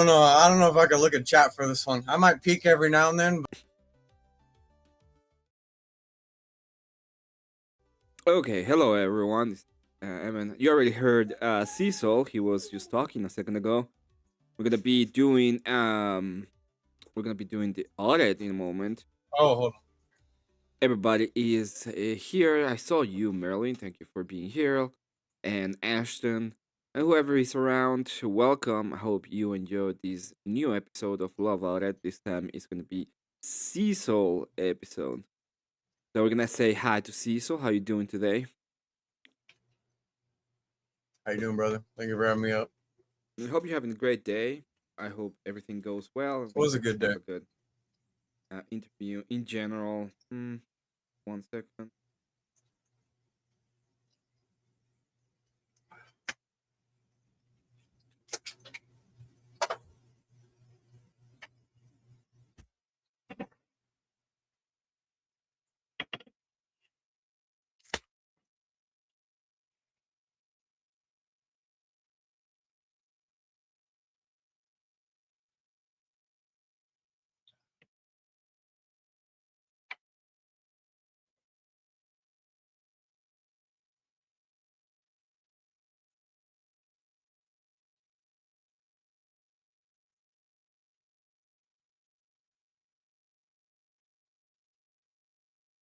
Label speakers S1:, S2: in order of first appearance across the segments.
S1: I don't know if I could look at chat for this one. I might peek every now and then.
S2: Okay, hello everyone. Emmett. You already heard Seesoul. He was just talking a second ago. We're gonna be doing the audit in a moment.
S1: Oh, hold on.
S2: Everybody is here. I saw you, Marilyn. Thank you for being here, and Ashton, and whoever is around. Welcome. I hope you enjoyed this new episode of Love Audit. This time it's gonna be Seesoul episode. So we're gonna say hi to Seesoul. How you doing today?
S1: How you doing, brother? Thank you for having me up.
S2: I hope you're having a great day. I hope everything goes well.
S1: It was a good day.
S2: Have a good interview in general. 1 second.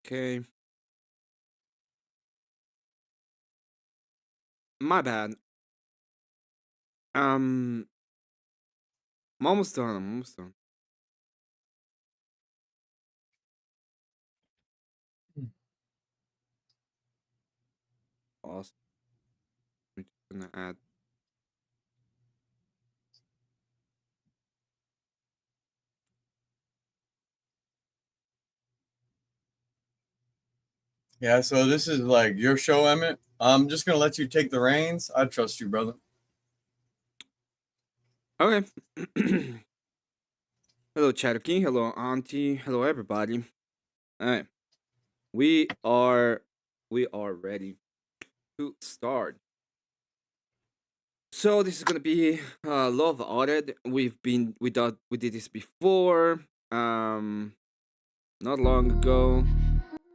S2: Okay. My bad. I'm almost done. I'm almost done. Awesome. I'm just gonna add.
S1: Yeah, so this is like your show, Emmett. I'm just gonna let you take the reins. I trust you, brother.
S2: Okay. Hello, King. Hello, Auntie. Hello, everybody. All right. We are ready to start. So this is gonna be love audit. We did this before, not long ago,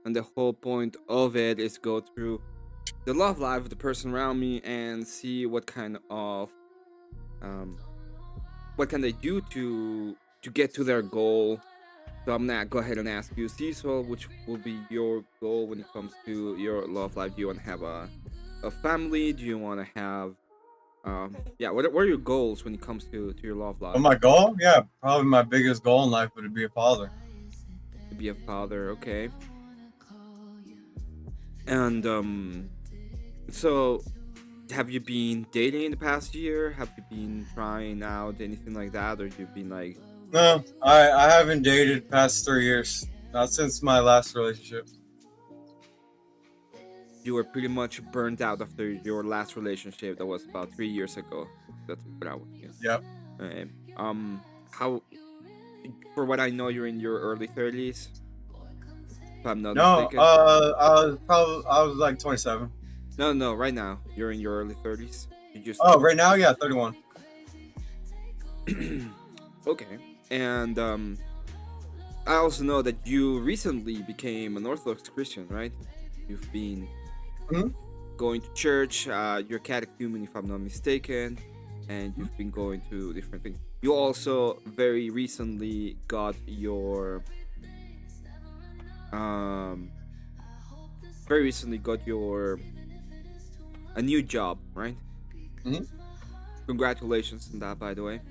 S2: and the whole point of it is go through the love life of the person around me and see what kind of what can they do to get to their goal. So I'm gonna go ahead and ask you, Seesoul, which will be your goal when it comes to your love life? Do you want to have a family? Do you want to have what are your goals when it comes to your love life?
S1: But my goal, yeah, probably my biggest goal in life would be a father.
S2: To be a father, okay. And so have you been dating in the past year? Have you been trying out anything like that, or you've been like?
S1: No, I haven't dated past 3 years. Not since my last relationship.
S2: You were pretty much burned out after your last relationship that was about 3 years ago. That's what I would guess.
S1: Yep.
S2: Okay. How? For what I know, you're in your early 30s. If I'm not mistaken.
S1: I was like 27.
S2: No. Right now, you're in your early 30s. You just.
S1: Oh, right now, yeah, 31.
S2: Okay. And I also know that you recently became an Orthodox Christian, right? You've been going to church, you're catechumen, if I'm not mistaken, and you've been going to different things. You also very recently got your a new job, right? Congratulations on that, by the way.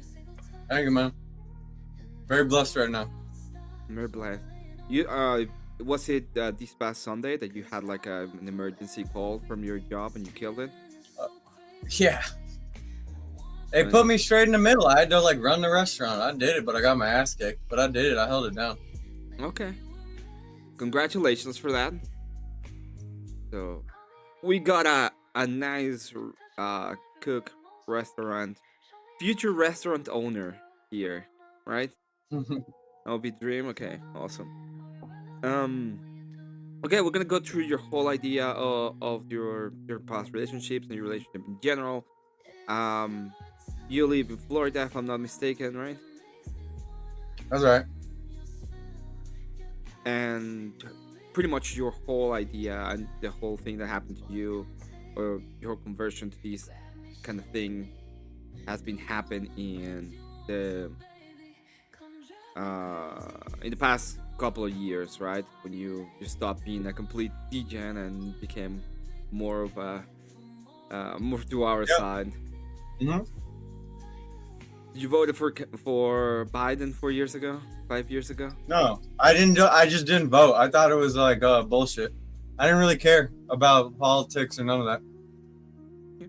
S1: Thank you, man. Very blessed right now.
S2: I'm very blessed. You was it this past Sunday that you had like an emergency call from your job and you killed it?
S1: Yeah. They put me straight in the middle. I had to like run the restaurant. I did it, but I got my ass kicked. But I did it. I held it down.
S2: Okay. Congratulations for that. So we got a nice cook restaurant, future restaurant owner here, right? That would be dream. Okay, awesome. Okay, we're gonna go through your whole idea of your past relationships and your relationship in general. you live in Florida, if I'm not mistaken, right?
S1: That's right.
S2: And pretty much your whole idea and the whole thing that happened to you, or your conversion to this kind of thing, has been happening in the past couple of years, right? When you stopped being a complete degen and became more of a more to our
S1: Yep.
S2: side.
S1: Hmm.
S2: You voted for Biden 4 years ago, 5 years ago.
S1: No, I didn't. I just didn't vote. I thought it was like bullshit. I didn't really care about politics or none of that.
S2: Yeah.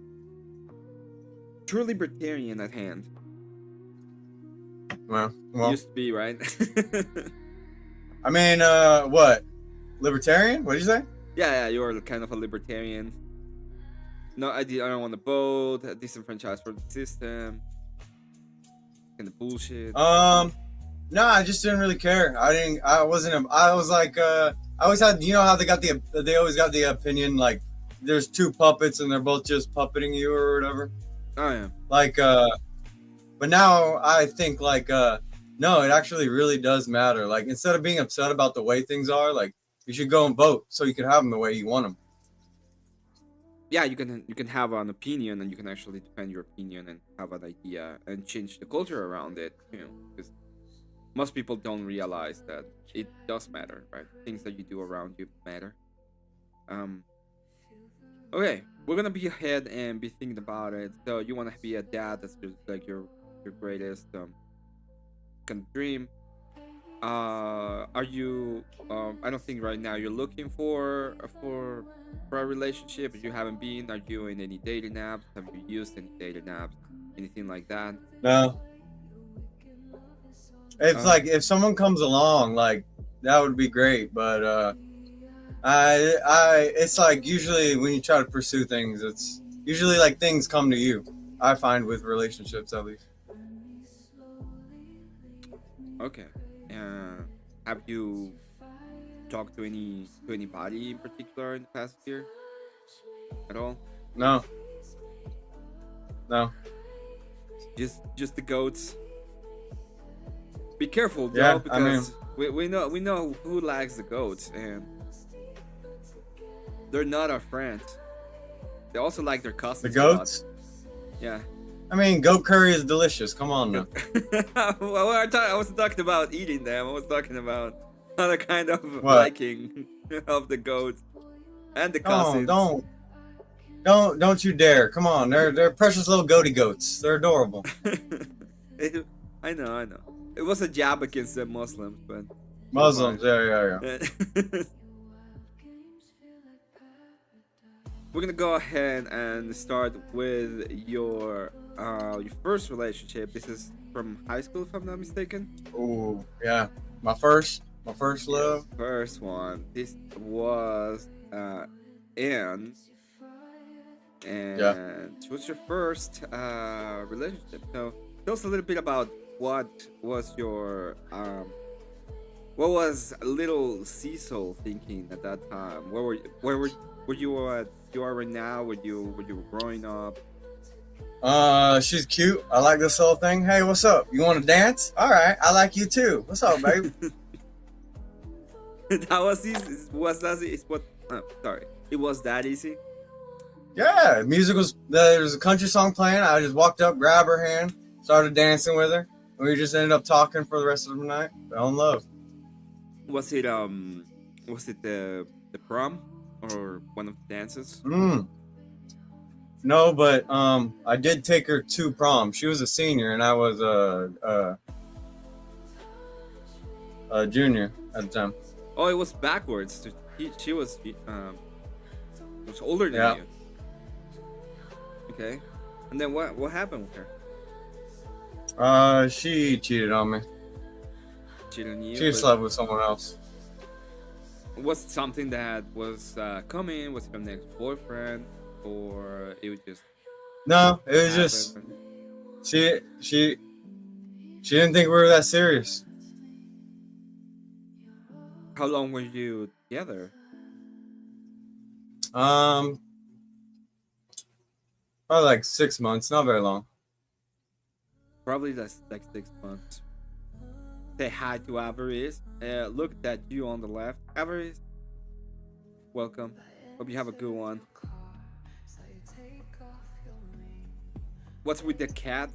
S2: True libertarian at hand.
S1: Well,
S2: Used to be, right?
S1: I mean, what? Libertarian? What did you say?
S2: Yeah, you're kind of a libertarian. No, I don't want to vote. Disenfranchised for the system. Kind of bullshit.
S1: No, I just didn't really care. I didn't. I wasn't. I was like, I always had. You know how they always got the opinion like, there's two puppets and they're both just puppeting you or whatever.
S2: Oh yeah.
S1: Like, but now I think like, no, it actually really does matter. Like, instead of being upset about the way things are, like, you should go and vote so you can have them the way you want them.
S2: Yeah, you can have an opinion and you can actually defend your opinion and have an idea and change the culture around it. You know, because most people don't realize that it does matter, right? Things that you do around you matter. Okay, we're gonna be ahead and be thinking about it. So you want to be a dad? That's just like your greatest kind of dream. Are you? I don't think right now you're looking for a relationship. You haven't been. Are you in any dating apps? Have you used any dating apps? Anything like that?
S1: No. It's like if someone comes along, like that would be great. But it's like usually when you try to pursue things, it's usually like things come to you. I find with relationships at least.
S2: Okay. Have you talked to anybody in particular in the past year at all?
S1: No.
S2: Just the goats. Be careful, though,
S1: Yeah,
S2: because we know who likes the goats, and they're not our friends. They also like their cousins.
S1: The goats?
S2: Yeah.
S1: I mean, goat curry is delicious. Come on now.
S2: Well, I wasn't talking about eating them. I was talking about other kind of
S1: What?
S2: liking of the goats and the cousins.
S1: Don't you dare! Come on, they're precious little goaty goats. They're adorable.
S2: I know. It was a jab against the Muslims, but
S1: Muslims, yeah.
S2: We're gonna go ahead and start with your first relationship. This is from high school, if I'm not mistaken.
S1: Ooh, yeah. My first love.
S2: First one. This was Anne, and it was your first relationship. So tell us a little bit about what was your what was little Seesoul thinking at that time? Where were you at? You are right now? Were you growing up?
S1: She's cute. I like this whole thing. Hey, what's up? You want to dance? All right, I like you too. What's up, baby?
S2: That was easy. Was that easy? What? Sorry, it was that easy.
S1: Yeah, music was. There was a country song playing. I just walked up, grabbed her hand, started dancing with her, and we just ended up talking for the rest of the night. Fell in love.
S2: Was it the prom or one of the dances?
S1: No, but I did take her to prom. She was a senior, and I was a junior at the time.
S2: Oh, it was backwards. She was older than you. Okay, and then what happened with
S1: her? She cheated on me.
S2: Cheated on you?
S1: She slept with someone else.
S2: Was it something that was coming? Was it her next boyfriend, or it was just?
S1: No, it was just she didn't think we were that serious.
S2: How long were you together?
S1: Probably like 6 months, not very long.
S2: Probably that's like 6 months. Say hi to Avaris. Look at you on the left. Avaris, welcome. Hope you have a good one. What's with the cat?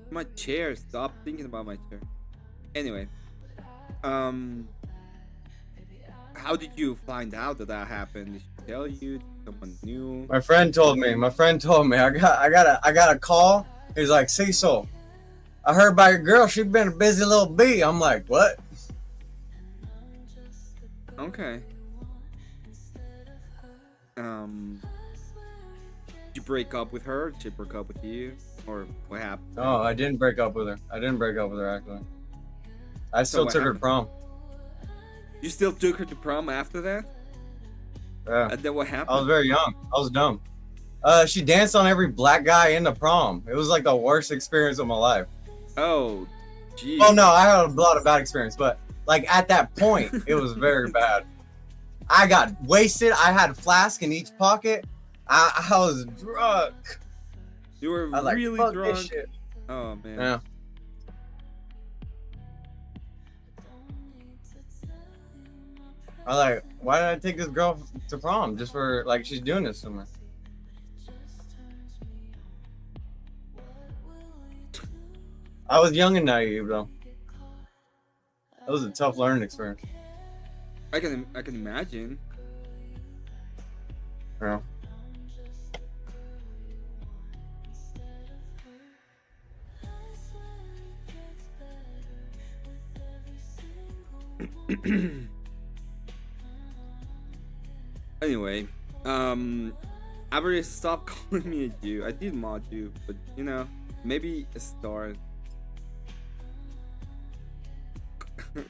S2: My chair. Stop thinking about my chair. Anyway, um, how did you find out that happened? Did she tell you? Did someone knew?
S1: My friend told me. I got a call. He's like, Seesoul, I heard about your girl. She's been a busy little bee. I'm like, what?
S2: Okay. Did you break up with her? Did she break up with you? Or what happened?
S1: No, I didn't break up with her. Actually. I still
S2: what
S1: took her to
S2: happened?
S1: prom.
S2: You still took her to prom after that?
S1: Yeah.
S2: And then what
S1: I was
S2: happened?
S1: very young. I was dumb. She danced on every black guy in the prom. It was like the worst experience of my life.
S2: Oh, geez.
S1: Oh no, I had a lot of bad experience, but like at that point, it was very bad. I got wasted. I had a flask in each pocket. I was drunk.
S2: You were
S1: I was like,
S2: really
S1: fuck
S2: drunk.
S1: this shit.
S2: Oh man.
S1: Yeah. I was like, why did I take this girl to prom just for like she's doing this to me? I was young and naive though. It was a tough learning experience.
S2: I can imagine.
S1: Yeah.
S2: Anyway, I already stopped calling me a Jew. I did mod you, but you know, maybe a star.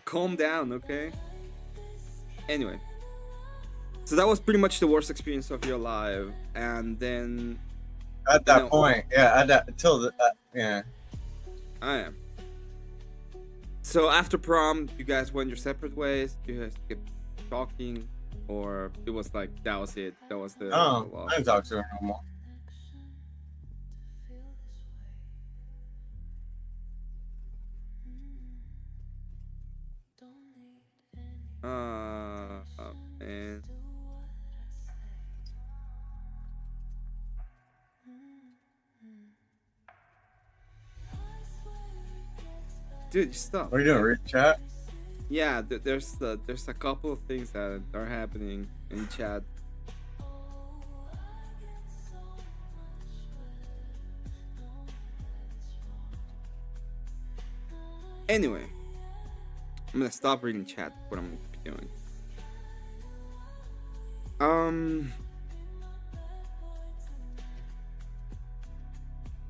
S2: Calm down, okay? Anyway, so that was pretty much the worst experience of your life, and then
S1: At that point, yeah. At that until the yeah.
S2: I am. So after prom, you guys went your separate ways. You guys kept talking, or it was like that was it. That was the.
S1: Oh, I didn't talk to her no more.
S2: Man. Dude, stop.
S1: What are you doing? Read chat?
S2: Yeah, there's a couple of things that are happening in chat. Anyway, I'm gonna stop reading chat. What I'm doing.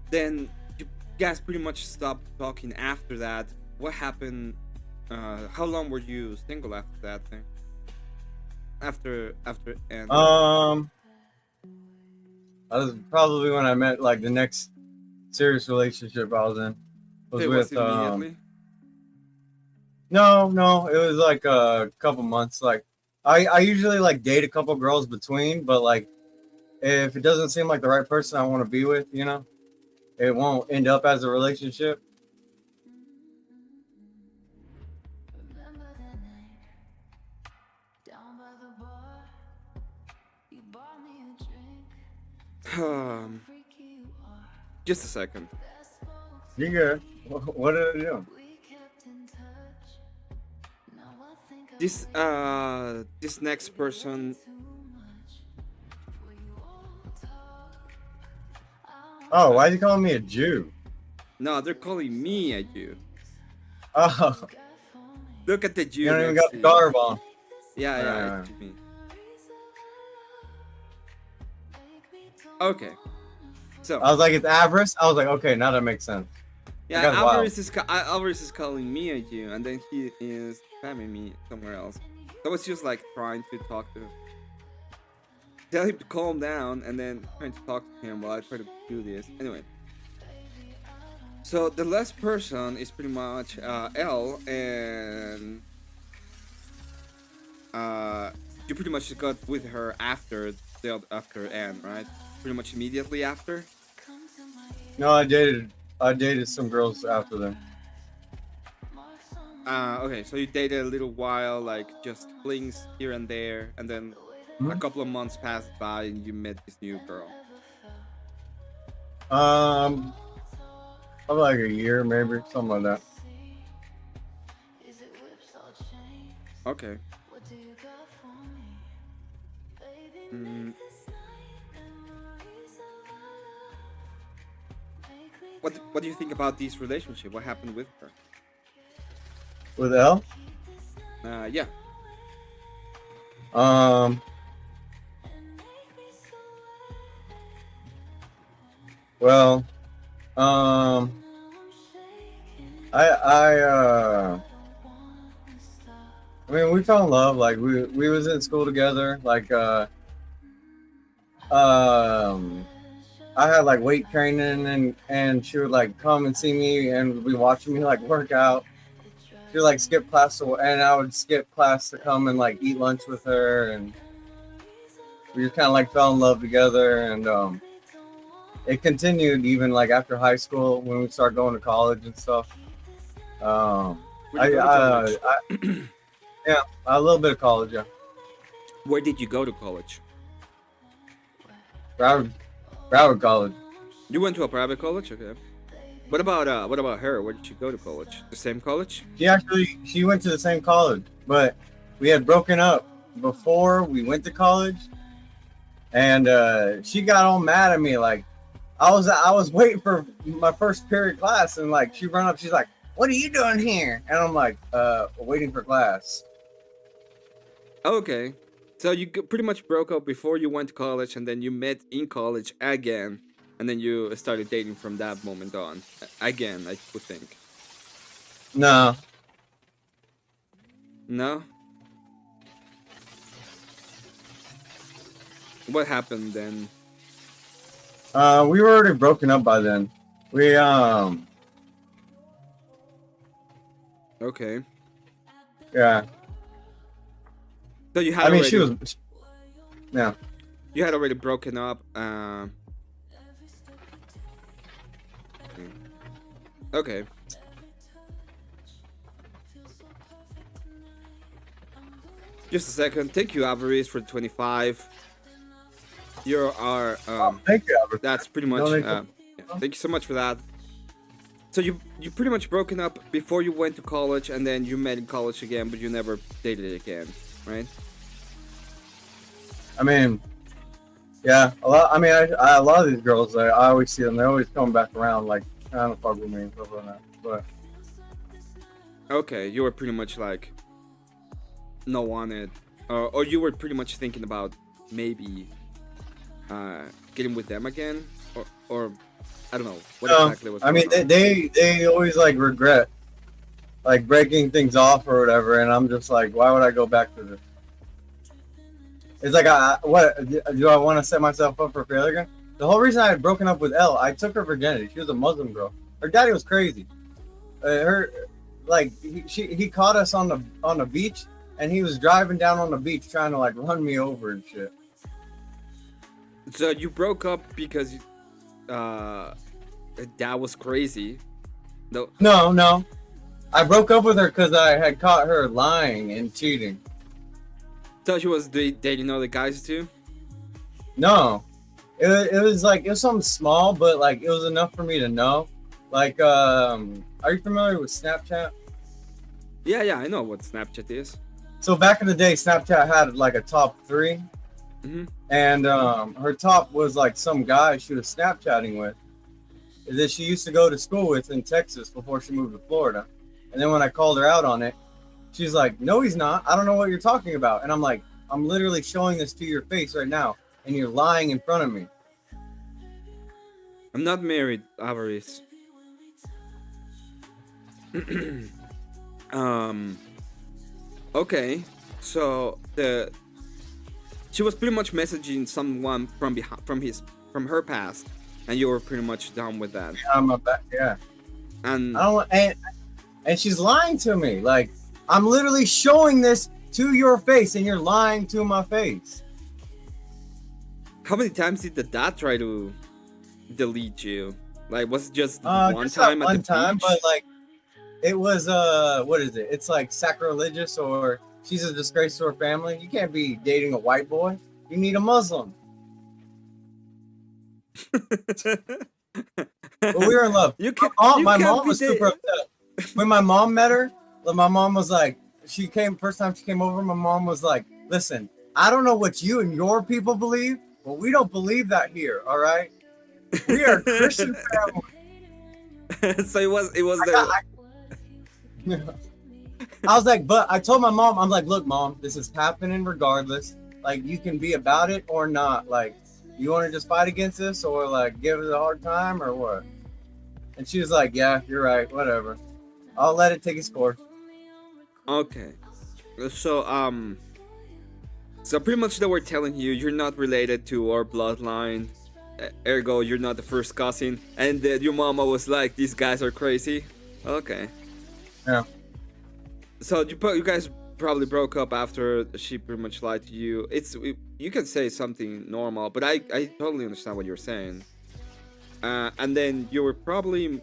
S2: Then you guys pretty much stopped talking after that. What happened? How long were you single after that thing? After and
S1: that was probably when I met like the next serious relationship I was in. Was
S2: it
S1: with
S2: was immediately.
S1: No, it was like a couple months. Like I usually like date a couple girls between, but like if it doesn't seem like the right person I want to be with, you know, it won't end up as a relationship.
S2: Just a second.
S1: You good? What did I do?
S2: This next person.
S1: Oh, why are you calling me a Jew?
S2: No, they're calling me a Jew.
S1: Oh,
S2: Look at the Jew.
S1: you don't even got the garb on.
S2: Yeah, it's me. Okay. So
S1: I was like, it's avarice. I was like, okay, now that makes sense.
S2: yeah, Alvarez is calling me a Jew, and then he is spamming me somewhere else. So I was just like trying to talk to him. Tell him to calm down, and then trying to talk to him while I try to do this. Anyway. So the last person is pretty much L, and you pretty much got with her after N, right? Pretty much immediately after.
S1: No, I dated I dated some girls after them.
S2: Okay, so you dated a little while, like just flings here and there, and then a
S1: Hmm?
S2: couple of months passed by and you met this new girl.
S1: Um, probably like a year, maybe something like that.
S2: Okay. Mm, what do you think about this relationship? What happened with her?
S1: With L,
S2: Yeah.
S1: um, well, um, I mean, we fell in love. Like we was in school together. Like um, I had like weight training, and she would like come and see me and be watching me like work out. She would like skip class and I would skip class to come and like eat lunch with her, and we just kind of like fell in love together, and it continued even like after high school when we started going to college and stuff. Um,
S2: Where did you go to college?
S1: yeah, a little bit of college, yeah.
S2: Where did you go to college?
S1: Broward College.
S2: You went to a private college? Okay. What about her? Where did she go to college? The same college?
S1: She went to the same college, but we had broken up before we went to college, and she got all mad at me. Like I was waiting for my first period class, and like she run up, she's like, "What are you doing here?" And I'm like, waiting for class."
S2: Okay. So you pretty much broke up before you went to college, and then you met in college again, and then you started dating from that moment on. Again, I would think.
S1: No,
S2: No? What happened then?
S1: we were already broken up by then. We
S2: Okay.
S1: yeah.
S2: So you had
S1: I mean,
S2: already,
S1: she was, yeah.
S2: you had already broken up. Okay. Just a second. Thank you, Avarice, for the 25. You are
S1: Thank you, Albert.
S2: that's pretty much yeah, thank you so much for that. So you pretty much broken up before you went to college, and then you met in college again, but you never dated again, right?
S1: I mean, yeah, a lot. I mean, a lot of these girls, I always see them. They always come back around, like trying to fuck with me and stuff like that. But
S2: Okay, you were pretty much like no wanted, or you were pretty much thinking about maybe getting with them again, or I don't know what exactly was
S1: I mean,
S2: going on.
S1: they always like regret like breaking things off or whatever, and I'm just like, why would I go back to this? It's like, what do I want to set myself up for failure again? The whole reason I had broken up with Elle, I took her virginity. She was a Muslim girl. Her daddy was crazy. Her like he caught us on the beach, and he was driving down on the beach trying to like run me over and shit.
S2: So you broke up because that was crazy.
S1: No. I broke up with her because I had caught her lying and cheating.
S2: So she was dating other guys too?
S1: No, it was like, it was something small, but like it was enough for me to know. Like, are you familiar with Snapchat?
S2: Yeah, I know what Snapchat is.
S1: So back in the day, Snapchat had like a top 3, and her top was like some guy she was Snapchatting with, that she used to go to school with in Texas before she moved to Florida. And then when I called her out on it, she's like, "No, he's not. I don't know what you're talking about." And I'm like, "I'm literally showing this to your face right now, and you're lying in front of me."
S2: I'm not married, Avarice. Okay, so she was pretty much messaging someone from her past, and you were pretty much done with that.
S1: Yeah.
S2: And
S1: I don't, and she's lying to me. Like, I'm literally showing this to your face, and you're lying to my face.
S2: how many times did the dad try to delete you? Like, was it just one
S1: Just that
S2: time at the
S1: one time, but
S2: beach?
S1: like it was what is it? It's like sacrilegious, or she's a disgrace to her family. You can't be dating a white boy. You need a Muslim. But we were in love.
S2: You can
S1: My
S2: can't
S1: mom
S2: be
S1: was super
S2: the.
S1: upset. When my mom met her, my mom was like, she came first time she came over. My mom was like, "Listen, I don't know what you and your people believe, but we don't believe that here. All right, we are a Christian family."
S2: So it was the.
S1: I, I was like, but I told my mom, I'm like, look, mom, this is happening regardless. Like, you can be about it or not. Like, you want to just fight against this or like give it a hard time or what? And she was like, yeah, you're right, whatever. I'll let it take its course.
S2: Okay, so so pretty much they were telling you you're not related to our bloodline, ergo you're not the first cousin, and your mama was like, these guys are crazy. Okay.
S1: Yeah.
S2: So you guys probably broke up after she pretty much lied to you. You can say something normal, but I totally understand what you're saying. And then you were probably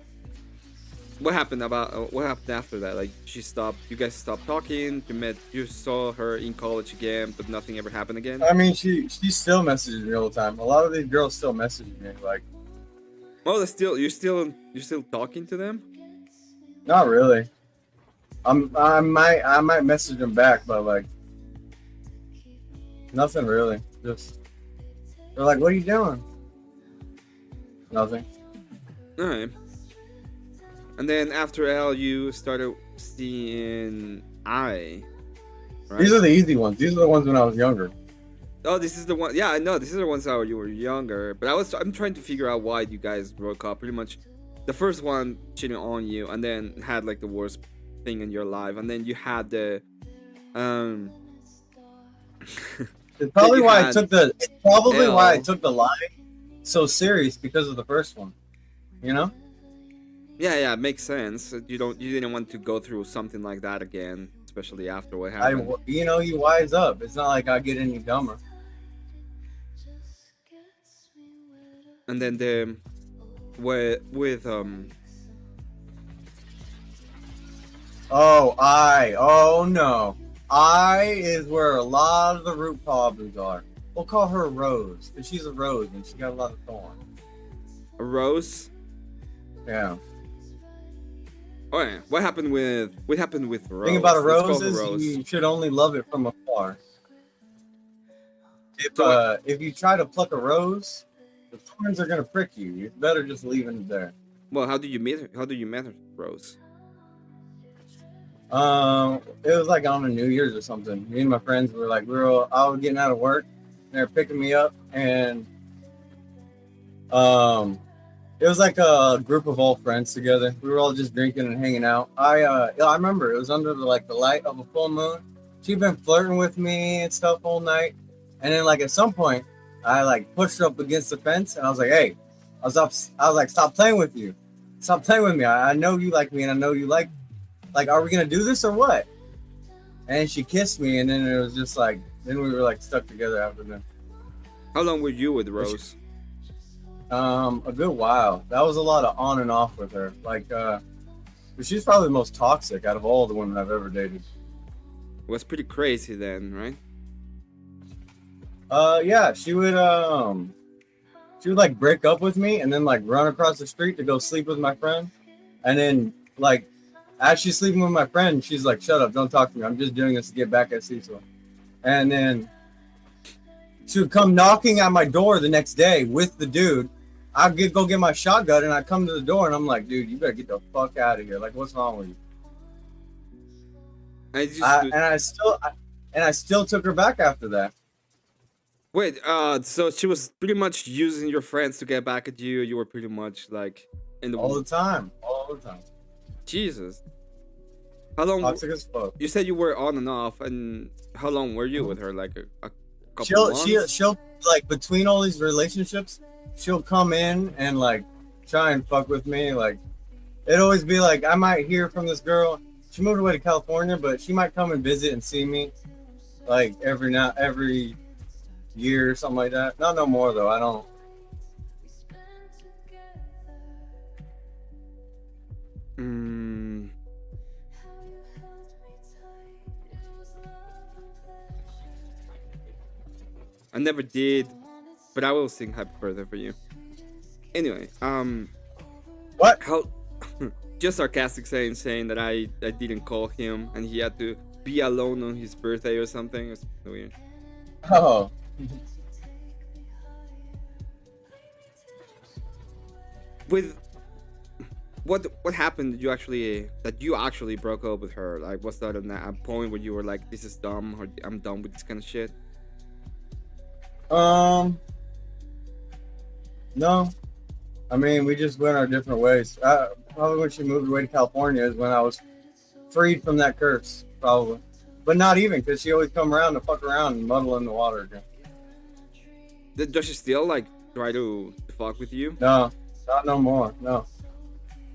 S2: what happened after that? Like you guys stopped talking. You saw her in college again, but nothing ever happened again.
S1: I mean, she still messages me all the time. A lot of these girls still message me. Like,
S2: Oh, you're still talking to them?
S1: not really. I might message them back, but like, nothing really. Just they're like, what are you doing? Nothing.
S2: All right. And then after L, you started seeing I. Right?
S1: These are the easy ones. These are the ones when I was younger.
S2: Oh, this is the one. Yeah, I know. This is the ones how you were younger. But I'm trying to figure out why you guys broke up. Pretty much, the first one cheating on you, and then had like the worst thing in your life, and then you had the
S1: It's probably why I
S2: had
S1: took the. It's probably
S2: L.
S1: why I took the lie so serious because of the first one. You know.
S2: Yeah, it makes sense. You didn't want to go through something like that again, especially after what happened.
S1: You wise up. It's not like I get any dumber.
S2: And then with
S1: Oh no. I is where a lot of the root problems are. We'll call her Rose, because she's a rose and she got a lot of thorns.
S2: a Rose.
S1: Yeah.
S2: Oh yeah, what happened with Rose?
S1: The thing about a
S2: Let's go
S1: rose
S2: with
S1: is
S2: Rose.
S1: you should only love it from afar. If you try to pluck a rose, the thorns are gonna prick you. You better just leave it there.
S2: Well, how do you meet her? How do you meet her, Rose?
S1: It was like on a New Year's or something. Me and my friends were like, I was getting out of work, and they were picking me up, and it was like a group of all friends together. We were all just drinking and hanging out. I remember it was under the light of a full moon. She'd been flirting with me and stuff all night, and then like at some point, I like pushed her up against the fence, and I was like, "Hey," I was like, "Stop playing with you, stop playing with me. I know you like me, and I know you like, are we gonna do this or what?" And she kissed me, and then it was just like, then we were like stuck together after that.
S2: How long were you with Rose?
S1: A good while. That was a lot of on and off with her. She's probably the most toxic out of all the women I've ever dated.
S2: It was pretty crazy then, right?
S1: Yeah, she would like break up with me and then like run across the street to go sleep with my friend, and then like as she's sleeping with my friend, she's like, "Shut up, don't talk to me. I'm just doing this to get back at Seesoul." And then she would come knocking at my door the next day with the dude. I'd go get my shotgun, and I come to the door, and I'm like, "Dude, you better get the fuck out of here! Like, what's wrong with you?" I still took her back after that.
S2: Wait, so she was pretty much using your friends to get back at you. You were pretty much like in the
S1: all the time.
S2: Jesus. How long?
S1: Toxic as fuck.
S2: You said you were on and off, and how long were you with her? Like a couple months?
S1: She'll like between all these relationships, she'll come in and like try and fuck with me. Like it'd always be like I might hear from this girl. She moved away to California, but she might come and visit and see me like every year or something like that. Not no more though. I don't.
S2: I never did, but I will sing happy birthday for you. Anyway,
S1: What?
S2: how just sarcastic saying that I didn't call him and he had to be alone on his birthday or something. It's weird.
S1: Oh,
S2: With what happened that you actually broke up with her? Like, was that a point where you were like, this is dumb, or I'm done with this kind of shit?
S1: no. I mean, we just went our different ways. Probably when she moved away to California is when I was freed from that curse, probably. But not even, because she always come around to fuck around and muddle in the water again.
S2: Does she still like try to fuck with you?
S1: No, not no more. No.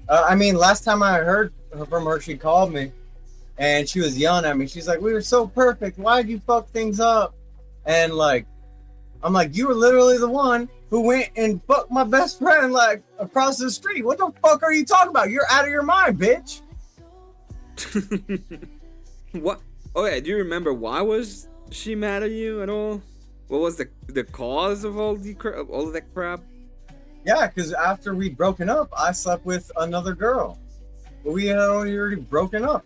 S1: I mean, last time I heard from her, she called me, and she was yelling at me. She's like, "We were so perfect. Why'd you fuck things up?" And like, I'm like, "You were literally the one who went and fucked my best friend like across the street. What the fuck are you talking about? You're out of your mind, bitch."
S2: What? Oh yeah, do you remember why was she mad at you at all? What was the cause of all of that crap?
S1: Yeah, because after we'd broken up, I slept with another girl. But we had already broken up.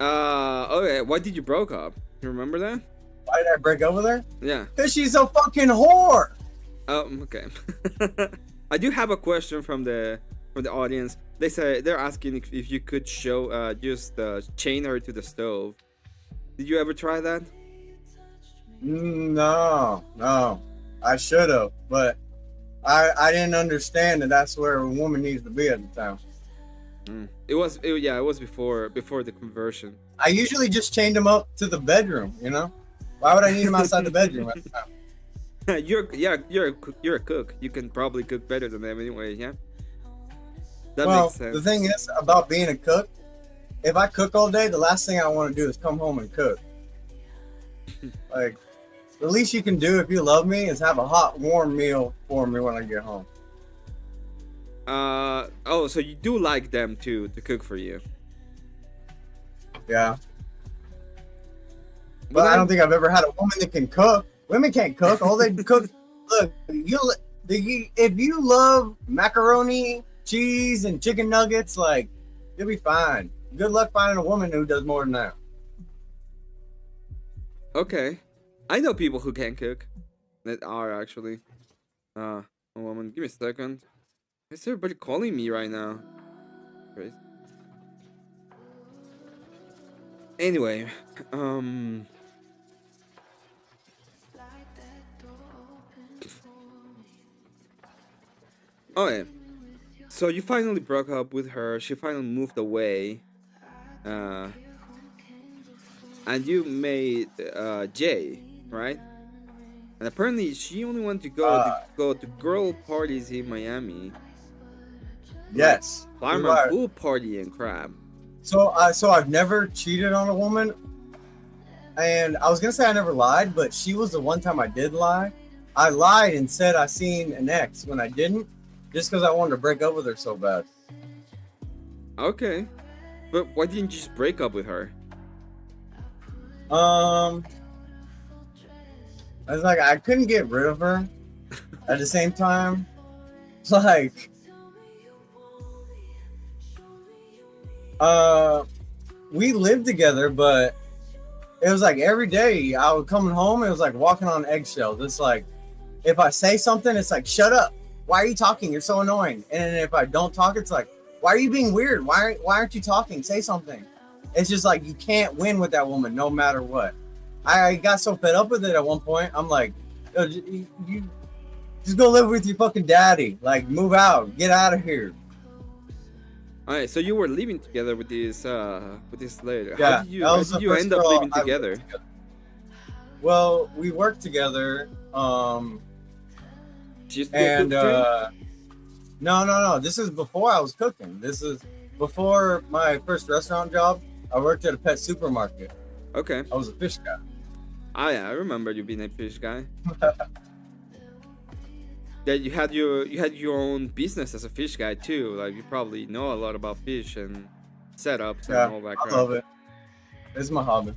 S2: Okay, why did you broke up? You remember that?
S1: Why did I break up with her?
S2: Yeah.
S1: Because she's a fucking whore.
S2: Okay. I do have a question from the audience. They say they're asking if you could show just chain her to the stove. Did you ever try that?
S1: No. I should have, but I didn't understand that that's where a woman needs to be at the time.
S2: It was before the conversion.
S1: I usually just chained him up to the bedroom, you know? Why would I need him outside the bedroom at the time?
S2: You're a cook. You can probably cook better than them anyway, yeah? That
S1: Well,
S2: makes sense.
S1: the thing is about being a cook, if I cook all day, the last thing I want to do is come home and cook. Like, the least you can do if you love me is have a hot, warm meal for me when I get home.
S2: So you do like them to cook for you?
S1: Yeah. But I don't think I've ever had a woman that can cook. Women can't cook. All they cook. Look, if you love macaroni, cheese, and chicken nuggets, like, you'll be fine. Good luck finding a woman who does more than that.
S2: Okay. I know people who can cook. That are actually. A woman. Give me a second. Is everybody calling me right now? Crazy. Anyway, oh yeah. So you finally broke up with her. She finally moved away. And you made Jay, right? And apparently she only wanted to go to girl parties in Miami.
S1: Yes.
S2: Like, fireman pool party and crap.
S1: So I've never cheated on a woman, and I was gonna say I never lied, but she was the one time I did lie. I lied and said I seen an ex when I didn't, just because I wanted to break up with her so bad.
S2: Okay, but why didn't you just break up with her?
S1: I was like, I couldn't get rid of her. At the same time, it's like, we lived together, but it was like every day I would come home, it was like walking on eggshells. It's like, if I say something, it's like, shut up. Why are you talking? You're so annoying. And then if I don't talk, it's like, why are you being weird? Why aren't you talking? Say something. It's just like, you can't win with that woman no matter what. I got so fed up with it at one point. I'm like, yo, you just go live with your fucking daddy. Like, move out. Get out of here.
S2: Alright, so you were living together with this lady.
S1: Yeah,
S2: How did you end up living together?
S1: Well, we worked together.
S2: She used to
S1: And
S2: be a cook too?
S1: no. This is before I was cooking. This is before my first restaurant job. I worked at a pet supermarket.
S2: Okay.
S1: I was a fish guy.
S2: Ah, yeah, I remember you being a fish guy. That you had your own business as a fish guy too. Like, you probably know a lot about fish and setups and all that crap.
S1: I love it. It's my hobby.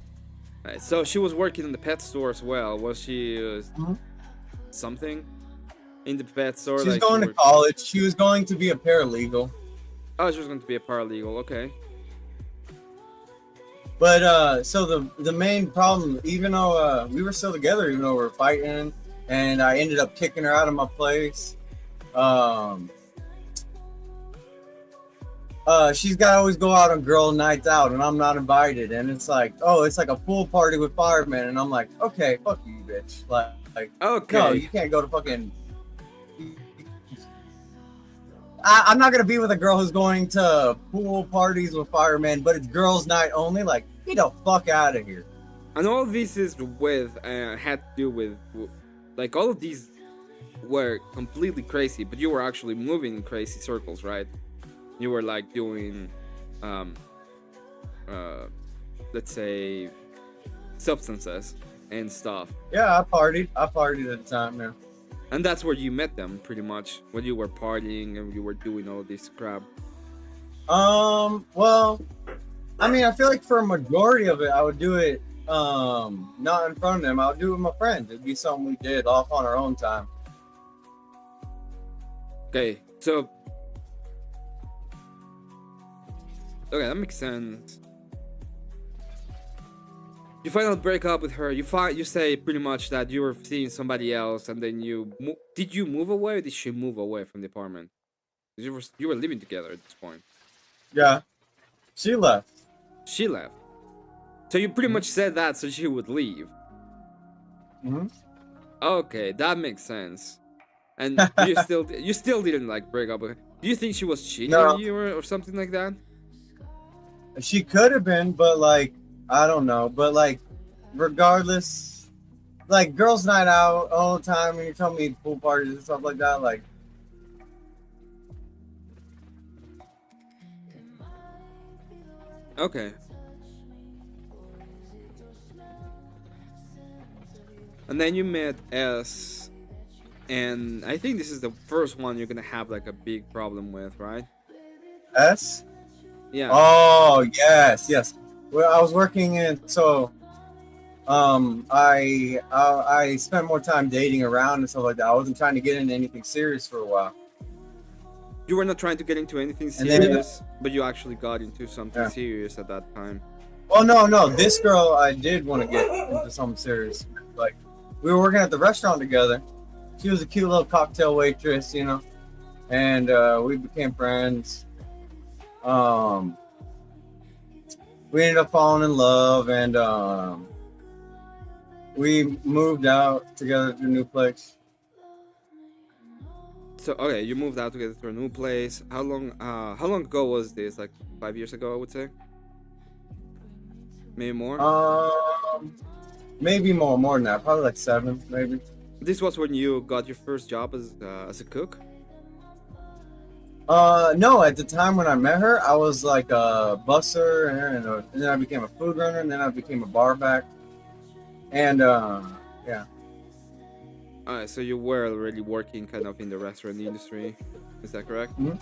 S2: Right, so she was working in the pet store as well. Was she
S1: Mhm.
S2: something in the pet store?
S1: She's
S2: Like she
S1: going to
S2: worked.
S1: college. She was going to be a paralegal.
S2: Oh, she was going to be a paralegal. Okay.
S1: But so the main problem, even though we were still together, even though we were fighting, and I ended up kicking her out of my place. Um, she's got to always go out on girl nights out, and I'm not invited. And it's like, oh, it's like a pool party with firemen, and I'm like, okay, fuck you, bitch. Like no,
S2: Okay.
S1: you can't go to fucking. I'm not gonna be with a girl who's going to pool parties with firemen, but it's girls' night only. Like, get the fuck out of here.
S2: And all this is with had to do with like all of these were completely crazy, but you were actually moving in crazy circles, right? You were like doing, um, uh, let's say, substances and stuff,
S1: Yeah, I partied. I partied at the time, yeah.
S2: and that's where you met them, pretty much. When you were partying and you were doing all this crap.
S1: Well, I mean, I feel like for a majority of it, I would do it, not in front of them. I would do it with my friends. It'd be something we did off on our own time.
S2: Okay, so okay, that makes sense. You finally break up with her. You say pretty much that you were seeing somebody else, and then did you move away, or did she move away from the apartment? 'Cause you were living together at this point.
S1: Yeah, she left.
S2: She left, so you pretty much said that so she would leave.
S1: Mm-hmm.
S2: Okay, that makes sense. And you still didn't like break up with her. Do you think she was cheating on
S1: No,
S2: you or something like that?
S1: she could have been, but like, I don't know. But like, regardless, like girls' night out all the time, and you tell me pool parties and stuff like that, like,
S2: Okay. And then you met S, and I think this is the first one you're gonna have like a big problem with, right?
S1: S.
S2: Yeah.
S1: Oh yes, yes. Well, I was working in so I spent more time dating around and stuff like that. I wasn't trying to get into anything serious for a while.
S2: You were not trying to get into anything
S1: And then
S2: serious, but you actually got into something
S1: yeah.
S2: serious at that time.
S1: Oh no, this girl I did want to get into something serious. Like we were working at the restaurant together. She was a cute little cocktail waitress, you know, and we became friends. Um, we ended up falling in love, and we moved out together to a new place.
S2: So okay, you moved out together to a new place. How long ago was this? Like 5 years ago, I would say. Maybe more.
S1: Um, maybe more than that. Probably like 7, maybe.
S2: This was when you got your first job as a cook.
S1: No. At the time when I met her, I was like a busser, and then I became a food runner, and then I became a bar back, and yeah.
S2: Alright, so you were already working kind of in the restaurant industry. Is that correct?
S1: Mhm.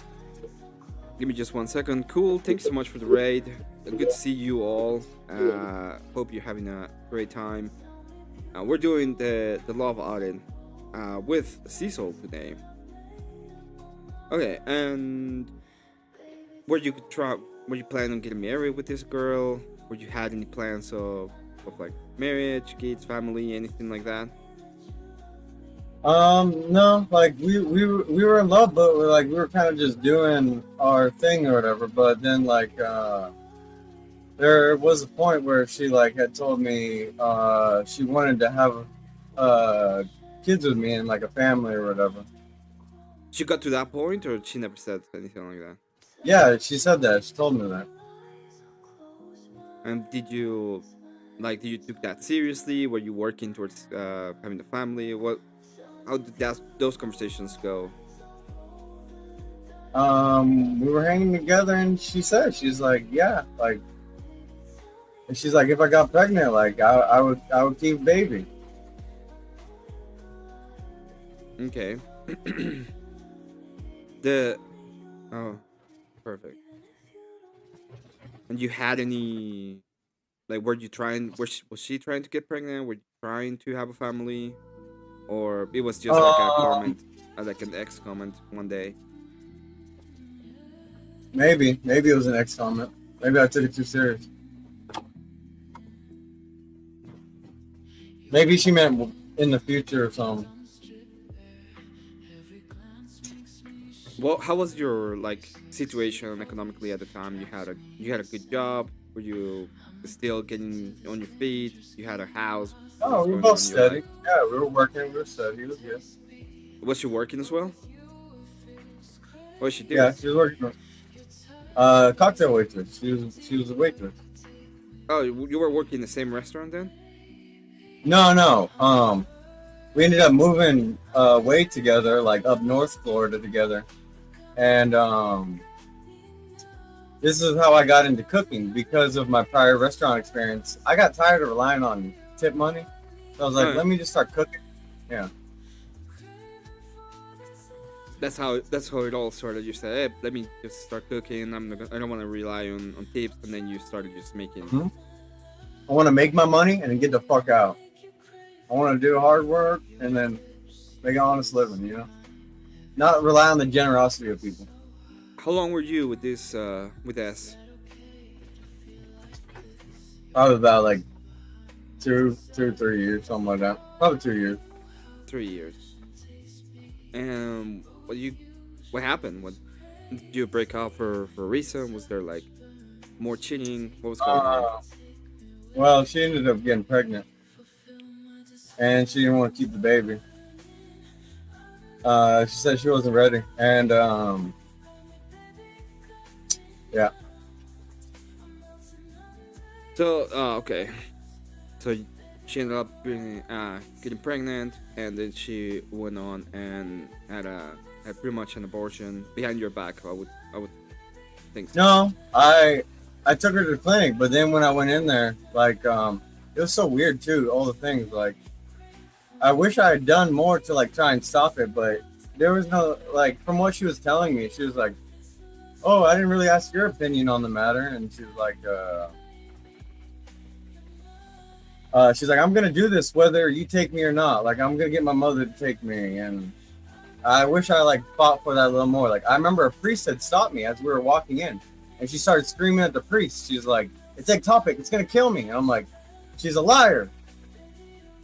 S2: Give me just 1 second. Cool. Thanks so much for the raid. Good to see you all. Hope you're having a great time. We're doing the love audit with Seesoul today. Okay, and were you planning on getting married with this girl? Were you had any plans of like marriage, kids, family, anything like that?
S1: No, like we were in love, but we were kind of just doing our thing or whatever. But then there was a point where she like had told me she wanted to have kids with me and like a family or whatever.
S2: She got to that point, or she never said anything like that?
S1: Yeah, she said that. She told me that.
S2: And did you took that seriously? Were you working towards having a family? How did those conversations go?
S1: We were hanging together, and she's like, yeah, like, and she's like, if I got pregnant, like, I would keep baby.
S2: Okay. Oh, perfect. And you had any Like, were you trying? Was she trying to get pregnant? Were you trying to have a family, or it was just like a
S1: Um,
S2: comment, like an ex comment one day?
S1: maybe it was an ex comment. Maybe I took it too serious. Maybe she meant in the future or something.
S2: Well, how was your like situation economically at the time? You had a good job. Were you still getting on your feet? You had a house. What
S1: Oh,
S2: was
S1: we were
S2: going
S1: both
S2: on in your life?
S1: steady. Yeah, we were working. We were steady. It was good.
S2: Was she working as well? What did she do?
S1: Yeah, she was working. Cocktail waitress. She was a waitress.
S2: Oh, you were working in the same restaurant then?
S1: No, no. We ended up moving way together, like up North Florida together, and this is how I got into cooking because of my prior restaurant experience. I got tired of relying on tip money, so I was like,
S2: Oh,
S1: let me just start cooking. Yeah.
S2: that's how it all started. You said, "Hey, let me just start cooking. I don't want to rely on tips," and then you started just making.
S1: Hmm. I want to make my money and then get the fuck out. I want to do hard work and then make an honest living. Not rely on the generosity of people.
S2: How long were you with this with S?
S1: Probably about like 2, 3 years, something like that. Probably 2 years.
S2: 3 years. And what happened? Did you break up for a reason? Was there like more cheating? What was going on?
S1: Well, she ended up getting pregnant, and she didn't want to keep the baby. She said she wasn't ready, and yeah.
S2: So, okay. So she ended up getting pregnant, and then she went on and had pretty much an abortion behind your back. I would think so.
S1: No, I took her to the clinic, but then when I went in there, like it was so weird too. All the things like I wish I had done more to like try and stop it, but there was no like from what she was telling me, she was like, "Oh, I didn't really ask your opinion on the matter," and she was like, she's like, "I'm gonna do this whether you take me or not. Like, I'm gonna get my mother to take me." And I wish I like fought for that a little more. Like, I remember a priest had stopped me as we were walking in, and she started screaming at the priest. She's like, "It's ectopic. It's gonna kill me." And I'm like, "She's a liar."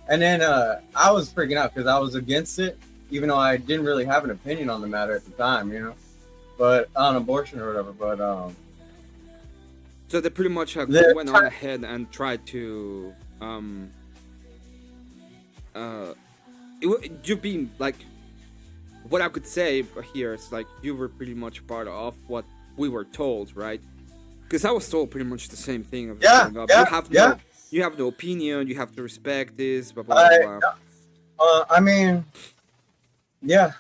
S1: And then I was freaking out because I was against it, even though I didn't really have an opinion on the matter at the time, but on abortion or whatever. But
S2: So they pretty much
S1: the
S2: went on ahead and tried to you being like, what I could say here is like you were pretty much part of what we were told, right? Because I was told pretty much the same thing of growing up. You have no opinion. You have to respect this. Blah blah blah.
S1: I mean, yeah.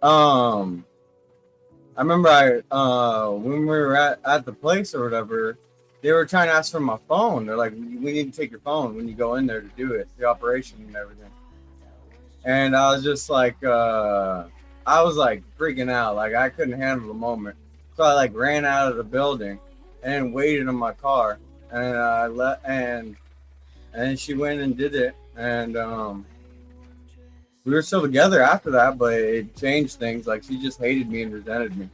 S1: I remember when we were at the place or whatever, they were trying to ask for my phone. They're like, "We need to take your phone when you go in there to do it, the operation and everything." And I was just like, I was like freaking out, like I couldn't handle the moment, so I like ran out of the building and waited in my car, and I let and she went and did it, and we were still together after that, but it changed things. Like she just hated me and resented me.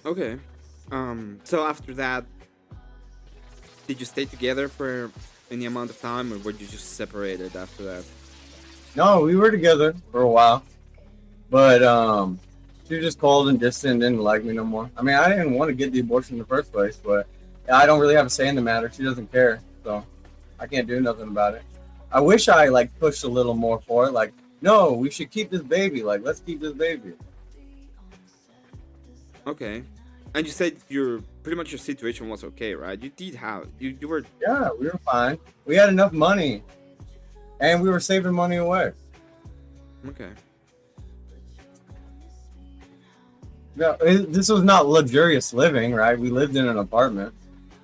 S2: Okay. So after that, did you stay together for any amount of time, or were you just separated after that?
S1: No, we were together for a while, but she was just cold and distant, didn't like me no more. I mean, I didn't want to get the abortion in the first place, but I don't really have a say in the matter. She doesn't care, so I can't do nothing about it. I wish I like pushed a little more for it. Like, no, we should keep this baby. Like, let's keep this baby.
S2: Okay. And you said your pretty much your situation was okay, right? You did have you were
S1: Yeah, we were fine. We had enough money, and we were saving money away.
S2: okay.
S1: No, this was not luxurious living, right? We lived in an apartment,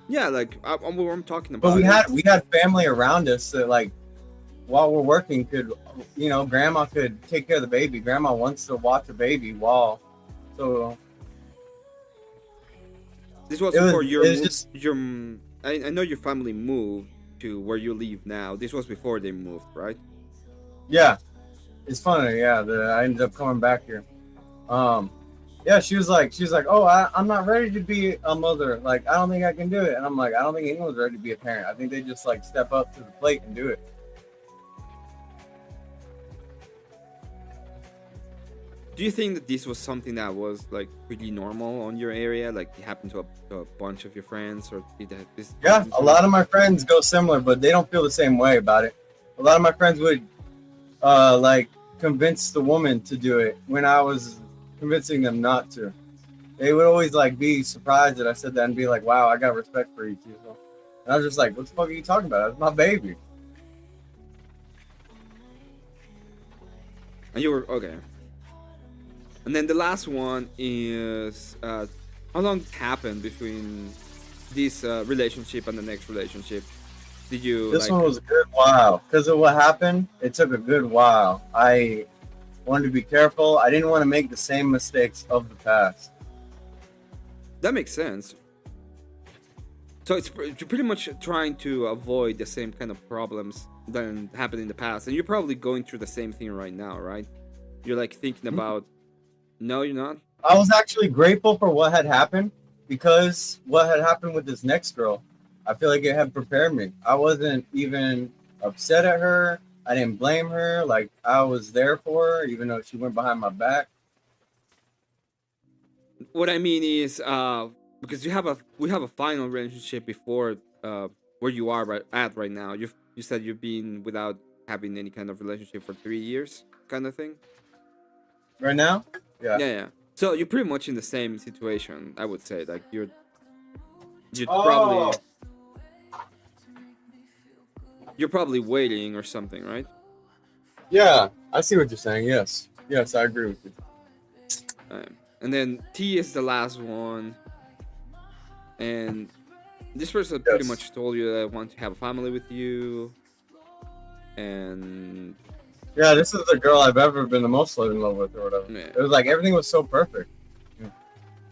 S2: Yeah, like what I'm talking
S1: but
S2: about.
S1: we had family around us that like while we're working could, grandma could take care of the baby. Grandma wants to watch the baby while So
S2: This was
S1: it was
S2: before your
S1: it was
S2: move.
S1: just
S2: I know your family moved to where you live now. This was before they moved, right?
S1: yeah. It's funny, yeah. I ended up coming back here. Um, yeah, she's like, oh, I'm not ready to be a mother. Like, I don't think I can do it. And I'm like, I don't think anyone's ready to be a parent. I think they just like step up to the plate and do it.
S2: Do you think that this was something that was like pretty normal on your area? Like it happened to a bunch of your friends, or did that this
S1: Yeah,
S2: happen
S1: a
S2: to you?
S1: lot of my friends go similar, but they don't feel the same way about it. A lot of my friends would like convince the woman to do it when I was convincing them not to. They would always like be surprised that I said that and be like, "Wow, I got respect for you too." And I was just like, "What the fuck are you talking about? That's my baby."
S2: And you were okay. And then the last one is how long it happened between this relationship and the next relationship? Did you
S1: This
S2: like?
S1: one was a good while because of what happened. It took a good while. I wanted to be careful. I didn't want to make the same mistakes of the past.
S2: That makes sense. So you're pretty much trying to avoid the same kind of problems that happened in the past, and you're probably going through the same thing right now, right? You're like thinking about. No, you're not.
S1: I was actually grateful for what had happened because what had happened with this next girl, I feel like it had prepared me. I wasn't even upset at her. I didn't blame her. Like I was there for her, even though she went behind my back.
S2: What I mean is, because we have a final relationship before where you are at right now. You said you've been without having any kind of relationship for 3 years, kind of thing.
S1: Right now, yeah.
S2: Yeah, yeah. So you're pretty much in the same situation, I would say. Like
S1: Oh,
S2: you're probably waiting or something, right?
S1: yeah. I see what you're saying. Yes, yes, I agree with you.
S2: And then T is the last one, and this person pretty
S1: Yes.
S2: much told you that I want to have a family with you, and
S1: Yeah, this is the girl I've ever been the most in love with, or whatever.
S2: yeah.
S1: It was like everything was so perfect.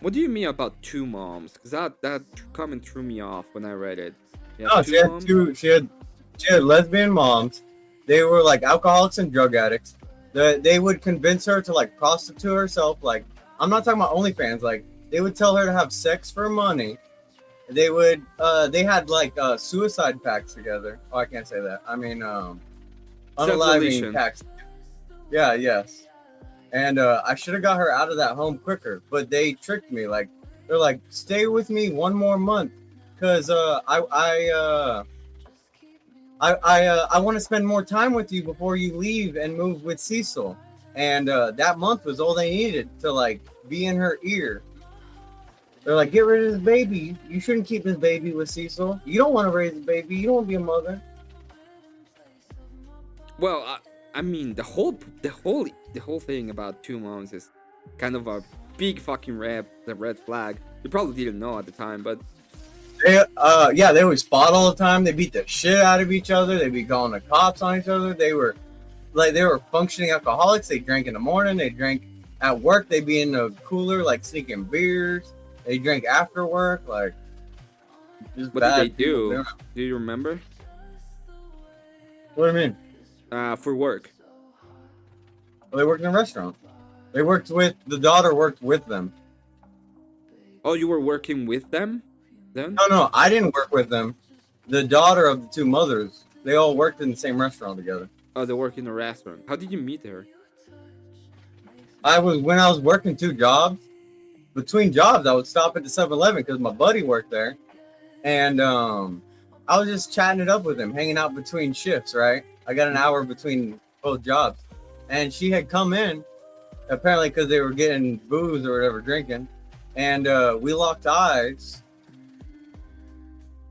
S2: What do you mean about two moms? Because that comment threw me off when I read it. You have
S1: No,
S2: two moms?
S1: she had lesbian moms. They were like alcoholics and drug addicts. They would convince her to like prostitute herself. Like I'm not talking about OnlyFans. Like they would tell her to have sex for money. They had like suicide pacts together. Oh, I can't say that. I mean unaliving
S2: Self-deletion.
S1: pacts. Yeah, yes. And I should have got her out of that home quicker, but they tricked me. Like they're like, stay with me one more month, cause I want to spend more time with you before you leave and move with Seesoul. And that month was all they needed to like be in her ear. They're like, get rid of this baby. You shouldn't keep this baby with Seesoul. You don't want to raise a baby. You don't want to be a mother.
S2: Well, I mean the whole thing about two moms is kind of a big fucking red flag. You probably didn't know at the time, but
S1: They always fought all the time. They beat the shit out of each other. They'd be calling the cops on each other. They were functioning alcoholics. They drank in the morning. They drank at work. They'd be in the cooler like sneaking beers. They drank after work. Like just
S2: what did they
S1: bad people.
S2: do? Do you remember?
S1: What do you mean?
S2: For work.
S1: Well, they worked in a restaurant. The daughter worked with them.
S2: Oh, you were working with them then?
S1: No, I didn't work with them. The daughter of the two mothers, they all worked in the same restaurant together.
S2: Oh, they work in a restaurant. How did you meet her?
S1: When I was working two jobs. Between jobs, I would stop at the 7-Eleven because my buddy worked there, and I was just chatting it up with him, hanging out between shifts. Right, I got an hour between both jobs, and she had come in apparently because they were getting booze or whatever, drinking, and we locked eyes,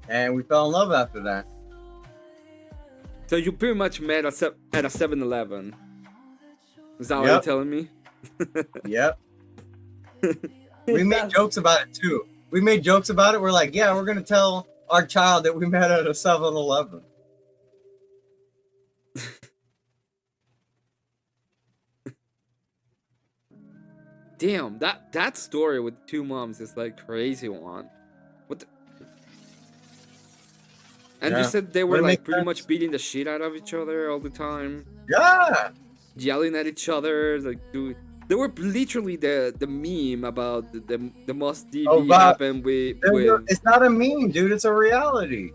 S1: and we fell in love after that.
S2: So you pretty much met at a 7-Eleven. Is that what
S1: Yep.
S2: you're telling me?
S1: Yep. We made jokes about it too. We made jokes about it. We're like, yeah, we're gonna tell our child that we met at a 7-Eleven.
S2: Damn, that story with two moms is like crazy one. What? And you
S1: Yeah.
S2: said they were
S1: Would it make
S2: like pretty much
S1: sense?
S2: beating the shit out of each other all the time,
S1: Yeah.
S2: yelling at each other. Like, dude, they were literally the meme about the most DV
S1: About
S2: happened with.
S1: it's not a meme, dude. It's a reality.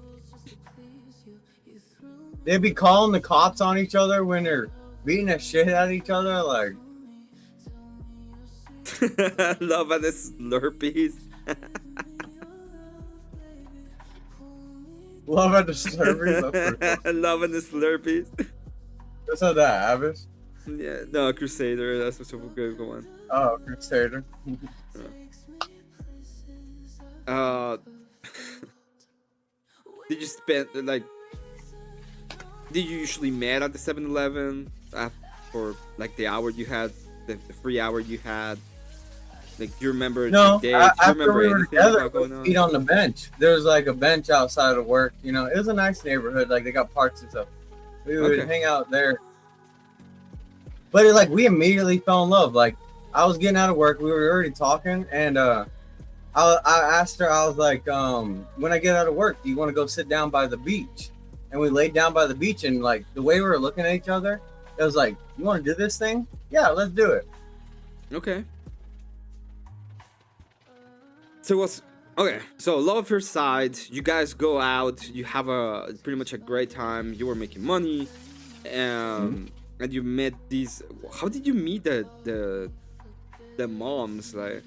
S1: They'd be calling the cops on each other when they're beating the shit out of each other. Like,
S2: Love and the Slurpees.
S1: love at the servers. That's pretty funny.
S2: Love and the Slurpees.
S1: That's how that happens.
S2: Yeah, no, Crusader. That's a super good one.
S1: Oh, Crusader.
S2: Uh, did you spend like? Did you usually meet at the 7-Eleven for like the hour you had, the free hour you had? Like, do you remember
S1: No,
S2: the day? Do you
S1: after
S2: remember
S1: we were
S2: anything
S1: together,
S2: about going on?
S1: we'd eat on the bench. There was like a bench outside of work. You know, it was a nice neighborhood. Like they got parks and stuff. We would
S2: Okay.
S1: hang out there. But like we immediately fell in love. Like I was getting out of work, we were already talking, and I asked her. I was like, when I get out of work, do you want to go sit down by the beach? And we laid down by the beach, and like the way we were looking at each other, it was like, you want to do this thing? Yeah, let's do it.
S2: Okay. So what's okay? So love at first sight. You guys go out. You have a pretty much a great time. You were making money, and you met these. How did you meet the moms? Like,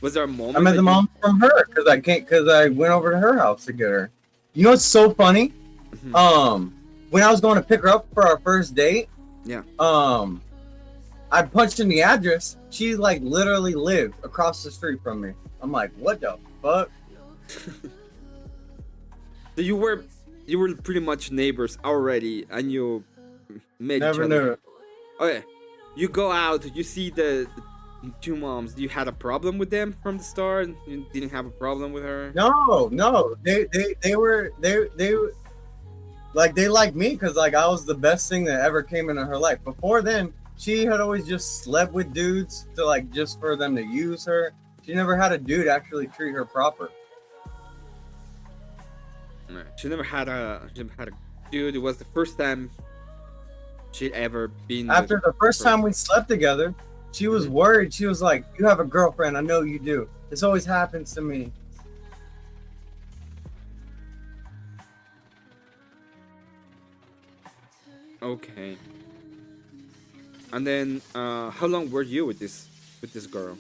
S2: was there a moment?
S1: I met
S2: that
S1: the mom from her because I went over to her house to get her. You know what's so funny? When I was going to pick her up for our first date,
S2: Yeah.
S1: I punched in the address. She like literally lived across the street from me. I'm like, what the fuck?
S2: So you were pretty much neighbors already, and you met
S1: Never
S2: each other.
S1: knew.
S2: Okay, you go out. You see the two moms. You had a problem with them from the start. You didn't have a problem with her.
S1: No. They were like they liked me because like I was the best thing that ever came into her life. Before then, she had always just slept with dudes to like just for them to use her. She never had a dude actually treat her proper.
S2: She never had a dude. It was the first time she'd ever been.
S1: After
S2: with
S1: the first
S2: a
S1: time we slept together, she was worried. She was like, "You have a girlfriend. I know you do. This always happens to me."
S2: Okay. And then, how long were you with this girl?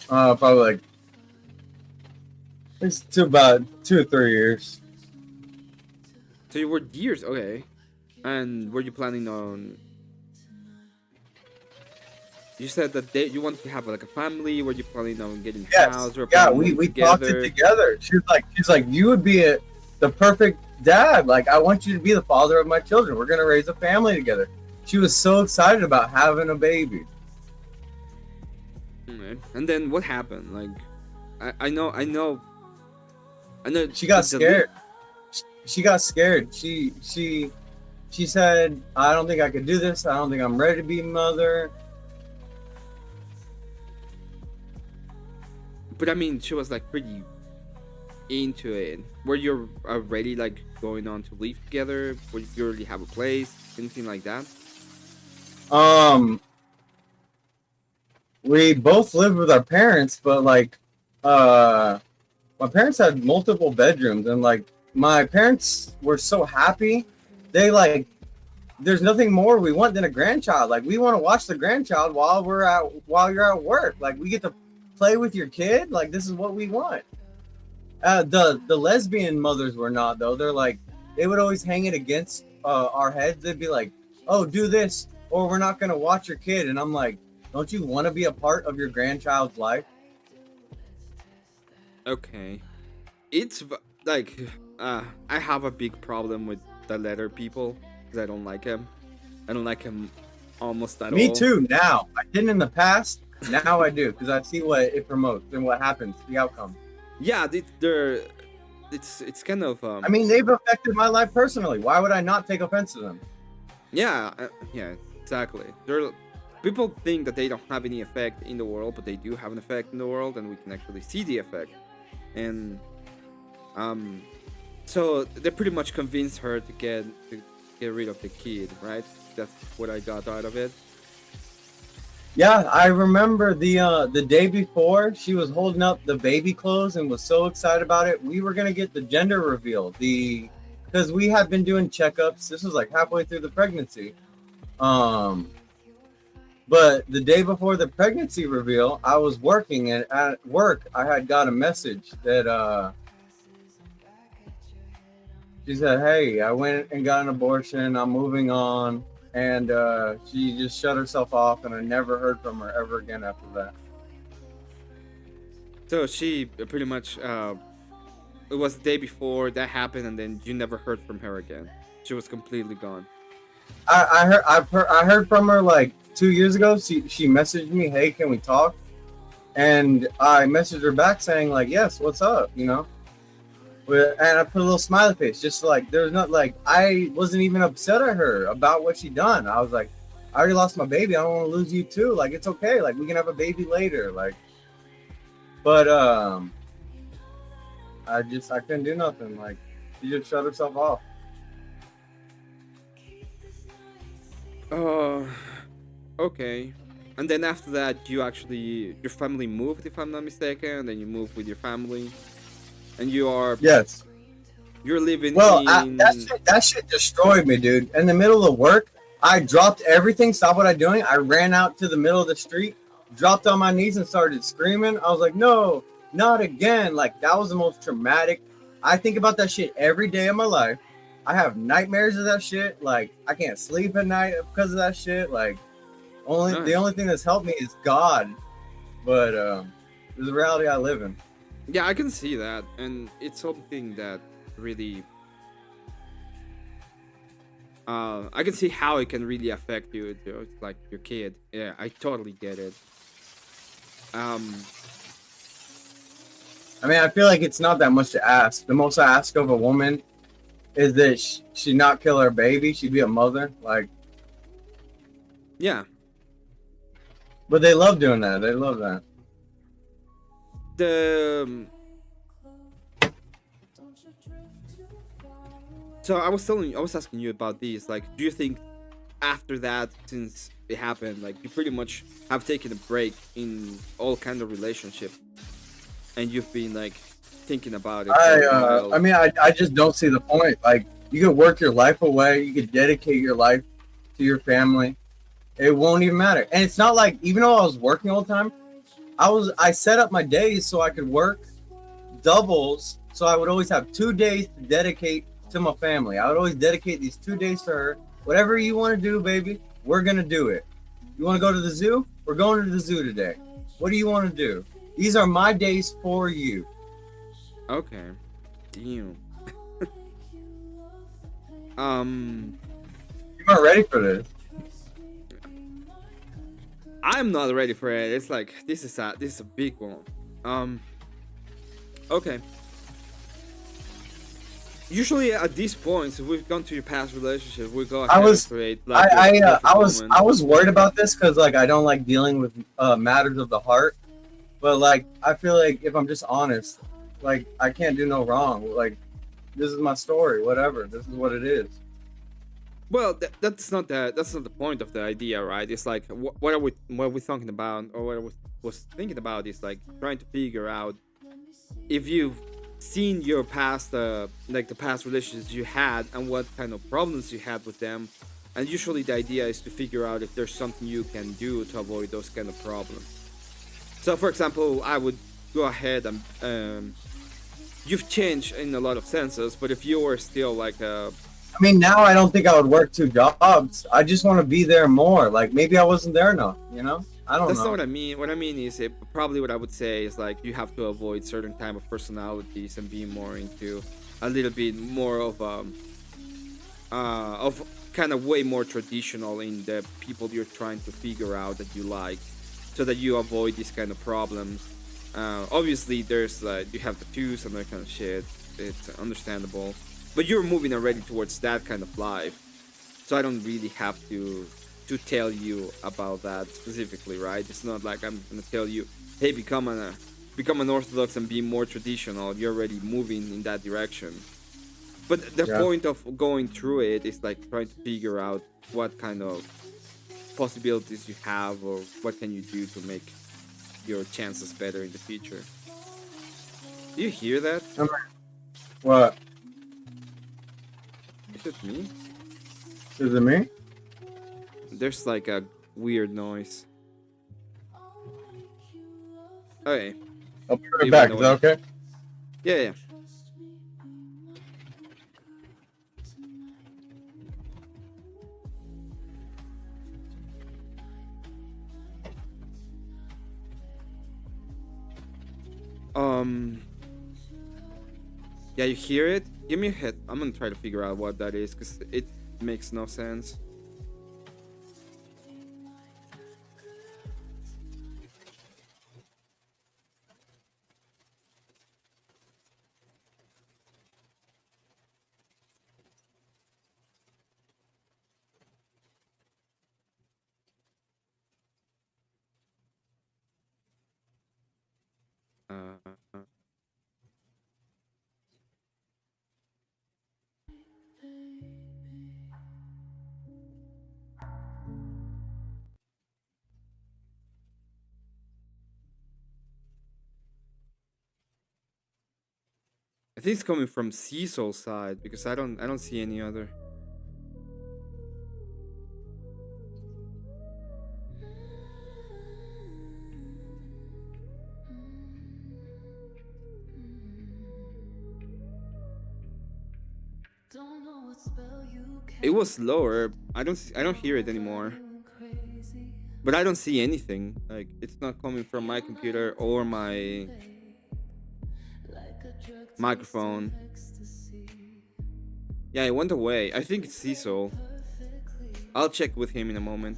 S1: Probably like it's to about 2 or 3 years.
S2: So you were years, okay. And were you planning on? You said that you wanted to have like a family. Were you planning on getting a
S1: Yes,
S2: house? Or
S1: yeah,
S2: planning
S1: we talked it together. She's like, you would be the perfect dad. Like, I want you to be the father of my children. We're gonna raise a family together. She was so excited about having a baby.
S2: Okay. And then what happened? Like, I know.
S1: She got scared. She got scared. She said, I don't think I could do this. I don't think I'm ready to be a mother.
S2: But I mean, she was like pretty into it. Were you already like going on to live together? Would you already have a place? Anything like that?
S1: We both lived with our parents, but like, my parents had multiple bedrooms, and like, my parents were so happy. They like, there's nothing more we want than a grandchild. Like, we want to watch the grandchild while you're at work. Like, we get to play with your kid. Like, this is what we want. The lesbian mothers were not though. They're like, they would always hang it against our heads. They'd be like, oh, do this or we're not gonna watch your kid. And I'm like, don't you want to be a part of your grandchild's life?
S2: Okay, it's like I have a big problem with the letter people because I don't like him. I don't like him almost at all.
S1: Me too. Now I didn't in the past. Now I do because I see what it promotes and what happens, the outcome.
S2: Yeah, it's kind of.
S1: I mean, they've affected my life personally. Why would I not take offense to them?
S2: Yeah, yeah, exactly. people think that they don't have any effect in the world, but they do have an effect in the world, and we can actually see the effect. And um, so they pretty much convinced her to get rid of the kid, right? That's what I got out of it.
S1: Yeah, I remember the day before she was holding up the baby clothes and was so excited about it. We were gonna get the gender reveal. Because we had been doing checkups. This was like halfway through the pregnancy. Um, but the day before the pregnancy reveal, I was working, and at work I had got a message that she said, "Hey, I went and got an abortion. I'm moving on." And she just shut herself off, and I never heard from her ever again after that.
S2: So she pretty much it was the day before that happened, and then you never heard from her again. She was completely gone.
S1: I heard from her like 2 years ago. She messaged me, "Hey, can we talk?" And I messaged her back saying like, "Yes, what's up?" You know. And I put a little smiley face, just like there's not like I wasn't even upset at her about what she done. I was like, I already lost my baby. I don't want to lose you too. Like it's okay. Like we can have a baby later. Like, but I couldn't do nothing. Like she just shut herself off.
S2: Okay. And then after that, your family moved, if I'm not mistaken, and then you moved with your family, and
S1: Yes.
S2: you're living
S1: Well,
S2: in.
S1: that shit destroyed me, dude. In the middle of work, I dropped everything, stopped what I'm doing. I ran out to the middle of the street, dropped on my knees, and started screaming. I was like, no, not again. Like, that was the most traumatic. I think about that shit every day of my life. I have nightmares of that shit. Like, I can't sleep at night because of that shit. Like, the only thing that's helped me is God. But it's the reality I live in.
S2: Yeah, I can see that, and it's something that really. I can see how it can really affect you. It's like your kid. Yeah, I totally get it.
S1: I mean, I feel like it's not that much to ask. The most I ask of a woman is that she not kill her baby. She'd be a mother. Like,
S2: yeah.
S1: But they love doing that. They love that.
S2: So I was asking you about these. Like, do you think after that, since it happened, like you pretty much have taken a break in all kind of relationship, and you've been like thinking about it?
S1: I mean, I just don't see the point. Like, you could work your life away. You could dedicate your life to your family. It won't even matter. And it's not like, even though I was working all the time, I set up my days so I could work doubles. So I would always have 2 days to dedicate to my family. I would always dedicate these 2 days to her. Whatever you want to do, baby, we're going to do it. You want to go to the zoo? We're going to the zoo today. What do you want to do? These are my days for you.
S2: Okay. Damn.
S1: You're not ready for this.
S2: I'm not ready for it. It's like this is a big one. Okay. Usually at these points, if we've gone to your past relationship, we go ahead and create. Like,
S1: I was worried about this because like I don't like dealing with matters of the heart, but like I feel like if I'm just honest, like I can't do no wrong. Like this is my story. Whatever. This is what it is.
S2: Well, that's not the point of the idea, right? It's like what are we talking about, or what I was thinking about is like trying to figure out if you've seen your past, like the past relationships you had, and what kind of problems you had with them. And usually the idea is to figure out if there's something you can do to avoid those kind of problems. So, for example, I would go ahead and you've changed in a lot of senses, but if you were still like
S1: I mean, now I don't think I would work 2 jobs. I just want to be there more. Like maybe I wasn't there enough, you know? I don't know.
S2: That's not what I mean. What I mean is, probably what I would say is like you have to avoid certain type of personalities and be more into a little bit more of kind of way more traditional in the people you're trying to figure out that you like, so that you avoid these kind of problems. Obviously, there's you have tattoos and that kind of shit. It's understandable, but you're moving already towards that kind of life, so I don't really have to to tell you about that specifically, right? It's not like I'm gonna tell you, hey, become an Orthodox and be more traditional. You're already moving in that direction. But the
S1: Yeah.
S2: point of going through it is like trying to figure out what kind of possibilities you have or what can you do to make your chances better in the future. Do you hear that?
S1: What?
S2: Is it me?
S1: Is it me?
S2: There's like a weird noise. Okay.
S1: I'll be right
S2: Leave
S1: back.
S2: it
S1: Is that okay?
S2: Yeah, yeah. Um. Yeah, you hear it? Give me a hit. I'm gonna try to figure out what that is because it makes no sense. Uh, I think it's coming from Seesoul side because I don't see any other. It was lower. I don't hear it anymore. But I don't see anything. Like it's not coming from my computer or my microphone. Yeah, it went away. I think it's Seesoul. I'll check with him in a moment.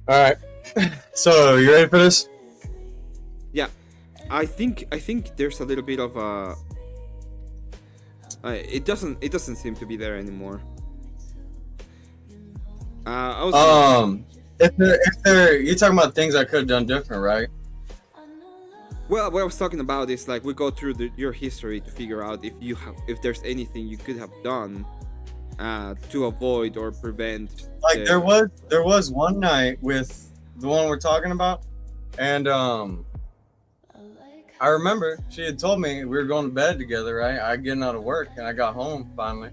S1: All right. So you ready for this?
S2: Yeah, I think there's a little bit of a. It doesn't seem to be there anymore. I was gonna.
S1: If you're talking about things I could have done different, right?
S2: Well, what I was talking about is like we go through your history to figure out if there's anything you could have done to avoid or prevent.
S1: Like there was one night with the one we're talking about, and I remember she had told me we were going to bed together, right? I getting out of work and I got home finally,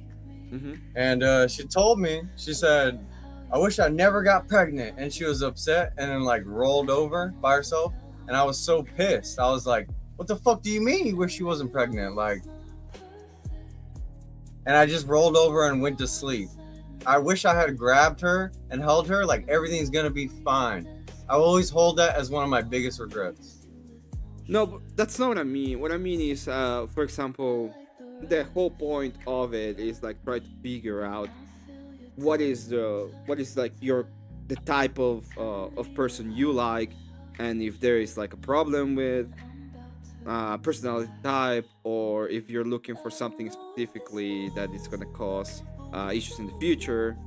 S1: and she told me, she said, I wish I never got pregnant, and she was upset and then like rolled over by herself, and I was so pissed. I was like, what the fuck do you mean you wish she wasn't pregnant? Like, and I just rolled over and went to sleep. I wish I had grabbed her and held her like everything's gonna be fine. I always hold that as one of my biggest regrets.
S2: No, but that's not what I mean. What I mean is, for example, the whole point of it is like try to figure out what is like the type of person you like, and if there is like a problem with personality type, or if you're looking for something specifically that is gonna cause issues in the future.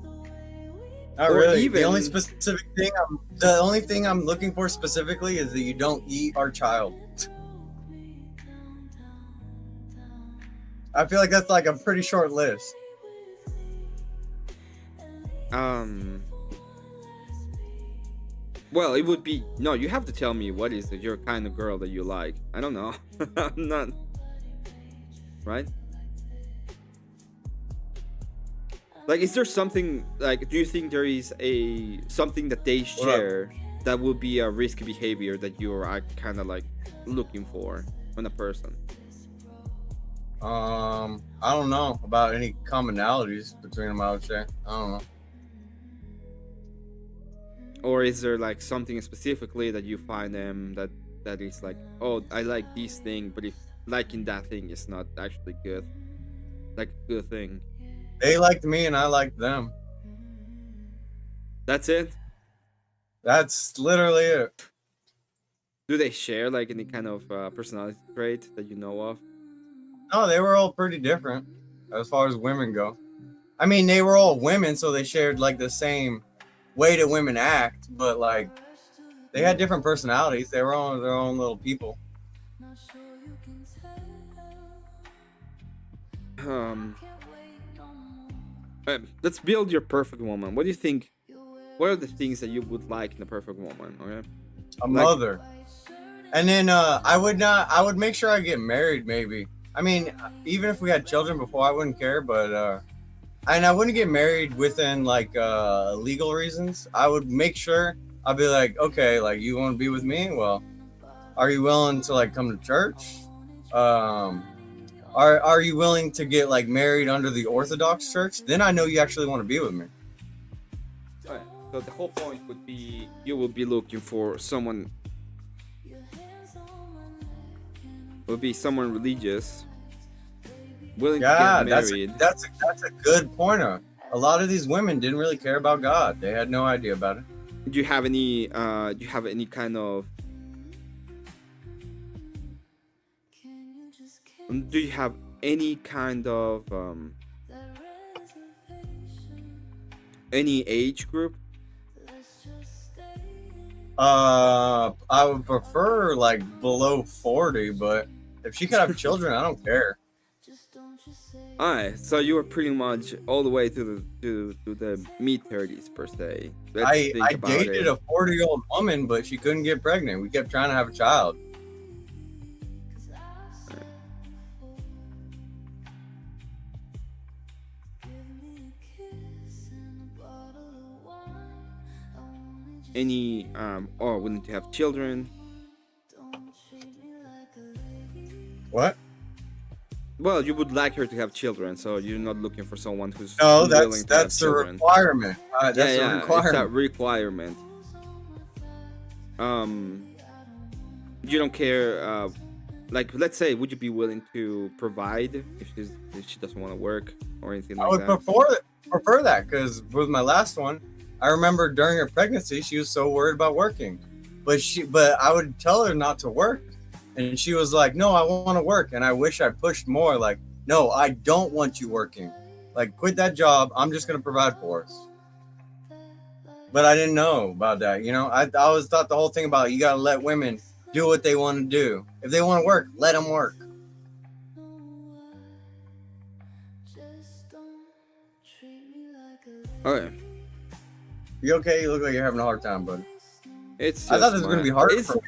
S1: Not
S2: Or
S1: really.
S2: even
S1: The only thing I'm looking for specifically is that you don't eat our child. I feel like that's like a pretty short list.
S2: Well, it would be no. You have to tell me what is your kind of girl that you like. I don't know. I'm not right. Like, is there something like? Do you think there is a something that they share that would be a risky behavior that you are kind of like looking for on a person?
S1: I don't know about any commonalities between them. I would say I don't know.
S2: or is there like something specifically that you find them that is like, oh, I like this thing, but if liking that thing is not actually good, like a good thing?
S1: They liked me and I liked them.
S2: That's it.
S1: That's literally it.
S2: Do they share like any kind of personality trait that you know of?
S1: No, they were all pretty different as far as women go. I mean, they were all women, so they shared like the same way that women act, but like they had different personalities. They were all their own little people.
S2: Um, let's build your perfect woman. What do you think? What are the things that you would like in a perfect woman? Okay,
S1: A
S2: like,
S1: mother. And then I would make sure I get married maybe. I mean, even if we had children before, I wouldn't care, but and I wouldn't get married within like legal reasons. I would make sure I'd be like, okay, like you want to be with me? Well, are you willing to like come to church? Um, are you willing to get like married under the Orthodox Church? Then I know you actually want to be with me.
S2: alright, so the whole point would be you will be looking for someone. Would be someone religious, willing to
S1: Yeah,
S2: get married.
S1: that's a good pointer. A lot of these women didn't really care about God. They had no idea about it.
S2: Do you have any? Do you have any kind of? Do you have any kind of any age group?
S1: I would prefer like below 40, but if she could have children, I don't care.
S2: Alright, so you were pretty much all the way to the mid-30s per se. Let's think
S1: I
S2: about
S1: dated
S2: it.
S1: a 40-year-old woman, but she couldn't get pregnant. We kept trying to have a child.
S2: Any or willing to have children?
S1: What?
S2: Well, you would like her to have children, so you're not looking for someone who's
S1: No,
S2: unwilling to have
S1: that's a
S2: children.
S1: requirement. That's
S2: Yeah,
S1: a
S2: yeah,
S1: requirement.
S2: it's that requirement. You don't care. Like, let's say, would you be willing to provide if she doesn't want to work or anything
S1: I
S2: like
S1: would
S2: that?
S1: prefer that because with my last one, I remember during her pregnancy, she was so worried about working, but I would tell her not to work, and she was like, "No, I want to work," and I wish I pushed more. Like, "No, I don't want you working. Like, quit that job. I'm just gonna provide for us." But I didn't know about that. You know, I always thought the whole thing about you gotta let women do what they want to do. If they want to work, let them work.
S2: Okay,
S1: You okay? You look like you're having a hard time, bud.
S2: it's.
S1: I thought
S2: Just
S1: this was gonna
S2: my-
S1: be harder
S2: it's
S1: for me.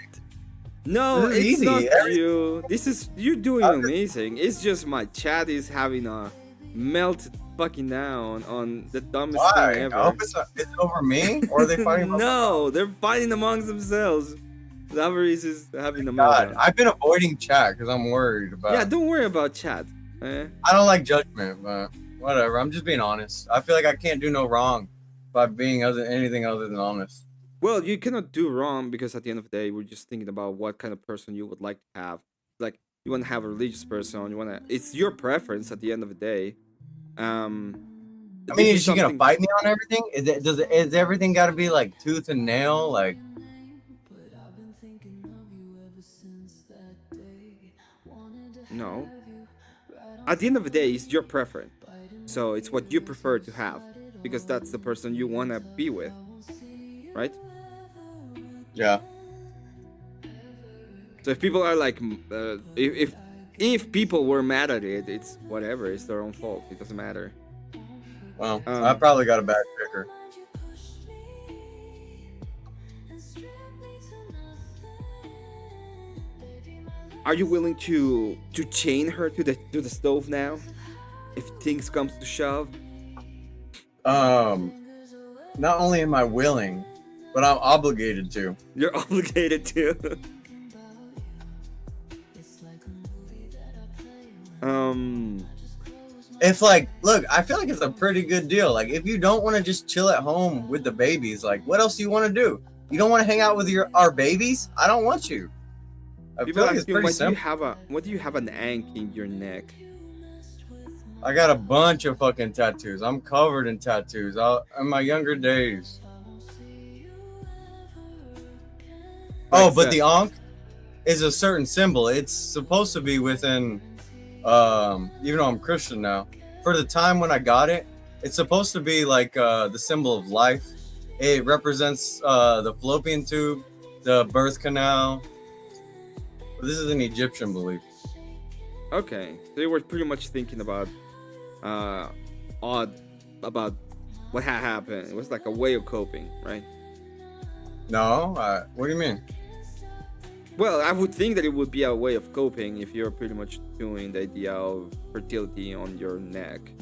S2: No,
S1: This is
S2: it's
S1: easy.
S2: not you. This is you're doing
S1: I'm just-
S2: amazing. It's just my chat is having a melted fucking down on the dumbest thing
S1: Why? I
S2: ever.
S1: hope it's over me, or are they fighting about
S2: No, they're fighting amongst themselves. Laveries is having a
S1: God,
S2: meltdown.
S1: I've been avoiding chat because I'm worried about.
S2: Yeah, don't worry about chat. Eh?
S1: I don't like judgment, but whatever. I'm just being honest. I feel like I can't do no wrong by being anything other than honest.
S2: Well, you cannot do wrong because at the end of the day, we're just thinking about what kind of person you would like to have. Like, you want to have a religious person. You want to. It's your preference at the end of the day.
S1: I
S2: This
S1: mean,
S2: is
S1: is she gonna
S2: something-
S1: fight me on everything? Is everything got to be like tooth and nail? Like,
S2: No. At the end of the day, it's your preference. So it's what you prefer to have because that's the person you want to be with, right?
S1: yeah.
S2: So if people are like, if people were mad at it, it's whatever. It's their own fault. It doesn't matter.
S1: Well, I probably got a bad picker.
S2: Are you willing to chain her to the stove now, if things comes to shove?
S1: Not only am I willing, but I'm obligated to.
S2: You're obligated to.
S1: if like, look, I feel like it's a pretty good deal. Like, if you don't want to just chill at home with the babies, like, what else do you want to do? You don't want to hang out with our babies? I don't want you. I
S2: People
S1: feel like it's
S2: ask me,
S1: pretty
S2: why do you
S1: simple.
S2: have an ank in your neck?
S1: I got a bunch of fucking tattoos. I'm covered in tattoos. In my younger days.
S2: Like
S1: Oh, but
S2: that.
S1: the ankh is a certain symbol. It's supposed to be within, even though I'm Christian now, for the time when I got it, it's supposed to be like the symbol of life. It represents the fallopian tube, the birth canal. This is an Egyptian belief.
S2: Okay, so you were pretty much thinking about odd about what had happened. It was like a way of coping, right?
S1: No, what do you mean?
S2: Well, I would think that it would be a way of coping if you're pretty much doing the idea of fertility on your neck.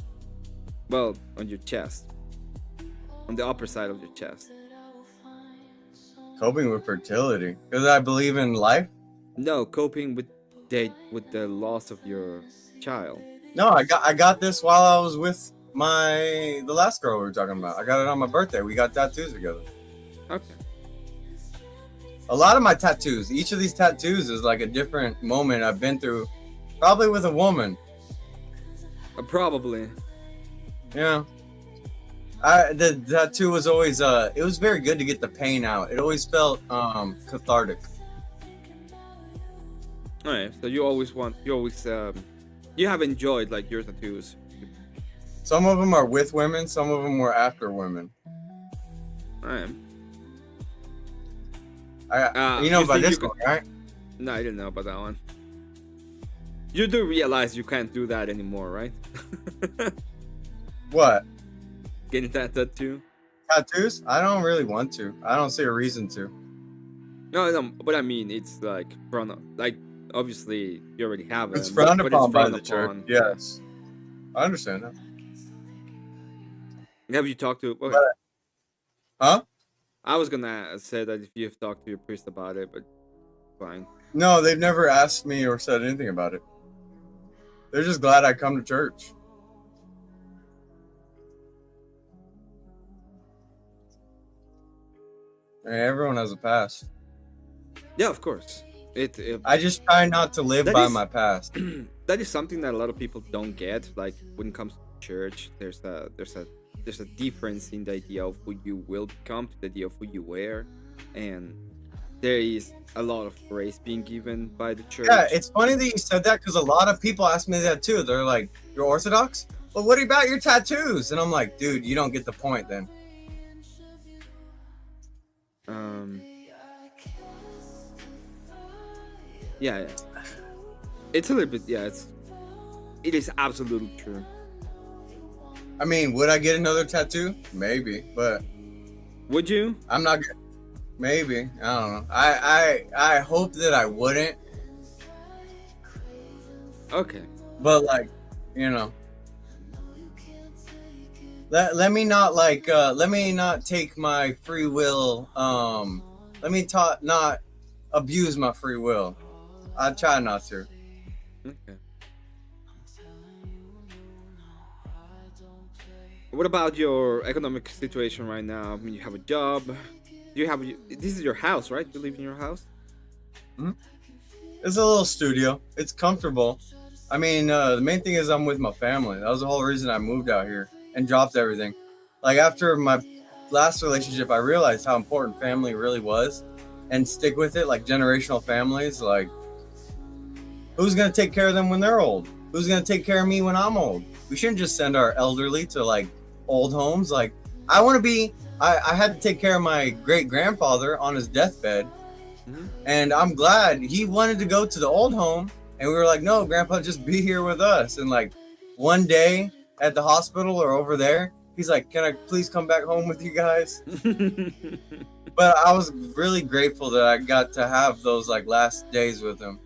S2: Well, on your chest. On the upper side of your chest.
S1: Coping with fertility because I believe in life.
S2: No, coping with the loss of your child.
S1: No, I got this while I was with the last girl we were talking about. I got it on my birthday. We got tattoos together.
S2: Okay.
S1: A lot of my tattoos, each of these tattoos is like a different moment I've been through, probably with a woman.
S2: Probably.
S1: Yeah. The tattoo was always it was very good to get the pain out. It always felt cathartic.
S2: Alright, so you have enjoyed like your tattoos.
S1: Some of them are with women, some of them were after women.
S2: Alright.
S1: You know about this one, right?
S2: No, I didn't know about that one. You do realize you can't do that anymore, right?
S1: What?
S2: Getting that tattoo?
S1: Tattoos? I don't really want to. I don't see a reason to.
S2: No, but I mean, it's like obviously you already have it.
S1: It's frowned upon by the church.
S2: upon.
S1: Yes. I understand that.
S2: Have you talked to? Okay.
S1: Huh?
S2: I was gonna say that if you have talked to your priest about it, but fine.
S1: No, they've never asked me or said anything about it. They're just glad I come to church. Hey, everyone has a past.
S2: Yeah, of course.
S1: I just try not to live by my past.
S2: That is something that a lot of people don't get. Like when it comes to church, there's a difference in the idea of who you will become to the idea of who you were, and there is a lot of grace being given by the church.
S1: Yeah, it's funny that you said that because a lot of people ask me that too. They're like, "You're Orthodox? Well, what about your tattoos?" And I'm like, "Dude, you don't get the point then."
S2: Yeah. It's a little bit. Yeah, it is absolutely true.
S1: I mean, would I get another tattoo? Maybe, but
S2: would you?
S1: I'm not. Maybe, I don't know. I hope that I wouldn't.
S2: Okay.
S1: But like, you know, let me not take my free will. Let me not abuse my free will. I try not to.
S2: Okay. What about your economic situation right now? I mean, you have a job. This is your house, right? You live in your house?
S1: Mm-hmm. It's a little studio. It's comfortable. I mean, the main thing is I'm with my family. That was the whole reason I moved out here and dropped everything. Like after my last relationship, I realized how important family really was, and stick with it. Like generational families. Like, who's gonna take care of them when they're old? Who's gonna take care of me when I'm old? We shouldn't just send our elderly to like old homes. Like, I want to be. I had to take care of my great grandfather on his deathbed, and I'm glad he wanted to go to the old home, and we were like, no, Grandpa, just be here with us. And like one day at the hospital or over there, he's like, can I please come back home with you guys? But I was really grateful that I got to have those like last days with him.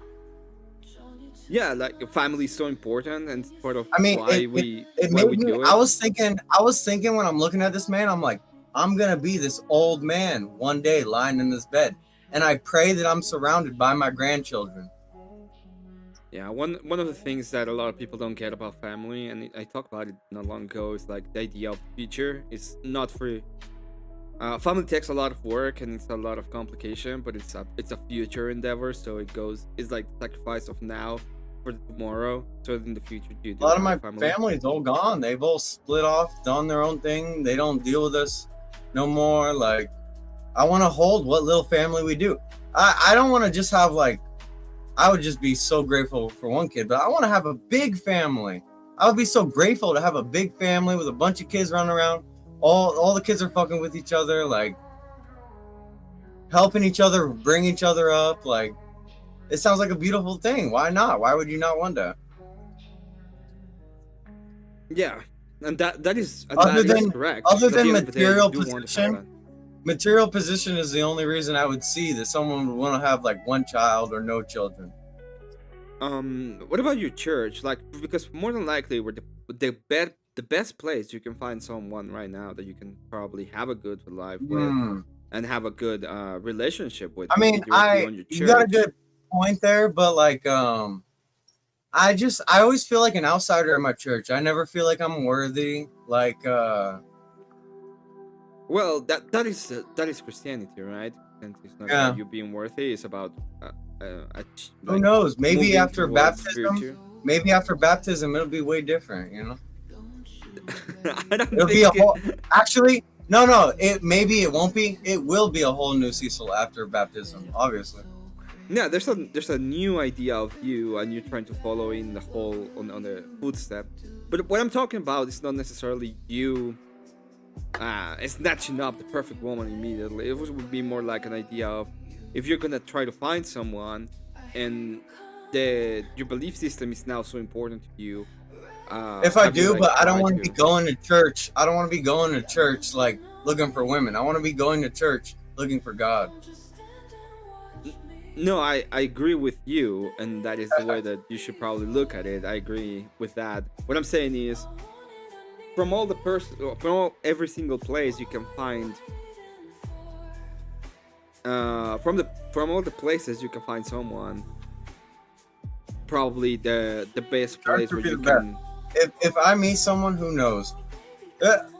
S2: Yeah, like family is so important, and it's part of
S1: I mean,
S2: why we do it.
S1: I was thinking when I'm looking at this man, I'm like, I'm gonna be this old man one day lying in this bed, and I pray that I'm surrounded by my grandchildren.
S2: Yeah, one of the things that a lot of people don't get about family, and I talked about it not long ago, is like the idea of the future. It's not for family takes a lot of work and it's a lot of complication, but it's a future endeavor. So it's like the sacrifice of now for the tomorrow, so that in the future you
S1: A
S2: do
S1: lot of
S2: have a
S1: my
S2: family.
S1: family's all gone. They've all split off, done their own thing. They don't deal with us no more. Like, I want to hold what little family we do. I don't want to just have like, I would just be so grateful for one kid, but I want to have a big family. I would be so grateful to have a big family with a bunch of kids running around. All the kids are fucking with each other, like helping each other, bring each other up. Like, it sounds like a beautiful thing. Why not? Why would you not want that?
S2: Yeah, and that is
S1: Other
S2: correct.
S1: other
S2: At the
S1: than
S2: end of the day, you
S1: material
S2: do want to have
S1: position,
S2: that.
S1: material position is the only reason I would see that someone would want to have like one child or no children.
S2: What about your church? Like, because more than likely, we're the best place you can find someone right now that you can probably have a good life with
S1: Hmm.
S2: and have a good relationship with
S1: I
S2: would be
S1: mean,
S2: directly on your
S1: you got a
S2: church.
S1: good point there, but like I always feel like an outsider in my church. I never feel like I'm worthy. Like
S2: Well, that is Christianity, right? And it's not about
S1: yeah,
S2: you being worthy. It's about
S1: who
S2: like
S1: knows? Maybe
S2: moving
S1: after
S2: towards
S1: baptism,
S2: virtue.
S1: it'll be way different,
S2: I don't
S1: It'll be a
S2: think it.
S1: whole actually no, it won't be. It will be a whole new Cecil after baptism, obviously.
S2: Yeah, there's a new idea of you, and you're trying to follow in the whole on the footstep. But what I'm talking about is not necessarily you snatching up the perfect woman immediately. Would be more like an idea of if you're gonna try to find someone, and your belief system is now so important to you.
S1: If I
S2: Have you
S1: do,
S2: like
S1: but I don't
S2: tried
S1: want to be
S2: to?
S1: going to church. I don't want to be going to church like looking for women. I want to be going to church looking for God.
S2: No, I agree with you, and that is the way that you should probably look at it. I agree with that. What I'm saying is, from every single place you can find, from all the places you can find someone, probably the best
S1: Church
S2: place
S1: would
S2: where
S1: be
S2: you
S1: the best.
S2: can.
S1: If I meet someone who knows,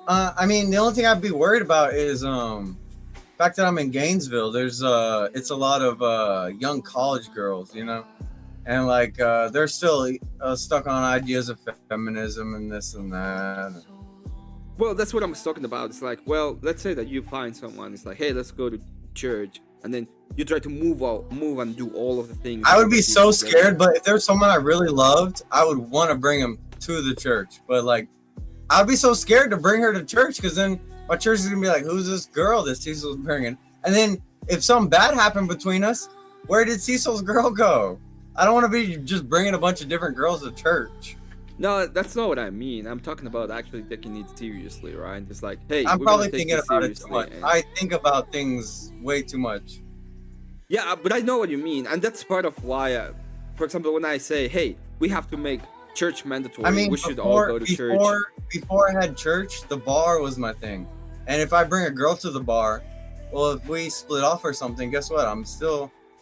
S1: I mean, the only thing I'd be worried about is the fact that I'm in Gainesville. There's it's a lot of young college girls, and like they're still stuck on ideas of feminism and this and that.
S2: Well, that's what I'm talking about. It's like, well, let's say that you find someone. It's like, hey, let's go to church, and then you try to move and do all of the things
S1: I
S2: so
S1: would be
S2: that you
S1: so
S2: can get there.
S1: scared, but if there's someone I really loved, I would want to bring him to the church. But like, I'd be so scared to bring her to church because then my church is gonna be like, "Who's this girl that Cecil's bringing?" And then if something bad happened between us, where did Cecil's girl go? I don't want to be just bringing a bunch of different girls to church.
S2: No, that's not what I mean. I'm talking about actually taking it seriously, right? It's like, hey,
S1: I'm
S2: we're gonna
S1: probably
S2: take
S1: thinking
S2: this
S1: about it too
S2: seriously,
S1: much.
S2: and
S1: I think about things way too much.
S2: yeah, but I know what you mean, and that's part of why, for example, when I say, hey, we have to make church
S1: I
S2: mandatory,
S1: mean,
S2: we should all go to church.
S1: before I had church, the bar was my thing. And if I bring a girl to the bar, well, if we split off or something, guess what?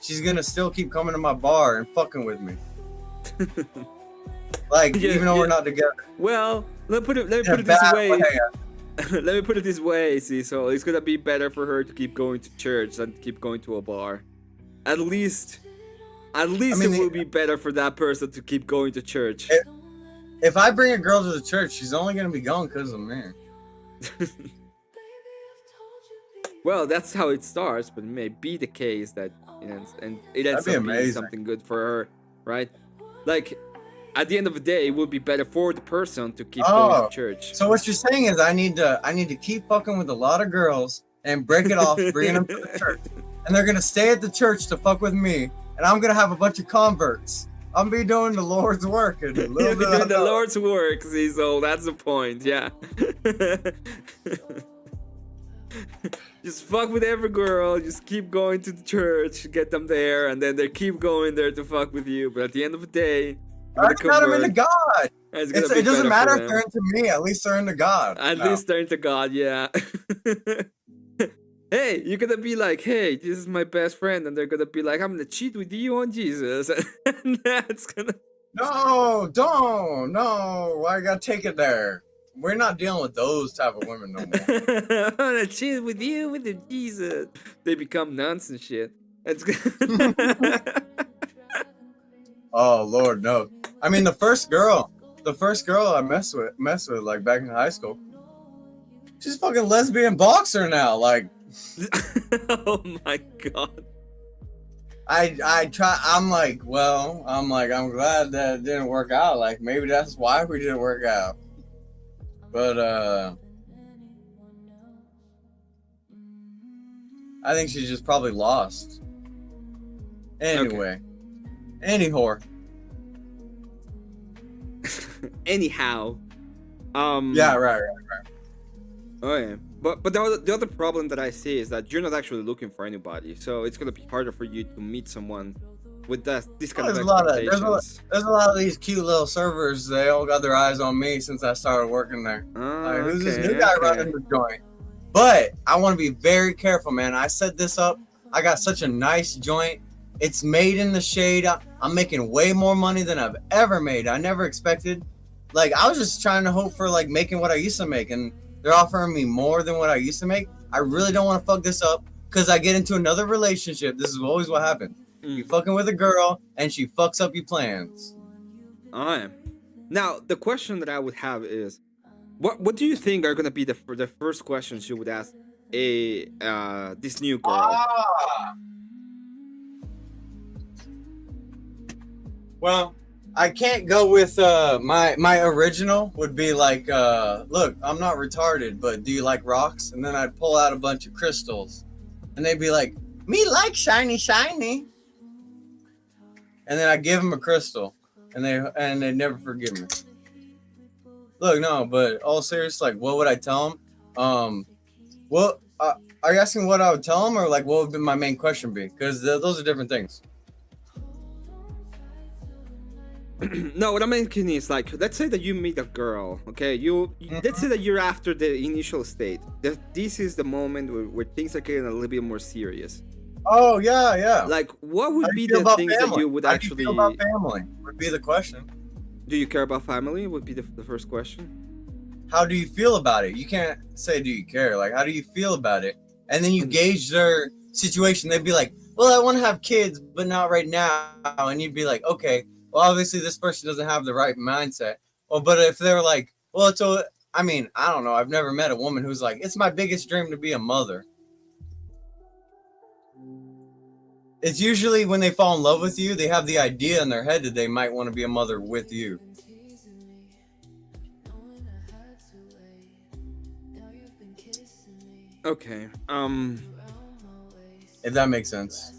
S1: She's gonna still keep coming to my bar and fucking with me. Like,
S2: Yeah,
S1: even though we're
S2: yeah.
S1: not together.
S2: Well, let me
S1: In
S2: put
S1: a
S2: it this
S1: bad
S2: way.
S1: way.
S2: Let me put it this way, see, so it's gonna be better for her to keep going to church than to keep going to a bar. At least
S1: I
S2: it
S1: mean,
S2: will be better for that person to keep going to church.
S1: if I bring a girl to the church, she's only gonna be going because of me.
S2: Well, that's how it starts, but it may be the case that and it ends
S1: That'd be
S2: up being
S1: amazing.
S2: something good for her, right? Like at the end of the day, it would be better for the person to keep going to
S1: Oh,
S2: church.
S1: so what you're saying is I need to keep fucking with a lot of girls and break it off, bringing them to the church, and they're gonna stay at the church to fuck with me, and I'm gonna have a bunch of converts. I'm gonna be doing the Lord's work and a
S2: You'll
S1: little
S2: be
S1: bit
S2: doing
S1: of
S2: the Lord's work, see, so that's the point, yeah. Just fuck with every girl, just keep going to the church, get them there, and then they keep going there to fuck with you. But at the end of the day, you're
S1: I
S2: gonna
S1: got them into
S2: convert.
S1: God.
S2: And it's gonna be
S1: It doesn't
S2: better for
S1: matter if
S2: them.
S1: they're into me. At least they're into God.
S2: At
S1: No.
S2: least they're into God, yeah. Hey, you're gonna be like, hey, this is my best friend, and they're gonna be like, I'm gonna cheat with you on Jesus, and that's gonna.
S1: No, don't. No, why I gotta take it there? We're not dealing with those type of women no more.
S2: I'm gonna cheat with you with your Jesus. They become nuns and shit. It's
S1: Oh Lord, no. I mean, the first girl I messed with like back in high school, she's a fucking lesbian boxer now. Like,
S2: oh my god.
S1: I try. I'm like, well, I'm glad that it didn't work out. Like, maybe that's why we didn't work out. But I think she's just probably lost. Anyway, any whore.
S2: Anyhow,
S1: Yeah, right.
S2: oh yeah, but the other problem that I see is that you're not actually looking for anybody, so it's gonna be harder for you to meet someone with this kind of expectations.
S1: There's a lot of these cute little servers. They all got their eyes on me since I started working there. Like, who's this new guy running the joint? But I want to be very careful, man. I set this up. I got such a nice joint. It's made in the shade. I'm making way more money than I've ever made. I never expected. Like, I was just trying to hope for like making what I used to make, and they're offering me more than what I used to make. I really don't want to fuck this up because I get into another relationship. This is always what happens. You fucking with a girl and she fucks up your plans.
S2: Alright. Now the question that I would have is, what do you think are gonna be the first questions you would ask a this new girl?
S1: Well, I can't go with my original would be like, look, I'm not retarded, but do you like rocks? And then I'd pull out a bunch of crystals, and they'd be like, me like shiny. And then I give them a crystal, and they never forgive me. Look, no, but all serious, like, what would I tell them? Are you asking what I would tell them, or like what would my main question be? Because those are different things.
S2: No, what I'm thinking is like, let's say that you meet a girl, okay? Let's say that you're after the initial state. That this is the moment where things are getting a little bit more serious.
S1: Oh yeah.
S2: Like, what would be the things
S1: family?
S2: that you would
S1: How
S2: actually?
S1: Do you feel about family? Would be the question.
S2: Do you care about family? Would be the first question.
S1: How do you feel about it? You can't say do you care. Like, how do you feel about it? And then you gauge their situation. They'd be like, well, I want to have kids, but not right now. And you'd be like, okay, well, obviously this person doesn't have the right mindset. Well, but if they're like, well, I mean, I don't know. I've never met a woman who's like, it's my biggest dream to be a mother. It's usually when they fall in love with you, they have the idea in their head that they might want to be a mother with you.
S2: Okay.
S1: If that makes sense.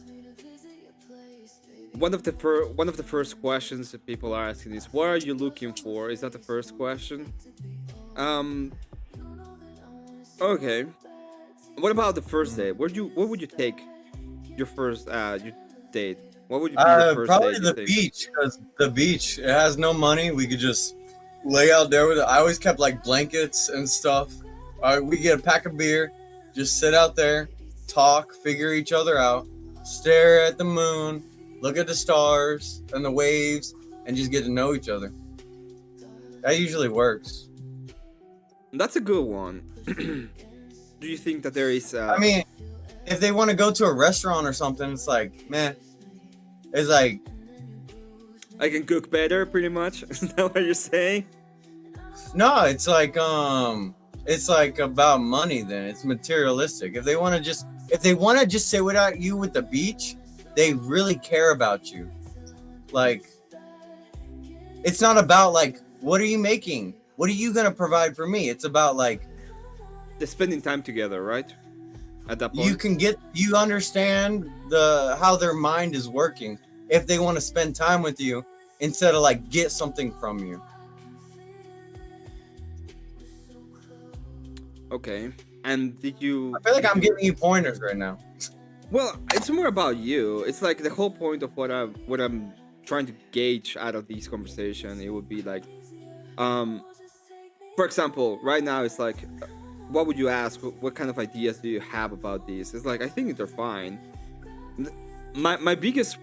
S2: One of the first questions that people are asking is, what are you looking for? Is that the first question? Okay. What about the first date? What would you take your first your date? What would be your first
S1: probably
S2: date?
S1: Probably the beach, because the beach, it has no money. We could just lay out there with it. I always kept like blankets and stuff. We get a pack of beer, just sit out there, talk, figure each other out, stare at the moon, look at the stars and the waves, and just get to know each other. That usually works.
S2: That's a good one. Do you think that there is?
S1: I mean, if they want to go to a restaurant or something, it's like, man, it's like,
S2: I can cook better, pretty much. Is that what you're saying?
S1: No, it's like about money. Then it's materialistic. If they want to just sit without you with the beach, they really care about you. Like, it's not about like, what are you making? What are you gonna provide for me? It's about like,
S2: they're spending time together, right? At that point,
S1: you understand how their mind is working if they want to spend time with you instead of like get something from you.
S2: Okay. And did you?
S1: I feel like I'm giving you pointers right now.
S2: Well, it's more about you. It's like the whole point of what I'm trying to gauge out of these conversations. It would be like, for example, right now it's like, what would you ask? What kind of ideas do you have about this? It's like I think they're fine. My biggest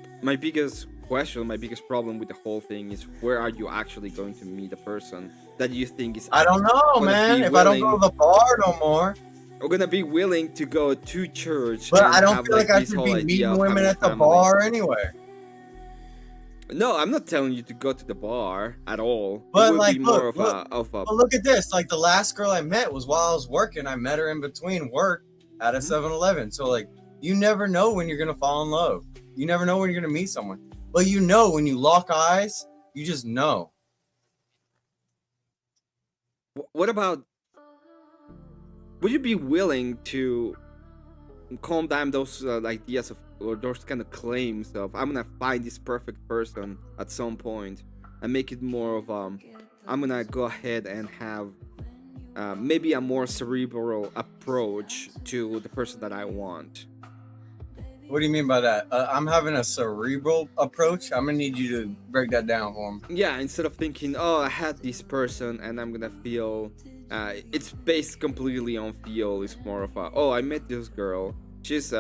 S2: question, my biggest problem with the whole thing is where are you actually going to meet a person that you think is
S1: I don't know,
S2: gonna
S1: man.
S2: be
S1: If I don't go to
S2: willing
S1: the bar no more,
S2: or gonna be willing to go to church
S1: but
S2: and
S1: I don't
S2: have
S1: feel
S2: like
S1: like I
S2: this
S1: should
S2: whole
S1: be
S2: idea
S1: meeting
S2: of
S1: women
S2: having a
S1: at the
S2: family?
S1: bar anyway.
S2: No, I'm not telling you to go to the bar at all. It
S1: But
S2: would
S1: like,
S2: be more
S1: look, look, but look at this. Like the last girl I met was while I was working. I met her in between work at a 7-Eleven. So like, you never know when you're gonna fall in love. You never know when you're gonna meet someone. But you know when you lock eyes, you just know.
S2: What about? Would you be willing to calm down those ideas of or those kind of claims of I'm gonna find this perfect person at some point and make it more of I'm gonna go ahead and have maybe a more cerebral approach to the person that I want?
S1: What do you mean by that? I'm having a cerebral approach. I'm gonna need you to break that down for me.
S2: Yeah, instead of thinking, oh, I had this person and I'm gonna feel it's based completely on feel. It's more of a, oh, I met this girl. She's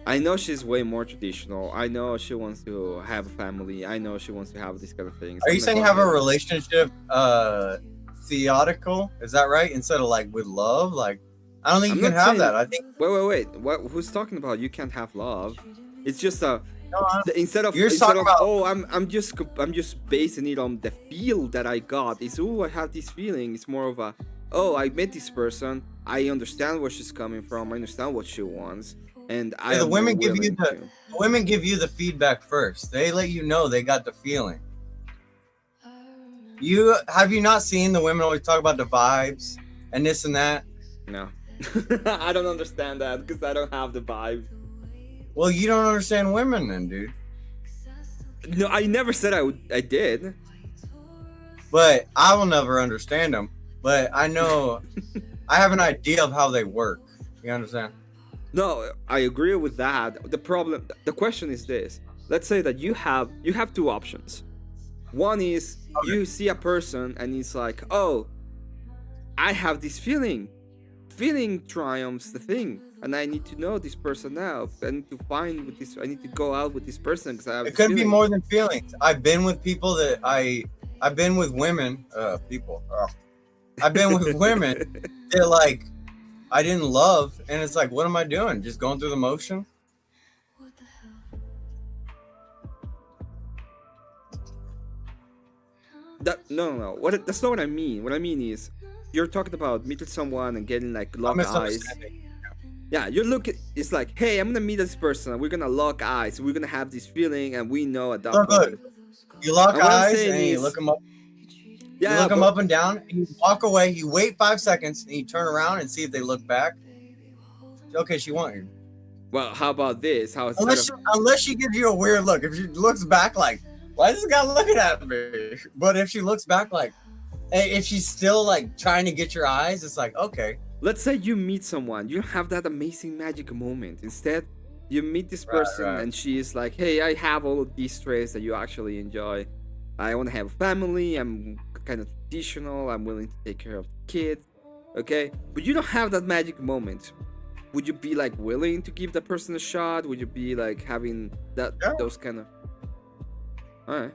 S2: I know she's way more traditional. I know she wants to have a family. I know she wants to have these kind of things.
S1: Are
S2: I'm
S1: you
S2: gonna
S1: saying
S2: go
S1: have a
S2: ahead.
S1: relationship theoretical? Is that right? Instead of like with love? Like I don't think
S2: I'm
S1: you can
S2: not
S1: have
S2: saying.
S1: that. I think
S2: Wait. What? Who's talking about? You can't have love. It's just
S1: no,
S2: instead of
S1: you're talking about
S2: oh I'm just basing it on the feel that I got. It's oh I have this feeling. It's more of a oh I met this person. I understand where she's coming from. I understand what she wants, and I
S1: the
S2: am more
S1: women give you
S2: willing
S1: the
S2: to.
S1: women give you the feedback first. They let you know they got the feeling. You have you not seen the women always talk about the vibes and this and that?
S2: No, I don't understand that because I don't have the vibe.
S1: Well, you don't understand women then, dude.
S2: No, I never said I did.
S1: But I will never understand them. But I know I have an idea of how they work. You understand?
S2: No, I agree with that. The question is this: let's say that you have two options. One is you see a person and it's like, oh, I have this feeling. Feeling triumphs the thing, and I need to know this person now. I need to find with this. I need to go out with this person because I have
S1: It
S2: this
S1: could be
S2: feeling.
S1: more than feelings. I've been with people that I've been with women, people. I've been with women that like I didn't love, and it's like, what am I doing? Just going through the motion?
S2: No. That's not what I mean. What I mean is, you're talking about meeting someone and getting like
S1: I'm
S2: lock eyes.
S1: misunderstanding.
S2: Yeah, you're looking. It's like, hey, I'm gonna meet this person. And we're gonna lock eyes. We're gonna have this feeling, and we know at that
S1: Look,
S2: point.
S1: you lock
S2: And what I'm
S1: eyes
S2: saying
S1: and you
S2: is,
S1: look them up.
S2: yeah,
S1: You look them
S2: but
S1: up and down, and you walk away. You wait 5 seconds, and you turn around and see if they look back. Okay, she wants you.
S2: well, how about this? How instead
S1: Unless
S2: of
S1: unless she gives you a weird look. If she looks back like, why is this guy looking at me? But if she looks back like, if she's still like trying to get your eyes, it's like, okay.
S2: let's say you meet someone, you have that amazing magic moment. Instead, you meet this person
S1: Right.
S2: and she is like, hey, I have all of these traits that you actually enjoy. I want to have a family. I'm kind of traditional. I'm willing to take care of the kids. Okay, but you don't have that magic moment. Would you be like willing to give that person a shot? Would you be like having that
S1: Yeah.
S2: those kind of? All right,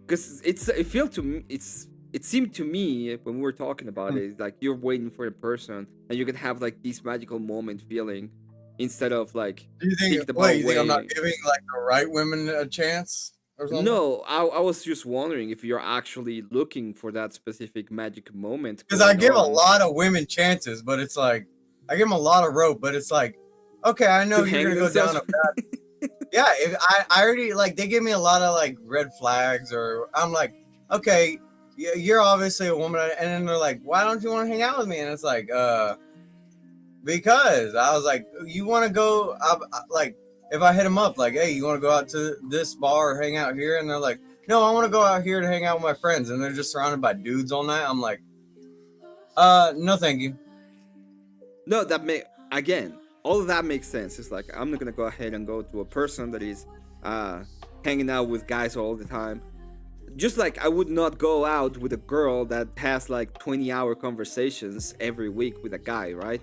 S2: because it seemed to me when we were talking about it like you're waiting for a person and you can have like this magical moment feeling instead of like
S1: Do you think?
S2: thinking about
S1: Wait, you think I'm not
S2: waiting.
S1: giving like the right women a chance or something?
S2: No, I was just wondering if you're actually looking for that specific magic moment.
S1: Because I
S2: going
S1: give a
S2: on
S1: lot of women chances, but it's like I give them a lot of rope, but it's like, okay, I know
S2: to
S1: you're
S2: hang
S1: gonna go down
S2: themselves.
S1: a bad. Yeah, if I already like they give me a lot of like red flags, or I'm like, okay, you're obviously a woman, and then they're like, why don't you want to hang out with me? And it's like, because I was like, you want to go, like, if I hit them up, like, hey, you want to go out to this bar or hang out here? And they're like, no, I want to go out here to hang out with my friends, and they're just surrounded by dudes all night. I'm like, no, thank you.
S2: No, again, all of that makes sense. It's like I'm not gonna go ahead and go to a person that is hanging out with guys all the time. just like I would not go out with a girl that has like 20-hour conversations every week with a guy, right?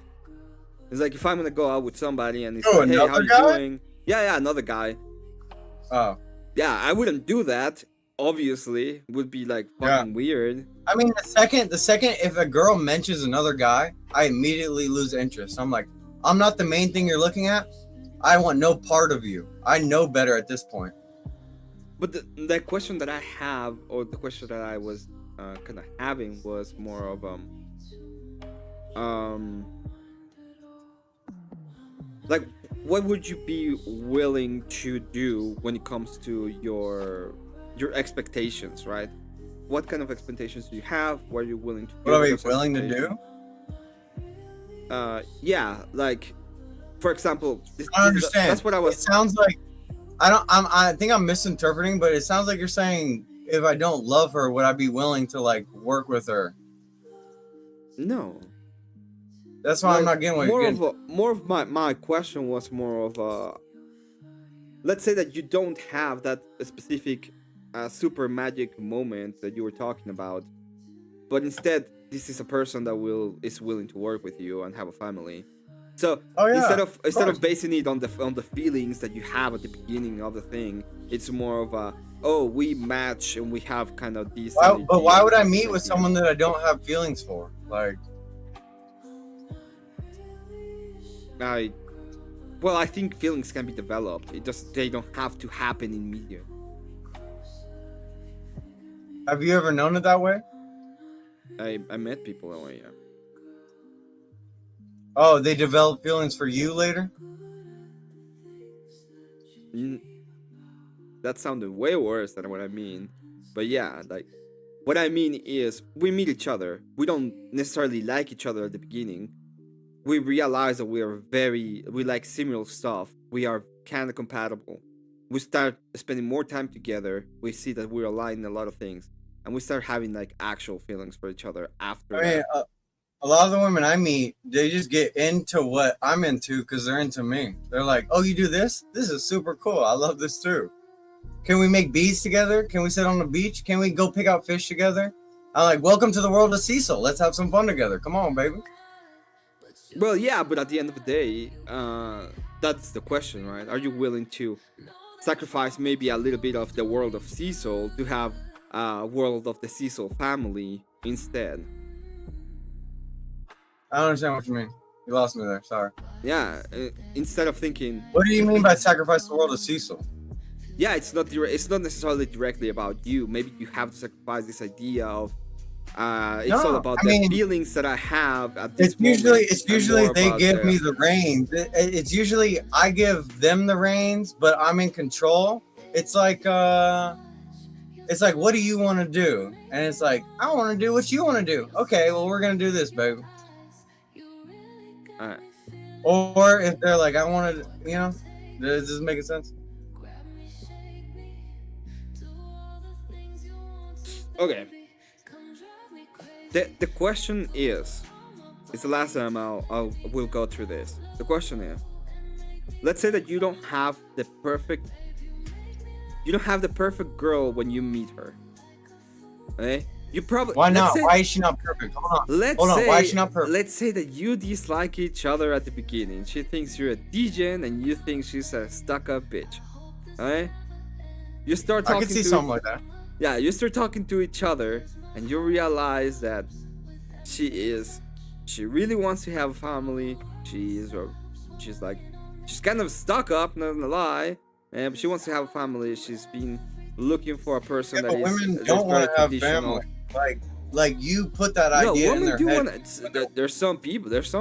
S2: It's like if I'm gonna go out with somebody and it's
S1: Oh,
S2: like, hey, how
S1: another
S2: you
S1: guy?
S2: doing? Yeah, another guy.
S1: Oh,
S2: Yeah, I wouldn't do that. Obviously, would be like
S1: yeah.
S2: fucking weird.
S1: I mean, the second if a girl mentions another guy, I immediately lose interest. I'm like, I'm not the main thing you're looking at. I want no part of you. I know better at this point.
S2: But the question that I have, or the question that I was kind of having, was more of um, like, what would you be willing to do when it comes to your expectations, right? What kind of expectations do you have? What are you willing to
S1: What
S2: do
S1: are
S2: with
S1: we
S2: those
S1: willing to
S2: expectations?
S1: do?
S2: Yeah, like for example,
S1: I don't understand.
S2: that's what I
S1: It
S2: was.
S1: sounds like I think I'm misinterpreting, but it sounds like you're saying if I don't love her, would I be willing to like work with her?
S2: No,
S1: That's why I'm
S2: like
S1: not getting what you're getting.
S2: more of my question was more of a, let's say that you don't have that specific super magic moment that you were talking about, but instead this is a person that is willing to work with you and have a family. So
S1: Oh yeah, of
S2: instead
S1: course.
S2: of basing it on the feelings that you have at the beginning of the thing, it's more of a, oh, we match and we have kind of this energy
S1: But why
S2: and we
S1: would I
S2: have this
S1: meet with
S2: idea.
S1: someone that I don't have feelings for? Like,
S2: I Well, I think feelings can be developed. They don't have to happen immediately.
S1: have you ever known it that way?
S2: I met people that way.
S1: Oh, they develop feelings for you later?
S2: Yeah. That sounded way worse than what I mean. But yeah, like what I mean is we meet each other. We don't necessarily like each other at the beginning. We realize that we like similar stuff. We are kind of compatible. We start spending more time together. We see that we're aligned in a lot of things, and we start having like actual feelings for each other after
S1: I mean,
S2: that.
S1: a lot of the women I meet, they just get into what I'm into because they're into me. They're like, "Oh, you do this? This is super cool. I love this too. Can we make bees together? Can we sit on the beach? Can we go pick out fish together?" I'm like, "Welcome to the world of Seesoul. Let's have some fun together. Come on, baby."
S2: Well, yeah, but at the end of the day, that's the question, right? Are you willing to sacrifice maybe a little bit of the world of Seesoul to have a world of the Seesoul family instead?
S1: I don't understand what you mean. You lost me there. Sorry.
S2: Yeah, instead of thinking,
S1: What do you mean by sacrifice the world of Seesoul?
S2: yeah, it's not necessarily directly about you. Maybe you have to sacrifice this idea of it's all
S1: No,
S2: about
S1: I
S2: the
S1: mean,
S2: feelings that I have at this
S1: it's
S2: moment, and
S1: usually
S2: more
S1: they
S2: about
S1: give me the reins. It's usually I give them the reins, but I'm in control. It's like what do you want to do? And it's like I want to do what you want to do. Okay, well we're gonna do this, baby.
S2: uh,
S1: Or if they're like I want to, does this make sense?
S2: okay. The question is, it's the last time we'll go through this. The question is, let's say that you don't have the perfect girl when you meet her. Okay? You probably
S1: Why
S2: let's
S1: not?
S2: say,
S1: Why is she not perfect? Hold on.
S2: let's
S1: Hold on.
S2: say
S1: Why is she not perfect?
S2: let's say that you dislike each other at the beginning. She thinks you're a degen and you think she's a stuck-up bitch. Okay? You start
S1: I
S2: talking
S1: could see
S2: to
S1: something like that.
S2: Yeah, you start talking to each other and you realize that she really wants to have a family. She's kind of stuck up, not gonna lie, and she wants to have a family. She's been looking for a person
S1: Yeah, but women
S2: that's
S1: don't
S2: very
S1: want to have
S2: traditional.
S1: family. Like you put that
S2: No,
S1: idea in
S2: women
S1: their
S2: do
S1: head.
S2: want. There's some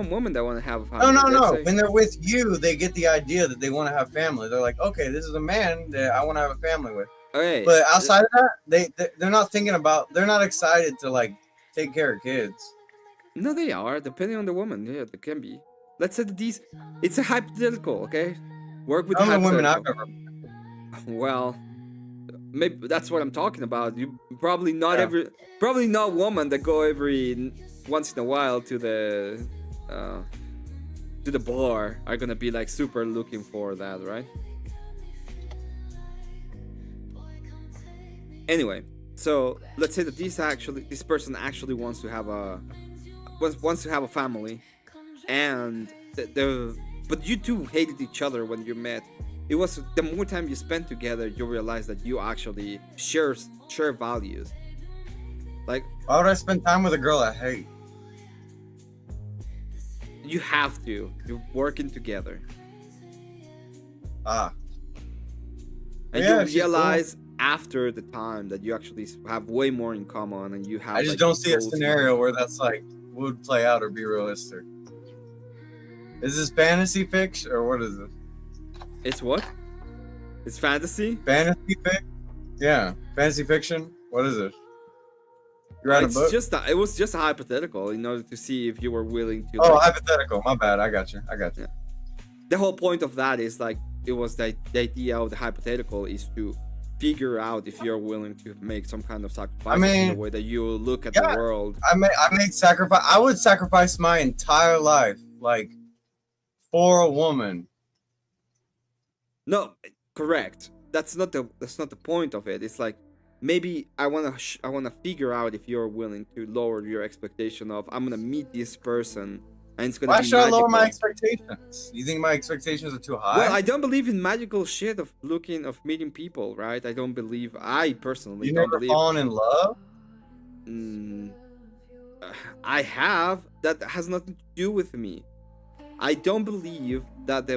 S2: women that want to have a
S1: No,
S2: family.
S1: no,
S2: Let's
S1: no.
S2: say,
S1: When they're with you, they get the idea that they want to have family. They're like, okay, this is a man that I want to have a family with.
S2: okay,
S1: But outside of that, they're not thinking about. They're not excited to like take care of kids.
S2: no, they are depending on the woman. Yeah, they can be. Let's say that it's a hypothetical. Okay, work with the
S1: Some of the women I've
S2: hypothetical.
S1: ever.
S2: Well, maybe that's what I'm talking about. You probably not
S1: Yeah.
S2: probably not women that go every once in a while to the bar are gonna be like super looking for that, right? Anyway, So let's say that this person actually wants to have a family, and but you two hated each other when you met. It was the more time you spent together, you realize that you actually share values. Like,
S1: Why would I spend time with a girl I hate?
S2: you have to. You're working together,
S1: Ah,
S2: and
S1: yeah,
S2: you
S1: she's cool.
S2: realize after the time that you actually have way more in common, and you have.
S1: I just
S2: like,
S1: don't see a
S2: goals.
S1: scenario where that's like would play out or be realistic. Is this fantasy fiction or what is it?
S2: It's what? It's fantasy.
S1: Fantasy fiction? Yeah, fantasy fiction. What is it? You write a book?
S2: It was just a hypothetical in order to see if you were willing to.
S1: Oh, hypothetical. My bad. I got you.
S2: Yeah. The whole point of that is like it was the idea of the hypothetical is to figure out if you're willing to make some kind of sacrifice in the way that you look at the world.
S1: I made sacrifice. I would sacrifice my entire life, like, for a woman.
S2: No, correct. That's not the point of it. It's like maybe I wanna figure out if you're willing to lower your expectation of I'm gonna meet this person and it's gonna
S1: Why
S2: be
S1: should
S2: magical.
S1: I lower my expectations? You think my expectations are too high?
S2: Well, I don't believe in magical shit of meeting people, right? I personally don't believe.
S1: You never fallen in love?
S2: I have. That has nothing to do with me. I don't believe that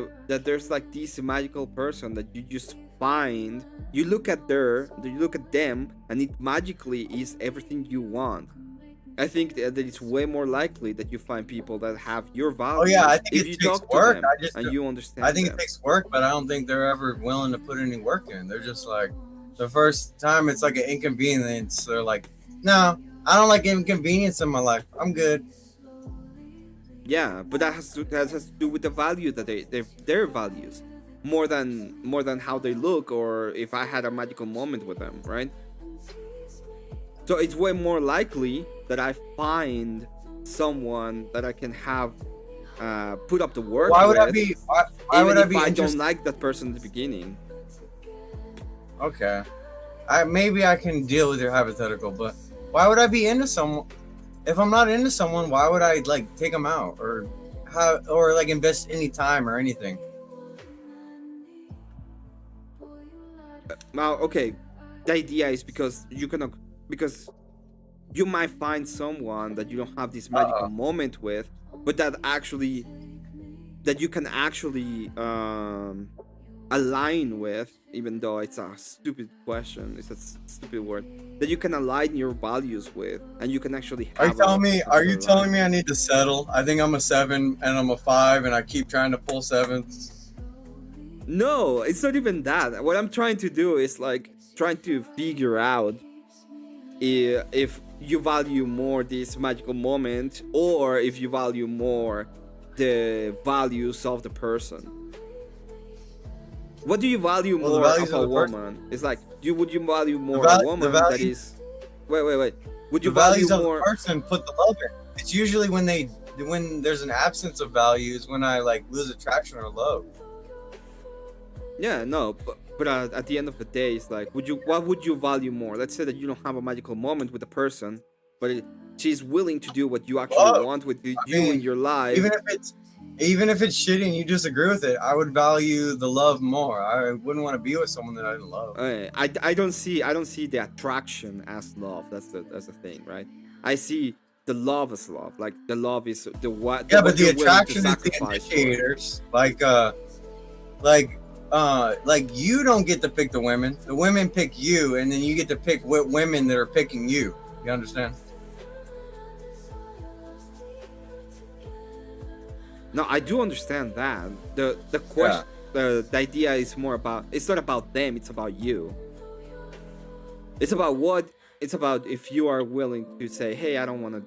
S2: there's like this magical person that you just find. You look at them, and it magically is everything you want. I think that it's way more likely that you find people that have your values.
S1: Oh yeah, I think
S2: if
S1: it
S2: you
S1: takes
S2: talk
S1: work.
S2: To them and you understand.
S1: I think it takes work, but I don't think they're ever willing to put any work in. They're just like, the first time it's like an inconvenience. They're like, no, I don't like inconvenience in my life. I'm good.
S2: Yeah, but that has to do with the value that their values, more than how they look or if I had a magical moment with them, right? So it's way more likely that I find someone that I can have put up the work.
S1: Why would
S2: with,
S1: I be?
S2: Why would I be? I don't like that person at the beginning.
S1: Okay, maybe I can deal with your hypothetical, but why would I be into someone? If I'm not into someone, why would I like take them out or like invest any time or anything?
S2: Well, okay, the idea is because you might find someone that you don't have this magical moment with, but that you can actually align with, even though it's a stupid question, it's a stupid word, that you can align your values with, and you can actually have.
S1: Are you telling me I need to settle? I think I'm a 7 and I'm a 5 and I keep trying to pull 7s.
S2: No, it's not even that. What I'm trying to do is like trying to figure out if you value more this magical moment or if you value more the values of the person. What do you value more of a woman? It's like, would you value more a woman that is? Wait. Would you value
S1: more? The values of the person put the love in. It's usually when there's an absence of values, when I like lose attraction or love.
S2: Yeah, no, but at the end of the day, it's like, what would you value more? Let's say that you don't have a magical moment with a person, but she's willing to do what you actually want with you in your life.
S1: Even if it's shitty and you disagree with it, I would value the love more. I wouldn't want to be with someone that I didn't love.
S2: I don't see the attraction as love. That's the thing, right? I see the love as love. Like the love is the what.
S1: Yeah, but the attraction is the indicators. Like you don't get to pick the women. The women pick you, and then you get to pick what women that are picking you. You understand?
S2: No, I do understand that. The question, the idea is more about. It's not about them. It's about you. It's about what. It's about if you are willing to say, "Hey, I don't want to.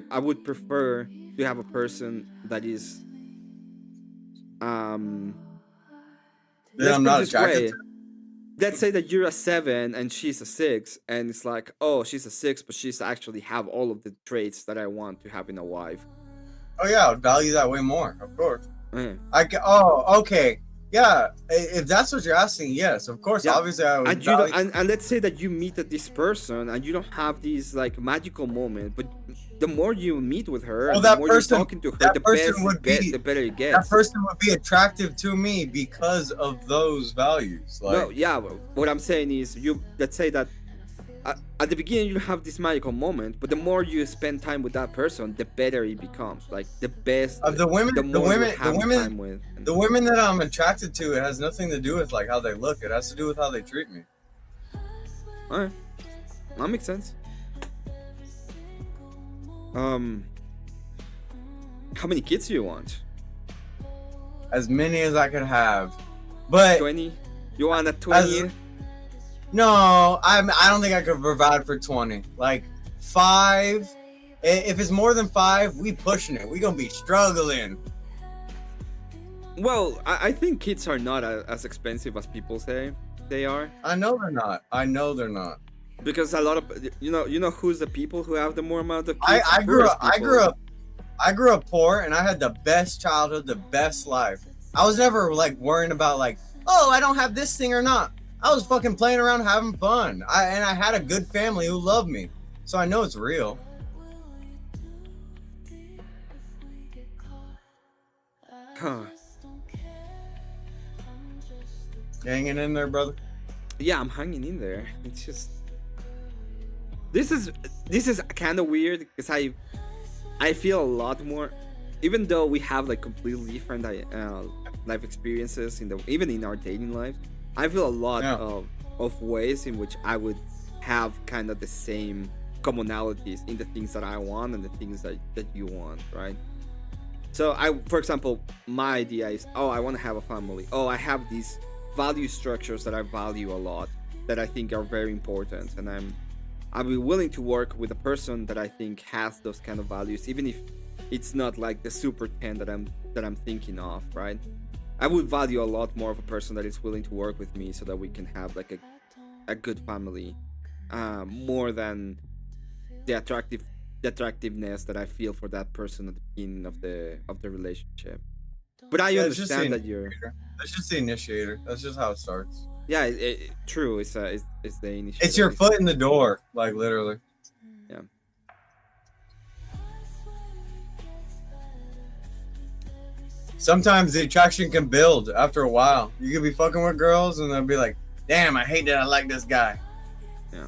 S2: I would prefer to have a person that is."
S1: I'm not attracted to.
S2: Let's say that you're a 7 and she's a 6, and it's like, oh, she's a 6, but she's actually have all of the traits that I want to have in a wife.
S1: Oh yeah, I would value that way more, of course.
S2: Yeah.
S1: Okay. Yeah, if that's what you're asking, yes, of course.
S2: Yeah,
S1: Obviously, I would
S2: and you don't,
S1: value.
S2: and let's say that you meet this person and you don't have this like magical moment, but the more you meet with her
S1: Well,
S2: and the more you're talking to her,
S1: that person would be
S2: the better it
S1: that
S2: gets.
S1: person would be attractive to me because of those values.
S2: No,
S1: Like,
S2: yeah, what I'm saying is, let's say that at the beginning you have this magical moment, but the more you spend time with that person, the better it becomes. Like the best,
S1: of the women,
S2: the more you're having time with.
S1: the women that I'm attracted to, it has nothing to do with like how they look. It has to do with how they treat me.
S2: All right, that makes sense. How many kids do you want?
S1: As many as I could have, but
S2: 20? You want a 20?
S1: No, I don't think I could provide for 20. Like 5. If it's more than 5, we pushing it. We gonna be struggling.
S2: Well, I think kids are not as expensive as people say they are.
S1: I know they're not. I know they're not.
S2: Because a lot of you know who's the people who have the more amount of kids?
S1: I grew up poor, and I had the best childhood, the best life. I was never like worrying about like, oh, I don't have this thing or not. I was fucking playing around, having fun. And I had a good family who loved me, so I know it's real.
S2: Huh.
S1: You hanging in there, brother?
S2: Yeah, I'm hanging in there. It's just this is kind of weird because I feel a lot more, even though we have like completely different life experiences even in our dating life. I feel a lot of ways in which I would have kind of the same commonalities in the things that I want and the things that you want, right? So for example, my idea is, oh, I want to have a family. Oh, I have these value structures that I value a lot, that I think are very important, and I'll be willing to work with a person that I think has those kind of values, even if it's not like the super 10 that I'm thinking of, right? I would value a lot more of a person that is willing to work with me so that we can have like a good family, more than the attractiveness that I feel for that person at the beginning of the relationship. But I understand that you're.
S1: That's just the initiator. That's just how it starts.
S2: Yeah, true. It's the initiator.
S1: It's your foot in the door, like literally.
S2: Yeah.
S1: Sometimes the attraction can build after a while. You could be fucking with girls and they'll be like, damn, I hate that I like this guy.
S2: Yeah.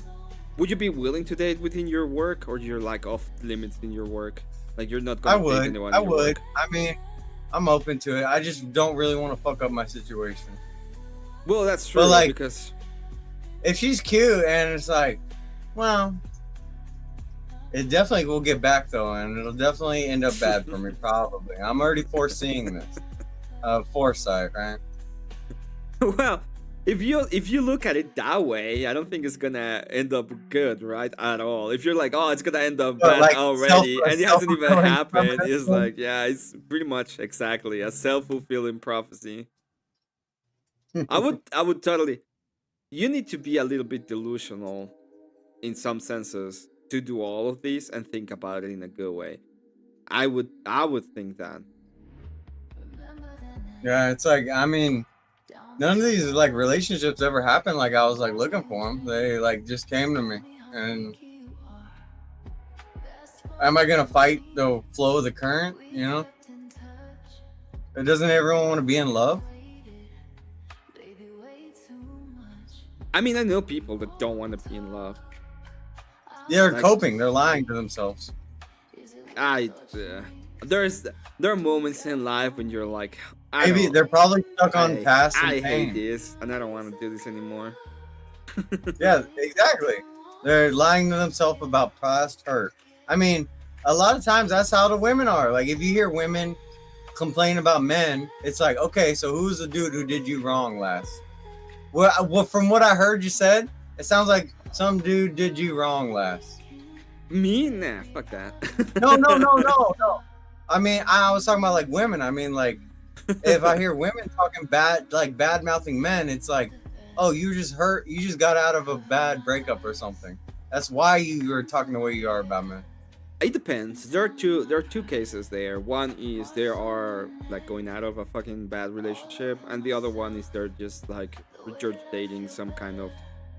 S2: Would you be willing to date within your work, or you're like off limits in your work? Like you're not gonna date anyone in your work?
S1: I mean, I'm open to it. I just don't really want to fuck up my situation.
S2: Well, that's true,
S1: like,
S2: because
S1: if she's cute and it's like, well, it definitely will get back though, and it'll definitely end up bad for me, probably. I'm already foreseeing this. Foresight, right?
S2: Well, if you look at it that way, I don't think it's gonna end up good, right? At all. If you're like, oh, it's gonna end up bad
S1: like
S2: already, and it hasn't even happened, it's like, yeah, it's pretty much exactly a self-fulfilling prophecy. I would totally. You need to be a little bit delusional, in some senses, to do all of these and think about it in a good way. I would think that.
S1: Yeah, it's like, I mean, none of these like relationships ever happened like I was like looking for them. They like just came to me. And am I gonna fight the flow of the current? You know, doesn't everyone want to be in love?
S2: I mean, I know people that don't want to be in love.
S1: They're coping. They're lying to themselves.
S2: There are moments in life when you're like,
S1: maybe they're probably stuck on past.
S2: I hate this, and I don't want to do this anymore.
S1: Yeah, exactly. They're lying to themselves about past hurt. I mean, a lot of times that's how the women are. Like, if you hear women complain about men, it's like, okay, so who's the dude who did you wrong last? Well, from what I heard you said, it sounds like some dude did you wrong last.
S2: Me? Nah, fuck that.
S1: No. I mean, I was talking about like women. I mean, like, if I hear women talking bad mouthing men, it's like, oh, you just hurt. You just got out of a bad breakup or something. That's why you are talking the way you are about men.
S2: It depends. There are two cases there. One is they are like going out of a fucking bad relationship, and the other one is they're just like regurgitating some kind of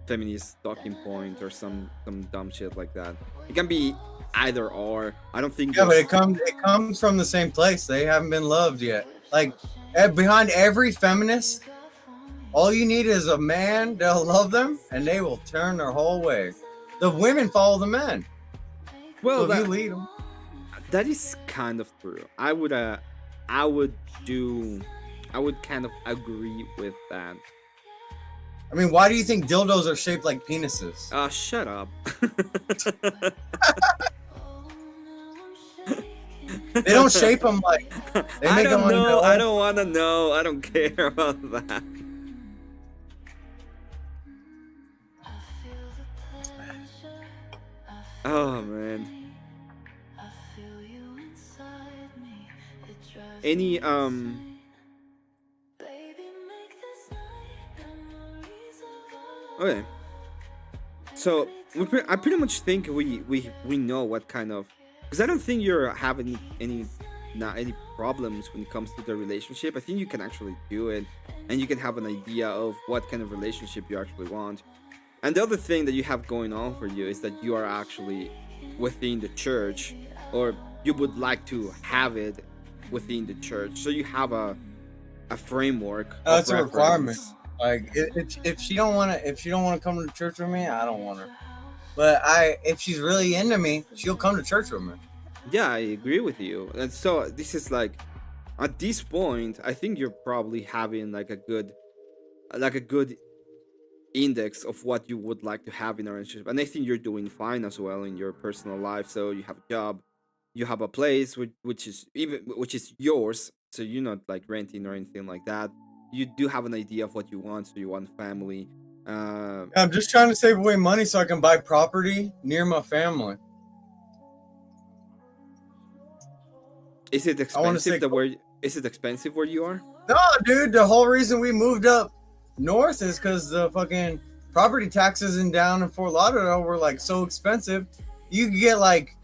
S2: feminist talking point or some dumb shit like that. It can be either or. I don't think
S1: Yeah, but
S2: there's.
S1: it comes from the same place. They haven't been loved yet. Like behind every feminist, all you need is a man that'll love them, and they will turn their whole way. The women follow the men.
S2: Well,
S1: So if you lead them,
S2: that is kind of true. I would do, I would kind of agree with that.
S1: I mean, why do you think dildos are shaped like penises?
S2: Shut up.
S1: They don't shape them like they
S2: I
S1: make them
S2: don't know. I
S1: on.
S2: don't want to know. I don't care about that. Oh man. Any Okay. So I pretty much think we know what kind of, because I don't think you're having any not any problems when it comes to the relationship. I think you can actually do it, and you can have an idea of what kind of relationship you actually want. And the other thing that you have going on for you is that you are actually within the church, or you would like to have it within the church. So you have a framework.
S1: That's
S2: of
S1: a requirement.
S2: reference.
S1: Like if she don't want to come to church with me, I don't want her. But if she's really into me, she'll come to church with me.
S2: Yeah, I agree with you. And so this is like, at this point, I think you're probably having like a good index of what you would like to have in a relationship. And I think you're doing fine as well in your personal life. So you have a job, you have a place which is yours. So you're not like renting or anything like that. You do have an idea of what you want. So you want family.
S1: I'm just trying to save away money so I can buy property near my family.
S2: Is it expensive? Is it expensive where you are?
S1: No, dude, the whole reason we moved up north is because the fucking property taxes down in Fort Lauderdale were like so expensive. You got like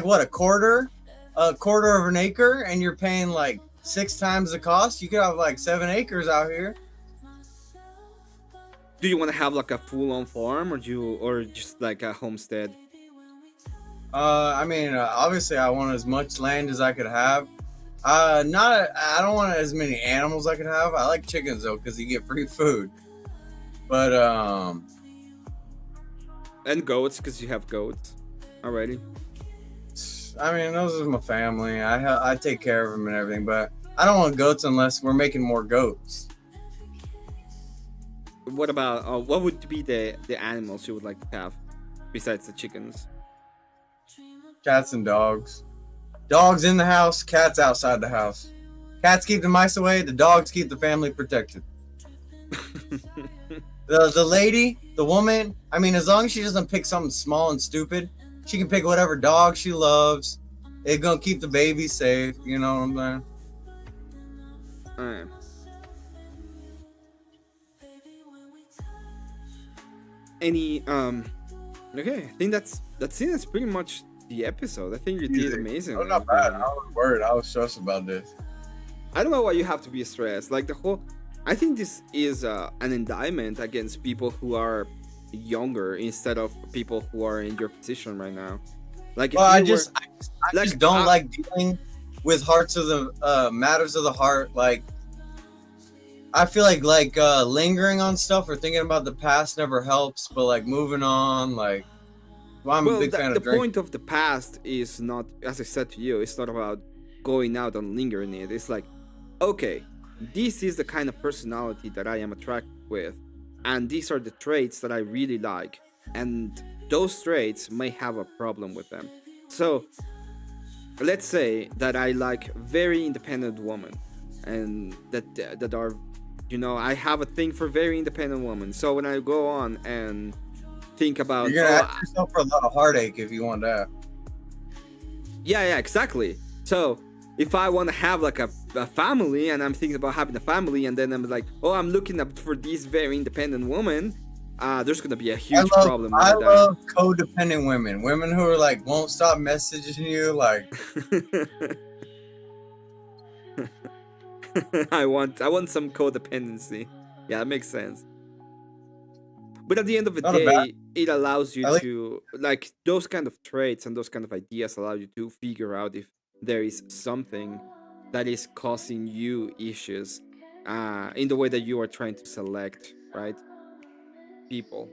S1: what, a quarter of an acre, and you're paying like 6 times the cost. You could have like 7 acres out here.
S2: Do you want to have like a full-on farm, or just like a homestead?
S1: I mean, obviously, I want as much land as I could have. I don't want as many animals I could have. I like chickens though, because you get free food. But
S2: And goats, because you have goats already.
S1: I mean, those are my family. I take care of them and everything. But I don't want goats unless we're making more goats.
S2: What about what would be the animals you would like to have besides the chickens?
S1: Cats and dogs. Dogs in the house, cats outside the house. Cats keep the mice away, the dogs keep the family protected. The lady, the woman, I mean, as long as she doesn't pick something small and stupid, she can pick whatever dog she loves. It's gonna keep the baby safe, you know what I'm saying?
S2: Any okay, I think that's it. That's pretty much the episode. I think you did amazing.
S1: Oh, not bad. I was worried. I was stressed about this.
S2: I don't know why you have to be stressed. Like I think this is an indictment against people who are younger instead of people who are in your position right now. Like,
S1: well, I just don't like dealing with matters of the heart. Like, I feel like lingering on stuff or thinking about the past never helps. But like moving on, like, well, I'm a big fan of drinking.
S2: The point of the past is not, as I said to you, it's not about going out and lingering it. It's like, okay, this is the kind of personality that I am attracted with, and these are the traits that I really like, and those traits may have a problem with them. So let's say that I like very independent women, and that are, you know, I have a thing for very independent women. So when I go on and think about,
S1: you're gonna ask yourself for a lot of heartache if you want that.
S2: Yeah, exactly. So if I want to have like a family, and I'm thinking about having a family, and then I'm like, oh, I'm looking up for this very independent woman, there's gonna be a
S1: I
S2: huge
S1: love
S2: problem
S1: I
S2: with that.
S1: love codependent women. Women who are like won't stop messaging you. Like
S2: I want some codependency. Yeah, that makes sense. But at the end of the
S1: not a bad.
S2: day, it allows you
S1: At least,
S2: to, like, those kind of traits and those kind of ideas allow you to figure out if there is something that is causing you issues in the way that you are trying to select, right? People.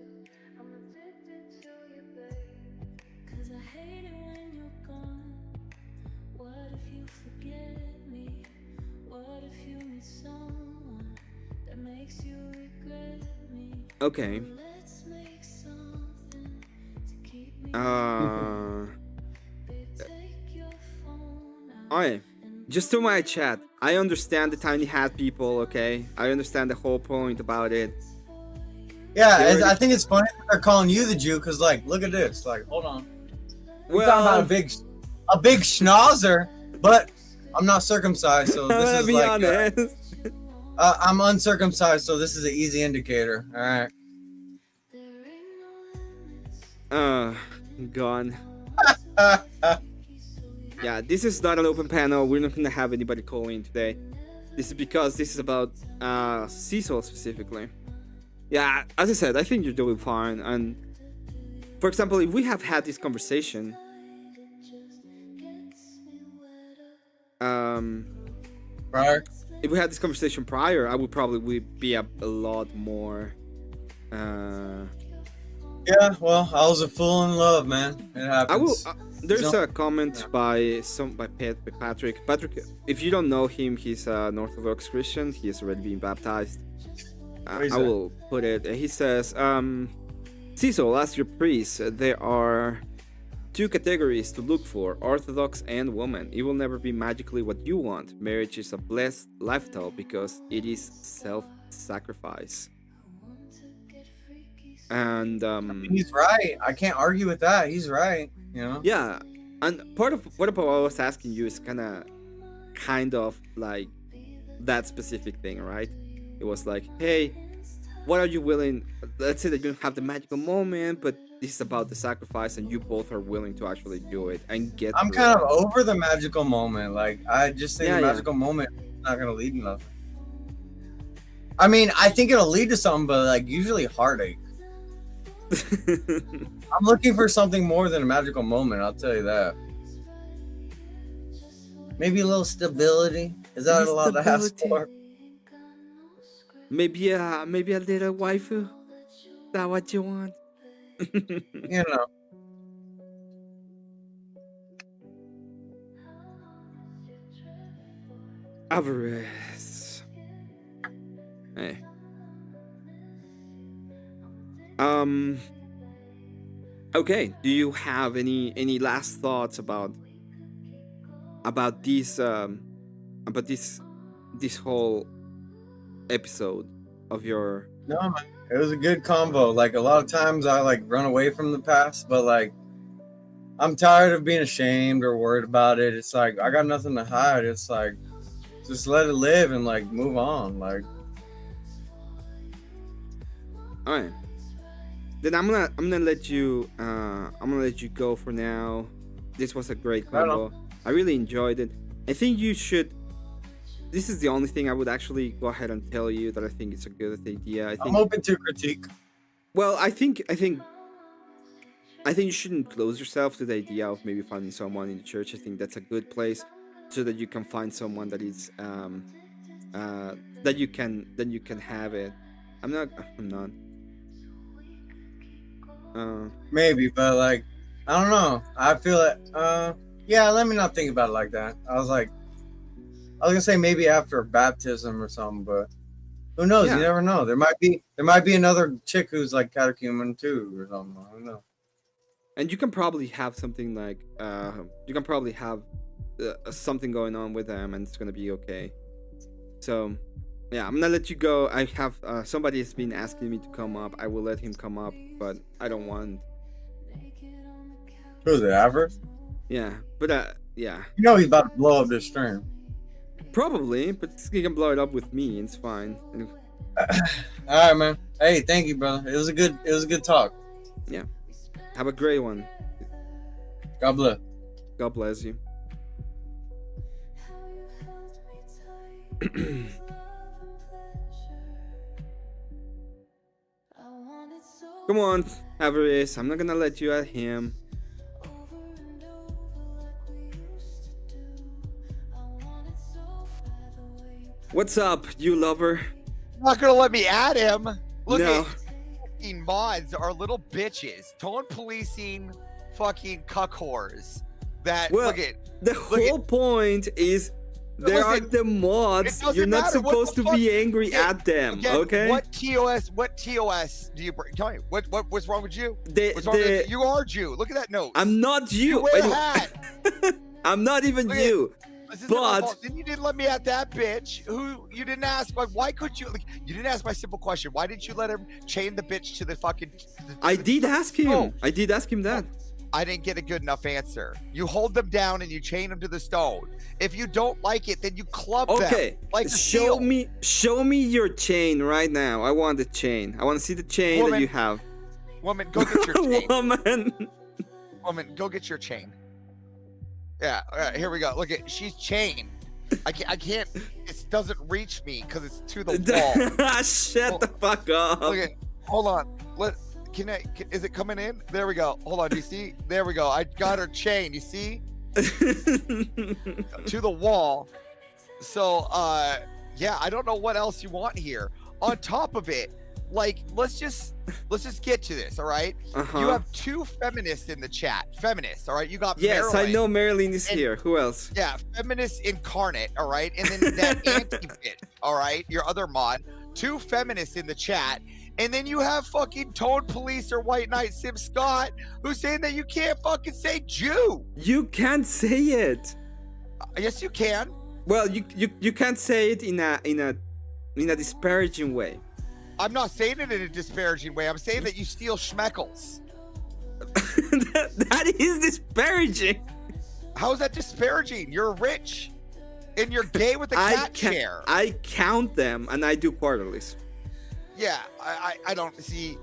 S2: Okay. Okay. Just to my chat, I understand the tiny hat people, okay? I understand the whole point about it.
S1: yeah,
S2: They already-
S1: I think it's funny that they're calling you the Jew because like, look at this. Like, hold on. We're talking about a big schnauzer, but I'm not circumcised, so this is
S2: be
S1: like
S2: honest.
S1: I'm uncircumcised, so this is an easy indicator. All right.
S2: Gone. Yeah, this is not an open panel. We're not gonna have anybody call in today. This is because this is about Seesoul specifically. Yeah, as I said, I think you're doing fine. And for example, if we have had this conversation,
S1: Right.
S2: if we had this conversation prior, I would probably be a lot more.
S1: Yeah, well, I was a fool in love, man. It happens.
S2: I will. There's
S1: So-
S2: a comment by Patrick. Patrick, if you don't know him, he's an Orthodox Christian. He has already been baptized.
S1: What is
S2: I
S1: that?
S2: will put it. He says, Seesoul, ask your priest. There are two categories to look for: Orthodox and woman. It will never be magically what you want. Marriage is a blessed lifestyle because it is self-sacrifice. And
S1: He's right. I can't argue with that. He's right. You know.
S2: yeah, and part of what I was asking you is kind of like that specific thing, right? It was like, hey, what are you willing? Let's say that you don't have the magical moment, but this is about the sacrifice, and you both are willing to actually do it and get.
S1: I'm
S2: through
S1: kind
S2: it.
S1: of over the magical moment. Like I just think
S2: Yeah,
S1: the
S2: yeah.
S1: magical moment is not gonna lead to nothing. I mean, I think it'll lead to something, but like usually heartache. I'm looking for something more than a magical moment. I'll tell you that. Maybe a little stability. Is that
S2: Maybe
S1: allowed to ask
S2: stability.
S1: for?
S2: maybe a little waifu. Is that what you want?
S1: You know.
S2: Avarice. Hey. Okay. Do you have any last thoughts about this this whole episode of your?
S1: No, man. It was a good combo. Like a lot of times I like run away from the past, but like I'm tired of being ashamed or worried about it. It's like I got nothing to hide. It's like just let it live and like move on. Like
S2: All right. Then I'm gonna let you go for now. This was a great
S1: Right on.
S2: combo. I really enjoyed it. I think you should. This is the only thing I would actually go ahead and tell you that I think it's a good idea. I think.
S1: I'm open to critique.
S2: Well, I think you shouldn't close yourself to the idea of maybe finding someone in the church. I think that's a good place so that you can find someone that is that you can have it. I'm not.
S1: Maybe, but like I don't know. I feel like yeah, let me not think about it like that. I was gonna say maybe after baptism or something, but who knows?
S2: Yeah.
S1: You never know. There might be another chick who's like catechumen too or something. I don't know.
S2: And you can probably have something like you can probably have something going on with them, and it's gonna be okay. So yeah, I'm gonna let you go. I have somebody has been asking me to come up. I will let him come up, but I don't want.
S1: Who's it, Avers?
S2: Yeah, but yeah,
S1: You know he's about to blow up this stream.
S2: probably. But he can blow it up with me. It's fine.
S1: All right, man. Hey, thank you, brother. It was a good talk.
S2: Yeah. Have a great one.
S1: God bless.
S2: God bless you. Come on, Avarice. I'm not gonna let you at him. What's up, you lover?
S3: Not gonna let me at him. Look
S2: No.
S3: at fucking mods are little bitches. Tone policing fucking cuck whores. That
S2: Well,
S3: look at
S2: the whole point is there are
S3: Listen,
S2: the mods.
S3: it doesn't
S2: You're not
S3: matter what
S2: supposed
S3: the
S2: to
S3: fuck-
S2: be angry
S3: Again-
S2: at them,
S3: again,
S2: okay?
S3: What TOS do you bring? Tell me, what's wrong with you? What's wrong
S2: The,
S3: with you? You are Jew. Look at that note.
S2: I'm not you.
S3: You wear a
S2: Anyway,
S3: hat.
S2: I'm not even
S3: Look at-
S2: you.
S3: This isn't my
S2: But
S3: fault. Then you didn't let me at that bitch who you didn't ask. Like, why could you? Like, you didn't ask my simple question. Why didn't you let him chain the bitch to the fucking?
S2: I did ask him.
S3: Oh.
S2: I did ask him that.
S3: I didn't get a good enough answer. You hold them down and you chain them to the stone. If you don't like it, then you club
S2: Okay,
S3: them. Like the
S2: show
S3: seal.
S2: show me your chain right now. I want the chain. I want to see the chain that
S3: Woman.
S2: you have.
S3: Woman, go get your chain.
S2: Woman.
S3: Woman, go get your chain. Yeah, all right, here we go. Look at she's chained. I can't. It doesn't reach me because it's to the wall.
S2: Shut the fuck up.
S3: Look at. Hold on. Is it coming in? There we go. Hold on. Do you see? There we go. I got her chain. You see? To the wall. So yeah, I don't know what else you want here. On top of it, like let's just get to this, all right?
S2: Uh-huh.
S3: You have two feminists in the chat. Feminists, all right? You got
S2: Yes,
S3: Marilyn.
S2: I know Marilyn is
S3: And-
S2: here. Who else?
S3: Yeah, feminist incarnate, all right? And then that anti-bitch, all right? Your other mod. Two feminists in the chat. And then you have fucking Toad Police or White Knight Sim Scott who's saying that you can't fucking say Jew.
S2: You can't say it.
S3: Yes, you can.
S2: Well, you can't say it in a disparaging way.
S3: I'm not saying it in a disparaging way. I'm saying that you steal schmeckles.
S2: that is disparaging.
S3: How is that disparaging? You're rich and you're gay with a cat chair.
S2: I count them and I do quarterlies.
S3: Yeah, I don't see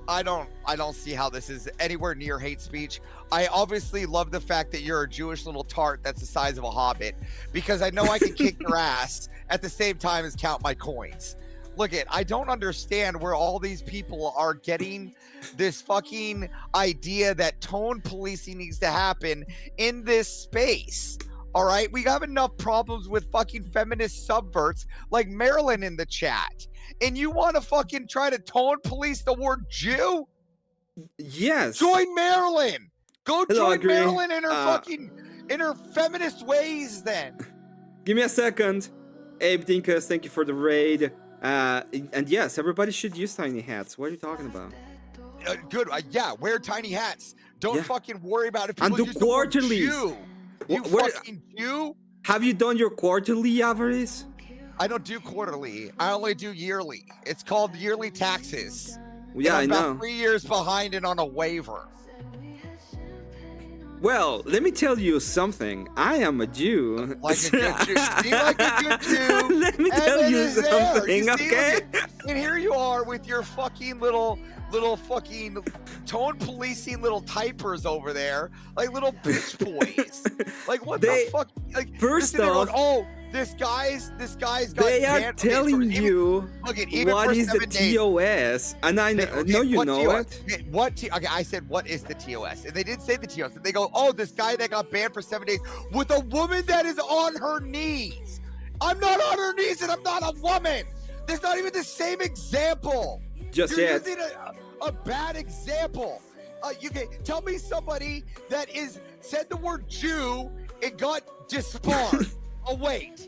S3: how this is anywhere near hate speech. I obviously love the fact that you're a Jewish little tart that's the size of a hobbit, because I know I can kick your ass at the same time as count my coins. Look I don't understand where all these people are getting this fucking idea that tone policing needs to happen in this space. All right, we have enough problems with fucking feminist subverts like Marilyn in the chat. And you want to fucking try to tone police the word Jew?
S2: Yes.
S3: Join Marilyn. Go
S2: Hello,
S3: join
S2: Agree.
S3: Marilyn in her in her feminist ways then.
S2: Give me a second. Abe Dinkus, thank you for the raid. And yes, everybody should use tiny hats. What are you talking about?
S3: Good. Yeah, wear tiny hats. Don't fucking worry about it.
S2: And
S3: People
S2: do
S3: use the word
S2: quarterlies.
S3: Jew. You fucking Jew?
S2: Have you done your quarterly, Avarice?
S3: I don't do quarterly. I only do yearly. It's called yearly taxes.
S2: Yeah,
S3: and I'm
S2: I
S3: about
S2: know.
S3: 3 years behind and on a waiver.
S2: Well, let me tell you something. I am a Jew.
S3: Like a good Jew. See, like a good Jew.
S2: Let me tell you something, okay?
S3: And here you are with your fucking little fucking tone policing little typers over there, like little bitch boys. Like what the fuck? Like
S2: first off,
S3: this guy's got.
S2: They are telling you what is the TOS, and I know you know it.
S3: Okay, I said, what is the TOS? And they didn't say the TOS. And they go, oh, this guy that got banned for 7 days with a woman that is on her knees. I'm not on her knees, and I'm not a woman. There's not even the same example.
S2: Just
S3: You're
S2: yet.
S3: using a bad example. You can tell me somebody that said the word Jew and got disbarred. Oh wait,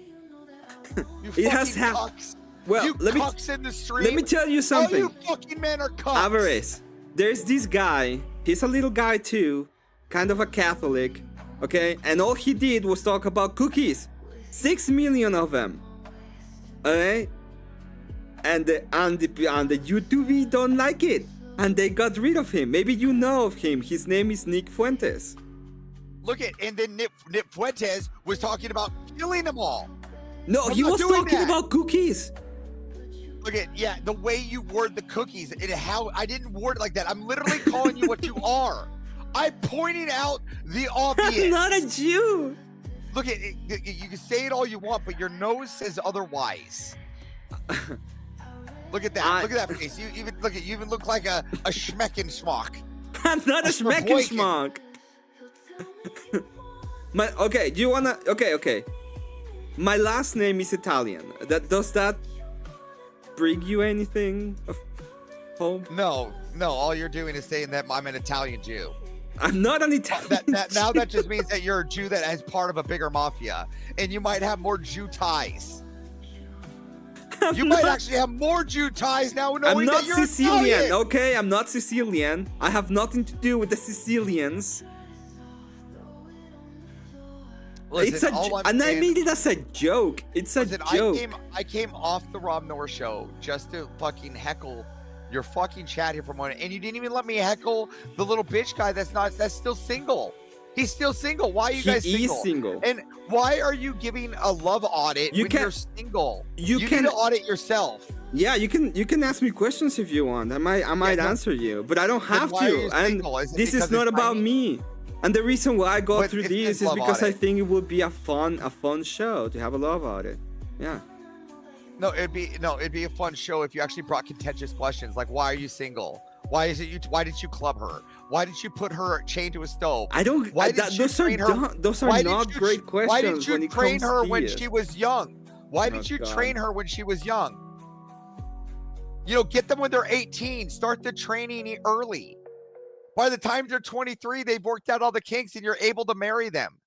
S2: It has happened. Well,
S3: you cucks in the street.
S2: Let me tell you something.
S3: All you fucking men are cucks.
S2: Avarice, there's this guy. He's a little guy too, kind of a Catholic, okay? And all he did was talk about cookies. 6 million of them. Okay? And the YouTube don't like it, and they got rid of him. Maybe you know of him. His name is Nick Fuentes.
S3: And then Nick Fuentes was talking about killing them all.
S2: No,
S3: I'm
S2: he
S3: not
S2: was
S3: doing
S2: talking
S3: that.
S2: about cookies.
S3: Look at, yeah, the way you word the cookies, how I didn't word it like that. I'm literally calling you what you are. I'm pointing out the obvious.
S2: I'm not a Jew.
S3: Look at it, you can say it all you want, but your nose says otherwise. Look at that. Look at that face. You even look like a schmeck.
S2: I'm not a schmeck. Okay, do you wanna? Okay. My last name is Italian. Does that bring you anything of home?
S3: No. All you're doing is saying that I'm an Italian Jew.
S2: I'm not an Italian.
S3: Now that just means that you're a Jew that is part of a bigger mafia, and you might have more Jew ties. You might actually have more Jew ties now knowing that you're
S2: Sicilian.
S3: Italian.
S2: Okay, I'm not Sicilian. I have nothing to do with the Sicilians.
S3: Listen,
S2: I made it as a joke. It's a joke.
S3: I came off the Rob Noah show just to fucking heckle your fucking chat here for a moment, and you didn't even let me heckle the little bitch guy that's still single. He's still single. Why are you guys single?
S2: He is single.
S3: And why are you giving a love audit when you're single? You need to audit yourself.
S2: Yeah, you can ask me questions if you want. I might answer you, but I don't have to. And this is not about me. And the reason why I go through this is because I think it would be a fun show to have a love audit. Yeah.
S3: No, it'd be a fun show if you actually brought contentious questions like, why are you single? Why did you club her? Why did you put her chained to a stove?
S2: I don't. Those are not great questions.
S3: Why did you train her when she was young? Why did you train her when she was young? Get them when they're 18. Start the training early. By the time they're 23, they've worked out all the kinks and you're able to marry them.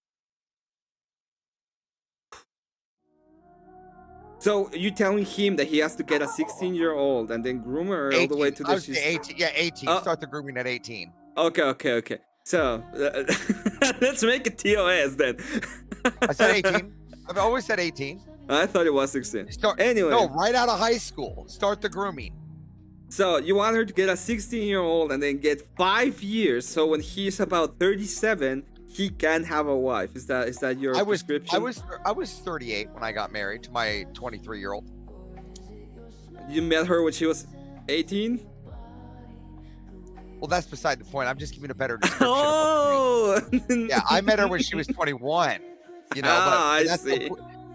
S2: So you're telling him that he has to get a 16-year-old and then groom her all the way to the
S3: 18. Yeah, 18. Start the grooming at 18.
S2: Okay. So let's make it TOS then.
S3: I said 18. I've always said 18.
S2: I thought it was 16.
S3: Anyway. No, right out of high school. Start the grooming.
S2: So you want her to get a 16-year-old and then get 5 years. So when he's about 37, he can have a wife. Is that your prescription?
S3: I was 38 when I got married to my 23-year-old.
S2: You met her when she was 18?
S3: Well, that's beside the point. I'm just giving a better description.
S2: Oh!
S3: Yeah, I met her when she was 21.
S2: I see.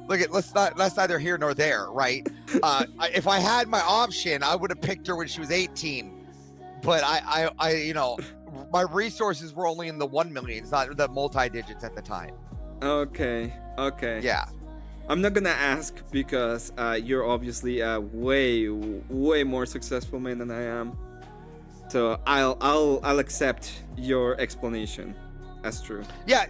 S3: That's neither here nor there, right? If I had my option, I would have picked her when she was 18. But my resources were only in the 1 million, not the multi-digits at the time.
S2: Okay.
S3: Yeah.
S2: I'm not gonna ask because you're obviously a way more successful man than I am. So I'll accept your explanation as true.
S3: Yeah.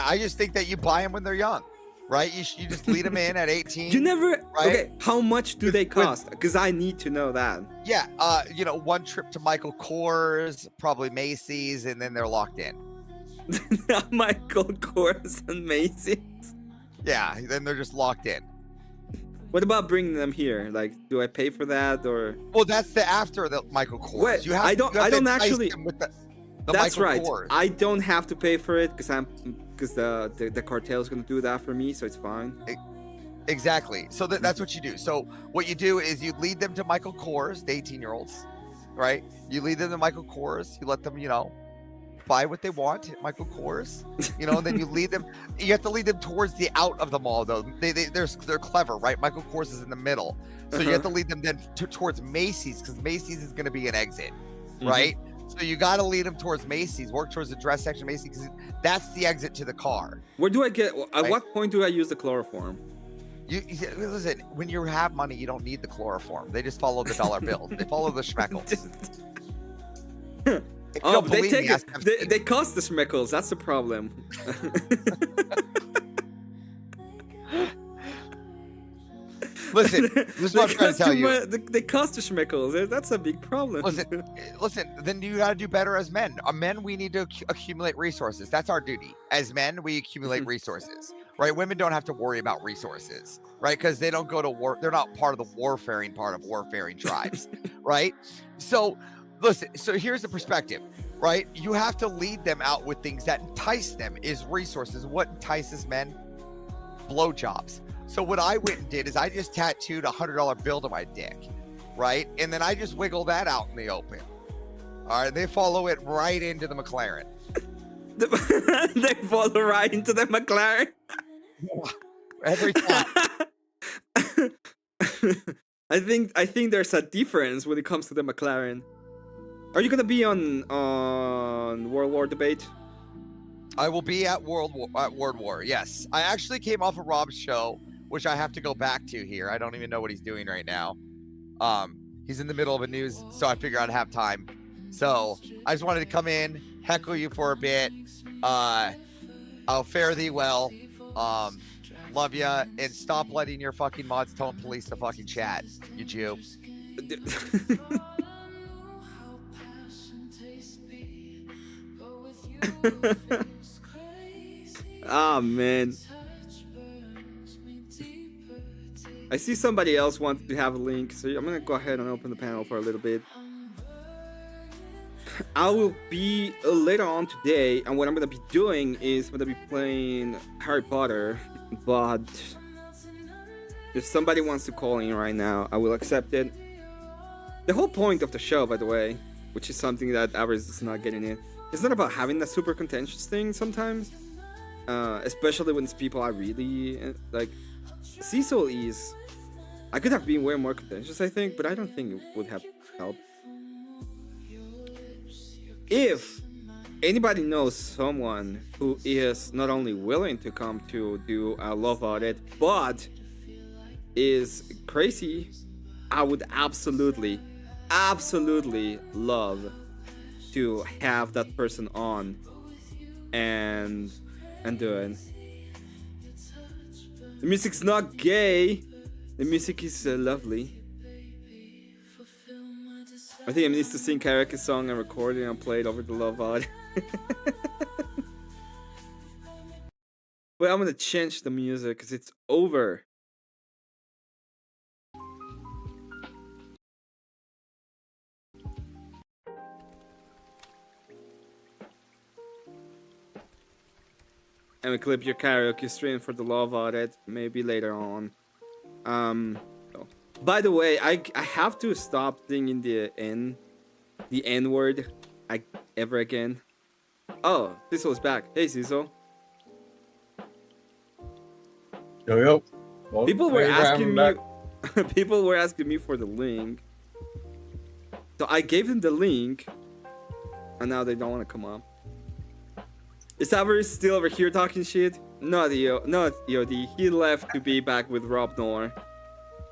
S3: I just think that you buy them when they're young. Right, you just lead them in at 18.
S2: You never.
S3: Right?
S2: Okay, how much do they cost? Because I need to know that.
S3: Yeah, one trip to Michael Kors, probably Macy's, and then they're locked in.
S2: Michael Kors and Macy's.
S3: Yeah, then they're just locked in.
S2: What about bringing them here? Like, do I pay for that or?
S3: Well, that's after the Michael Kors.
S2: Wait, I don't actually. That's
S3: Michael
S2: right.
S3: Kors.
S2: I don't have to pay for it because the cartel is going to do that for me, so it's fine.
S3: Exactly. So that's what you do. So what you do is you lead them to Michael Kors, the 18-year-olds, right? You lead them to Michael Kors. You let them, buy what they want at Michael Kors, and then you lead them. You have to lead them towards the out of the mall, though. They're clever, right? Michael Kors is in the middle, so you have to lead them then towards Macy's because Macy's is going to be an exit, right? So you got to lead them towards Macy's, work towards the dress section of Macy's because that's the exit to the car.
S2: Where do I get? At what point do I use the chloroform?
S3: You listen. When you have money, you don't need the chloroform. They just follow the dollar bill. They follow the schmeckles.
S2: They cost the schmeckles. That's the problem.
S3: Listen, this is what I'm trying to tell you.
S2: They cost the schmeckles. That's a big problem.
S3: Listen. Then you got to do better as men. Men, we need to accumulate resources. That's our duty. As men, we accumulate resources. Right? Women don't have to worry about resources, right? Because they don't go to war. They're not part of the warfaring part of warfaring tribes, right? So, listen. So here's the perspective, right? You have to lead them out with things that entice them. Is resources. What entices men? Blowjobs. So what I went and did is I just tattooed $100 bill to my dick. right? And then I just wiggle that out in the open. All right, they follow it right into the McLaren.
S2: They follow right into the McLaren.
S3: Every time.
S2: I think there's a difference when it comes to the McLaren. Are you gonna be on World War debate?
S3: I will be at World War. Yes, I actually came off of Rob's show, which I have to go back to here. I don't even know what he's doing right now. He's in the middle of a news, so I figure I'd have time. So I just wanted to come in, heckle you for a bit. I'll fare thee well. Love ya, and stop letting your fucking mods tone police the fucking chat, you Jew.
S2: Ah, man. I see somebody else wants to have a link, so I'm gonna go ahead and open the panel for a little bit. I will be later on today, and what I'm gonna be doing is I'm gonna be playing Harry Potter, but if somebody wants to call in right now, I will accept it. The whole point of the show, by the way, which is something that ours is not getting in, it's not about having a super contentious thing sometimes, especially when it's people I really like. Seesoul is, I could have been way more contentious, I think, but I don't think it would have helped. If anybody knows someone who is not only willing to come to do a love audit, but is crazy, I would absolutely love to have that person on and do it. The music's not gay. The music is lovely. I think I need to sing karaoke song and record it and play it over the love odd. Well, I'm gonna change the music because it's over. And we clip your karaoke stream for the love audit maybe later on. By the way, I have to stop singing the N word ever again. Oh, Seesoul is back. Hey, Seesoul.
S1: Yo. Well,
S2: People were asking me. People were asking me for the link. So I gave them the link, and now they don't want to come up. Is Avarice still over here talking shit? Not EOD. He left to be back with Rob Noor.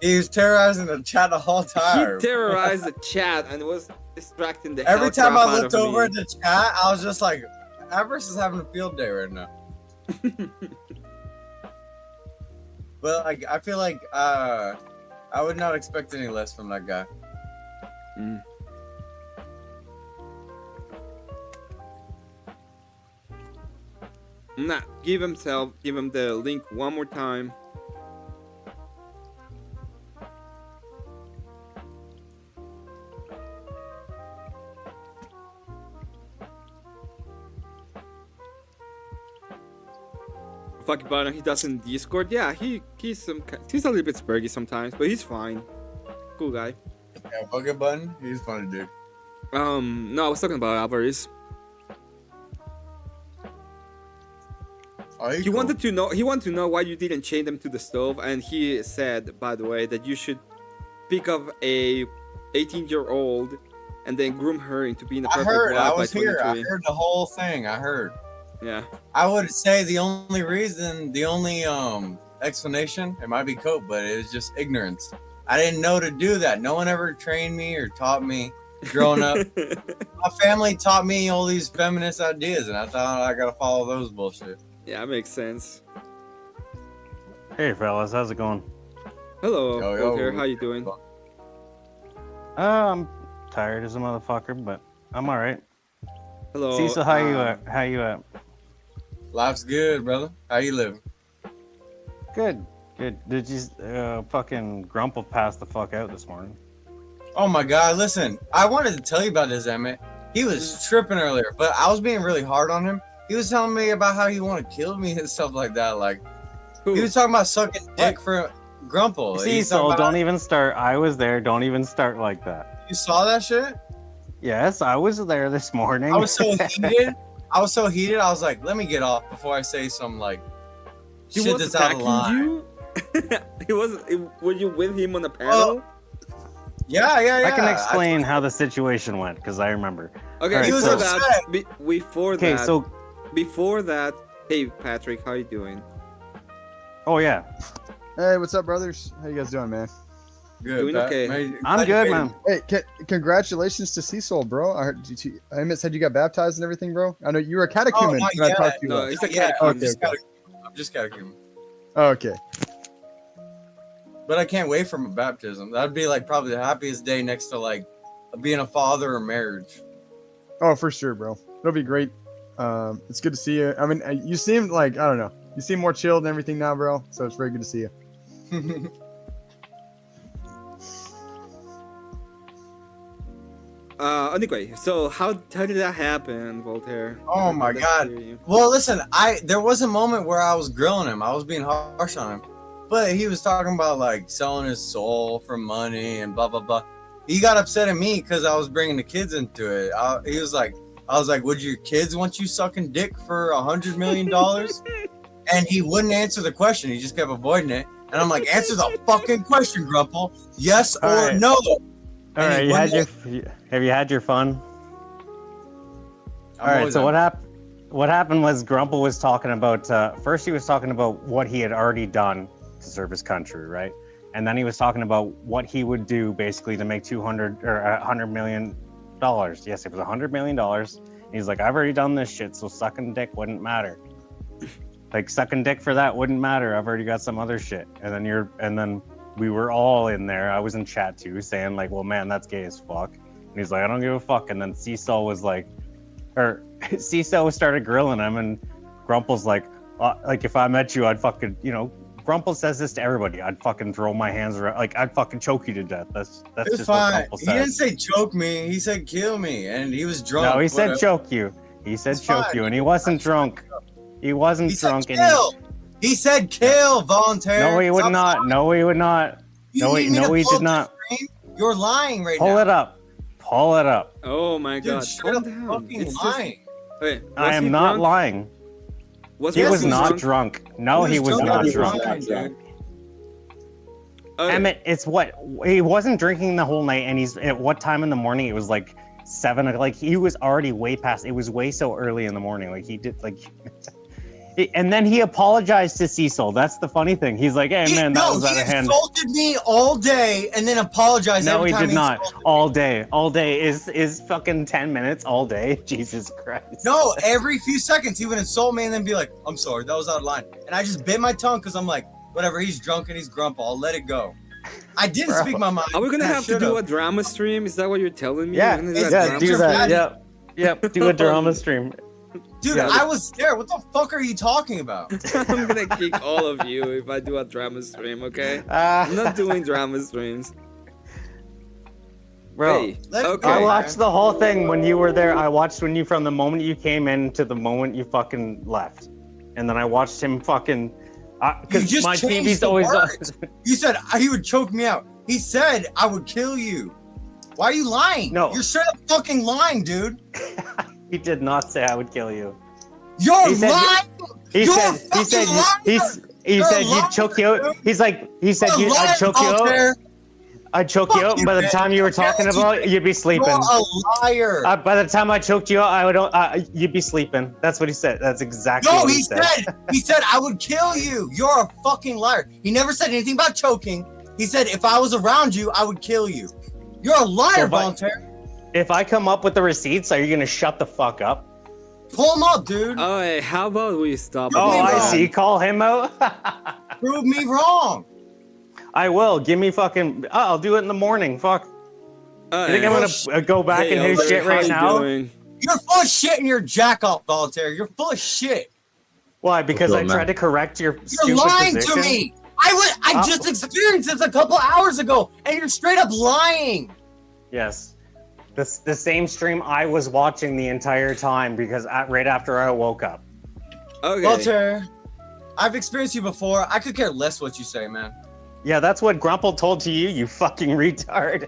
S1: He was terrorizing the chat the whole time.
S2: He terrorized the chat and was distracting the
S1: Every time I looked over
S2: me.
S1: at the chat, I was just like, Avarice is having a field day right now. Well, I feel like I would not expect any less from that guy.
S2: Mm. Nah, give him the link one more time. Fuck button, he does in Discord. Yeah, he's a little bit spurgy sometimes, but he's fine. Cool guy.
S1: Yeah, bucket button. He's funny dude.
S2: No, I was talking about Avarice.
S1: Oh,
S2: He wanted to know why you didn't chain them to the stove, and he said, by the way, that you should pick up a 18-year-old and then groom her into being a perfect wife by 23.
S1: I was here. I heard the whole thing. I heard.
S2: Yeah.
S1: I would say the only explanation, it might be cope, but it was just ignorance. I didn't know to do that. No one ever trained me or taught me growing up. My family taught me all these feminist ideas, and I thought I gotta follow those bullshit.
S2: Yeah, that makes sense.
S4: Hey fellas, how's it going?
S2: Hello,
S1: Yo.
S2: Walter. How you doing?
S4: I'm tired as a motherfucker, but I'm alright.
S2: Hello.
S4: Seesoul, how you at? How you at?
S1: Life's good, brother. How you living?
S4: Good. Did you fucking grumple pass the fuck out this morning?
S1: Oh my god, listen. I wanted to tell you about this, Emmett. He was tripping earlier, but I was being really hard on him. He was telling me about how he wanted to kill me and stuff like that. Like,
S2: Who?
S1: he was talking about sucking dick for Grumple.
S4: Seesoul, don't even start. I was there. Don't even start like that.
S1: You saw that shit?
S4: Yes, I was there this morning.
S1: I was so heated. I was like, let me get off before I say some like
S2: He
S1: shit
S2: was
S1: that's out of
S2: attacking
S1: line.
S2: you? Were you with him on the panel?
S1: Yeah.
S4: I can explain how the situation went because I remember.
S2: Okay,
S4: Alright,
S1: He was
S2: before
S1: upset.
S2: that,
S4: Okay,
S2: before that, hey Patrick, how you doing?
S4: Oh yeah,
S5: Hey, what's up, brothers? How you guys doing, man?
S1: Good,
S2: Doing
S1: Pat.
S2: okay.
S1: Man,
S4: I'm
S1: glad you
S4: good,
S1: made
S4: man.
S1: it.
S5: Hey, congratulations to Seesoul, bro. I heard Emmett said you got baptized and everything, bro. I know you were a catechumen
S1: not
S5: when I
S1: yet.
S5: talked to you.
S2: No,
S5: last.
S2: it's a
S1: Yeah,
S2: catechumen.
S1: I'm just catechumen.
S5: Okay.
S1: But I can't wait for my baptism. That'd be like probably the happiest day next to like being a father or marriage.
S5: Oh, for sure, bro. It'll be great. It's good to see you. I mean, you seem like, I don't know. You seem more chilled and everything now, bro. So it's very good to see you.
S2: Anyway, so how did that happen, Voltaire?
S1: Oh my
S2: Let's
S1: God.
S2: hear you.
S1: Well, listen, there was a moment where I was grilling him. I was being harsh on him, but he was talking about like selling his soul for money and blah blah blah. He got upset at me because I was bringing the kids into it. I was like, would your kids want you sucking dick for $100 million? And he wouldn't answer the question. He just kept avoiding it. And I'm like, answer the fucking question, Grumple. Yes or
S4: All right.
S1: no.
S4: All right,
S1: he
S4: have you had your fun?
S1: I'm
S4: All right,
S1: always
S4: so
S1: on.
S4: what happened was Grumple was talking about first he was talking about what he had already done to serve his country, right? And then he was talking about what he would do basically to make $100 million. Yes, it was $100 million. He's like, I've already done this shit, so sucking dick wouldn't matter. Like sucking dick for that wouldn't matter. I've already got some other shit. And then we were all in there. I was in chat too, saying like, well, man, that's gay as fuck. And he's like, I don't give a fuck. And then Seesoul was like, or Seesoul started grilling him, and Grumple's like if I met you, I'd fucking, Grumple says this to everybody. I'd fucking throw my hands around, like I'd fucking choke you to death. That's
S1: It's
S4: just
S1: fine.
S4: what Grumple
S1: He didn't
S4: says.
S1: say choke me. He said kill me. And he was drunk.
S4: No, he said
S1: Whatever.
S4: choke you. He said
S1: It's
S4: choke
S1: fine.
S4: you, and he wasn't drunk. He wasn't
S1: He said
S4: drunk.
S1: kill. He said kill, volunteer.
S4: No, he would
S1: Stop
S4: not.
S1: lying.
S4: No, he would not.
S1: You
S4: No,
S1: need me to
S4: he
S1: pull
S4: did
S1: up
S4: not.
S1: the screen? You're lying right
S4: Pull
S1: now.
S4: it up. Pull it up.
S2: Oh my
S1: Dude,
S2: God,
S1: straight
S2: calm
S1: up
S2: down.
S1: fucking
S2: It's just-
S1: lying.
S2: Wait,
S4: I
S2: was
S4: am
S2: he
S4: not
S2: drunk?
S4: lying. He
S1: Yes,
S4: was
S1: he was
S4: not
S2: drunk.
S4: drunk. No, he was
S1: drunk
S4: not
S1: out of
S4: drunk.
S1: his mind, dude.
S2: Okay.
S4: Emmett, it's what he wasn't drinking the whole night, and he's at what time in the morning? It was like 7. Like he was already way past. It was way so early in the morning. Like he did like. And then he apologized to Seesoul. That's the funny thing. He's like, "Hey man, that was out
S1: he
S4: of hand."
S1: insulted me all day and then apologized
S4: No,
S1: every
S4: he
S1: time
S4: did not.
S1: insulted me.
S4: All day. All day is fucking 10 minutes. All day. Jesus Christ.
S1: No, every few seconds he would insult me and then be like, I'm sorry, that was out of line. And I just bit my tongue because I'm like, whatever, he's drunk and he's grump, I'll let it go. I didn't
S4: Bro.
S1: speak my mind.
S2: Are we gonna
S1: I
S2: have to do
S1: should've.
S2: a drama stream? Is that what you're telling me?
S4: Yeah,
S2: We're gonna do a
S1: it's-
S2: drama
S4: do
S1: your
S4: that.
S1: magic.
S4: Yep. Do a drama stream.
S1: Dude,
S4: Yeah.
S1: I was there. What the fuck are you talking about?
S2: I'm gonna kick all of you if I do a drama stream, okay? I'm not doing drama streams.
S4: Bro.
S2: Hey,
S1: Let it
S2: okay.
S4: I
S1: go.
S4: watched the whole thing when you were there. I watched when you from the moment you came in to the moment you fucking left, and then I watched him fucking.
S1: You
S4: Because
S1: just
S4: my
S1: changed
S4: TV's
S1: the
S4: always on.
S1: words. You said he would choke me out. He said I would kill you. Why are you lying?
S4: No.
S1: You're straight up fucking lying, dude.
S4: He did not say I would kill you.
S1: You're
S4: He said-
S1: lying.
S4: He
S1: You're
S4: said.
S1: a fucking liar.
S4: He
S1: You're
S4: said
S1: a
S4: you'd
S1: liar,
S4: choke you out.
S1: dude.
S4: He's like. He said
S1: You're
S4: you. I'd
S1: lying
S4: choke you
S1: out
S4: out.
S1: there.
S4: I'd choke you
S1: Fuck
S4: out, and
S1: you,
S4: by the
S1: man.
S4: time you were talking about it, you'd be sleeping.
S1: You're a liar.
S4: By the time I choked you out, I would. You'd be sleeping. That's what he said. That's exactly
S1: No,
S4: what
S1: he said I would kill you. You're a fucking liar. He never said anything about choking. He said if I was around you, I would kill you. You're a liar,
S4: So if I-
S1: volunteer.
S4: If I come up with the receipts, are you gonna shut the fuck up?
S1: Pull him up, dude.
S2: Oh, hey, how about we stop?
S1: You're
S4: Oh,
S1: me
S4: I
S1: wrong.
S4: see. Call him out.
S1: Prove me wrong.
S4: I will. Give me fucking. I'll do it in the morning. Fuck. You think I'm gonna go back and his
S2: Oliver,
S4: shit
S2: how
S4: right
S2: you
S4: now?
S2: doing?
S1: You're full of shit and you're jack off, volunteer. You're full of shit.
S4: Why? Because
S6: What's
S4: I
S6: up,
S4: tried
S6: man?
S4: to correct your
S1: You're
S4: stupid
S1: lying
S4: position.
S1: to me. I just experienced this a couple hours ago, and you're straight up lying.
S4: Yes. The same stream I was watching the entire time because right after I woke up.
S2: Okay.
S1: Volunteer, I've experienced you before. I could care less what you say, man.
S4: Yeah, that's what Grumple told to you, you fucking retard.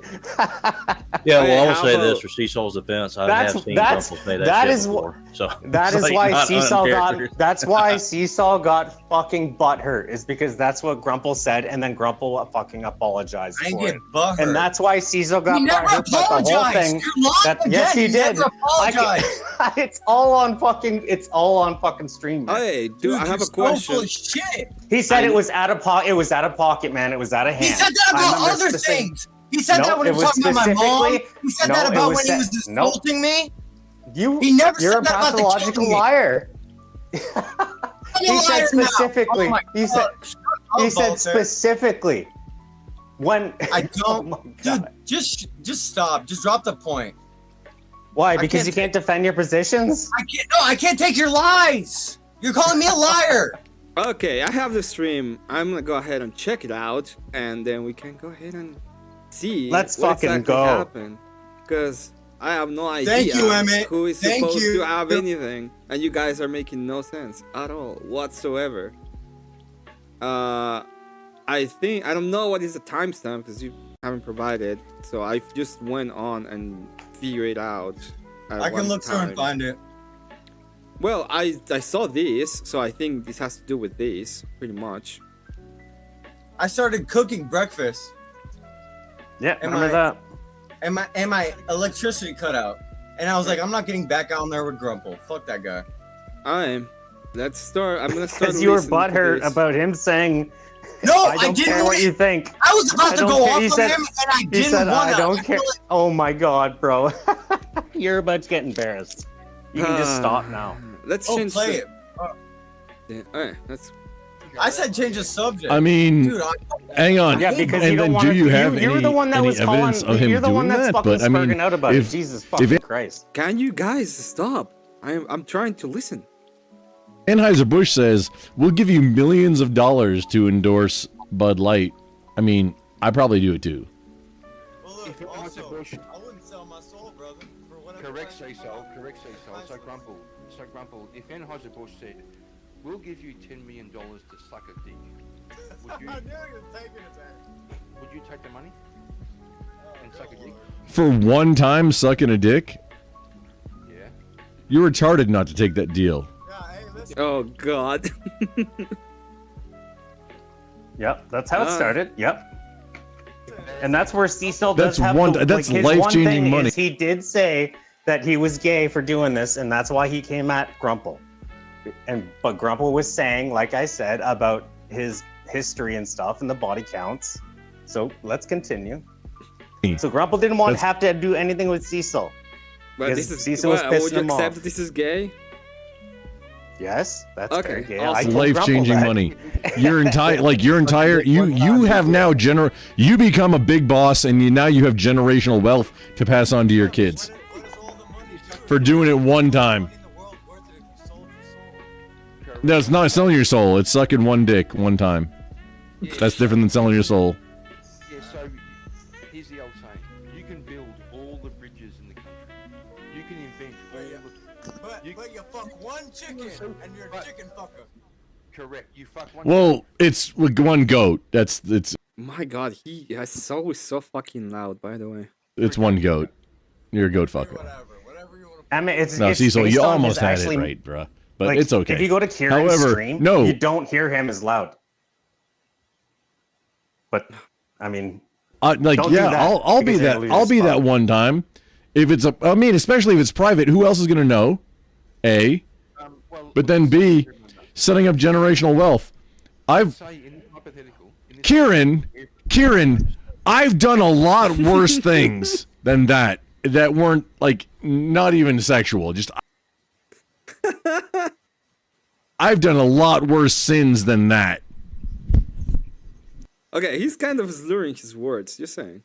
S6: Yeah,
S2: Hey,
S6: well, I will
S2: how
S6: say this
S2: about-
S6: for Seasoul's defense. I
S4: That's-
S6: have seen
S4: that's-
S6: Grumple say that,
S4: that
S6: shit
S4: is wh-
S6: before. So
S4: That
S6: it's
S4: is
S6: like
S4: why
S6: not
S4: Seesaul got.
S6: uncharacteristic.
S4: That's why Seesaul got fucking butthurt. Is because that's what Grumple said, and then Grumple fucking apologized
S1: I
S4: for
S1: get
S4: it.
S1: butthurt.
S4: And that's why Seesaul got
S1: He never
S4: butthurt. But the whole
S1: apologized.
S4: thing.
S1: You're lying
S4: That,
S1: again.
S4: yes, he
S1: He
S4: did.
S1: never
S4: I
S1: apologized.
S4: can, it's all on fucking. It's all on fucking stream. Man.
S2: Hey, dude, I
S1: Dude,
S2: have
S1: you're
S2: a question.
S1: So full of shit.
S4: He said
S2: I-
S4: it was out of pocket. It was out of pocket, man. It was out of hand.
S1: He said that
S4: I
S1: about
S4: remember
S1: other
S4: specific-
S1: things. He said
S4: No,
S1: that when he
S4: it
S1: was
S4: was
S1: talking about my mom.
S4: specifically-
S1: He said
S4: no,
S1: that
S4: it
S1: about
S4: was
S1: when he
S4: said-
S1: was
S4: nope.
S1: insulting me.
S4: He
S1: never
S4: You're
S1: said
S4: a
S1: that about the
S4: pathological
S1: kidney.
S4: liar.
S1: I'm a
S4: He said
S1: liar now.
S4: specifically.
S1: Oh my
S4: He said.
S1: God. Shut up,
S4: He said
S1: Walter.
S4: specifically when
S1: I
S4: Oh
S1: don't,
S4: my
S1: dude.
S4: God.
S1: Just stop. Just drop the point.
S4: Why?
S1: I
S4: Because
S1: can't
S4: you can't defend your positions?
S1: I can't. No, I can't take your lies. You're calling me a liar.
S2: Okay, I have the stream. I'm gonna go ahead and check it out, and then we can go ahead and see.
S4: Let's
S2: what
S4: fucking
S2: exactly
S4: go.
S2: happened. Because I have no idea
S1: Thank you, Emmett.
S2: who is
S1: Thank
S2: supposed
S1: you.
S2: to have anything, and you guys are making no sense at all whatsoever. I think I don't know what is the timestamp because you haven't provided, so I just went on and figured it out. at
S1: I can
S2: one
S1: look through and
S2: time.
S1: find it.
S2: Well, I saw this, so I think this has to do with this, pretty much.
S1: I started cooking breakfast,
S4: Yeah,
S1: Am
S4: remember
S1: I-
S4: that?
S1: and my electricity cut out, and I was like, I'm not getting back on there with Grumple. Fuck that guy.
S2: Let's start. I'm gonna start.
S4: Because you were
S2: listening to
S4: butthurt
S2: this.
S4: about him saying,
S1: No,
S4: I
S1: I
S4: don't care
S1: didn't.
S4: what you think.
S1: I was about
S4: I
S1: to
S4: don't
S1: go
S4: care.
S1: off
S4: He
S1: on
S4: said-
S1: him, and I
S4: He
S1: didn't
S4: said,
S1: want
S4: I
S1: to.
S4: don't care. Oh my god, bro. You're about to get embarrassed. You can just stop now.
S2: Let's
S1: Oh,
S2: change.
S1: play
S2: the-
S1: it.
S2: Yeah, alright, let's.
S1: I said change the subject.
S7: I mean,
S1: Dude,
S7: hang on.
S4: Yeah, because
S7: and
S4: you don't
S7: then
S4: want
S7: do you have
S4: you're
S7: any,
S4: the one that
S7: any
S4: was calling,
S7: evidence of him
S4: you're the one
S7: doing
S4: that's
S7: that?
S4: fucking
S7: But I mean,
S4: spurging out about
S7: if-
S4: it. Jesus fucking Christ.
S2: Can you guys stop? I'm trying to listen.
S7: Anheuser-Busch says, we'll give you millions of dollars to endorse Bud Light. I mean, I probably do it too.
S1: well, look, also, I wouldn't sell my soul, brother, for whatever.
S8: Correct,
S1: I-
S8: Seesoul. Correct, Seesoul. So Grumple, if Anheuser-Busch said, we'll give you $10 million to suck a dick, would you,
S1: I knew he was taking it there.
S8: would you take the money and suck a dick?
S7: For one time sucking a dick?
S8: Yeah.
S7: You're retarded not to take that deal.
S1: Yeah, hey, listen.
S2: Oh God.
S4: Yep, that's how it
S2: Ah.
S4: started. Yep. And that's where Seesoul does
S7: That's
S4: have
S7: one-
S4: the,
S7: that's
S4: like, his one
S7: life-changing
S4: thing
S7: money.
S4: is he did say that he was gay for doing this, and that's why he came at Grumple. But Grumple was saying, like I said, about his history and stuff and the body counts. So let's continue. So Grumple didn't want to have to do anything with Seesoul.
S2: But
S4: Because
S2: this is.
S4: Seesoul was
S2: Well, would
S4: pissing
S2: you
S4: him
S2: accept
S4: off.
S2: that this is gay?
S4: Yes, that's
S2: Okay,
S4: very gay.
S2: awesome.
S4: I told
S7: Life-changing
S4: Grumple that.
S7: money. You have now you become a big boss, and now you have generational wealth to pass on to your kids
S1: What is all the money
S7: for doing it one time.
S1: in the world worth it if you sold your soul?
S7: No, it's not selling your soul. It's sucking one dick one time. That's different than selling your soul.
S8: Yeah, so here's the old saying. You can build all the bridges in the country. You can invent all the...
S1: But you fuck one chicken, and you're a chicken fucker.
S8: Correct. You fuck one...
S7: Well, it's with one goat. It's
S2: My God, his soul is so fucking loud. By the way.
S7: one goat. You're a goat fucker.
S1: Whatever you want to.
S4: I mean, it's
S7: No,
S4: it's
S7: Cecil,
S4: based
S7: you
S4: on
S7: almost
S4: his
S7: had
S4: actually,
S7: it right, bruh. But
S4: like,
S7: it's okay.
S4: If you go to Kieran's
S7: However,
S4: stream,
S7: no.
S4: you don't hear him as loud. But I mean,
S7: Like,
S4: Don't do
S7: yeah,
S4: that,
S7: I'll be
S4: because you're
S7: that.
S4: gonna lose
S7: I'll
S4: your
S7: be that
S4: spot.
S7: one time. If it's I mean, especially if it's private, who else is gonna know? A.
S8: well,
S7: But then B, setting up generational wealth. I've
S8: say in hypothetical... In this
S7: Kieran, I've done a lot worse things than that weren't like not even sexual. Just I've done a lot worse sins than that.
S2: Okay, he's kind of slurring his words. You're saying.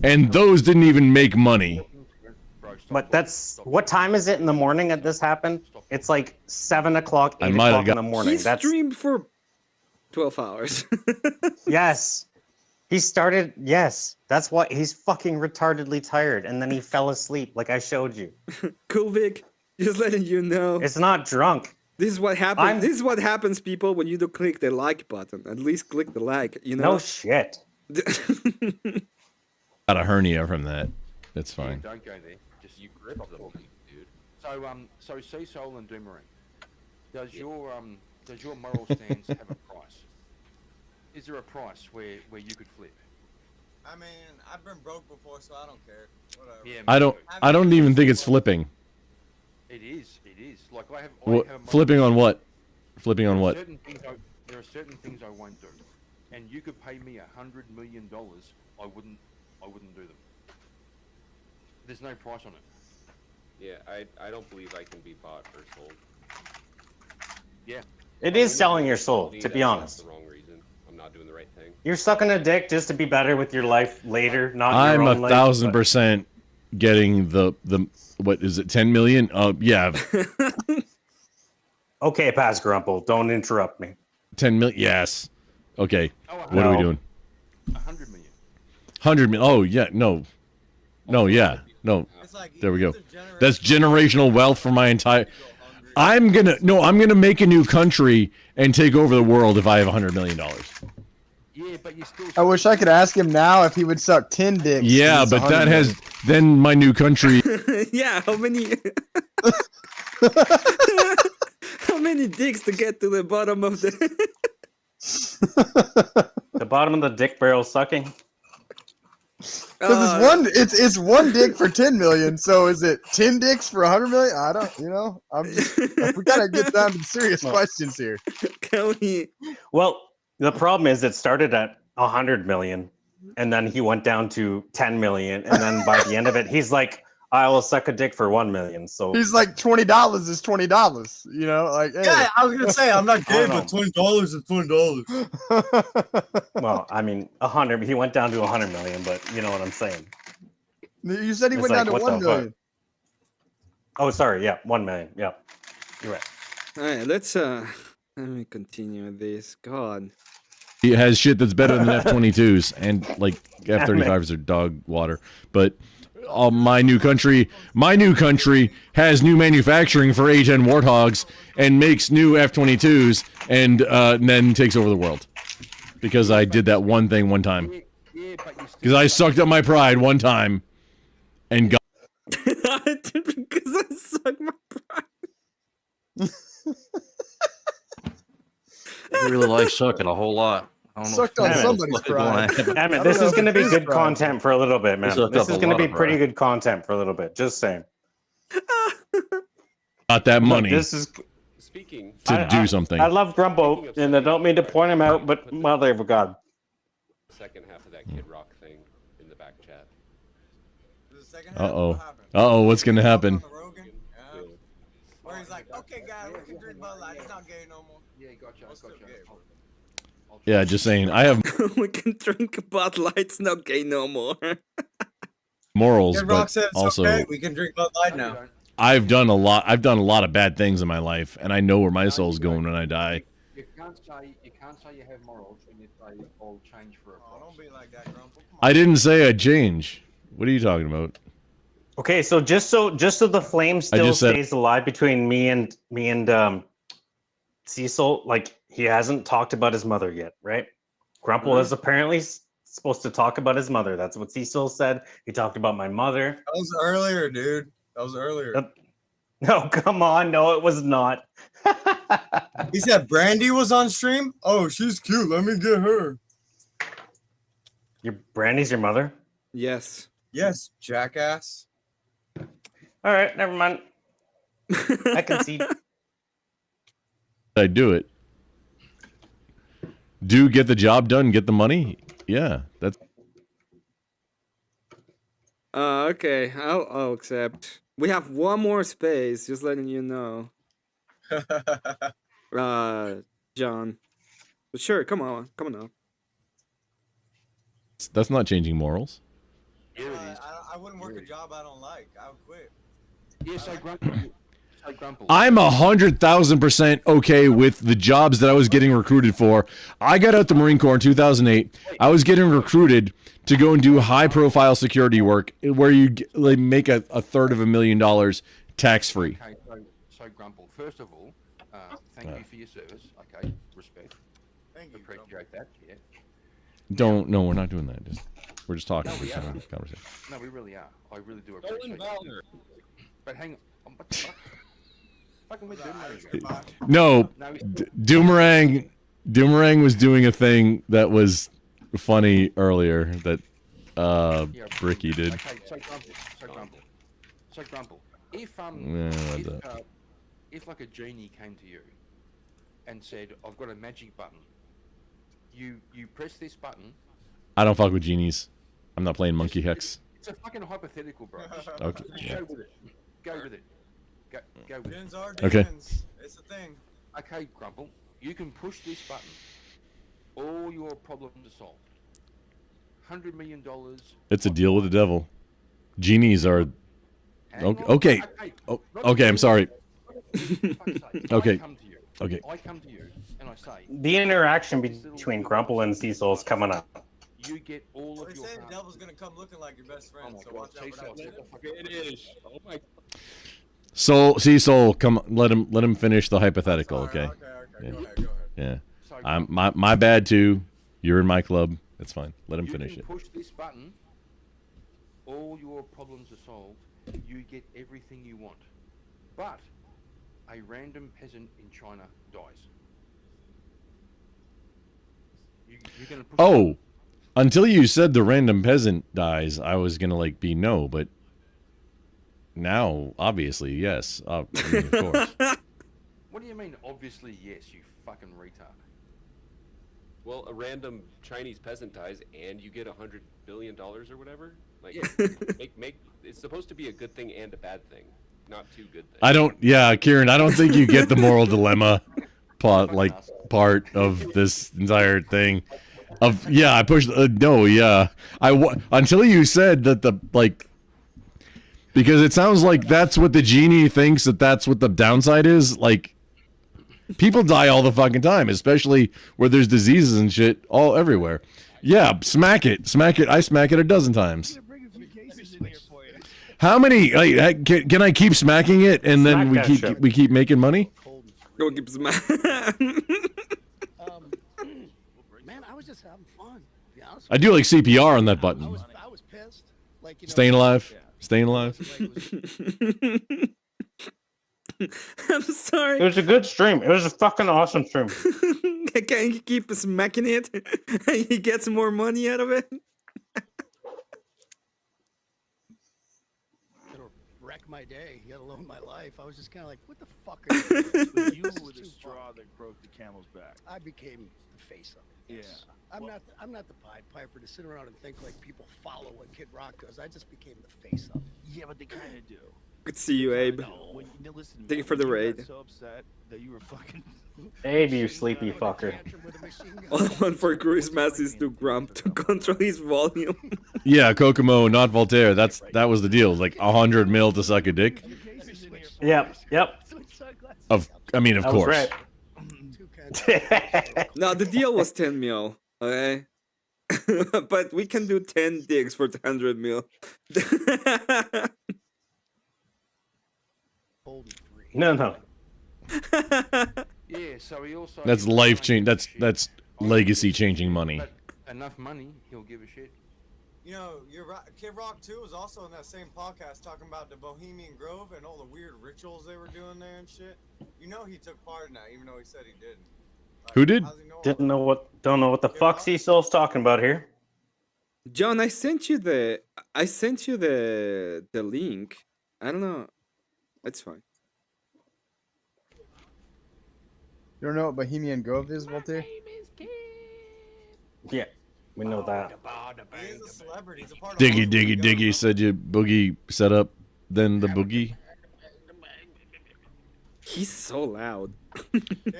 S7: And those didn't even make money.
S4: but that's what time is it in the morning that this happened? It's like 7 o'clock,
S7: I
S4: 8
S7: might have
S4: o'clock in
S7: got-
S4: the morning.
S2: He
S4: That's
S2: streamed for 12 hours.
S4: yes. He started. Yes, that's why he's fucking retardedly tired, and then he fell asleep, like I showed you.
S2: Cool, Vic. Just letting you know.
S4: It's not drunk.
S2: This is what happens.
S4: I'm-
S2: This is what happens, people, when you don't click the like button. At least click the like. You know.
S4: No shit.
S7: Got a hernia from that. That's
S8: Yeah,
S7: fine.
S8: don't go there. Just
S9: You grip
S8: stop
S9: them,
S8: talking.
S9: dude.
S8: So Seesoul and Doomerang, does your moral stance have a price? Is there a price where you could flip?
S1: I mean, I've been broke before, so I don't care. Whatever.
S8: Yeah, me
S7: I don't.
S8: too.
S7: I don't even think it's flipping.
S8: It is. It is. Like I have.
S7: What,
S8: I have a moral
S7: flipping on what? Flipping on what?
S8: There are certain things I won't do, and you could pay me $100 million. I wouldn't do them. There's no price on it.
S9: Yeah, I don't believe I can be bought or sold.
S8: Yeah.
S4: It is selling your soul,
S9: Believe
S4: to
S9: that's
S4: be
S9: not
S4: honest.
S9: The wrong reason. I'm not doing the right thing.
S4: You're sucking a dick just to be better with your life later, not
S7: I'm
S4: your own life,
S7: 1,000% getting the what is it? 10 million? Yeah,
S4: but- Okay, Pass Grumple, don't interrupt me.
S7: 10 million. Yes. Okay.
S8: Oh,
S7: What are we
S4: No.
S7: doing?
S8: 100 million.
S7: 100 million. Oh yeah. No. No. Yeah. No.
S1: It's like,
S7: There we go.
S1: it's a
S7: That's
S1: generational-
S7: generational wealth for my entire. I'm gonna make a new country and take over the world if I have $100 million.
S8: Yeah, but you still.
S5: I wish I could ask him now if he would suck 10 dicks.
S7: Yeah,
S5: It's
S7: but
S5: 100
S7: that
S5: million.
S7: has then my new country.
S2: Yeah. How many? How many dicks to get to the bottom of the?
S4: The bottom of the dick barrel sucking.
S5: Because it's one dick for 10 million. So is it 10 dicks for 100 million? I don't, we gotta get down to serious questions here.
S2: Can we?
S4: Well, the problem is it started at 100 million, and then he went down to 10 million, and then by the end of it, he's like, I will suck a dick for 1 million. So
S5: He's like $20 is $20. You know, like hey.
S1: Yeah, I was gonna say I'm not gay,
S4: I
S1: but
S4: don't
S1: $20 is $20.
S4: well, I mean, 100. He went down to 100 million, but you know what I'm saying.
S5: You said he
S4: It's
S5: went
S4: like,
S5: down to
S4: what
S5: 1
S4: the
S5: million.
S4: Oh, sorry. Yeah, 1 million. Yeah, you're right.
S2: All right. Let me continue this. God.
S7: He has shit that's better than F-22s and like F-35s are dog water. But my new country has new manufacturing for A-10 Warthogs and makes new F-22s and then takes over the world because I did that one thing one time.
S8: Yeah, but you still.
S7: Because I sucked up my pride one time and got.
S2: Because I suck my pride.
S6: You really like sucking a whole lot. I don't know.
S5: Sucked on
S6: if-
S5: somebody's
S6: what's going
S5: pride.
S6: on.
S4: Emmett,
S5: don't
S4: this
S5: know
S4: is
S5: if
S4: going to
S5: it
S4: be
S5: is
S4: good
S5: pride.
S4: content for a little bit, man.
S6: Sucked
S4: This
S6: up
S4: is
S6: a
S4: going to
S6: lot
S4: be
S6: of
S4: pretty
S6: pride.
S4: good content for a little bit. Just saying.
S7: Got that
S4: Look,
S7: money
S4: this is
S9: Speaking.
S7: to do something.
S4: I love Grumpo, and I don't mean to point him out, but mother of God.
S9: Second half of that Kid Rock thing in the back chat.
S7: Uh-oh. Uh-oh, what's gonna happen?
S1: Where he's like, okay, guys, we can drink Bud Light. It's not gay no more.
S8: Yeah, gotcha.
S1: What's still
S8: Gotcha.
S1: gay, bro?
S7: Yeah, just saying. I have
S2: We can drink Bud Lights. Not gay no more.
S7: morals,
S1: Kid Rock
S7: but
S1: said it's
S7: also
S1: okay. We can drink Bud Light
S8: No, you
S1: now.
S8: don't.
S7: I've done a lot of bad things in my life, and I know where my soul's going when I die.
S8: You can't say you have morals when you say I'll change for a
S1: Oh, don't
S8: price.
S1: be like that, Grumple. Come on.
S7: I didn't say I'd change. What are you talking about?
S4: Okay, so just so the flame still
S7: just said-
S4: stays alive between me and Seesoul, like he hasn't talked about his mother yet, right? Grumple is apparently supposed to talk about his mother. That's what Seesoul said. He talked about my mother.
S1: That was earlier, dude. That was earlier.
S4: No, come on, no, it was not.
S1: He said Brandy was on stream. Oh, she's cute. Let me get her.
S4: Your Brandy's your mother.
S2: Yes.
S1: Yes, jackass.
S4: All right, never mind. I concede.
S7: I do it. Do get the job done, get the money. Yeah, that's
S2: Okay. I'll accept. We have one more space. Just letting you know. John. But sure, come on up.
S7: that's not changing morals.
S8: Here it is.
S1: I wouldn't work a job I don't like. I would quit.
S8: Yeah, so Grumple. So Grumple.
S7: I'm 100,000% okay with the jobs that I was getting recruited for. I got out the Marine Corps in 2008. I was getting recruited to go and do high-profile security work where you make a third of $1 million tax-free.
S8: Okay, so Grumple. First of all, Thank you for your service. Okay, respect.
S1: Thank you.
S8: Appreciate that. Yeah.
S7: Don't. No, we're not doing that. We're just talking.
S8: No, we
S7: Just having
S8: are.
S7: a conversation.
S8: No, we really are. I really do appreciate it. But hang on. What the fuck? Fucking with Doomerang.
S7: No,
S8: No,
S7: Doomerang was doing a thing that was funny earlier that
S8: yeah,
S7: Bricky did.
S8: Okay, so Grumple. If if like a genie came to you and said, "I've got a magic button," you press this button.
S7: I don't fuck with genies. I'm not playing Monkey Hex.
S8: It's a fucking hypothetical, bro.
S7: Okay. Yeah.
S8: Go with it. Go with it. Go with it.
S1: Demons are
S7: Okay.
S1: demons. It's a thing.
S8: Okay, Grumple. You can push this button. All your problems are solved. $100 million.
S7: It's a deal with the devil. Genies are. Okay. Oh, okay, I'm sorry. Okay. Okay.
S8: I come to you and I say,
S4: The interaction between Grumple and Seesoul is coming up.
S8: you get all
S1: Well,
S8: of
S1: they
S8: your
S1: say the
S8: power.
S1: devil's gonna come looking like your best friend,
S8: Oh my
S1: so
S8: God,
S1: watch out for
S8: Seesoul,
S1: that.
S8: shut the fuck up. It is. Oh my.
S7: Seesoul, come. Let him finish the hypothetical. Okay.
S1: Okay.
S7: Yeah.
S1: Go ahead.
S7: Yeah.
S8: So,
S7: I'm my bad too. You're in my club. It's fine. Let him
S8: you
S7: finish
S8: can
S7: it.
S8: push this button. All your problems are solved. You get everything you want. But a random peasant in China dies. You're gonna push
S7: Oh, until you said the random peasant dies, I was gonna like be no, but now obviously yes. I mean, of course.
S8: What do you mean? Obviously, yes, you fucking retard.
S9: Well, a random Chinese peasant dies, and you get $100 billion or whatever. Like, make it's supposed to be a good thing and a bad thing, not two good things.
S7: I don't. Yeah, Kieran, I don't think you get the moral dilemma part of this entire thing. I pushed no. Yeah, until you said that the like. Because it sounds like that's what the genie thinks that's what the downside is. Like, people die all the fucking time, especially where there's diseases and shit all everywhere. Yeah, smack it. I smack it a dozen times. How many? Like, can I keep smacking it and then we keep making money?
S2: Go keep
S10: Man, I was just having fun. To be honest
S7: I do like CPR on that button.
S10: I was pissed. Like, you know,
S7: Staying alive. Staying alive.
S2: I'm sorry.
S4: It was a good stream. It was a fucking awesome stream.
S2: Can you keep smacking it and he gets more money out of it?
S10: It'll wreck my day, let alone my life. I was just kind of like, what the fuck are you doing?
S11: You were the straw that broke the camel's back.
S10: I became the face of it.
S11: Yeah.
S10: I'm not the Pied Piper to sit around and think like people follow what Kid Rock does. I just became the face of it.
S11: Yeah, but they kind of do.
S2: Good to see you, Abe.
S11: When, listen,
S2: Thank you for the
S11: when you
S2: raid.
S11: got so upset that you were fucking.
S4: Abe, you sleepy fucker.
S2: All I want for Christmas is to Grump to control his volume.
S7: Yeah, Kokomo, not Voltaire. That was the deal. Like 100 mil to suck a dick.
S4: Yep.
S7: Of course.
S4: Right.
S2: No, the deal was 10 mil, okay? But we can do 10 dicks for 100 mil.
S4: No.
S8: Yeah, so he also.
S7: That's life change. That's legacy changing money.
S8: But enough money, he'll give a shit.
S1: You know, you're right. Kid Rock 2 was also in that same podcast talking about the Bohemian Grove and all the weird rituals they were doing there and shit. You know he took part in that, even though he said he didn't. Like,
S7: Who did?
S4: Don't know what the fuck Seasoul's talking about here.
S2: John, I sent you the link. I don't know. It's fine.
S5: You don't know what Bohemian Grove is, Voltaire?
S4: Yeah, we know that.
S1: He is a celebrity. He's a part of
S7: Diggy said you boogie set up, then the boogie.
S2: He's so loud.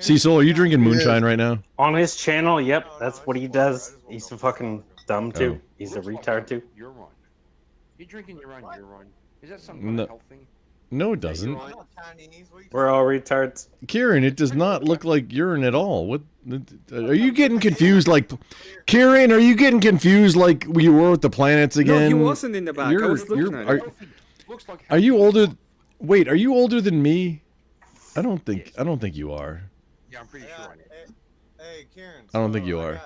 S7: Seesoul, are you drinking moonshine right now?
S4: On his channel, yep, that's what he does. He's a fucking dumb too.
S7: Oh.
S4: He's a retard too.
S8: Urine. You're drinking your own urine. Is that some kind of health thing?
S7: No, it doesn't.
S4: We're all retards.
S7: Kieran, it does not look like urine at all. What? Are you getting confused? Like, Kieran, are you getting confused like we were with the planets again?
S2: No, he wasn't in the back. I was looking at it.
S7: Are you older? Wait, are you older than me? I don't think you are.
S8: Yeah, I'm pretty sure I am.
S1: Hey, Karen.
S7: I don't think you are.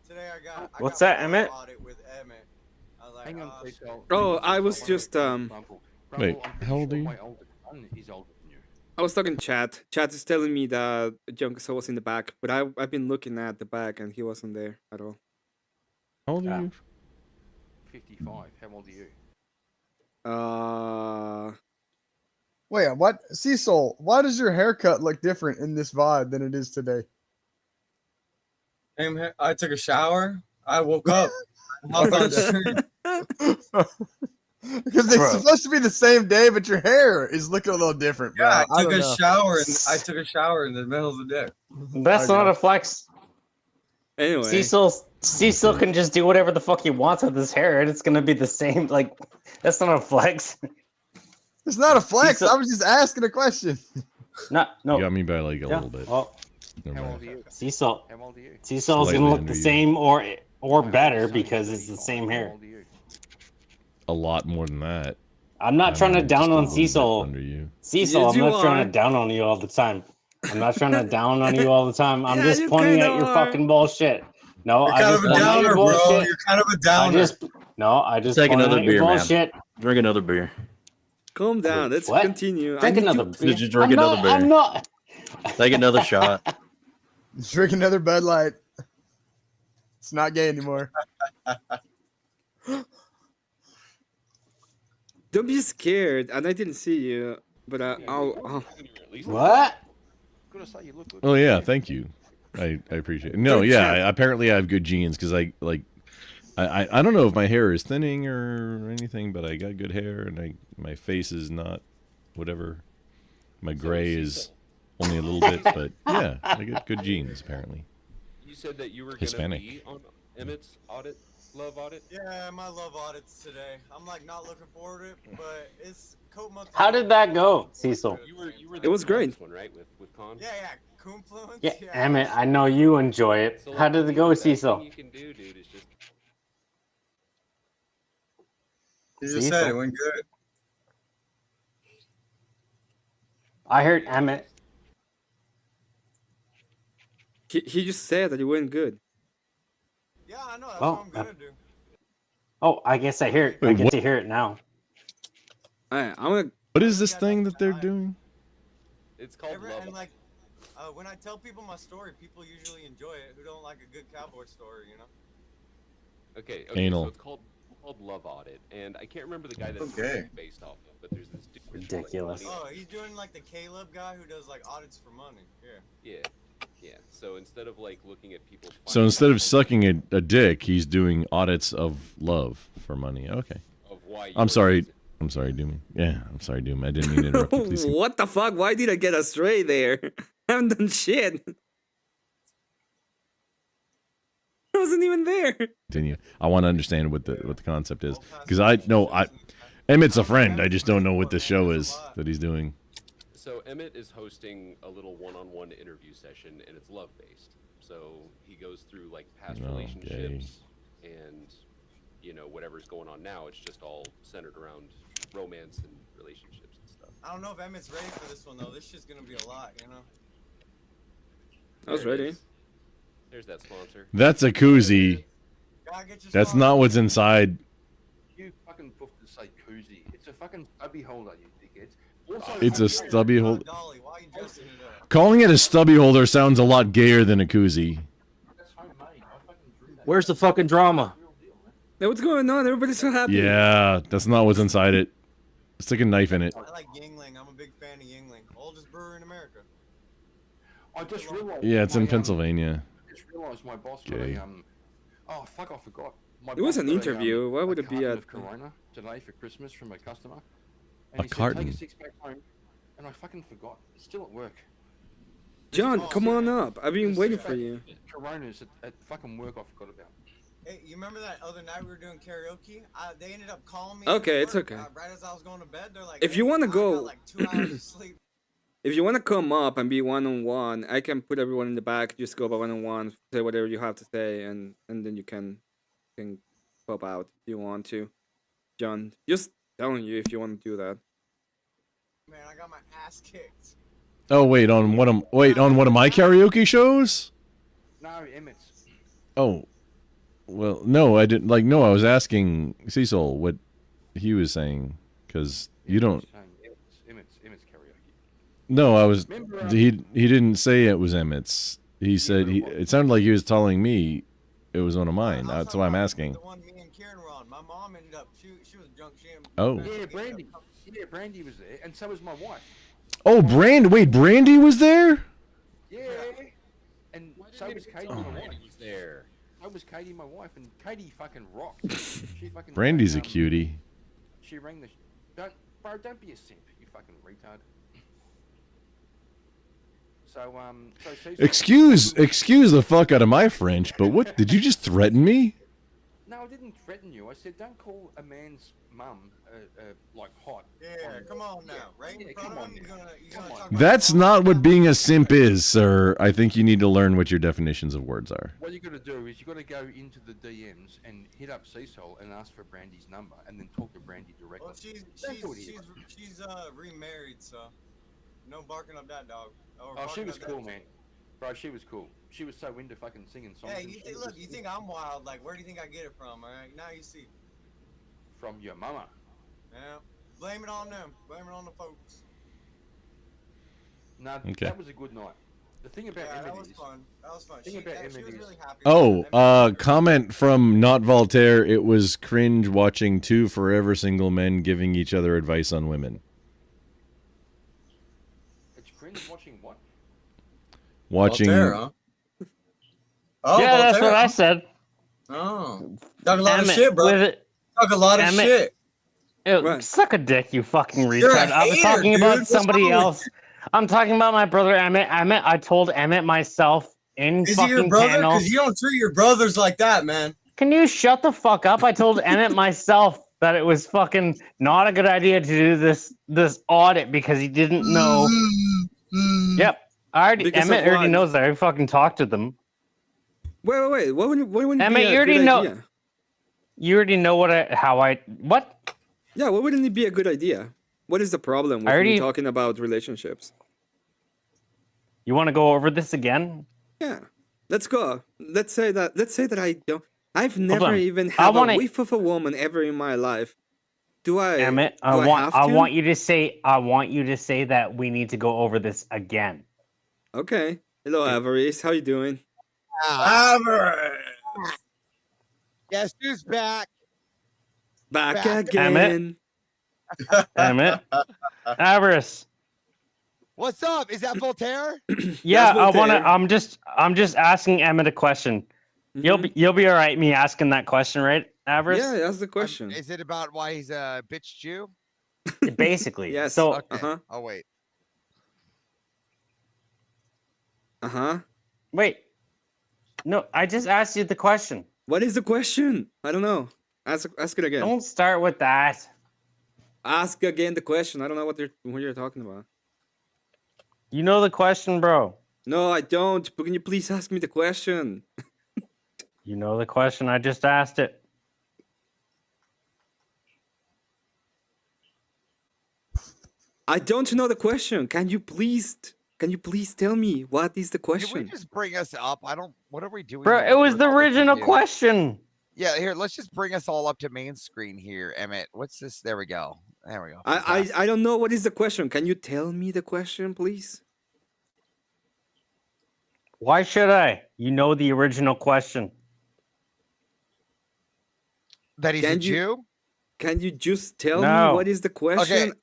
S1: Today I got.
S4: What's
S1: got
S4: that,
S1: my
S4: Emmett?
S1: Audit with Emmett. I was like,
S8: Hang on,
S1: oh,
S8: please.
S1: shit.
S2: Oh, I was just
S7: Wait, how old are you?
S8: My older son is older than you.
S2: I was talking chat. Chat is telling me that Junkus was in the back, but I've been looking at the back and he wasn't there at all.
S7: How old are you?
S8: 55. How old are you?
S5: Wait, what? Seesoul, why does your haircut look different in this VOD than it is today?
S1: I took a shower. I woke up. Hopped on stream.
S5: Because it's supposed to be the same day, but your hair is looking a little different, bro.
S1: Yeah, I took a shower in the middle of the day.
S4: That's not a flex.
S2: Anyway,
S4: Seesoul can just do whatever the fuck he wants with his hair, and it's gonna be the same. Like, that's not a flex.
S5: It's not a flex. I was just asking a question.
S4: No.
S7: You got me by like a little bit.
S4: Well,
S7: Never
S8: How
S7: mind.
S8: old are you?
S4: Seesoul.
S8: How old are you?
S4: Seesoul's
S7: Slightly
S4: gonna look
S7: under
S4: the
S7: you.
S4: same or better because it's the same
S8: How
S4: hair.
S8: old are you?
S7: A lot more than that.
S4: I'm not trying to
S7: just
S4: down
S7: a
S4: on
S7: little bit
S4: Seesoul.
S7: Under you.
S4: Seesoul,
S2: Yes,
S4: I'm
S2: you
S4: not trying
S2: are.
S4: to down on you all the time. I'm not trying to down on you all the time. I'm
S2: Yeah,
S4: just
S2: you
S4: pointing
S2: kinda
S4: at your
S2: are.
S4: fucking bullshit. No,
S1: You're
S4: I
S1: kind
S4: just
S1: of a
S4: point at your
S1: downer, bro.
S4: bullshit.
S1: You're kind of a
S4: I
S1: downer.
S4: just
S6: Take
S4: point
S6: another
S4: at your
S6: beer, man.
S4: bullshit.
S6: Drink another beer.
S2: calm down. Let's
S4: What?
S2: continue.
S4: Drink another
S6: Did
S4: beer.
S6: you drink another beer?
S4: I'm not.
S6: Take another shot.
S5: Drink another Bud Light. It's not gay anymore.
S2: Don't be scared. And I didn't see you, but I'll
S4: What?
S8: Gotta say, you look good.
S7: Oh yeah, thank you. I appreciate it. No,
S2: Good
S7: yeah,
S2: chat.
S7: apparently I have good genes because I don't know if my hair is thinning or anything, but I got good hair and my face is not whatever. My gray is only a little bit, but yeah, I get good genes apparently.
S9: You said that you were
S7: Hispanic.
S9: gonna be on Emmett's love audit.
S1: Yeah, my love audits today. I'm like not looking forward to it, but it's coat month.
S4: How did that go, Seesoul?
S9: You were
S2: It was great.
S9: one, right? With Con.
S1: Yeah, Confluence.
S4: Yeah, Emmett, I know you enjoy it.
S9: So,
S4: How
S9: like,
S4: did it
S9: the
S4: go,
S9: best thing
S4: Seesoul?
S9: you can do, dude, is just
S1: You just said it went good.
S4: I heard Emmett.
S2: He just said that it went good.
S1: Yeah, I know. That's
S4: Oh,
S1: what I'm gonna do.
S4: Oh, I guess I hear it. I
S7: Wait,
S4: get
S7: what?
S4: to hear it now.
S2: I'm gonna.
S7: What is this thing that they're doing?
S9: it's called love.
S1: And like, when I tell people my story, people usually enjoy it. Who don't like a good cowboy story, you know?
S9: Okay,
S7: Anal.
S9: so it's called Love Audit, and I can't remember the guy that's
S1: Okay.
S9: based off of, but there's this dude. who's like
S4: Ridiculous.
S1: Oh, he's doing like the Caleb guy who does like audits for money. Yeah.
S9: Yeah. So instead of like looking at people's
S7: So instead of sucking a dick, he's doing audits of love for money. Okay.
S9: of why
S7: I'm sorry. I'm sorry, Doomy. Yeah, I'm sorry, Doom. I didn't mean to interrupt you. Please.
S2: What the fuck? Why did I get astray there? I haven't done shit. I wasn't even there.
S7: Continue. I want to understand what the concept is because Emmett's a friend. I just don't know what this show is that he's doing.
S9: So Emmett is hosting a little one-on-one interview session, and it's love-based. So he goes through like past
S7: Oh,
S9: relationships and whatever's going on now. It's just all centered around romance and relationships and stuff.
S1: I don't know if Emmett's ready for this one though. This shit's gonna be a lot, you know.
S2: I was
S9: There it
S2: ready.
S9: is. There's that sponsor.
S7: That's a koozie.
S1: Gotta get your
S7: That's
S1: sponsor.
S7: not what's inside.
S8: You fucking booked to say koozie. It's a fucking stubby holder, you dickheads. Also,
S7: It's a stubby holder.
S1: Dolly, why you dressing it up?
S7: Calling it a stubby holder sounds a lot gayer than a koozie.
S8: That's homemade. I fucking drew that.
S6: Where's the fucking drama?
S2: Hey, what's going on? Everybody's so happy.
S7: Yeah, that's not what's inside it. Stick a knife in it.
S1: I like Yingling. I'm a big fan of Yingling. Oldest brewery in America.
S8: I just realized.
S7: Yeah, it's in
S8: my,
S7: Pennsylvania.
S8: I just realized my boss
S7: Okay.
S8: got a Oh fuck! I forgot. My
S2: It was
S8: boss
S2: an
S8: got
S2: interview. Why would
S8: a
S2: it be
S8: carton
S2: at-
S8: of Corona today for Christmas from a customer?
S7: A
S8: And he said,
S7: carton?
S8: take a 6-pack home, and I fucking forgot. It's still at work.
S2: John, come on up. I've been waiting for you.
S8: Coronas at fucking work. I forgot about.
S1: Hey, you remember that other night we were doing karaoke? They ended up calling me.
S2: Okay,
S1: at
S2: it's
S1: work,
S2: okay.
S1: right as I was going to bed, they're like,
S2: If you
S1: "Hey,
S2: wanna
S1: I
S2: go-
S1: got like 2 hours of sleep."
S2: If you want to come up and be one-on-one, I can put everyone in the back. Just go by one-on-one, say whatever you have to say, and then you can pop out if you want to. John, just telling you if you want to do that.
S1: Man, I got my ass kicked.
S7: Oh wait, on one of my karaoke shows?
S8: No, Emmett's.
S7: Oh, well, no, I didn't. Like, no, I was asking Seesoul what he was saying because you don't.
S8: Emmett's karaoke.
S7: No, I was.
S8: Remember,
S7: He didn't say it was Emmett's. He said it sounded like he was telling me it was one of mine. That's why I'm asking.
S1: The one me and Karen were on. My mom ended up. She was drunk.
S7: Oh.
S8: Yeah, Brandy. Yeah, Brandy was there, and so was my wife.
S7: Oh, Brandy was there?
S8: Yeah. And so was Katie, my wife.
S9: Was there.
S8: So was Katie, my wife, and Katie fucking rocked. She fucking.
S7: Brandy's a cutie.
S8: She rang the. Don't be a simp, you fucking retard. So
S7: Excuse the fuck out of my French, but what did you just threaten me?
S8: No, I didn't threaten you. I said don't call a man's mum like hot.
S1: Yeah, come on now, right?
S8: Yeah, come on.
S1: You're gonna talk
S7: That's not what being a simp is, sir. I think you need to learn what your definitions of words are.
S8: What you got to do is you got to go into the DMs and hit up Seesoul and ask for Brandy's number, and then talk to Brandy directly.
S1: Well, she's remarried, so no barking up that dog.
S8: Oh, she was cool, man. Bro, she was cool. She was so into fucking singing songs.
S1: Hey, you think I'm wild? Like, where do you think I get it from? All right, now you see.
S8: From your mama.
S1: Yeah, blame it on them. Blame it on the folks.
S8: No,
S7: Okay.
S8: that was a good night. The thing about Emmett
S1: that was
S8: is,
S1: fun. That was fun.
S8: Thing
S1: She
S8: about
S1: was
S8: Emmett
S1: really happy.
S7: Oh, comment from Not Voltaire. It was cringe watching two forever single men giving each other advice on women.
S8: it's cringe watching what?
S7: Watching.
S1: Voltaire, huh? Oh,
S4: yeah, that's
S1: Voltaire,
S4: what I
S1: huh?
S4: said.
S1: Oh, talk a lot of
S4: Emmett,
S1: shit, bro.
S4: with it.
S1: Talk a lot of
S4: Emmett.
S1: shit.
S4: Ew,
S2: Right.
S4: suck a dick, you fucking
S1: You're a
S4: retard. I was
S1: hater,
S4: talking
S1: dude.
S4: about
S1: What's
S4: somebody
S1: wrong with
S4: else. I'm talking about my brother Emmett. I told Emmett myself in
S1: Is he
S4: fucking
S1: your brother?
S4: panel.
S1: Because you don't treat your brothers like that, man.
S4: Can you shut the fuck up? I told Emmett myself that it was fucking not a good idea to do this audit because he didn't know. Yep,
S2: Because of
S4: Emmett already
S2: what?
S4: knows that. I fucking talked to them.
S2: Wait. What wouldn't
S4: Emmett,
S2: be a
S4: you already
S2: good
S4: know.
S2: idea?
S4: You already know what?
S2: Yeah, what wouldn't it be a good idea? What is the problem with me talking about relationships?
S4: You want to go over this again?
S2: Yeah, let's go. Let's say that I don't. I've never
S4: on.
S2: even
S4: I
S2: had a
S4: wanna-
S2: whiff of a woman ever in my life. Do I?
S4: Emmett,
S2: do I have
S4: I
S2: to?
S4: want you to say that we need to go over this again.
S2: Okay. Hello, Avarice. How you doing?
S3: Guess who's back?
S2: Back
S3: Back.
S2: again.
S4: Emmett, Avarice.
S3: What's up? Is that Voltaire?
S4: Yeah, I want to.
S2: Voltaire.
S4: I'm just asking Emmett a question.
S2: Mhm.
S4: You'll be all right. Me asking that question, right, Avarice?
S2: Yeah, that's the question.
S3: Is it about why he's a bitch Jew?
S4: Basically.
S2: Yes.
S4: So
S3: Okay. Oh wait.
S4: wait. No, I just asked you the question.
S2: What is the question? I don't know. Ask it again.
S4: Don't start with that.
S2: Ask again the question. I don't know what you're talking about.
S4: You know the question, bro.
S2: No, I don't. But can you please ask me the question?
S4: You know the question. I just asked it.
S2: I don't know the question. Can you please tell me what is the
S3: Can we
S2: question?
S3: just bring us up? I don't. What are we doing?
S4: Bro,
S3: here?
S4: it was
S3: We're
S4: the
S3: all
S4: original
S3: confused.
S4: question.
S3: Yeah, here. Let's just bring us all up to main screen here, Emmett. What's this? There we go. There we go.
S2: I don't know what is the question. Can you tell me the question, please?
S4: Why should I? You know the original question.
S3: That he's a
S2: Can you-
S3: Jew?
S2: Can you just tell
S4: No.
S2: me what is the question?
S3: Okay.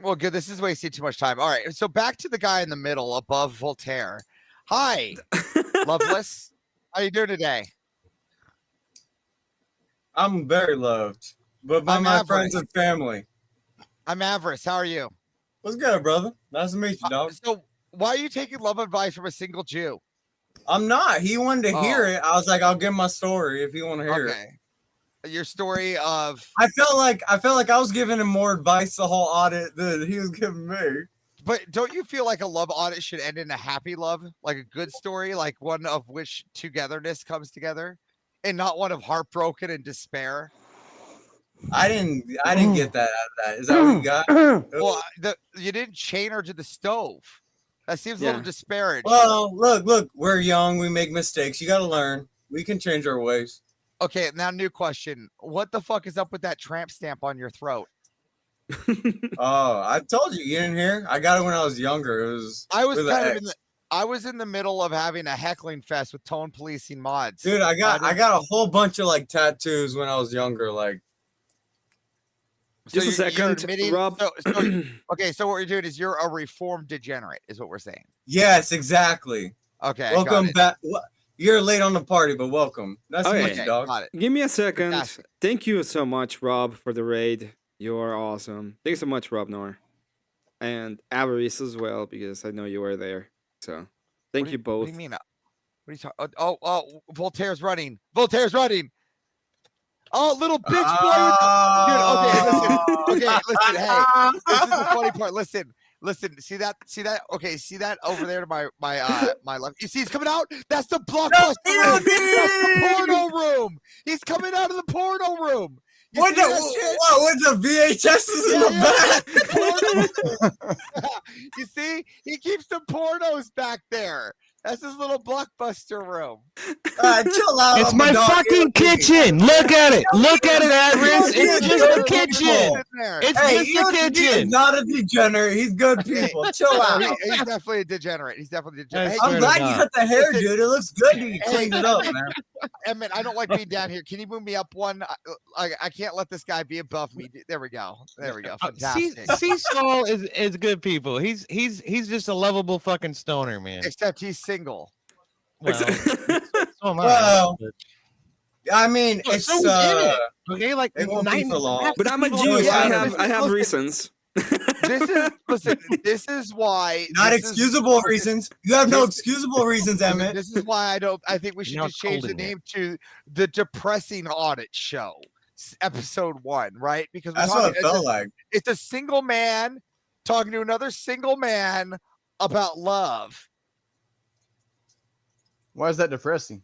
S3: Well, good. This is wasting too much time. All right. So back to the guy in the middle above Voltaire. Hi, Loveless. How you doing today?
S1: I'm very loved, but by
S3: I'm
S1: my
S3: average.
S1: friends and family.
S3: I'm Avarice. How are you?
S1: What's good, brother? Nice to meet you, dog.
S3: So why are you taking love advice from a single Jew?
S1: I'm not. He wanted to hear
S3: Oh.
S1: it. I was like, I'll give my story if you want to hear it.
S3: Okay. Your story of
S1: I felt like I was giving him more advice the whole audit than he was giving me.
S3: But don't you feel like a love audit should end in a happy love, like a good story, like one of which togetherness comes together, and not one of heartbroken and despair?
S1: I didn't get that out of that. Is that what you got?
S3: Well, you didn't chain her to the stove. That seems a little disparaged.
S1: Well, look, we're young. We make mistakes. You got to learn. We can change our ways.
S3: Okay, now new question. What the fuck is up with that tramp stamp on your throat?
S1: Oh, I told you. You didn't hear? I got it when I was younger. It was.
S3: I was in the middle of having a heckling fest with tone policing mods.
S1: Dude, I got a whole bunch of like tattoos when I was younger. Like,
S2: just a second, Rob.
S3: Okay, so what you're doing is you're a reformed degenerate, is what we're saying.
S1: Yes, exactly.
S3: Okay,
S1: welcome back. You're late on the party, but welcome. That's
S2: okay,
S1: me, dog.
S2: Give me a second. Fantastic. Thank you so much, Rob, for the raid. You're awesome. Thanks so much, Rob Nor. And Avarice as well, because I know you were there. So thank you both.
S3: What do you mean? What are you talking? Oh, Voltaire's running. Voltaire's running. Oh, little bitch boy. Dude, okay, listen. Hey, this is the funny part. Listen. See that? Okay, see that over there to my left. You see, he's coming out. That's the blockbuster room. That's the porno room. He's coming out of the porno room.
S1: What the VHS is in the
S3: back? You see, he keeps the pornos back there. That's his little blockbuster room.
S1: Chill out.
S12: It's my fucking kitchen. Look at it. Look at it, Avarice. It's just the kitchen. It's just the kitchen.
S1: He's not a degenerate. He's good people. Chill out.
S3: He's definitely a degenerate. Hey,
S1: I'm glad you got the hair, dude. It looks good. You cleaned it up, man.
S3: Emmett, I don't like being down here. Can you move me up one? I can't let this guy be above me. There we go. Fantastic.
S12: Seesoul is good people. He's just a lovable fucking stoner, man.
S3: Except he's single.
S12: Well, so am I.
S1: Well, I mean, it's
S12: okay, like
S1: it won't be for long.
S2: But I'm a Jew. I have reasons.
S3: This is why
S1: not excusable reasons. You have no excusable reasons, Emmett.
S3: This is why I think we should just change the name to the Depressing Audit Show, episode 1, right? Because
S1: that's what it felt like.
S3: It's a single man talking to another single man about love.
S5: Why is that depressing?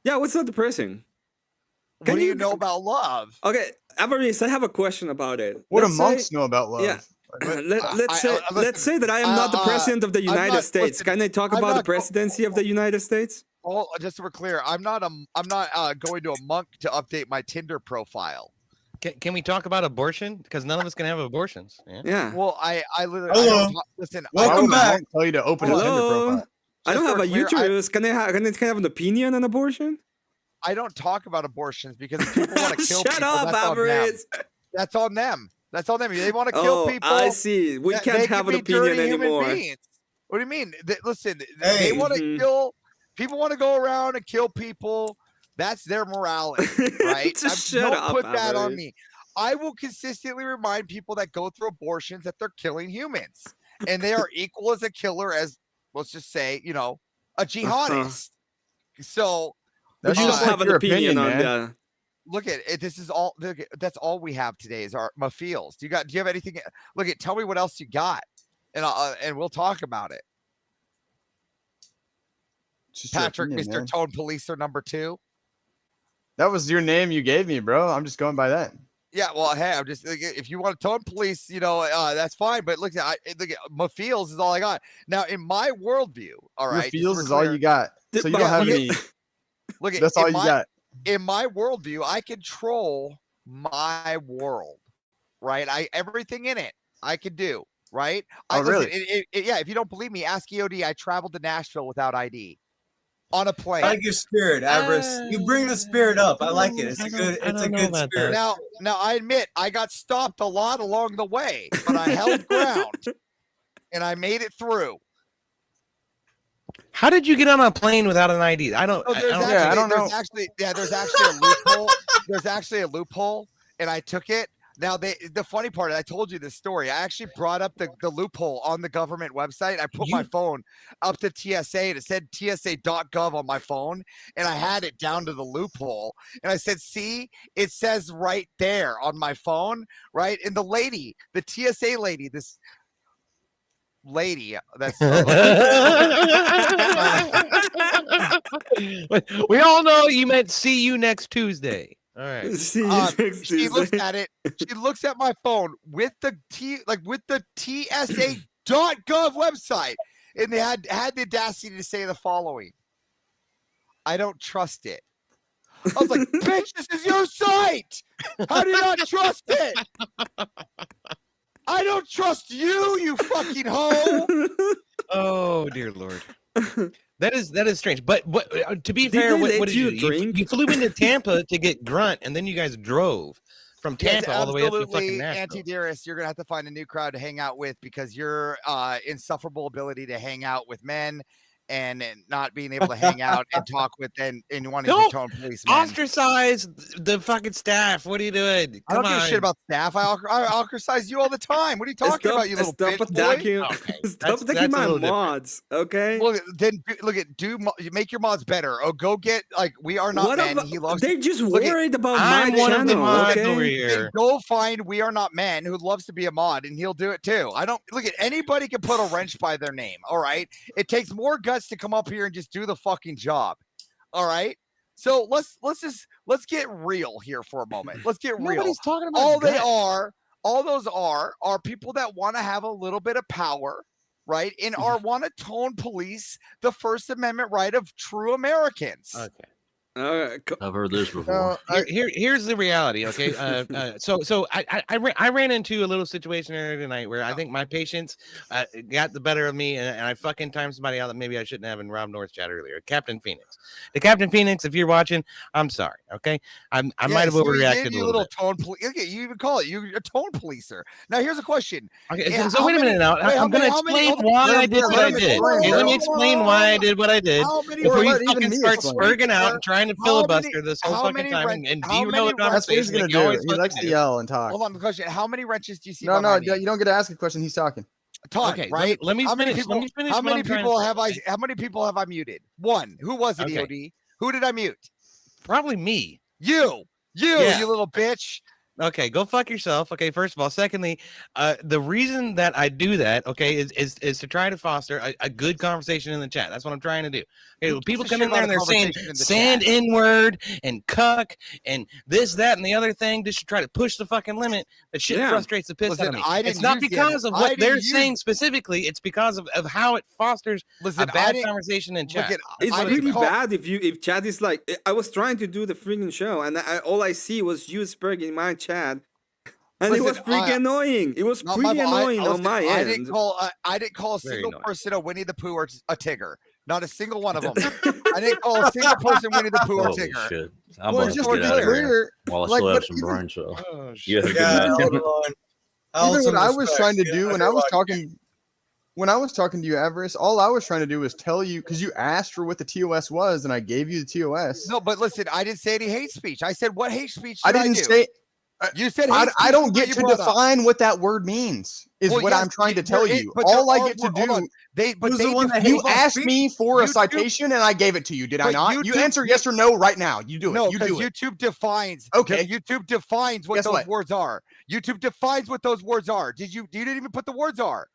S2: Yeah, what's so depressing?
S3: What do you know about love?
S2: Okay, Avarice, I have a question about it.
S5: What do monks know about love?
S2: Yeah. Let's say that I am not the president of the United States. Can I talk about the presidency of the United States?
S3: Oh, just so we're clear, I'm not going to a monk to update my Tinder profile.
S12: Can we talk about abortion? Because none of us can have abortions.
S2: Yeah.
S3: Well, I literally listen.
S1: Welcome back.
S5: Tell you to open a Tinder profile.
S2: I don't have a uterus. Can I have an opinion on abortion?
S3: I don't talk about abortions because if people want to kill
S2: Shut
S3: people,
S2: up, Avarice.
S3: That's on them. That's on them. They want to kill people.
S2: I see. We can't have an opinion anymore.
S3: What do you mean? Listen, they want to kill. People want to go around and kill people. That's their morality, right? Don't put that on me. I will consistently remind people that go through abortions that they're killing humans, and they are equal as a killer as, let's just say, a jihadist. So
S2: but you don't have an opinion on that.
S3: Look at it. This is all. That's all we have today is our feels. Do you have anything? Look at. Tell me what else you got, and we'll talk about it. Patrick, Mr. Tone Policer number 2.
S5: That was your name you gave me, bro. I'm just going by that.
S3: Yeah, well, hey, I'm just if you want to tone police, that's fine. But look, my feels is all I got. Now, in my worldview, all right,
S5: your feels is all you got. So you don't have any.
S3: Look,
S5: that's all you got.
S3: In my worldview, I control my world, right? Everything in it I can do, right?
S5: Really?
S3: Yeah. If you don't believe me, ask EOD. I traveled to Nashville without ID. On a plane.
S1: I like your spirit, Avarice. You bring the spirit up. I like it. It's a good spirit.
S3: Now I admit I got stopped a lot along the way, but I held ground and I made it through.
S12: How did you get on a plane without an ID? I don't know.
S3: There's actually a loophole. There's actually a loophole, and I took it. Now, the funny part, I told you this story. I actually brought up the loophole on the government website. I put my phone up to TSA, and it said TSA.gov on my phone, and I had it down to the loophole. And I said, see, it says right there on my phone, right? And the TSA lady, this lady, that's
S12: we all know you meant see you next Tuesday. All right.
S2: See you next
S3: She looks
S2: Tuesday.
S3: at it. She looks at my phone with the TSA.gov website, and they had the audacity to say the following: "I don't trust it." I was like, "Bitch, this is your site. How do you not trust it? I don't trust you, you fucking hoe."
S12: Oh dear Lord. That is strange. But to be
S2: Did
S12: fair,
S2: they
S12: what
S2: let
S12: did
S2: you
S12: you
S2: drink?
S12: You flew into Tampa to get Grunt, and then you guys drove from Tampa all the way up to fucking Nashville.
S3: Anti-Dearest, you're gonna have to find a new crowd to hang out with because your insufferable ability to hang out with men and not being able to hang out and talk with and wanting to be tone policemen.
S12: Ostracize the fucking staff. What are you doing?
S3: I don't give a shit about staff. I ostracize you all the time. What are you talking about, you little bitch boy?
S2: Stop attacking my mods, okay?
S3: Well, then look at you make your mods better. Oh, go get We Are Not
S2: What
S3: Men.
S2: about-
S3: He loves.
S2: they're just
S3: look at-
S2: worried about
S12: I'm
S2: my
S12: one of the
S2: channel,
S12: mods
S2: okay?
S12: over
S3: Then
S12: here.
S3: go find We Are Not Men who loves to be a mod, and he'll do it too. I don't look at anybody can put a wrench by their name. All right, it takes more guts to come up here and just do the fucking job. All right, so let's get real here for a moment. Let's get real.
S12: Nobody's talking about
S3: All those are people that want to have a little bit of power, right? And want to tone police the First Amendment right of true Americans.
S12: Okay.
S6: I've heard this before.
S12: Here's the reality, okay? So I ran into a little situation earlier tonight where I think my patience got the better of me, and I fucking timed somebody out that maybe I shouldn't have in Rob North's chat earlier. Captain Phoenix. The Captain Phoenix, if you're watching, I'm sorry, okay? I might have overreacted a little bit.
S3: Tone look at you even call it you're a tone policer. Now here's a question.
S12: Okay, so wait a minute now. I'm going to explain why I did what I did. Okay, let me explain why I did what I did before you fucking start spurging out and trying to filibuster this whole fucking time and derail the conversation.
S5: That's what he's gonna do. He likes to yell and talk.
S3: Hold on, the question: how many wrenches do you see?
S5: No, you don't get to ask a question. He's talking.
S3: Okay, right.
S12: Let me finish.
S3: How many people have I muted? One. Who was it? EOD. Who did I mute?
S12: Probably me.
S3: You, you little bitch.
S12: Okay, go fuck yourself. Okay, first of all. Secondly, the reason that I do that, okay, is to try to foster a good conversation in the chat. That's what I'm trying to do. Okay, when people come in there and they're saying sand N-word and cuck and this, that, and the other thing, just to try to push the fucking limit, that shit frustrates the piss out of me. It's not because of what they're saying specifically. It's because of how it fosters a bad conversation in chat.
S2: It's really bad if chat is like, I was trying to do the freaking show and all I see was you Spurg in my chat. And it was pretty annoying. It was pretty annoying on my end.
S3: I didn't call a single person a Winnie the Pooh or a Tigger. Not a single one of them. I didn't call a single person Winnie the Pooh or Tigger.
S6: Shit. I'm about to get out of here while I still have some brain cells.
S5: Even what I was trying to do when I was talking to you, Avarice, all I was trying to do was tell you, because you asked for what the TOS was, and I gave you the TOS.
S3: No, but listen, I didn't say any hate speech. I said, what hate speech
S5: I didn't say.
S3: You said
S5: I don't get to define what that word means. I'm trying to tell you. All I get to do. You asked me for a citation and I gave it to you. Did I not? You answer yes or no right now. You do it.
S3: No,
S5: you do it.
S3: YouTube defines.
S5: Okay.
S3: YouTube defines what those words are. YouTube defines what those words are. You didn't even put the words are.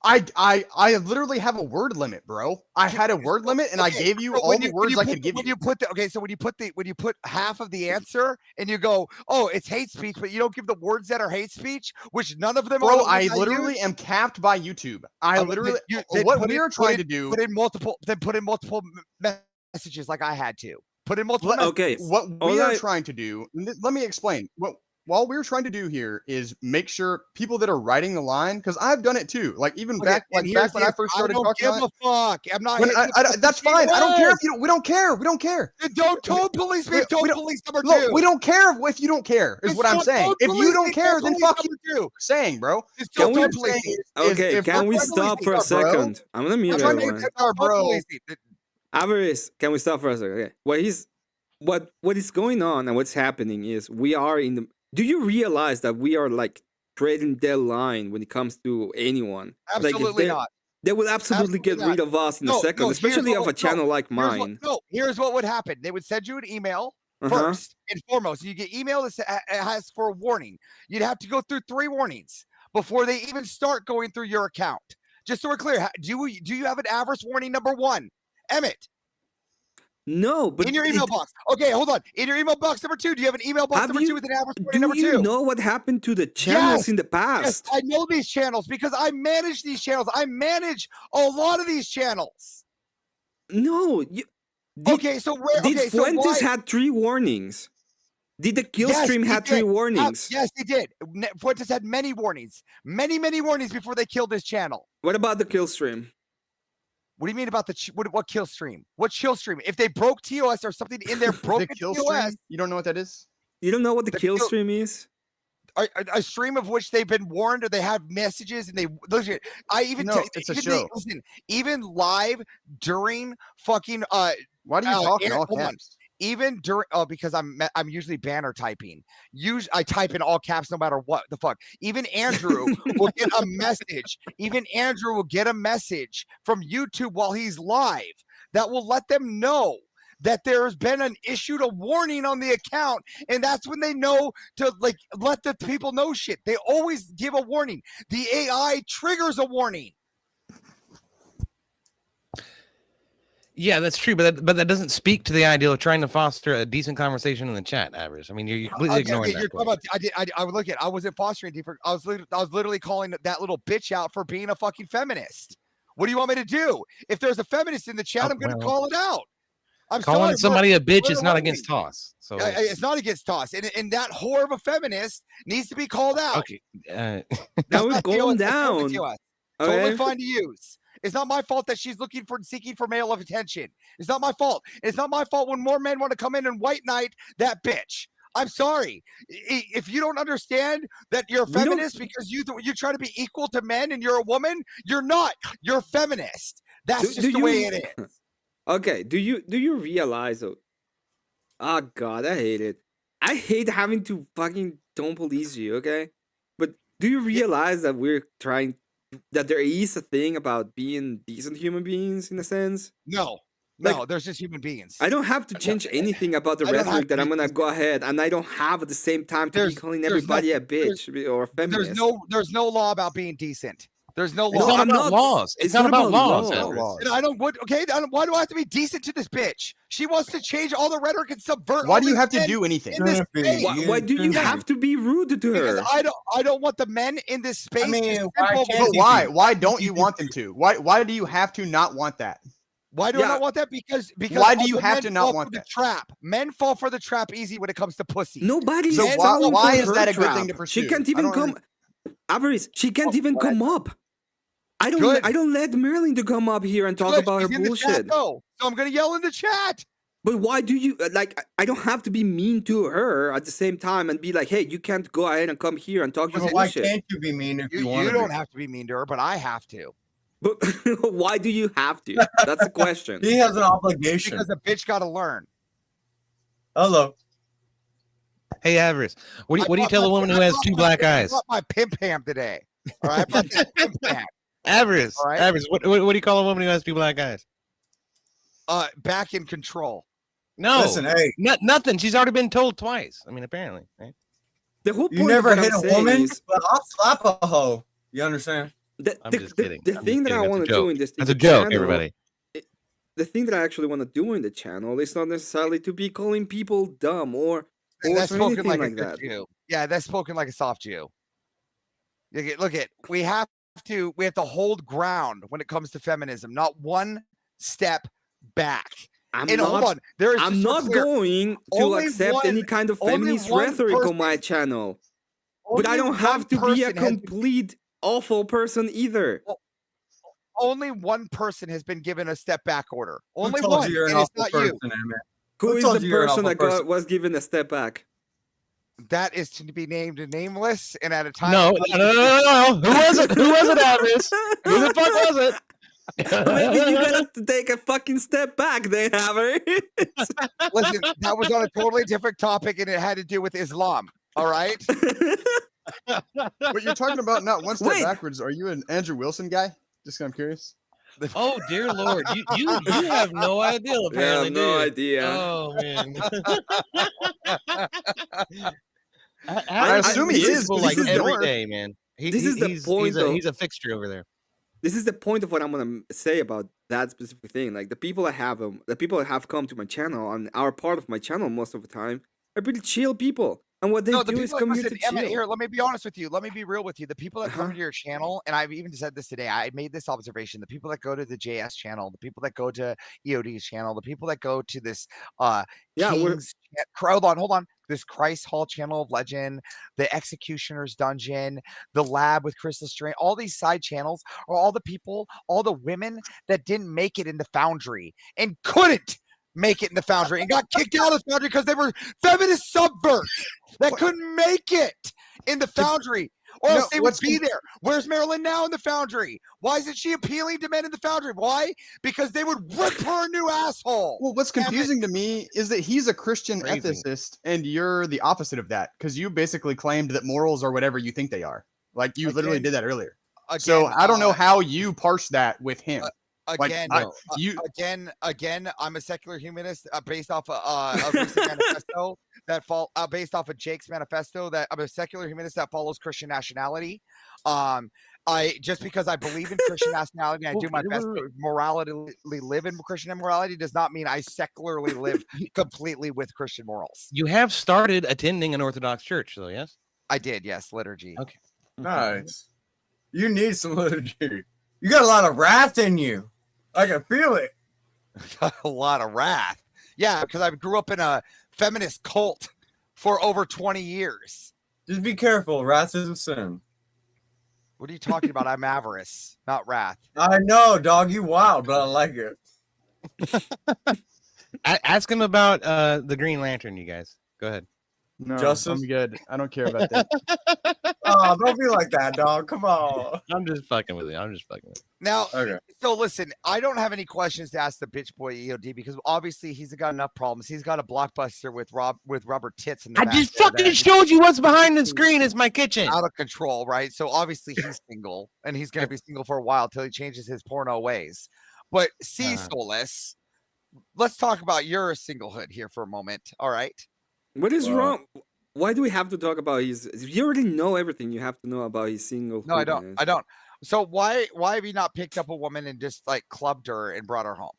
S5: I literally have a word limit, bro. I had a word limit, and I gave you all the words I could give you.
S3: So when you put half of the answer, and you go, oh, it's hate speech, but you don't give the words that are hate speech, which none of them are.
S5: Bro, I literally am capped by YouTube. I literally what we are trying to do.
S3: Put in multiple messages like I had to. Put in multiple.
S2: Okay.
S5: What we are trying to do. Let me explain. What we're trying to do here is make sure people that are writing the line, because I've done it too. Like even back when I first started talking.
S3: I don't give a fuck. I'm not.
S5: That's fine. I don't care if you. We don't care. We don't care.
S3: Don't tone police me. Tone police number 2.
S5: Look, we don't care if you don't care. Is what I'm saying. If you don't care, then fuck you. Saying, bro.
S2: Can we stop for a second? I'm gonna mute everyone. Avarice, can we stop for a second? Okay. What is going on and what's happening is we are in the. Do you realize that we are like treading their line when it comes to anyone?
S3: Absolutely not.
S2: They will absolutely get rid of us in a second, especially of a channel like mine.
S3: Here's what would happen. They would send you an email first and foremost. You get email that has for a warning. You'd have to go through 3 warnings before they even start going through your account. Just so we're clear, do you have an Avarice warning number 1? Emmett?
S2: No, but
S3: in your email box. Okay, hold on. In your email box number 2, do you have an email box number 2 with an average rating number 2?
S2: Do you know what happened to the channels in the past?
S3: Yes, I know these channels because I manage these channels. I manage a lot of these channels.
S2: No. Did Fuentes had 3 warnings? Did the kill stream had 3 warnings?
S3: Yes, he did. Fuentes had many warnings. Many warnings before they killed his channel.
S2: What about the kill stream?
S3: What do you mean about what kill stream? What kill stream? If they broke TOS or something in there broke
S5: the kill
S3: TOS,
S5: stream? You don't know what that is?
S2: You don't know what the kill stream is?
S3: A stream of which they've been warned or they have messages and they look at.
S5: It's a show.
S3: Listen, even live during fucking
S5: Why do you talk in all caps?
S3: Even during because I'm usually banner typing. I type in all caps no matter what the fuck. Even Andrew will get a message. Even Andrew will get a message from YouTube while he's live that will let them know that there's been an issued a warning on the account, and that's when they know to like let the people know shit. They always give a warning. The AI triggers a warning.
S12: Yeah, that's true, but that doesn't speak to the ideal of trying to foster a decent conversation in the chat, Average. I mean, you're completely ignoring that.
S3: I would look at. I wasn't fostering deeper. I was literally calling that little bitch out for being a fucking feminist. What do you want me to do? If there's a feminist in the chat, I'm going to call it out. I'm
S12: calling somebody a bitch is not against toss. So
S3: it's not against toss, and that whore of a feminist needs to be called out.
S12: Okay,
S2: now we're going down.
S3: Totally fine to use. It's not my fault that she's seeking for male attention. It's not my fault. It's not my fault when more men want to come in and white knight that bitch. I'm sorry. If you don't understand that you're a feminist because you try to be equal to men and you're a woman, you're not. You're a feminist. That's just the way it is.
S2: Okay. Do you realize? Oh God, I hate it. I hate having to fucking don't police you. Okay, but do you realize that we're trying? That there is a thing about being decent human beings in a sense?
S3: No, there's just human beings.
S2: I don't have to change anything about the rhetoric that I'm gonna go ahead, and I don't have at the same time to be calling everybody a bitch or a feminist.
S3: There's no law about being decent. There's no law.
S12: It's not about laws. It's not about laws.
S3: And I don't. Why do I have to be decent to this bitch? She wants to change all the rhetoric and subvert.
S5: Why do you have to do anything?
S2: Why do you have to be rude to her?
S3: Because I don't want the men in this space.
S5: I mean, why? Why don't you want them to? Why do you have to not want that?
S3: Why do I not want that? Because
S5: why do you have to not want
S3: that? Trap. Men fall for the trap easy when it comes to pussy.
S2: Nobody.
S5: So why is that a good thing to pursue?
S2: She can't even come. Avarice. She can't even come up. I don't let Marilyn to come up here and talk about her bullshit.
S3: So I'm gonna yell in the chat.
S2: But why do you like? I don't have to be mean to her at the same time and be like, "Hey, you can't go ahead and come here and talk your bullshit."
S1: Why can't you be mean if you want?
S3: You don't have to be mean to her, but I have to.
S2: But why do you have to? That's the question.
S1: He has an obligation
S3: because the bitch got to learn.
S1: Hello.
S12: Hey, Avarice. What do you tell a woman who has 2 black eyes?
S3: I brought my pimp ham today. All right, I brought that pimp ham.
S12: Avarice.
S3: Right.
S12: Avarice. What do you call a woman who has 2 black eyes?
S3: Back in control.
S12: No,
S1: listen, hey,
S12: nothing. She's already been told twice. I mean, apparently, right?
S2: The whole point
S1: you never hit a woman,
S2: is,
S1: but I'll slap a hoe. You understand?
S12: I'm just kidding.
S2: The thing that I want to do in this,
S12: that's a joke, everybody.
S2: The thing that I actually want to do in the channel is not necessarily to be calling people dumb or
S3: that's spoken
S2: like that.
S3: Jew. Yeah, that's spoken like a soft Jew. Look at we have to hold ground when it comes to feminism, not one step back.
S2: I'm not going to accept any kind of feminist rhetoric on my channel. But I don't have to be a complete awful person either.
S3: Only one person has been given a step back order. Only
S1: one, and it's not you.
S2: Who is the person that was given a step back?
S3: That is to be named nameless and at a time.
S12: No. Who was it? Who was it, Avis? Who the fuck was it?
S2: Maybe you gotta take a fucking step back then, Haver.
S3: Listen, that was on a totally different topic and it had to do with Islam. All right.
S5: What you're talking about, not one step backwards. Are you an Andrew Wilson guy? Just I'm curious.
S12: Oh dear Lord, you have no idea. Apparently,
S2: no idea.
S12: Oh man.
S5: I assume he is
S12: like every day, man.
S2: This is the point.
S12: He's a fixture over there.
S2: This is the point of what I'm gonna say about that specific thing. Like the people that have come to my channel and are part of my channel most of the time are pretty chill people. And what they do is come here to chill.
S3: Emmett, here, let me be honest with you. Let me be real with you. The people that come to your channel, and I've even said this today, I made this observation. The people that go to the JS channel, the people that go to EOD's channel, the people that go to this King's, hold on. This Christ Hall channel of legend, the Executioner's Dungeon, the Lab with Crystal Strain, all these side channels are all the people, all the women that didn't make it in the Foundry and couldn't make it in the Foundry and got kicked out of the Foundry because they were feminist subverts that couldn't make it in the Foundry, or else they would be there. Where's Marilyn now in the Foundry? Why isn't she appealing to men in the Foundry? Why? Because they would rip her a new asshole.
S5: Well, what's confusing to me is that he's a Christian ethicist and you're the opposite of that, because you basically claimed that morals are whatever you think they are. Like you literally did that earlier. So I don't know how you parse that with him.
S3: Again, I'm a secular humanist based off a recent manifesto based off of Jake's manifesto, that I'm a secular humanist that follows Christian nationality. I just because I believe in Christian nationality, I do my best to live in Christian morality, does not mean I secularly live completely with Christian morals.
S12: You have started attending an Orthodox church, though, yes?
S3: I did, yes, liturgy.
S12: Okay.
S1: Nice. You need some liturgy. You got a lot of wrath in you. I can feel it.
S3: A lot of wrath. Yeah, because I grew up in a feminist cult for over 20 years.
S1: Just be careful. Wrath is a sin.
S3: What are you talking about? I'm avarice, not wrath.
S1: I know, dog. You wild, but I like it.
S12: Ask him about the Green Lantern, you guys. Go ahead.
S5: No,
S1: Justice?
S5: I'm good. I don't care about that.
S1: Oh, don't be like that, dog. Come on.
S12: I'm just fucking with you.
S3: Now,
S1: okay.
S3: So listen, I don't have any questions to ask the bitch boy EOD because obviously he's got enough problems. He's got a blockbuster with rubber tits in the back.
S12: I just fucking showed you what's behind the screen. It's my kitchen.
S3: Out of control, right? So obviously he's single, and he's going to be single for a while till he changes his porno ways. But Seesoul-less, let's talk about your singlehood here for a moment. All right.
S2: What is wrong? Why do we have to talk about his? You already know everything you have to know about his single.
S3: No, I don't. So why have you not picked up a woman and just like clubbed her and brought her home?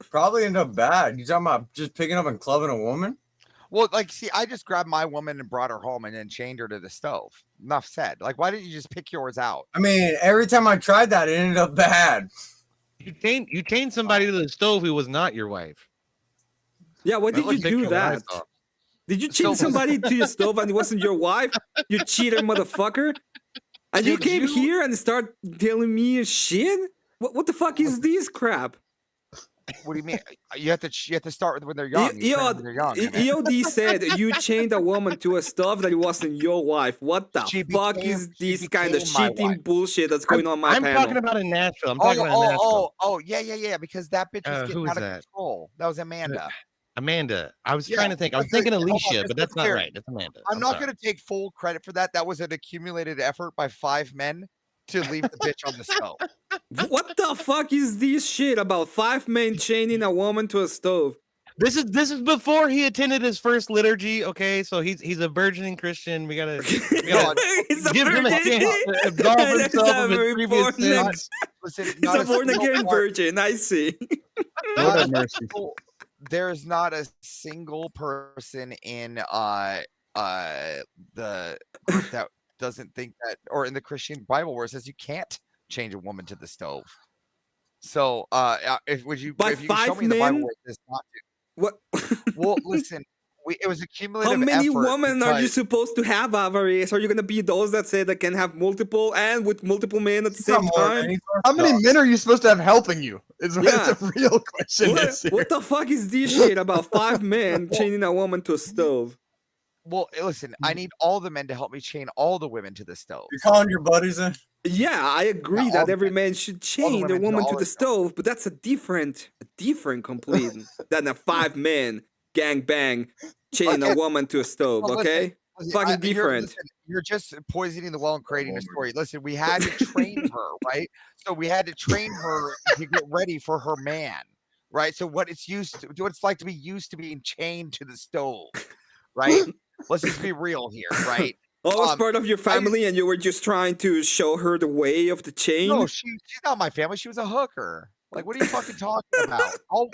S1: Probably end up bad. You talking about just picking up and clubbing a woman?
S3: Well, like, see, I just grabbed my woman and brought her home and then chained her to the stove. Enough said. Like, why didn't you just pick yours out?
S1: I mean, every time I tried that, it ended up bad.
S12: You chained somebody to the stove who was not your wife.
S2: Yeah, why did you do that? Did you chain somebody to your stove and it wasn't your wife? You cheater motherfucker! And you came here and start telling me shit? What the fuck is this crap?
S3: What do you mean? You have to start with when they're young.
S2: EOD said you chained a woman to a stove that it wasn't your wife. What the fuck is this kind of cheating bullshit that's going on my panel?
S12: I'm talking about in Nashville.
S3: Yeah. Because that bitch was getting out of control. That was Amanda.
S12: Amanda. I was trying to think. I was thinking Alicia, but that's not right. That's Amanda.
S3: I'm not going to take full credit for that. That was an accumulated effort by 5 men to leave the bitch on the stove.
S2: What the fuck is this shit about 5 men chaining a woman to a stove?
S12: This is before he attended his first liturgy. Okay, so he's a burgeoning Christian. We gotta give him a chance to absolve himself of his previous sins.
S2: He's a born again virgin. I see.
S3: There's not a single person in the group that doesn't think that, or in the Christian Bible where it says you can't change a woman to the stove. So if you show me the Bible where it says not to.
S2: What?
S3: Well, listen, it was accumulative.
S2: How many women are you supposed to have, Avarice? Are you gonna be those that say they can have multiple and with multiple men at the same time?
S5: How many men are you supposed to have helping you? It's a real question.
S2: What the fuck is this shit about 5 men chaining a woman to a stove?
S3: Well, listen, I need all the men to help me chain all the women to the stove.
S1: You calling your buddies in?
S2: Yeah, I agree that every man should chain the woman to the stove, but that's a different complete than a 5 men gangbang chaining a woman to a stove. Okay, fucking different.
S3: You're just poisoning the well and creating a story. Listen, we had to train her, right? So we had to train her to get ready for her man, right? So what it's like to be used to being chained to the stove, right? Let's just be real here, right?
S2: was part of your family, and you were just trying to show her the way of the chain.
S3: No, she's not my family. She was a hooker. Like, what are you fucking talking about? All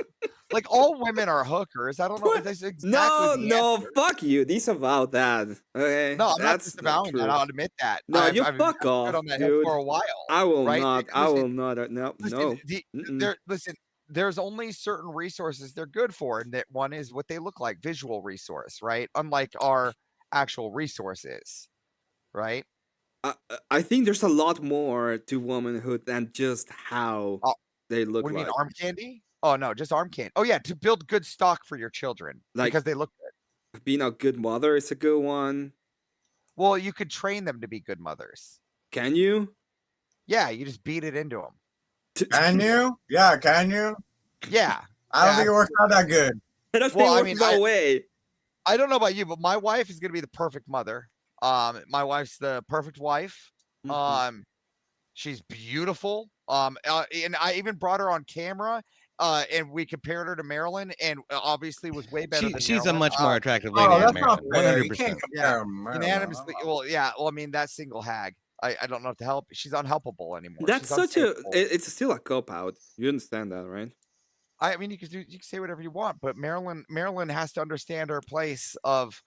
S3: women are hookers. I don't know if that's exactly
S2: No,
S3: answer.
S2: fuck you. Disavow that. Okay,
S3: No, I'm not
S2: that's
S3: disavowing that. I'll admit that.
S2: No,
S3: I've
S2: you
S3: been
S2: fuck off,
S3: on that
S2: dude.
S3: for a while.
S2: I will
S3: right?
S2: not.
S3: Listen,
S2: I will not. No, no.
S3: Listen, there's only certain resources they're good for, and that one is what they look like, visual resource, right? Unlike our actual resources, right?
S2: I think there's a lot more to womanhood than just how they look
S3: What do you
S2: like.
S3: mean, arm candy? Oh no, just arm candy. Oh yeah, to build good stock for your children because they look good.
S2: Being a good mother is a good one.
S3: Well, you could train them to be good mothers.
S2: Can you?
S3: Yeah, you just beat it into them.
S1: Can you? Yeah, can you?
S3: Yeah.
S1: I don't think it works out that good.
S3: I don't know about you, but my wife is gonna be the perfect mother. My wife's the perfect wife. She's beautiful. And I even brought her on camera. And we compared her to Marilyn, and obviously was way better. Than
S12: She's
S3: Marilyn.
S12: a much more attractive lady than Marilyn. 100%.
S3: Yeah, unanimously. Well, yeah. Well, I mean, that single hag. I don't know if to help. She's unhelpable anymore.
S2: That's
S3: She's
S2: such a.
S3: unsavable.
S2: It's still a cop out. You understand that, right?
S3: I mean, you can say whatever you want, but Marilyn has to understand her place of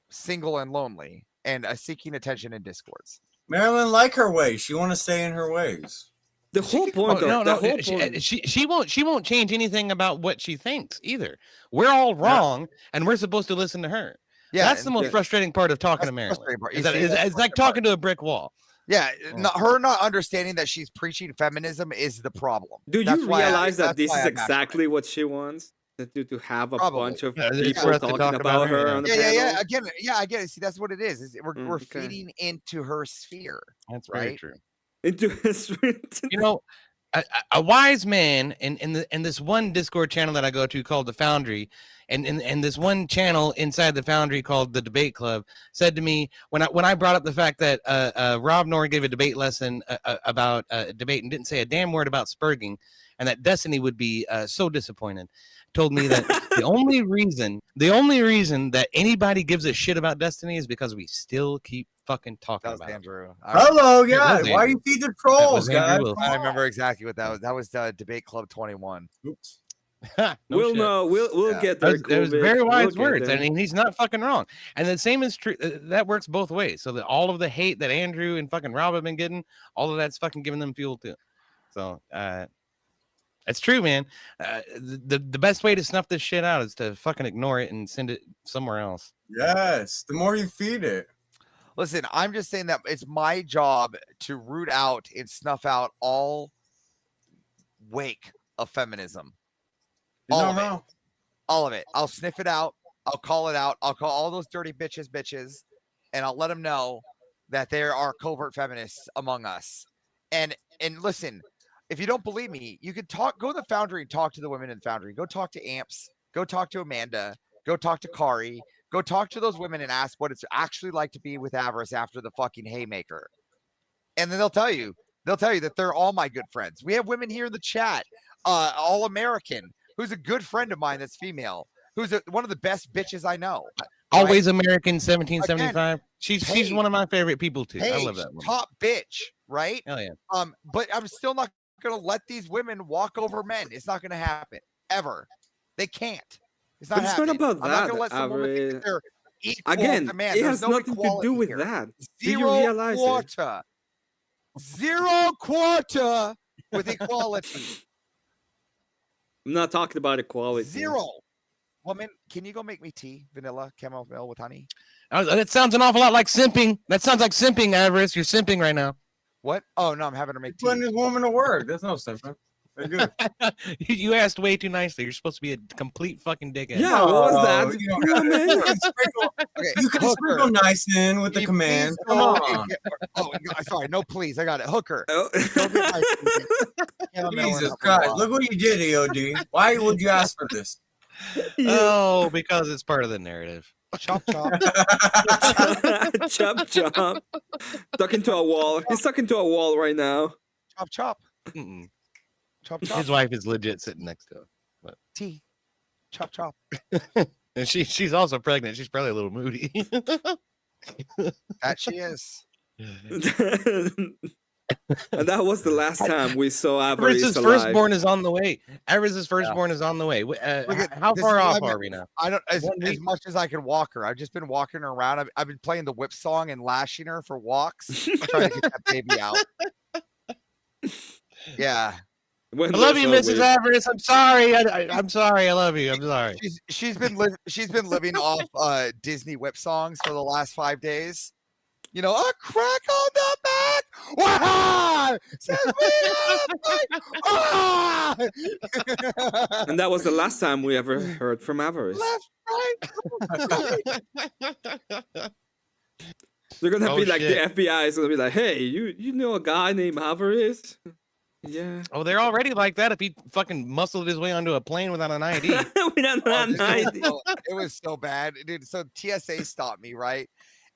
S3: single and lonely and seeking attention in discords.
S1: Marilyn like her ways. She want to stay in her ways.
S2: The whole point.
S12: She won't change anything about what she thinks either. We're all wrong, and we're supposed to listen to her.
S3: Yeah,
S12: that's the most frustrating part of talking to Marilyn. It's like talking to a brick wall.
S3: Yeah, her not understanding that she's preaching feminism is the problem.
S2: Do you realize that this is exactly what she wants? To have a bunch of people talking about her on the panel?
S3: Yeah. Again, I get it. See, that's what it is. We're feeding into her sphere.
S12: That's
S3: right?
S12: very true.
S2: Into his
S12: you know, a wise man in this one Discord channel that I go to called the Foundry, and this one channel inside the Foundry called the Debate Club said to me when I brought up the fact that Rob Nor gave a debate lesson about debate and didn't say a damn word about spurging, and that Destiny would be so disappointed. Told me that the only reason that anybody gives a shit about Destiny is because we still keep fucking talking about
S3: Andrew.
S12: it.
S1: Hello, guys. Why you feed the trolls, guys?
S3: I remember exactly what that was. That was Debate Club 21.
S1: Oops.
S2: We'll know. We'll get there.
S12: It was very wise words. I mean, he's not fucking wrong. And the same is true. That works both ways. So that all of the hate that Andrew and fucking Rob have been getting, all of that's fucking giving them fuel too. So it's true, man. The best way to snuff this shit out is to fucking ignore it and send it somewhere else.
S1: Yes, the more you feed it.
S3: Listen, I'm just saying that it's my job to root out and snuff out all wake of feminism. All of it. I'll sniff it out. I'll call it out. I'll call all those dirty bitches, and I'll let them know that there are covert feminists among us. And listen, if you don't believe me, you could go to the Foundry and talk to the women in the Foundry. Go talk to Amps. Go talk to Amanda. Go talk to Kari. Go talk to those women and ask what it's actually like to be with Avarice after the fucking haymaker. And then they'll tell you that they're all my good friends. We have women here in the chat. All American, who's a good friend of mine that's female, who's one of the best bitches I know.
S12: Always American 1775. She's one of my favorite people too. I love that woman.
S3: Top bitch, right?
S12: Hell yeah.
S3: But I'm still not gonna let these women walk over men. It's not gonna happen ever. They can't. It's not happening.
S2: It's not about
S3: I'm
S2: that.
S3: not gonna let some women think that they're equal
S2: Again,
S3: to man.
S2: it has nothing to do with
S3: here.
S2: that.
S3: Zero
S2: Do you realize
S3: quota. Zero quota with equality.
S2: I'm not talking about equality.
S3: Zero. Woman, can you go make me tea, vanilla, chamomile with honey?
S12: That sounds an awful lot like simping. That sounds like simping, Avarice. You're simping right now.
S3: What? Oh no, I'm having her make tea.
S1: Putting this woman to work. There's no simping. They're good.
S12: You asked way too nicely. You're supposed to be a complete fucking dickhead.
S2: Yeah, what was that?
S1: You can sprinkle nice in with the command. Come on.
S3: Oh, sorry. No, please. I got it. Hooker.
S1: Jesus Christ. Look what you did, EOD. Why would you ask for this?
S12: Oh, because it's part of the narrative.
S3: Chop, chop.
S2: Chop, chop. Talking to a wall. He's talking to a wall right now.
S3: Chop, chop. Chop, chop.
S12: His wife is legit sitting next to him. But.
S3: Tea. Chop, chop.
S12: And she's also pregnant. She's probably a little moody.
S3: That she is.
S2: And that was the last time we saw
S12: Everest's firstborn is on the way. Everest's firstborn is on the way. How far off are we now?
S3: I don't as much as I can walk her. I've just been walking her around. I've been playing the whip song and lashing her for walks, trying to get that baby out. Yeah.
S12: I love you, Mrs. Everest. I'm sorry. I'm sorry. I love you. I'm sorry.
S3: She's been living off Disney whip songs for the last 5 days. You know, a crack on the back. Wow!
S2: And that was the last time we ever heard from Avarice.
S3: Left, right.
S2: They're gonna be like shit. The FBI is gonna be like, "Hey, you know a guy named Avarice?" Yeah.
S12: Oh, they're already like that. If he fucking muscled his way onto a plane without an ID.
S3: It was so bad, dude. So TSA stopped me, right?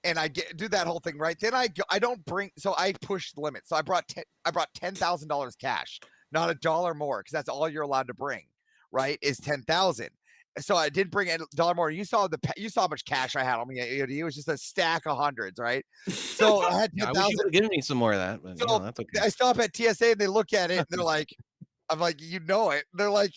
S3: And I do that whole thing, right? Then I don't bring, so I pushed the limit. So I brought $10,000 cash, not $1 more, because that's all you're allowed to bring, right? Is 10,000. So I did bring $1 more. You saw how much cash I had on me. It was just a stack of hundreds, right? So I had 10,000.
S12: I wish you would have given me some more of that. But
S3: so
S12: that's okay.
S3: I stop at TSA and they look at it and they're like, I'm like, you know it. They're like,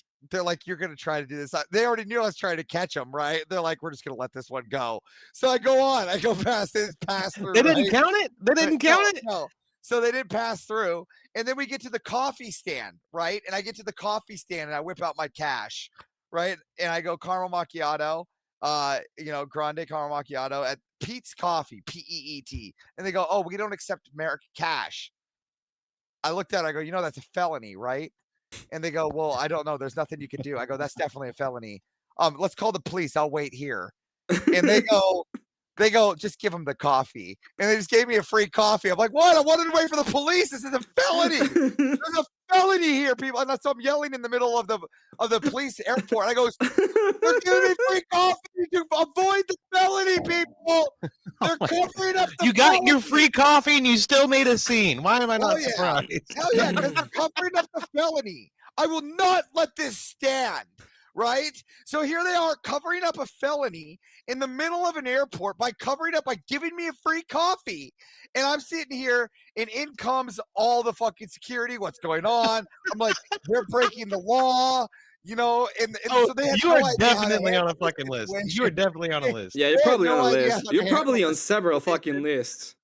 S3: you're going to try to do this. They already knew I was trying to catch them, right? They're like, we're just going to let this one go. So I go on. I go past this, pass through.
S12: They didn't count it? They didn't count it?
S3: No. So they didn't pass through. And then we get to the coffee stand, right? And I get to the coffee stand and I whip out my cash, right? And I go caramel macchiato, grande caramel macchiato at Pete's Coffee, P-E-E-T. And they go, oh, we don't accept American cash. I looked at it. I go, that's a felony, right? And they go, well, I don't know. There's nothing you can do. I go, that's definitely a felony. Let's call the police. I'll wait here. And they go, just give them the coffee. And they just gave me a free coffee. I'm like, what? I wanted to wait for the police. This is a felony. There's a felony here, people. And so I'm yelling in the middle of the police airport. I go, they're giving me free coffee to avoid the felony, people. They're covering up the
S12: You got your free coffee and you still made a scene. Why am I not surprised?
S3: Hell yeah, because they're covering up the felony. I will not let this stand. Right? So here they are covering up a felony in the middle of an airport by giving me a free coffee. And I'm sitting here and in comes all the fucking security. What's going on? I'm like, they're breaking the law, and so they
S12: you are definitely on a fucking list. You are definitely on a list.
S2: Yeah, you're probably on a list. You're probably on several fucking lists.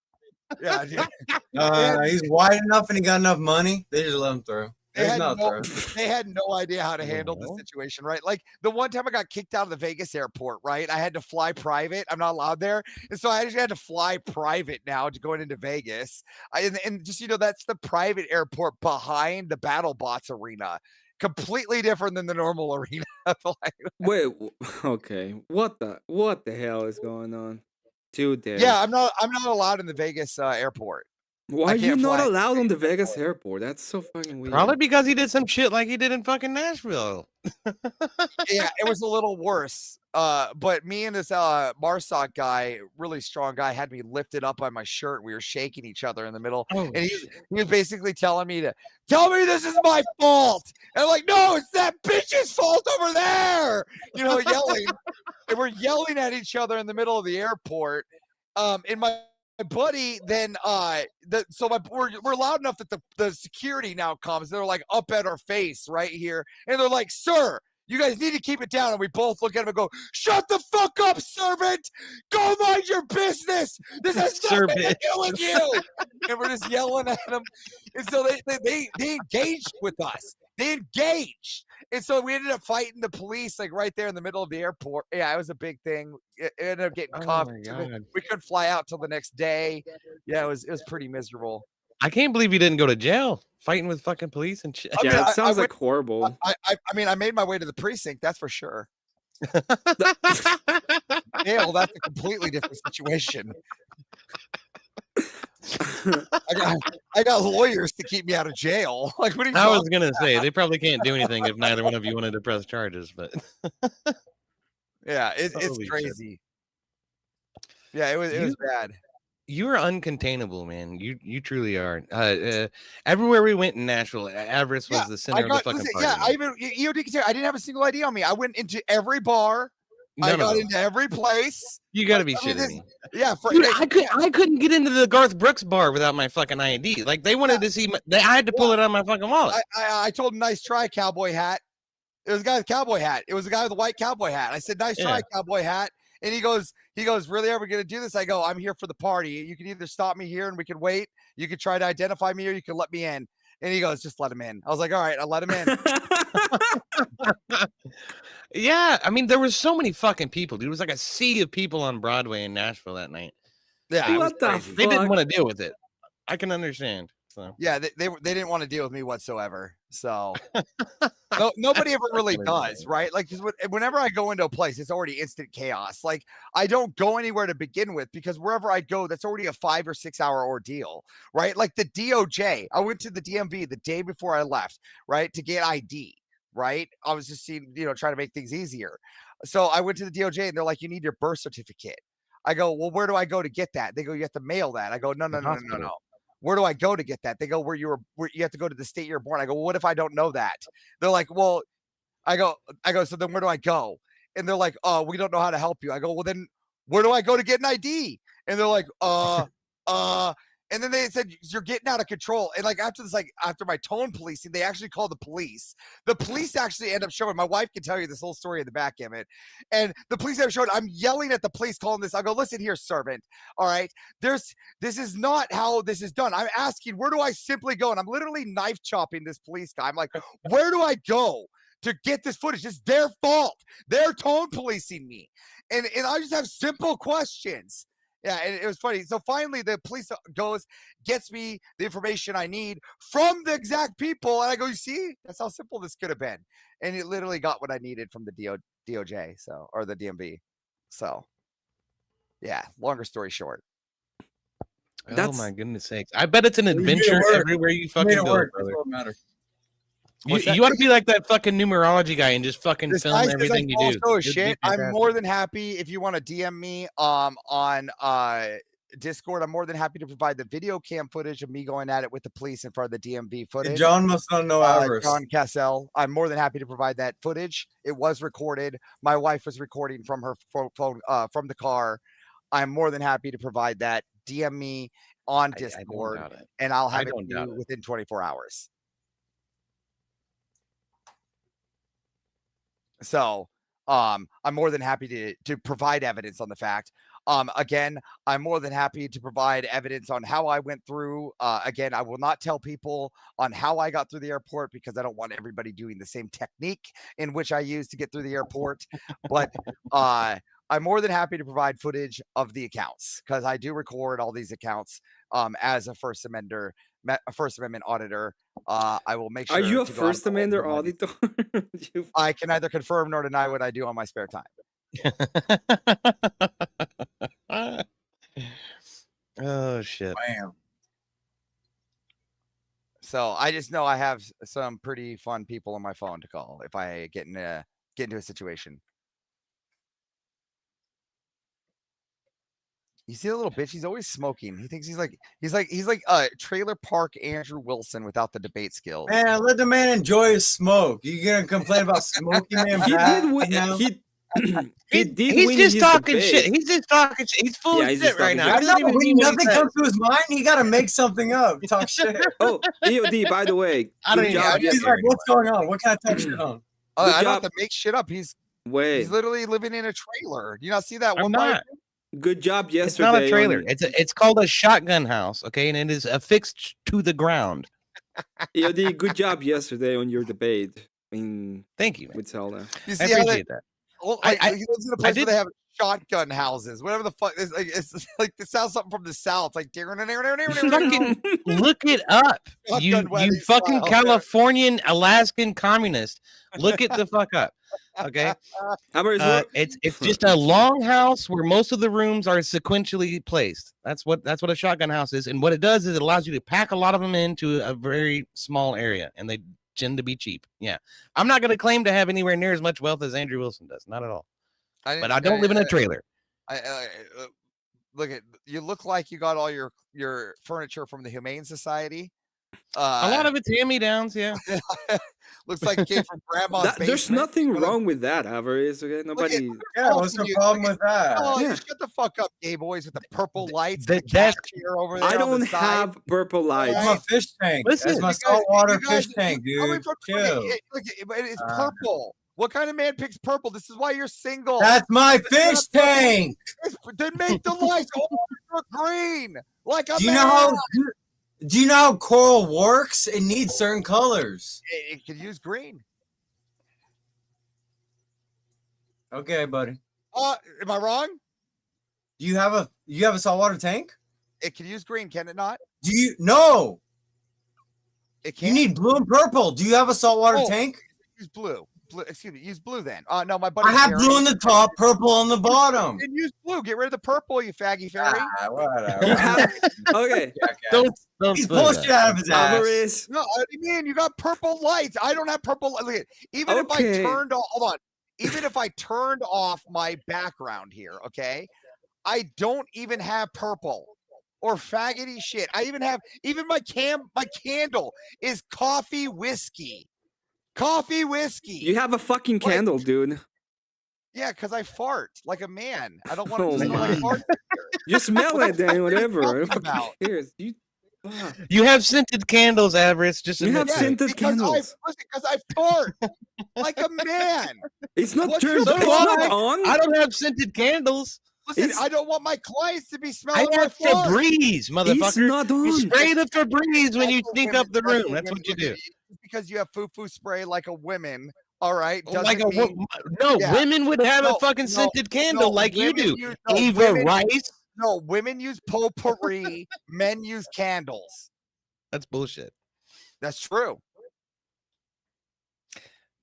S3: Yeah,
S1: he's wide enough and he got enough money. They just let him through.
S3: They had no idea how to handle the situation, right? Like the one time I got kicked out of the Vegas airport, right? I had to fly private. I'm not allowed there. And so I actually had to fly private now to going into Vegas. And just, that's the private airport behind the BattleBots arena. Completely different than the normal arena.
S2: Wait, okay. What the hell is going on? Today?
S3: Yeah, I'm not allowed in the Vegas airport.
S2: Why are you not allowed on the Vegas airport? That's so fucking weird.
S12: Probably because he did some shit like he did in fucking Nashville.
S3: Yeah, it was a little worse. But me and this Marsoc guy, really strong guy, had me lifted up by my shirt. We were shaking each other in the middle. And he was basically telling me to tell me this is my fault. And I'm like, no, it's that bitch's fault over there. Yelling. And we're yelling at each other in the middle of the airport. And my buddy then we're loud enough that the security now comes. They're like up at our face right here, and they're like, sir, you guys need to keep it down. And we both look at him and go, shut the fuck up, servant. Go mind your business. This has nothing to do with you. And we're just yelling at them. And so they engaged with us. They engaged. And so we ended up fighting the police like right there in the middle of the airport. Yeah, it was a big thing. It ended up getting cuffed. We couldn't fly out till the next day. Yeah, it was pretty miserable.
S12: I can't believe you didn't go to jail fighting with fucking police and shit.
S2: Yeah, it sounds like horrible.
S3: I made my way to the precinct, that's for sure. Jail, that's a completely different situation. I got lawyers to keep me out of jail. Like, what are you
S12: I was gonna say they probably can't do anything if neither one of you wanted to press charges, but
S3: yeah, it's crazy. Shit. Yeah, it was bad.
S12: You are uncontainable, man. You truly are. Everywhere we went in Nashville, Avarice was the center of the fucking party.
S3: Yeah, I didn't have a single ID on me. I went into every bar, I got into every place.
S12: You got to be shitting me.
S3: Yeah,
S12: dude, I couldn't get into the Garth Brooks bar without my fucking ID. Like they wanted to see. I had to pull it out of my fucking wallet.
S3: I told him, "Nice try, cowboy hat." It was a guy with a cowboy hat. It was a guy with a white cowboy hat. I said, "Nice try, cowboy hat." And he goes, "Really? Are we going to do this?" I go, "I'm here for the party. You can either stop me here and we can wait. You can try to identify me, or you can let me in." And he goes, "Just let him in." I was like, "All right, I'll let him in."
S12: Yeah, I mean, there was so many fucking people, dude. It was like a sea of people on Broadway in Nashville that night.
S3: Yeah,
S2: what the fuck?
S12: They didn't want to deal with it. I can understand. So
S3: yeah, they didn't want to deal with me whatsoever. So nobody ever really does, right? Like, because whenever I go into a place, it's already instant chaos. Like, I don't go anywhere to begin with because wherever I go, that's already a 5 or 6 hour ordeal, right? Like the DOJ, I went to the DMV the day before I left, right, to get ID. Right, I was just trying to make things easier. So I went to the DOJ and they're like, "You need your birth certificate." I go, "Well, where do I go to get that?" They go, "You have to mail that." I go, No. Where do I go to get that? They go, where you have to go to the state you're born. I go, "Well, what if I don't know that?" They're like, "Well," I go, "So then where do I go?" And they're like, "Oh, we don't know how to help you." I go, "Well, then where do I go to get an ID?" And they're like, and then they said, "You're getting out of control." And like after my tone policing, they actually called the police. The police actually end up showing. My wife can tell you this whole story in the back of it. And the police have shown. I'm yelling at the police, calling this. I go, "Listen here, servant. All right, this is not how this is done. I'm asking, where do I simply go?" And I'm literally knife chopping this police guy. I'm like, "Where do I go to get this footage? It's their fault. They're tone policing me." And I just have simple questions. Yeah, and it was funny. So finally, the police gets me the information I need from the exact people, and I go, "You see, that's how simple this could have been." And it literally got what I needed from the DOJ, or the DMV. So, yeah. Longer story short.
S12: Oh my goodness sakes! I bet it's an adventure everywhere you fucking go, brother. You ought to be like that fucking numerology guy and just fucking film everything you do.
S3: Oh shit! I'm more than happy if you want to DM me on Discord. I'm more than happy to provide the video cam footage of me going at it with the police in front of the DMV footage.
S1: John must not know Avarice.
S3: John Cassell. I'm more than happy to provide that footage. It was recorded. My wife was recording from her phone from the car. I'm more than happy to provide that. DM me on Discord, and I'll have it within 24 hours. So I'm more than happy to provide evidence on the fact. Again, I'm more than happy to provide evidence on how I went through. Again, I will not tell people on how I got through the airport because I don't want everybody doing the same technique in which I used to get through the airport. But I'm more than happy to provide footage of the accounts because I do record all these accounts as a First Amendment auditor. I will make sure.
S2: Are you a First Amendment auditor?
S3: I can neither confirm nor deny what I do on my spare time.
S12: Oh shit!
S3: Bam. So I just know I have some pretty fun people on my phone to call if I get into a situation. You see the little bitch? He's always smoking. He thinks he's like trailer park Andrew Wilson without the debate skills.
S1: Man, let the man enjoy his smoke. You gonna complain about smoking him?
S12: He's just talking shit. He's just talking shit. He's full of shit right now.
S1: When nothing comes to his mind, he got to make something up. Talk shit.
S2: Oh, EOD, by the way.
S1: He's like, what's going on? What can I talk shit on?
S3: I don't have to make shit up. He's literally living in a trailer. Do you not see that one?
S2: Good job yesterday.
S12: It's not a trailer. It's called a shotgun house, okay, and it is affixed to the ground.
S2: EOD, good job yesterday on your debate.
S12: Thank you, man.
S2: With Zelda.
S3: You see
S12: I appreciate that.
S3: Well, he lives in a place where they have shotgun houses. Whatever the fuck. It's like it sounds something from the South. Like
S12: fucking look it up. You fucking Californian Alaskan communist. Look it the fuck up. Okay. It's just a long house where most of the rooms are sequentially placed. That's what a shotgun house is. And what it does is it allows you to pack a lot of them into a very small area, and they tend to be cheap. Yeah. I'm not going to claim to have anywhere near as much wealth as Andrew Wilson does. Not at all. But I don't live in a trailer.
S3: Look at you. Look like you got all your furniture from the Humane Society.
S12: A lot of it's hand-me-downs, yeah.
S3: Looks like it came from grandma's basement.
S2: There's nothing wrong with that, Alvarez. Okay, nobody.
S1: Yeah, what's the problem with that?
S3: Oh,
S2: Yeah.
S3: shut the fuck up, gay boys with the purple lights. The cat chair over there.
S2: I
S3: on the
S2: don't
S3: side.
S2: have purple lights.
S1: I'm a fish tank.
S12: Listen,
S1: That's my saltwater fish tank, dude. Chill.
S3: It's purple. What kind of man picks purple? This is why you're single.
S1: That's my fish tank.
S3: Then make the lights orange or green, like a
S1: Do you
S3: man.
S1: know how? Do you know how coral works? It needs certain colors.
S3: It could use green.
S1: Okay, buddy.
S3: Am I wrong?
S1: Do you have a saltwater tank?
S3: It can use green, can it not?
S1: Do you? No.
S3: It
S1: You
S3: can't.
S1: need blue and purple. Do you have a saltwater tank?
S3: Use blue. Excuse me. Use blue then. No, my buddy.
S1: I have blue on the top, purple on the bottom.
S3: Then use blue. Get rid of the purple, you faggy fairy.
S1: Whatever.
S2: Okay.
S12: Don't
S1: He's bullshit out of his ass.
S2: Alvarez.
S3: No, I mean you got purple lights. I don't have purple. Look at even if I
S2: Okay.
S3: turned off. Hold on. Even if I turned off my background here, okay, I don't even have purple or faggoty shit. I even have my candle is coffee whiskey. Coffee whiskey.
S2: You have a fucking candle, dude.
S3: Yeah, because I fart like a man. I don't want to
S2: Oh
S3: just
S2: my.
S3: fart.
S2: You smell it then, whatever. Who
S3: talking
S2: fucking
S3: about?
S2: cares?
S12: You have scented candles, Alvarez. Just
S2: You have
S12: admit it.
S2: scented
S3: Because
S2: candles.
S3: I fart like a man.
S2: It's not
S3: What's
S2: turned.
S3: your
S2: It's
S3: problem?
S2: not on.
S12: I don't have scented candles.
S3: Listen,
S2: It's-
S3: I don't want my clients to be
S12: I
S3: smelling my
S12: have
S3: fart.
S12: Febreze, motherfucker.
S2: It's not
S12: You
S2: on.
S12: spray the Febreze when you
S3: That's what
S12: sneak
S3: women-
S12: up the room. That's
S3: women
S12: what you
S3: do.
S12: do.
S3: Just because you have foo-foo spray like a woman, all right, doesn't
S12: Like a
S3: mean
S12: no,
S3: Yeah.
S12: women would have
S3: No,
S12: a fucking
S3: no,
S12: scented candle
S3: no,
S12: like you
S3: women
S12: do.
S3: use-
S12: Eva
S3: women-
S12: Rice.
S3: No, women use potpourri, men use candles.
S12: That's bullshit.
S3: That's true.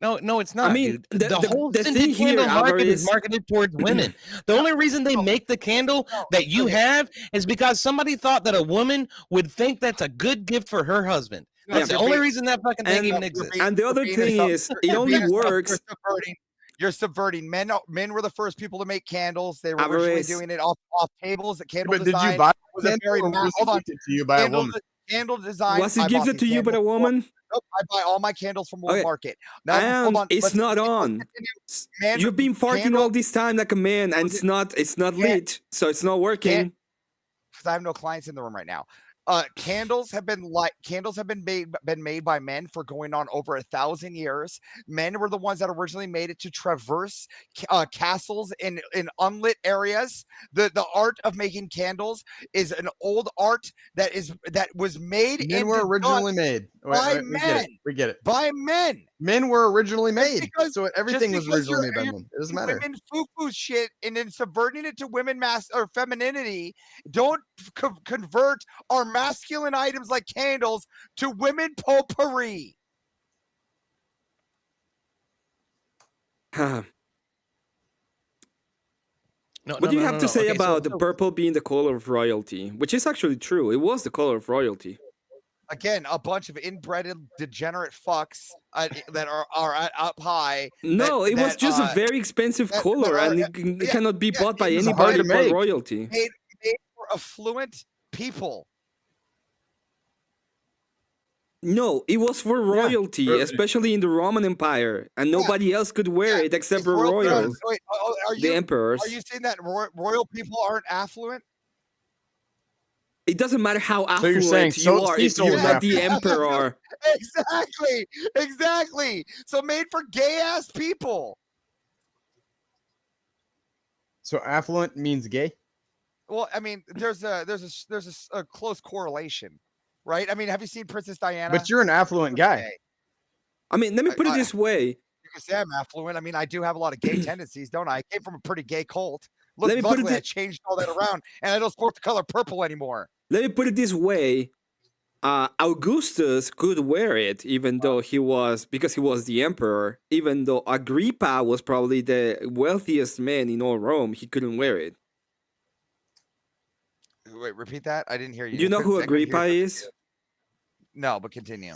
S12: No, it's not.
S2: mean,
S12: dude.
S2: the
S12: whole
S2: thing
S12: scented
S2: here,
S12: candle market is
S2: Alvarez-
S12: marketed towards women. The only reason they make the candle that you have is because somebody thought that a woman would think that's a good gift for her husband. That's the only reason that fucking thing
S2: And-
S12: even exists.
S2: And the other
S3: You're
S2: thing
S3: being
S2: is,
S3: a-
S2: it
S3: you're
S2: only
S3: being a-
S2: works.
S3: You're subverting. Men were the first people to make candles. They were originally
S2: Alvarez.
S3: doing it off tables. The candle
S5: But did
S3: design
S5: you buy
S3: was a
S5: it
S3: very
S5: or was
S3: hold on.
S5: it gifted to you by a
S3: Candle,
S5: woman?
S3: candle design.
S2: Was it
S3: I bought
S2: gifted
S3: these
S2: to you by a
S3: candles.
S2: woman?
S3: Nope, I buy all my candles from World
S2: Okay.
S3: Market. Now,
S2: And
S3: hold on.
S2: it's
S3: let's
S2: not
S3: continue.
S2: on.
S3: Man,
S2: You've been farting
S3: candle-
S2: all this time like a man, and it's not lit, so it's not working.
S3: because I have no clients in the room right now. Candles have been made by men for going on over 1,000 years. Men were the ones that originally made it to traverse castles in unlit areas. The art of making candles is an old art that was made.
S5: Men were originally made.
S3: by
S5: We get
S3: men.
S5: it. We get it.
S3: By men.
S5: Men were originally made.
S3: because-
S5: So everything was
S3: because
S5: originally made by
S3: you're
S5: men. It doesn't matter.
S3: Women foo-foo shit and then subverting it to women or femininity. Don't convert our masculine items like candles to women potpourri.
S2: What do you have to say about the purple being the color of royalty? Which is actually true. It was the color of royalty.
S3: Again, a bunch of inbred degenerate fucks that are up high.
S2: No, it was just a very expensive color, and it cannot be bought by anybody but royalty.
S3: Made for affluent people.
S2: No, it was for royalty, especially in the Roman Empire, and nobody else could wear it except for royals,
S3: Wait,
S2: the emperors.
S3: Are you saying that royal people aren't affluent?
S2: It doesn't matter how
S5: So you're saying
S2: affluent you are if
S5: Seesoul
S2: you're
S5: is
S2: not the
S5: affluent.
S2: emperor.
S3: Exactly. So made for gay ass people.
S5: So affluent means gay?
S3: Well, I mean, there's a close correlation, right? I mean, have you seen Princess Diana?
S5: But you're an affluent guy.
S2: I mean, let me put it this way.
S3: You can say I'm affluent. I mean, I do have a lot of gay tendencies, don't I? I came from a pretty gay cult. Look,
S2: Let me put it
S3: luckily I changed all that around, and I don't sport the color purple anymore.
S2: Let me put it this way. Augustus could wear it, even though because he was the emperor. Even though Agrippa was probably the wealthiest man in all Rome, he couldn't wear it.
S3: Wait, repeat that. I didn't hear you.
S2: Do you know who
S3: I couldn't hear
S2: Agrippa
S3: you.
S2: is?
S3: No, but continue.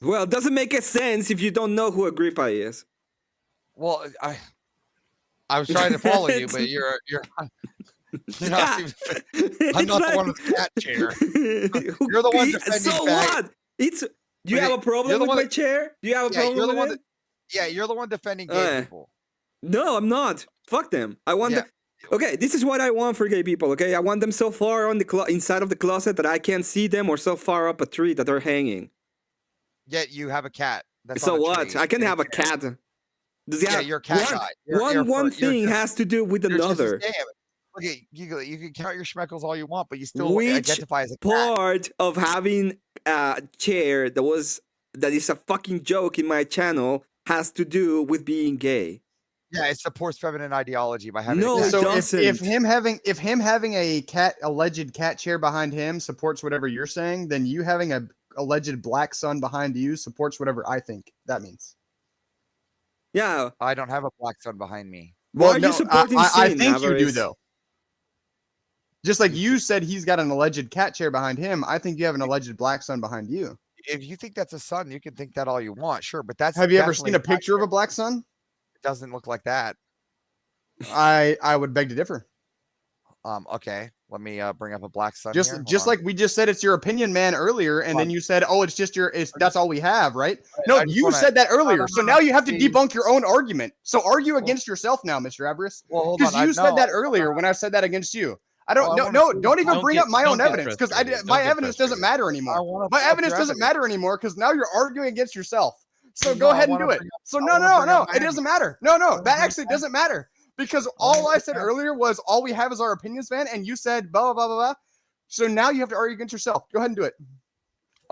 S2: Well, it doesn't make a sense if you don't know who Agrippa is.
S3: Well, I was trying to follow you, but you're Yeah. I'm not the one with the cat chair. You're the one defending
S2: So
S3: fag.
S2: what? Do you have a problem with my chair? Do you have a problem with it?
S3: Yeah, you're the one defending gay people.
S2: No, I'm not. Fuck them. I want them. Okay, this is what I want for gay people, okay? I want them so far on the inside of the closet that I can't see them, or so far up a tree that they're hanging.
S3: Yet you have a cat. That's
S2: so
S3: on a
S2: what?
S3: tree.
S2: I can have a cat.
S3: Yeah, you're a cat guy.
S2: One thing has to do with another.
S3: Okay, you can count your schmeckles all you want, but you still
S2: Which
S3: identify as a cat.
S2: part of having a chair that is a fucking joke in my channel has to do with being gay?
S3: Yeah, it supports feminine ideology by having.
S2: No,
S3: a cat.
S2: it doesn't.
S5: If him having a alleged cat chair behind him supports whatever you're saying, then you having a alleged black sun behind you supports whatever I think that means.
S2: Yeah,
S3: I don't have a black sun behind me.
S2: Why are you supporting sin,
S5: I think
S2: Alvarez?
S5: you do though. Just like you said, he's got an alleged cat chair behind him. I think you have an alleged black sun behind you.
S3: If you think that's a sun, you can think that all you want, sure. But that's.
S5: Have you ever seen a picture of a black sun?
S3: It doesn't look like that.
S5: I would beg to differ.
S3: Okay. Let me bring up a black sun.
S5: Just like we just said, it's your opinion, man, earlier, and then you said, "Oh, it's just that's all we have," right? No, you said that earlier, so now you have to debunk your own argument. So argue against yourself now, Mr. Avarice, because you said that earlier when I said that against you. I don't don't even bring up my own evidence, because my evidence doesn't matter anymore. My evidence doesn't matter anymore because now you're arguing against yourself. So go ahead and do it. So no, it doesn't matter. No, that actually doesn't matter. Because all I said earlier was all we have is our opinions, man, and you said blah blah blah blah. So now you have to argue against yourself. Go ahead and do it.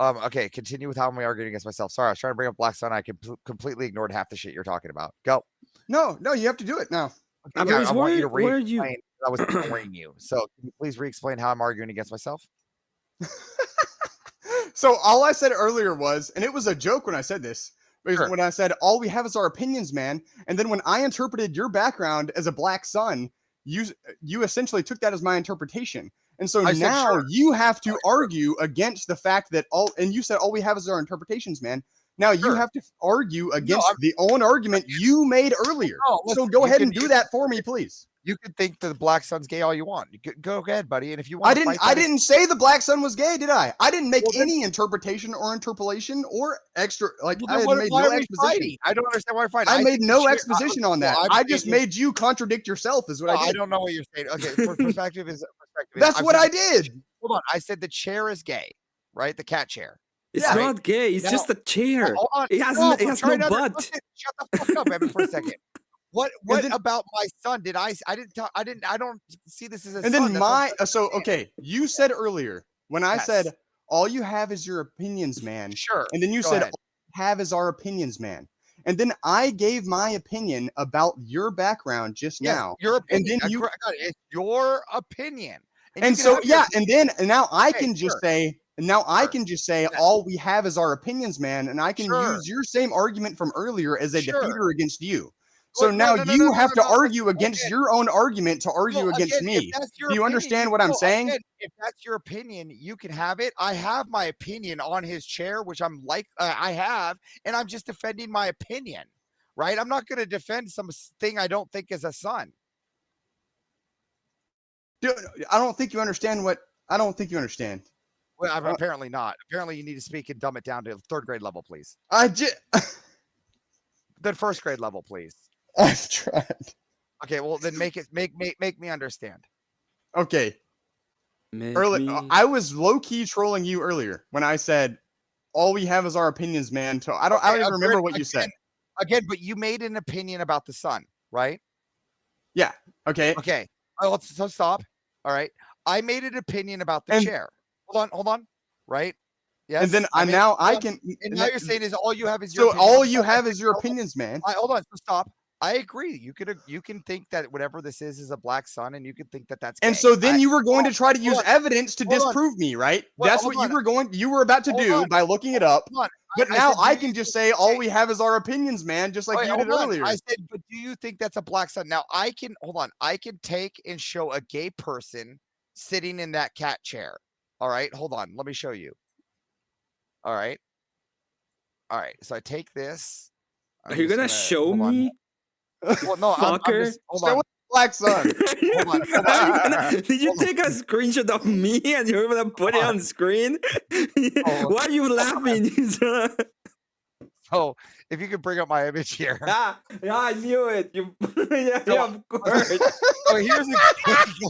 S3: Okay, continue with how am I arguing against myself. Sorry, I was trying to bring up Black Sun. I completely ignored half the shit you're talking about. Go.
S5: No, you have to do it now.
S3: Okay, I want you to re-explain. I was ignoring you. So can you please re-explain how I'm arguing against myself?
S5: So all I said earlier was, and it was a joke when I said this, when I said all we have is our opinions, man. And then when I interpreted your background as a black sun, you essentially took that as my interpretation. And so now you have to argue against the fact that and you said all we have is our interpretations, man. Now you have to argue against the own argument you made earlier. So go ahead and do that for me, please.
S3: You can think that the black sun's gay all you want. Go ahead, buddy. And if you want,
S5: I didn't say the black sun was gay, did I? I didn't make any interpretation or interpolation or extra. Like I made no exposition.
S3: I don't understand why we're fighting.
S5: I made no exposition on that. I just made you contradict yourself. Is what I did.
S3: I don't know what you're saying. Okay, perspective is perspective.
S5: That's what I did.
S3: Hold on. I said the chair is gay, right? The cat chair.
S2: It's not gay. It's just a chair. It has no butt.
S3: Shut the fuck up, Evan, for a second. What about my son? I don't see this as a
S5: and
S3: son.
S5: Then okay, you said earlier when I said all you have is your opinions, man.
S3: Sure.
S5: And then you said all you have is our opinions, man. And then I gave my opinion about your background just now.
S3: Your opinion.
S5: And then
S3: it's your opinion.
S5: And so now I can just say all we have is our opinions, man, and I can use your same argument from earlier as a defeater against you. So now you have to argue against your own argument to argue against me. Do you understand what I'm saying?
S3: If that's your opinion, you can have it. I have my opinion on his chair, which I have, and I'm just defending my opinion, right? I'm not going to defend something I don't think is a son.
S5: Dude, I don't think you understand.
S3: Well, apparently not. Apparently you need to speak and dumb it down to third grade level, please. Then first grade level, please.
S5: I've tried.
S3: Okay, well then make me understand.
S5: Okay. I was low key trolling you earlier when I said all we have is our opinions, man. So I don't even remember what you said.
S3: Again, but you made an opinion about the sun, right?
S5: Yeah. Okay.
S3: Okay. So stop. All right. I made an opinion about the chair. Hold on. Right? Yes.
S5: And then now
S3: you're saying is all you have is
S5: your opinions. All you have is your opinions, man.
S3: Hold on. So stop. I agree. You can think that whatever this is a black sun, and you can think that that's gay.
S5: And so then you were going to try to use evidence to disprove me, right? That's what you were about to do by looking it up. But now I can just say all we have is our opinions, man, just like you did earlier.
S3: I said, but do you think that's a black sun? Now I can take and show a gay person sitting in that cat chair. All right, hold on. Let me show you. All right. So I take this.
S2: Are you gonna show me?
S3: Well, no,
S2: fucker.
S3: hold
S5: black sun.
S3: Hold on.
S2: Did you take a screenshot of me and you're gonna put it on the screen? Why are you laughing?
S3: So, if you could bring up my image here.
S2: Yeah, I knew it. You, yeah, of course.
S3: So here's a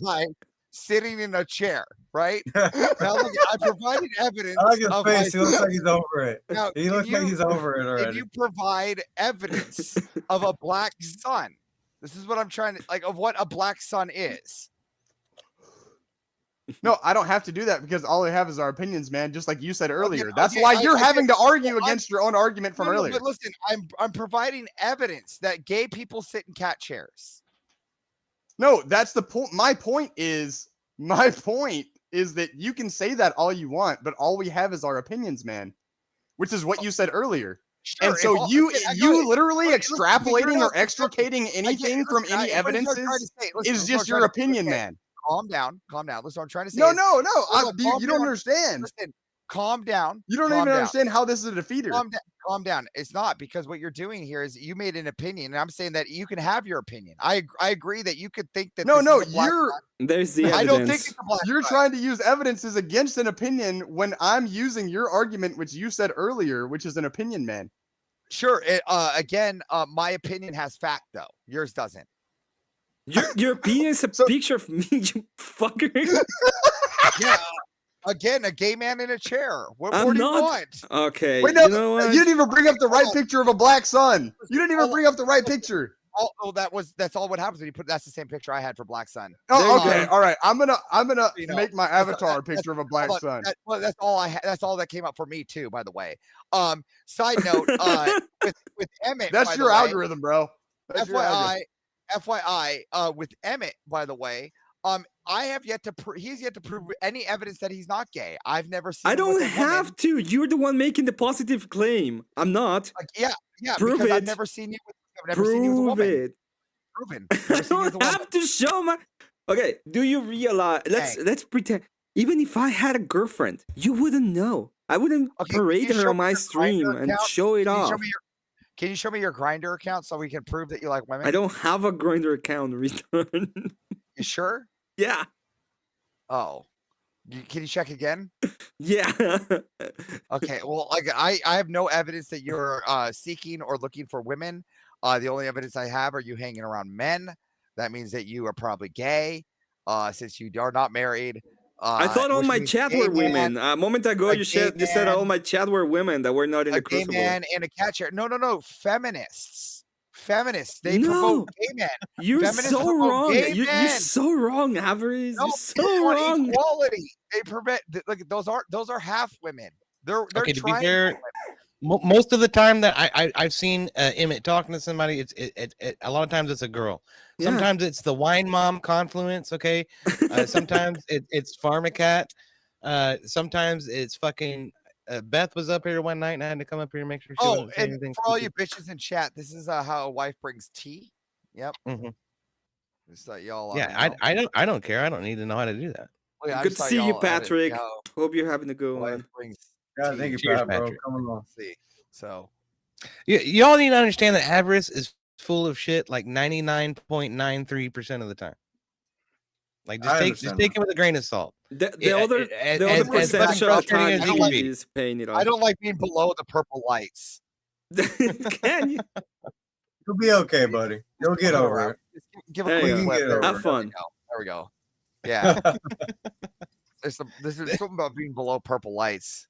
S3: guy sitting in a chair, right? Now, look, I provided evidence.
S1: I like his
S3: of
S1: face. He looks like he's over it.
S3: Now,
S1: He looks like he's over it already.
S3: Can you provide evidence of a black sun? This is what I'm trying to of what a black sun is.
S5: No, I don't have to do that because all I have is our opinions, man. Just like you said earlier. That's why you're having to argue against your own argument from earlier.
S3: But listen, I'm providing evidence that gay people sit in cat chairs.
S5: No, that's the point. My point is that you can say that all you want, but all we have is our opinions, man. Which is what you said earlier. Sure, and so you literally extrapolating or extricating anything from any evidence is just your opinion, man.
S3: Calm down. Listen, what I'm trying to say.
S5: No. You don't understand.
S3: Listen, calm down.
S5: You don't even understand how this is a defeater.
S3: Calm down. It's not, because what you're doing here is you made an opinion, and I'm saying that you can have your opinion. I agree that you could think that.
S2: There's the evidence.
S3: I don't think it's a black
S5: you're
S3: guy.
S5: trying to use evidences against an opinion when I'm using your argument, which you said earlier, which is an opinion, man.
S3: Sure. Again, my opinion has fact, though. Yours doesn't.
S2: Your opinion is a picture of me, you fucker.
S3: Yeah. Again, a gay man in a chair. What more do you want?
S2: Okay.
S5: Wait, no,
S2: you know what?
S5: you didn't even bring up the right picture of a black sun. You didn't even bring up the right picture.
S3: Oh, that's all what happens when you put. That's the same picture I had for Black Sun.
S5: Oh, okay, all right. I'm gonna make my avatar a picture of a black sun.
S3: That's all I. That's all that came up for me too. By the way. Side note. With Emmett.
S5: That's your algorithm, bro. That's
S3: FYI. With Emmett, by the way. I have yet to. He's yet to prove any evidence that he's not gay. I've never seen.
S2: I don't have to. You're the one making the positive claim. I'm not.
S3: Yeah.
S2: Prove
S3: because
S2: it.
S3: I've never seen you. I've never seen you as a woman.
S2: It.
S3: Proven.
S2: I don't have to show my. Okay. Do you realize? Let's pretend. Even if I had a girlfriend, you wouldn't know. I wouldn't parade her on my stream and show it off.
S3: Can you show me your Grindr account so we can prove that you like women?
S2: I don't have a Grindr account. Return.
S3: You sure?
S2: Yeah.
S3: Oh. Can you check again?
S2: Yeah.
S3: Okay. Well, I have no evidence that you're seeking or looking for women. The only evidence I have are you hanging around men. That means that you are probably gay, since you are not married.
S2: I thought all my chat were women. A moment ago, you said all my chat were women that were not in the Crucible.
S3: A gay man in a cat chair. No. Feminists. They promote gay men.
S2: You're so wrong. You're so wrong, Avery. You're so wrong.
S3: Equality. They prevent. Look, those are half women. They're
S12: okay. To be fair, most of the time that I've seen Emmett talking to somebody, it's a lot of times it's a girl.
S2: Yeah.
S12: Sometimes it's the wine mom confluence. Okay. Sometimes it's Pharmacat. Sometimes it's fucking. Beth was up here one night and I had to come up here and make sure she wasn't saying anything.
S3: For all you bitches in chat, this is how a wife brings tea. Yep.
S12: Mm-hmm.
S3: Just like y'all.
S12: Yeah, I don't care. I don't need to know how to do that.
S3: Well, yeah,
S2: good to see you, Patrick. Hope you're having a good one.
S1: Yeah, thank you,
S12: Cheers,
S1: bro.
S12: Patrick.
S1: Come on.
S3: See, so
S12: y'all need to understand that avarice is full of shit like 99.93% of the time. Like just take it with a grain of salt.
S2: The other percentage of the time is paying it off.
S3: I don't like being below the purple lights.
S2: Can you?
S1: You'll be okay, buddy. You'll get over it.
S3: Give a quick clip.
S2: Have fun.
S3: There we go. Yeah. There's something about being below purple lights.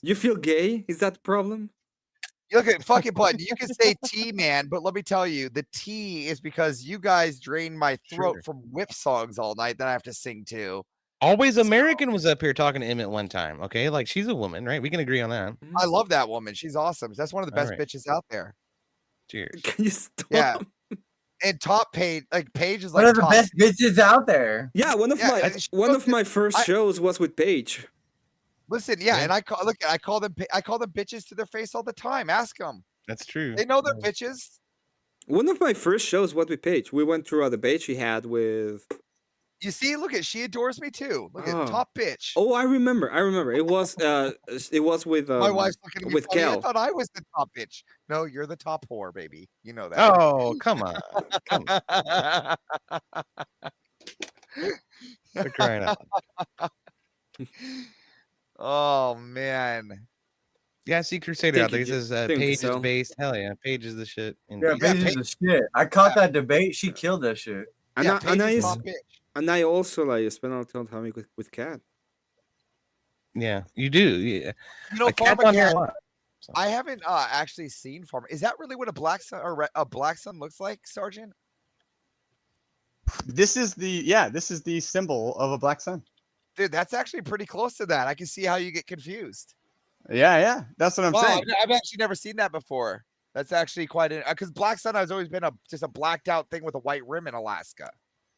S2: You feel gay? Is that the problem?
S3: Look at fucking button. You can say T, man, but let me tell you, the T is because you guys drain my throat from whip songs all night that I have to sing to.
S12: Always American was up here talking to Emmett one time. Okay, like she's a woman, right? We can agree on that.
S3: I love that woman. She's awesome. That's one of the best bitches out there.
S12: Cheers.
S2: Can you stop?
S3: Yeah. And top Paige, Paige is
S1: one of the best bitches out there.
S2: Yeah, one of my first shows was with Paige.
S3: Listen, and I call them bitches to their face all the time. Ask them.
S12: That's true.
S3: They know they're bitches.
S2: One of my first shows was with Paige. We went through the debate she had with.
S3: You see, look at she adores me too. Look at top bitch.
S2: Oh, I remember. It was with
S3: My wife's looking at me
S2: with
S3: funny. I
S2: Kel.
S3: thought I was the top bitch. No, you're the top whore, baby. You know that.
S12: Oh, come on. Come on. We're crying out.
S3: Oh man.
S12: Yeah, I see Crusader out there. He says Paige is
S2: so.
S12: based. Hell yeah, Paige is the shit.
S1: Yeah, Paige is the shit. I caught that debate. She killed that shit.
S2: And
S3: Yeah,
S2: and
S3: Paige is top bitch.
S2: and I also like spend a lot of time with Kat.
S12: Yeah, you do. Yeah.
S3: You know,
S12: Cat's on here a lot.
S3: I haven't actually seen Farmer. Is that really what a black sun or a black sun looks like, Sergeant?
S5: This is the symbol of a black sun.
S3: Dude, that's actually pretty close to that. I can see how you get confused.
S5: Yeah, that's what I'm saying.
S3: I've actually never seen that before. That's actually quite because black sun has always been just a blacked out thing with a white rim in Alaska.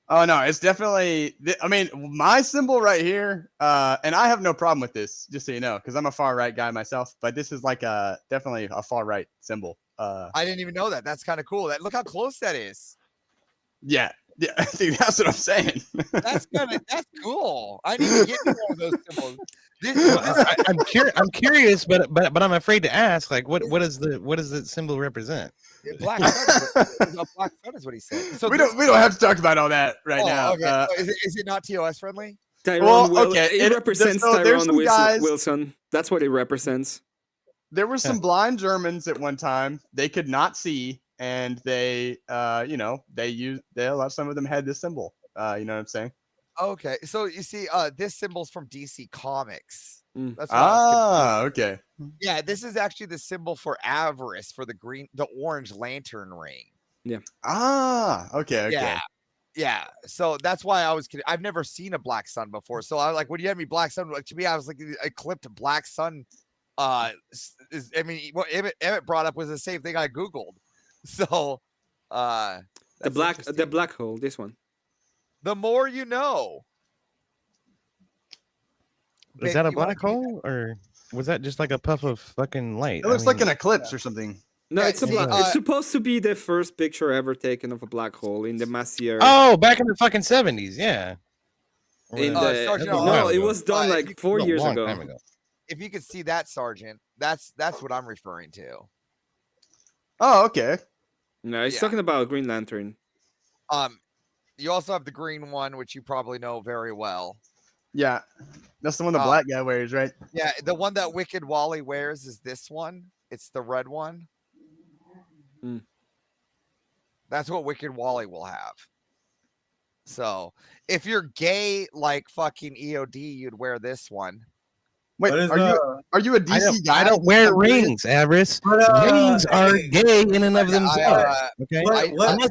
S5: Oh no, it's definitely. I mean, my symbol right here, and I have no problem with this, just so you know, because I'm a far right guy myself. But this is like definitely a far right symbol.
S3: I didn't even know that. That's kind of cool. Look how close that is.
S5: Yeah, I think that's what I'm saying.
S3: That's cool. I need to get one of those symbols.
S12: I'm curious, but I'm afraid to ask. Like, what does the symbol represent?
S3: Black sun is what he said. So
S5: we don't have to talk about all that right now.
S3: Okay. So is it not TOS friendly?
S2: It represents Tyrone
S5: guys,
S2: Wilson. That's what it represents.
S5: There were some blind Germans at one time. They could not see, and they, some of them had this symbol. You know what I'm saying?
S3: Okay, so you see, this symbol's from DC Comics. That's
S5: okay.
S3: Yeah, this is actually the symbol for avarice for the orange lantern ring.
S2: Yeah.
S5: Okay.
S3: Yeah. So that's why I was kidding. I've never seen a black sun before. So I was like, when you had me black sun, like, to me, I was like, a clipped black sun. What Emmett brought up was the same thing I Googled. So,
S2: the black hole. This one.
S3: The more you know.
S12: Is that a black hole, or was that just like a puff of fucking light?
S5: It looks like an eclipse or something.
S2: No, it's it's supposed to be the first picture ever taken of a black hole in the Messier.
S12: Oh, back in the fucking 70s, yeah.
S2: It was done like 4 years ago.
S3: If you could see that, Sergeant, that's what I'm referring to.
S5: Oh, okay.
S2: No, he's talking about Green Lantern.
S3: You also have the green one, which you probably know very well.
S5: Yeah, that's the one the black guy wears, right?
S3: Yeah, the one that Wicked Wally wears is this one. It's the red one. That's what Wicked Wally will have. So if you're gay like fucking EOD, you'd wear this one.
S5: Wait, are you a DC guy?
S12: I don't wear rings, Avarice. Rings are gay in and of themselves. Okay,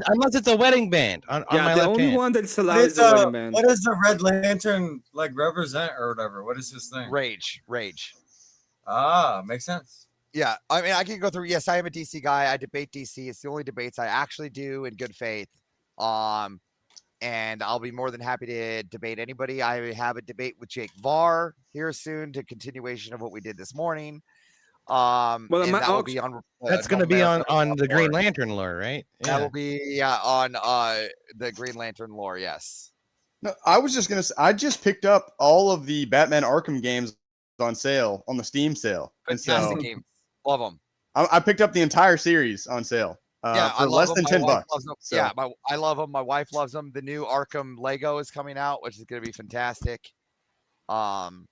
S12: unless it's a wedding band. On my
S2: the
S12: left
S2: only
S12: hand.
S2: one that's allowed is the wedding band.
S1: What does the red lantern like represent or whatever? What is this thing?
S3: Rage.
S1: Makes sense.
S3: Yeah, I mean, I can go through. Yes, I am a DC guy. I debate DC. It's the only debates I actually do in good faith. And I'll be more than happy to debate anybody. I have a debate with Jake Varr here soon to continuation of what we did this morning. That will be on.
S12: That's going to be on the Green Lantern lore, right?
S3: Yeah. That will be on the Green Lantern lore. Yes.
S5: No, I was just gonna say, I just picked up all of the Batman Arkham games on sale on the Steam sale.
S3: Fantastic games. Love them.
S5: I picked up the entire series on sale. For less than $10.
S3: So. Yeah, I love them. My wife loves them. The new Arkham Lego is coming out, which is going to be fantastic. I'm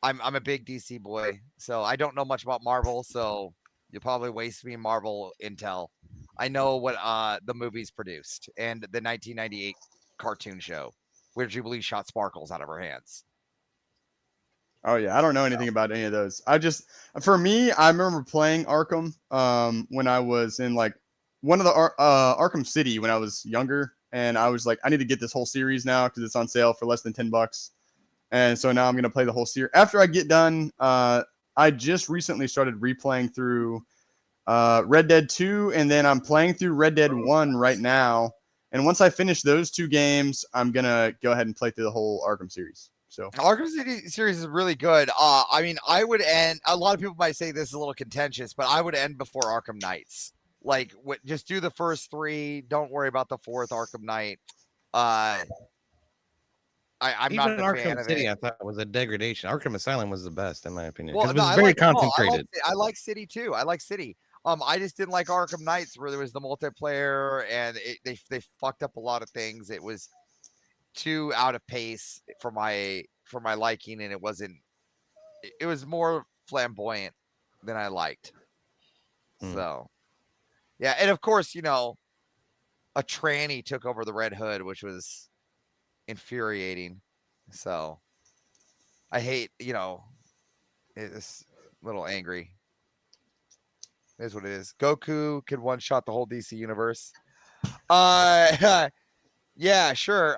S3: a big DC boy, so I don't know much about Marvel. So you'll probably waste me Marvel intel. I know what the movies produced and the 1998 cartoon show, where Jubilee shot sparkles out of her hands.
S5: Oh yeah, I don't know anything about any of those. For me, I remember playing Arkham when I was in like one of the Arkham City when I was younger, and I was like, I need to get this whole series now because it's on sale for less than $10. And so now I'm gonna play the whole series. After I get done, I just recently started replaying through Red Dead 2, and then I'm playing through Red Dead 1 right now. And once I finish those two games, I'm gonna go ahead and play through the whole Arkham series. So
S3: Arkham City series is really good. I mean, I would end. A lot of people might say this is a little contentious, but I would end before Arkham Knights. Like, just do the first three. Don't worry about the fourth Arkham Knight. I'm
S12: Even
S3: not a
S12: Arkham
S3: fan of
S12: City,
S3: it.
S12: I thought was a degradation. Arkham Asylum was the best in my opinion
S3: Well,
S12: because
S3: no,
S12: it was very
S3: I
S12: concentrated.
S3: like City too. I like City. I just didn't like Arkham Knights where there was the multiplayer and they fucked up a lot of things. It was too out of pace for my liking, and it wasn't. It was more flamboyant than I liked. So, yeah, and of course, a tranny took over the Red Hood, which was infuriating. So, I hate, it's a little angry. It is what it is. Goku could one shot the whole DC universe. Yeah, sure.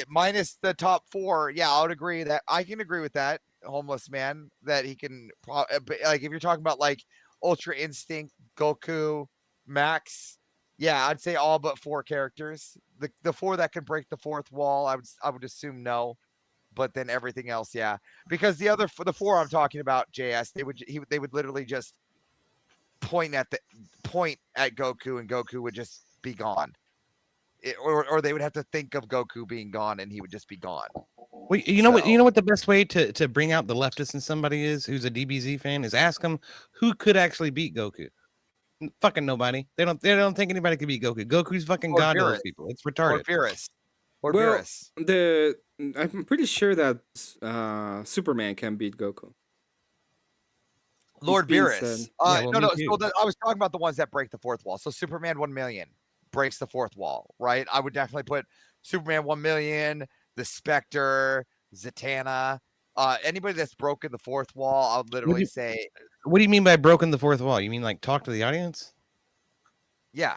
S3: Minus the top 4. Yeah, I would agree that I can agree with that. Homeless man that he can like if you're talking about like Ultra Instinct, Goku, Max. Yeah, I'd say all but 4 characters. The 4 that can break the 4th wall, I would assume no. But then everything else, yeah. Because the 4 I'm talking about, JS, they would literally just point at Goku and Goku would just be gone. Or they would have to think of Goku being gone and he would just be gone.
S12: Well, you know what the best way to bring out the leftist in somebody is who's a DBZ fan is ask them who could actually beat Goku. Fucking nobody. They don't think anybody could beat Goku. Goku's fucking god to those people. It's retarded.
S3: Or
S2: Beerus. I'm pretty sure that Superman can beat Goku.
S3: Lord Beerus.
S12: Yeah,
S3: no. So I was talking about the ones that break the 4th wall. So Superman 1 million breaks the 4th wall, right? I would definitely put Superman 1 million, the Spectre, Zatanna, anybody that's broken the 4th wall. I would literally say.
S12: What do you mean by broken the 4th wall? You mean like talk to the audience?
S3: Yeah.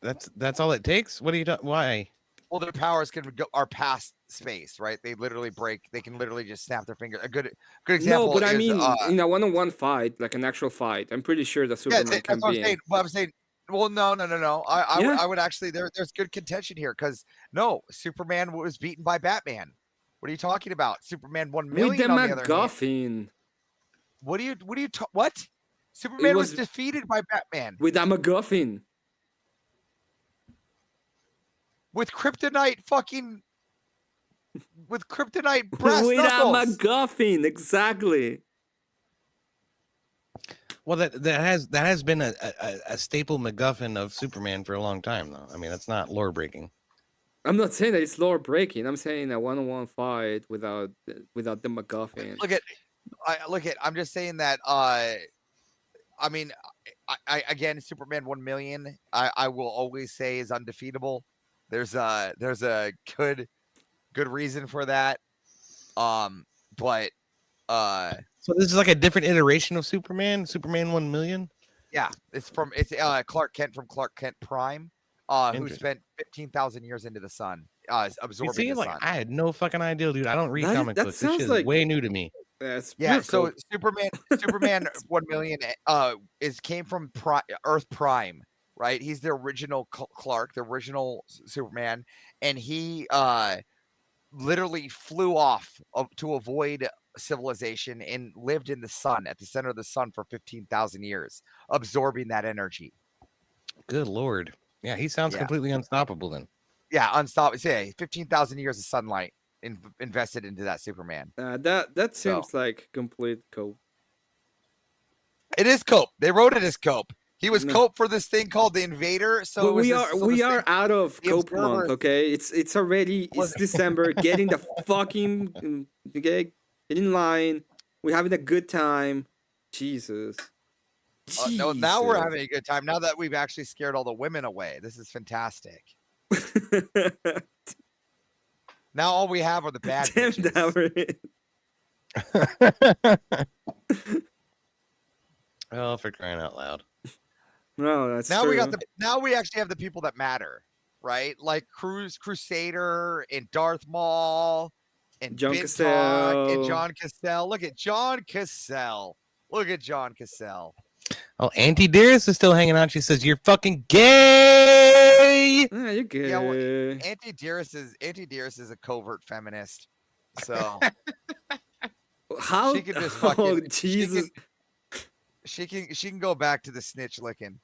S12: That's all it takes. What are you talking? Why?
S3: Well, their powers are past space, right? They literally break. They can literally just snap their finger. A good example.
S2: No, but
S3: is,
S2: I mean, in a one-on-one fight, like an actual fight, I'm pretty sure that Superman can
S3: what
S2: be.
S3: I'm saying. Well, I'm saying. Well, no. I would actually. There's good contention here because no, Superman was beaten by Batman. What are you talking about? Superman 1 million.
S2: With the
S3: on the other
S2: MacGuffin.
S3: hand. What? Superman was defeated by Batman
S2: with a MacGuffin.
S3: With kryptonite brass
S2: with
S3: knuckles.
S2: a MacGuffin, exactly.
S12: Well, that has been a staple MacGuffin of Superman for a long time, though. I mean, that's not lore breaking.
S2: I'm not saying that it's lore breaking. I'm saying a one-on-one fight without the MacGuffin.
S3: Look at. I'm just saying that. I mean, I again, Superman 1 million. I will always say is undefeatable. There's a good reason for that. But
S12: so this is like a different iteration of Superman 1 million.
S3: Yeah, it's Clark Kent from Clark Kent Prime, who spent 15,000 years into the sun, absorbing the sun.
S12: I had no fucking idea, dude. I don't read comic books. This shit is way new to me.
S3: So Superman 1 million came from Earth Prime. Right, he's the original Clark, the original Superman, and he literally flew off to avoid civilization and lived in the sun, at the center of the sun for 15,000 years, absorbing that energy.
S12: Good Lord. Yeah, he sounds completely unstoppable then.
S3: Yeah, unstoppable. Say 15,000 years of sunlight invested into that Superman.
S2: That seems like complete cope.
S3: It is cope. They wrote it as cope. He was cope for this thing called the Invader. So
S2: we are out of cope month. Okay, it's December. Getting the fucking get in line. We're having a good time. Jesus.
S3: No, now we're having a good time. Now that we've actually scared all the women away, this is fantastic. Now all we have are the bad bitches.
S12: Oh, for crying out loud.
S2: No, that's
S3: now
S2: true.
S3: we actually have the people that matter, right? Like Crusader and Darth Maul and
S2: John
S3: Cassell and John Cassell. Look at John Cassell.
S12: Oh, Auntie Dearest is still hanging out. She says you're fucking gay.
S2: Yeah, you're gay.
S3: Yeah, well, Auntie Dearest is a covert feminist. So
S2: how
S3: she can just fucking
S2: oh, Jesus.
S3: She can go back to the snitch licking.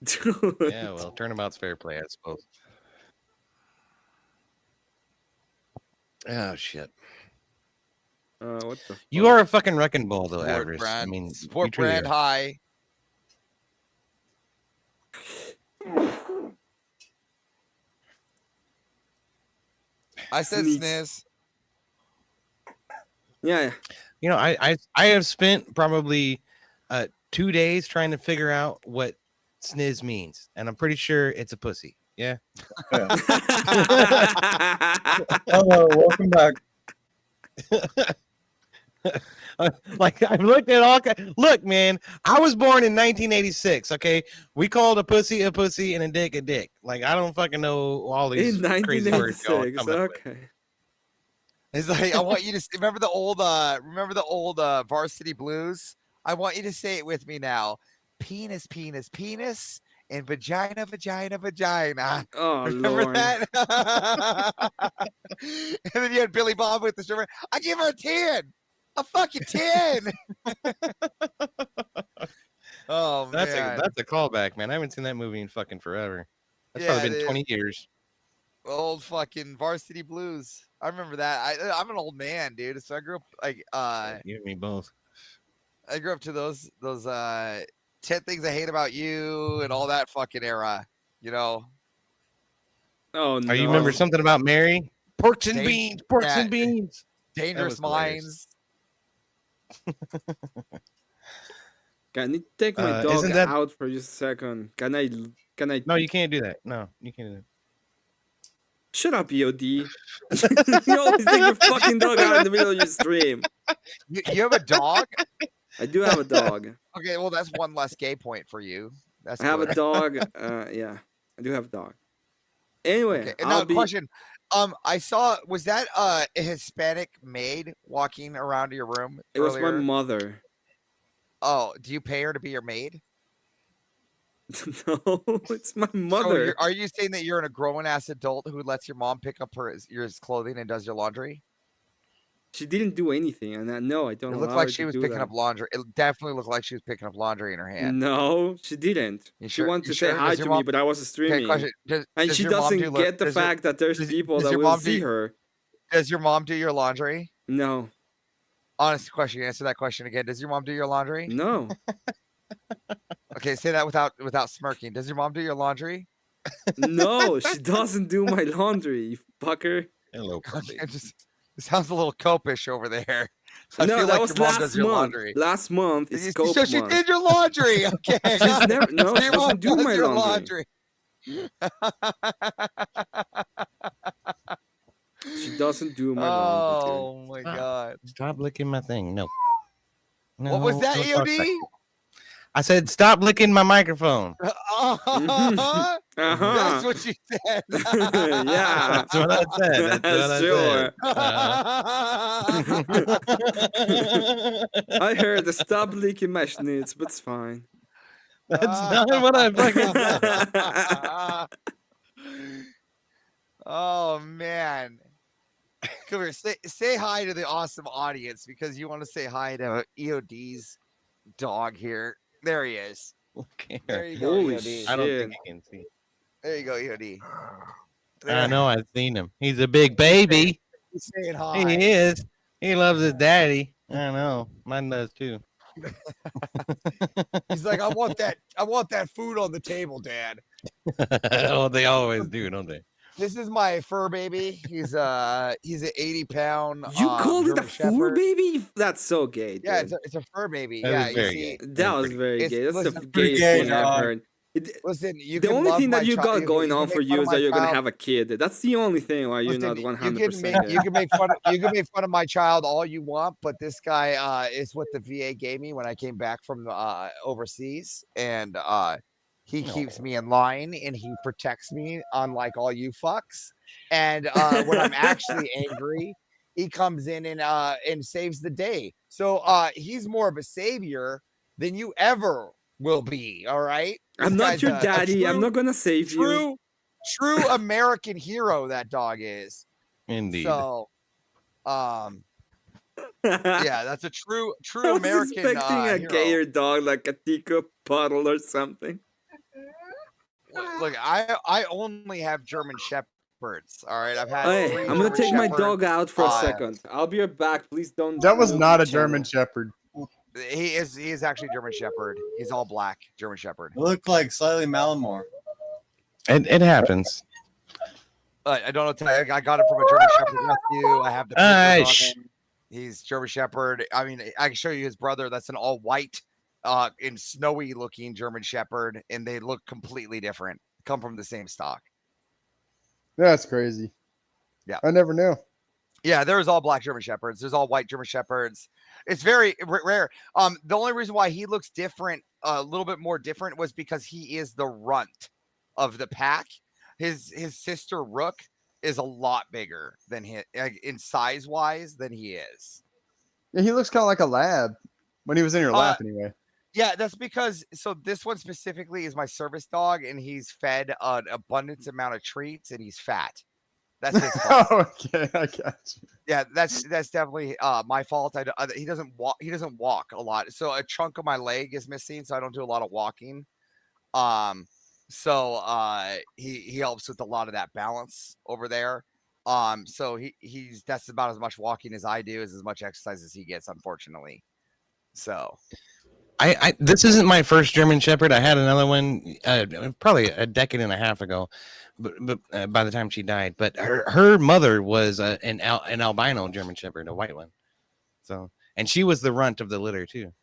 S12: Yeah, well, turnabout's fair play, I suppose. Oh shit.
S2: What the?
S12: You
S2: fuck?
S12: are a fucking wrecking ball, though,
S3: Sport
S12: Avarice.
S3: brand,
S12: I mean,
S3: sport
S12: you truly
S3: brand
S12: are.
S3: high. I said
S2: Sneeze.
S3: sniz.
S2: Yeah.
S12: You know, I have spent probably 2 days trying to figure out what sniz means, and I'm pretty sure it's a pussy. Yeah.
S1: Hello, welcome back.
S12: Like I've looked at all. Look, man, I was born in 1986. Okay, we called a pussy, and a dick a dick. Like I don't fucking know all these
S2: In
S12: crazy words y'all
S2: 1986.
S12: come up with.
S2: Okay.
S3: It's like I want you to remember the old Varsity Blues. I want you to say it with me now. Penis, penis, penis, and vagina, vagina, vagina.
S2: Oh
S3: Remember
S2: Lord.
S3: that? And then you had Billy Bob with the stripper. I give her a 10. A fucking 10. Oh
S12: That's
S3: man.
S12: a callback, man. I haven't seen that movie in fucking forever. That's
S3: Yeah,
S12: probably
S3: it
S12: been
S3: is.
S12: 20 years.
S3: Old fucking Varsity Blues. I remember that. I'm an old man, dude. So I grew up like
S12: You and me both.
S3: I grew up to those 10 things I hate about you and all that fucking era, you know.
S2: Oh no.
S12: Are you remember something about Mary? Porks and
S3: Dan-
S12: beans, porks
S3: yeah,
S12: and beans.
S3: Dangerous
S12: was hilarious.
S3: Minds.
S2: Can you take my dog
S12: isn't that-
S2: out for just a second? Can I?
S12: No, you can't do that. No, you can't do that.
S2: Shut up, EOD. You always take your fucking dog out in the middle of your stream.
S3: You have a dog?
S2: I do have a dog.
S3: Okay, well that's one less gay point for you. That's
S2: I have
S3: good.
S2: a dog. Yeah, I do have a dog. Anyway,
S3: Okay. And now question. I saw, was that a Hispanic maid walking around your room
S2: It was
S3: earlier?
S2: my mother.
S3: Oh, do you pay her to be your maid?
S2: No, it's my
S3: So
S2: mother.
S3: are you saying that you're a grown ass adult who lets your mom pick up your clothing and does your laundry?
S2: She didn't do anything, and no, I don't.
S3: It looked
S2: allow
S3: like
S2: her
S3: she
S2: to
S3: was
S2: do
S3: picking
S2: that.
S3: up laundry. It definitely looked like she was picking up laundry in her hand.
S2: No, she didn't.
S3: You
S2: She
S3: sure?
S2: wanted
S3: You
S2: to say
S3: sure?
S2: hi
S3: Does
S2: to
S3: your
S2: me,
S3: mom-
S2: but I was
S3: Okay,
S2: streaming,
S3: question.
S2: and
S3: Does
S2: she
S3: your mom
S2: doesn't
S3: do
S2: get the
S3: does your-
S2: fact that there's
S3: does-
S2: people
S3: does
S2: that
S3: your
S2: will
S3: mom
S2: see
S3: do-
S2: her.
S3: Does your mom do your laundry?
S2: No,
S3: Honest question. Answer that question again. Does your mom do your laundry?
S2: no,
S3: Okay, say that without smirking. Does your mom do your laundry?
S2: no. She doesn't do my laundry, you fucker.
S12: Hello,
S3: Okay, it sounds a little copish over there. I
S2: No,
S3: feel
S2: that
S3: like
S2: was
S3: your mom
S2: last
S3: does your
S2: month.
S3: laundry.
S2: Last month is
S3: So
S2: Cope
S3: she
S2: month.
S3: did your laundry. Okay.
S2: She's never. No,
S3: So
S2: she
S3: your mom
S2: doesn't do
S3: does
S2: my
S3: your
S2: laundry. She doesn't do my laundry. Dude.
S3: Oh my god.
S12: Stop licking my thing. No.
S3: What was that,
S12: don't talk
S3: EOD?
S12: like that. I said stop licking my microphone.
S3: Uh-huh.
S2: Uh-huh.
S3: That's what you said.
S2: Yeah.
S12: That's what I said. That's
S2: Sure.
S12: what I
S2: I heard the stop leaking my schnitz, but it's fine.
S12: said. That's not what I fucking said.
S3: Oh man. Come here, say hi to the awesome audience because you want to say hi to EOD's dog here. There he is.
S12: Okay.
S3: There you go,
S2: Holy
S3: EOD.
S12: I don't
S2: shit.
S12: think you can see.
S3: There you go, EOD.
S12: I know. I've seen him. He's a big baby.
S3: He's saying hi.
S12: He is. He loves his daddy. I know. Mine does too.
S3: He's like, I want that food on the table, Dad.
S12: Oh, they always do, don't they?
S3: This is my fur baby. He's an 80-pound.
S2: You called it a
S3: German
S2: fur
S3: Shepherd.
S2: baby? That's so gay, dude.
S3: Yeah, it's a fur baby.
S12: That
S3: yeah,
S12: was
S3: you
S12: very
S3: see.
S12: gay.
S2: That was very
S3: It's-
S2: gay. That's
S3: listen,
S2: the
S3: pretty
S2: gayest
S3: gay,
S2: thing I've
S3: dog.
S2: heard.
S3: Listen, you
S2: The
S3: can
S2: only
S3: love
S2: thing
S3: my
S2: that you
S3: child-
S2: got going
S3: can
S2: on
S3: make
S2: for
S3: fun
S2: you
S3: of
S2: is
S3: my
S2: that you're gonna
S3: child.
S2: have a kid. That's the only thing why you're
S3: Listen,
S2: not
S3: you
S2: 100%.
S3: can make fun of my child all you want, but this guy is what the VA gave me when I came back from overseas, and he keeps me in line and he protects me, unlike all you fucks. And when I'm actually angry, he comes in and saves the day. So he's more of a savior than you ever will be. All right.
S2: I'm
S3: This
S2: not
S3: guy's
S2: your
S3: a
S2: daddy. I'm
S3: true-
S2: not gonna save you.
S3: True American hero that dog is.
S12: Indeed.
S3: So, yeah, that's a true
S2: I was
S3: American
S2: expecting a
S3: hero.
S2: gayer dog like a teacup puddle or something.
S3: Look, I only have German Shepherds. All right, I've had.
S2: Hey, I'm gonna take my dog out for a second. I'll be right back. Please don't.
S5: That was
S2: move
S5: not
S2: the
S5: a German
S2: channel.
S5: Shepherd.
S3: He is actually German Shepherd. He's all black German Shepherd.
S1: It looked like slightly Malamore.
S12: It happens.
S3: I don't know. I got it from a German Shepherd rescue. I have the papers on him. He's German Shepherd. I mean, I can show you his brother. That's an all white, in snowy looking German Shepherd, and they look completely different. Come from the same stock.
S5: That's crazy.
S3: Yeah,
S5: I never knew.
S3: Yeah, there's all black German Shepherds. There's all white German Shepherds. It's very rare. The only reason why he looks different, a little bit more different, was because he is the runt of the pack. His sister Rook is a lot bigger than him in size wise than he is.
S5: Yeah, he looks kind of like a lab when he was in your lap anyway.
S3: Yeah, that's because this one specifically is my service dog, and he's fed an abundance amount of treats, and he's fat. That's his fault.
S5: Okay, I got you. Yeah,
S3: that's definitely my fault. He doesn't walk. He doesn't walk a lot, so a chunk of my leg is missing, so I don't do a lot of walking. So he helps with a lot of that balance over there. So that's about as much walking as I do, is as much exercise as he gets, unfortunately. So
S12: this isn't my first German Shepherd. I had another one probably a decade and a half ago, but by the time she died. But her mother was an albino German Shepherd, a white one. So, and she was the runt of the litter too.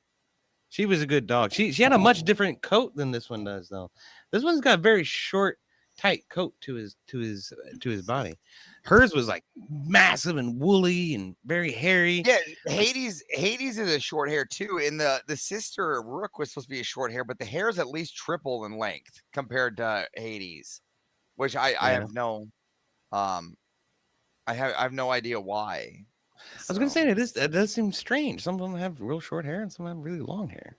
S12: She was a good dog. She had a much different coat than this one does, though. This one's got a very short, tight coat to his body. Hers was like massive and woolly and very hairy.
S3: Yeah, Hades is a short hair too, and the sister Rook was supposed to be a short hair, but the hair is at least triple in length compared to Hades, which I have no I have no idea why.
S12: I was gonna say that does seem strange. Some of them have real short hair, and some have really long hair.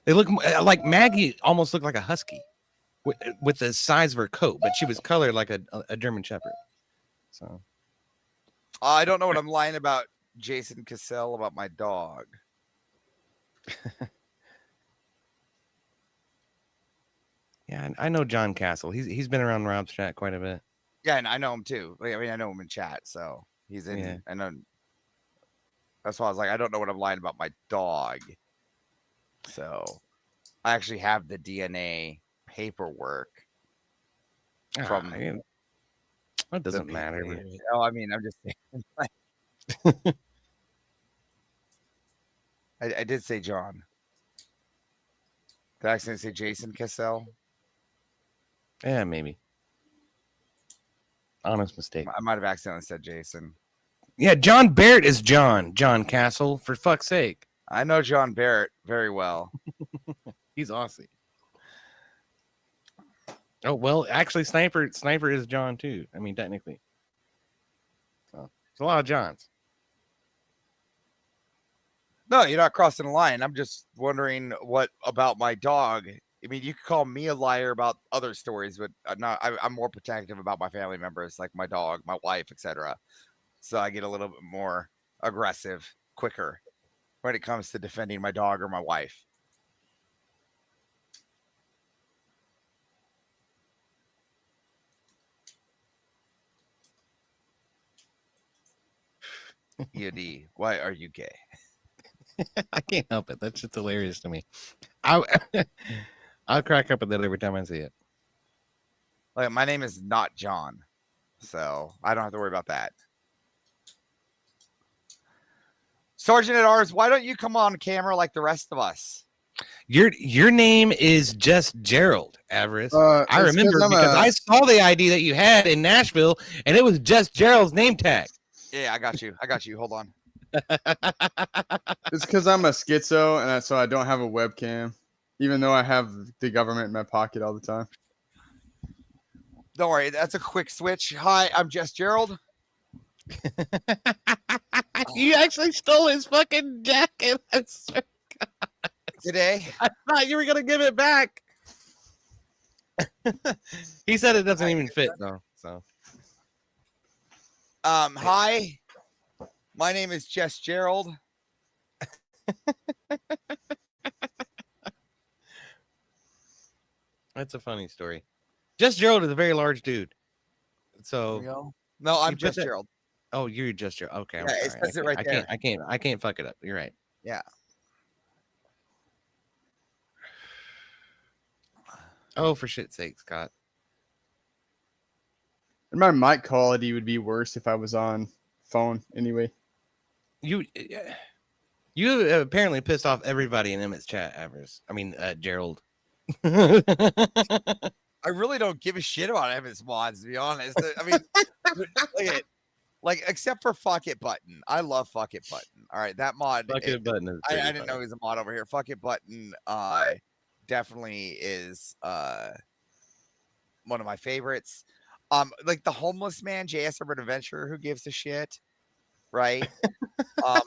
S12: They look like Maggie almost looked like a husky with the size of her coat, but she was colored like a German Shepherd. So
S3: I don't know what I'm lying about, Jason Cassell, about my dog.
S12: Yeah, I know John Castle. He's been around Rob's chat quite a bit.
S3: Yeah, and I know him too. I mean, I know him in chat, so he's in.
S12: Yeah.
S3: I know. That's why I was like, I don't know what I'm lying about my dog. So I actually have the DNA paperwork from.
S12: That doesn't matter.
S3: Oh, I mean, I'm just saying. I did say John. Did I accidentally say Jason Cassell?
S12: Yeah, maybe. Honest mistake.
S3: I might have accidentally said Jason.
S12: Yeah, John Barrett is John Castle, for fuck's sake.
S3: I know John Barrett very well.
S12: He's Aussie. Oh, well, actually, Sniper is John, too. I mean, technically. So, there's a lot of Johns.
S3: No, you're not crossing the line. I'm just wondering what about my dog. I mean, you could call me a liar about other stories, but I'm more protective about my family members, like my dog, my wife, etc. So I get a little bit more aggressive quicker when it comes to defending my dog or my wife. EOD, why are you gay?
S12: I can't help it. That's just hilarious to me. I'll crack up at that every time I see it.
S3: Like, my name is not John, so I don't have to worry about that. Sergeant at Arms, why don't you come on camera like the rest of us?
S12: Your name is just Gerald, Avarice. I remember because I saw the ID that you had in Nashville, and it was just Gerald's name tag.
S3: Yeah, I got you. Hold on.
S5: It's because I'm a schizo, and so I don't have a webcam, even though I have the government in my pocket all the time.
S3: Don't worry, that's a quick switch. Hi, I'm Jess Gerald.
S12: You actually stole his fucking jacket. I swear to God.
S3: Today.
S12: I thought you were gonna give it back. He said it doesn't even fit though. So
S3: hi. My name is Jess Gerald.
S12: That's a funny story. Just Gerald is a very large dude. So
S3: no, I'm just Gerald.
S12: Oh, you're just Gerald. Okay, I'm
S3: Yeah,
S12: sorry.
S3: it says it right there.
S12: I can't fuck it up. You're right.
S3: Yeah.
S12: Oh, for shit's sake, Scott.
S5: And my mic quality would be worse if I was on phone anyway.
S12: You apparently pissed off everybody in Emmett's chat, Gerald.
S3: I really don't give a shit about Emmett's mods, to be honest. I mean, like except for Fuck It Button. I love Fuck It Button. All right, that mod.
S12: Fuck It Button is
S3: I didn't know he was a mod over here. Fuck It Button definitely is one of my favorites. Like the homeless man, JS Urban Adventure, who gives a shit, right? I'm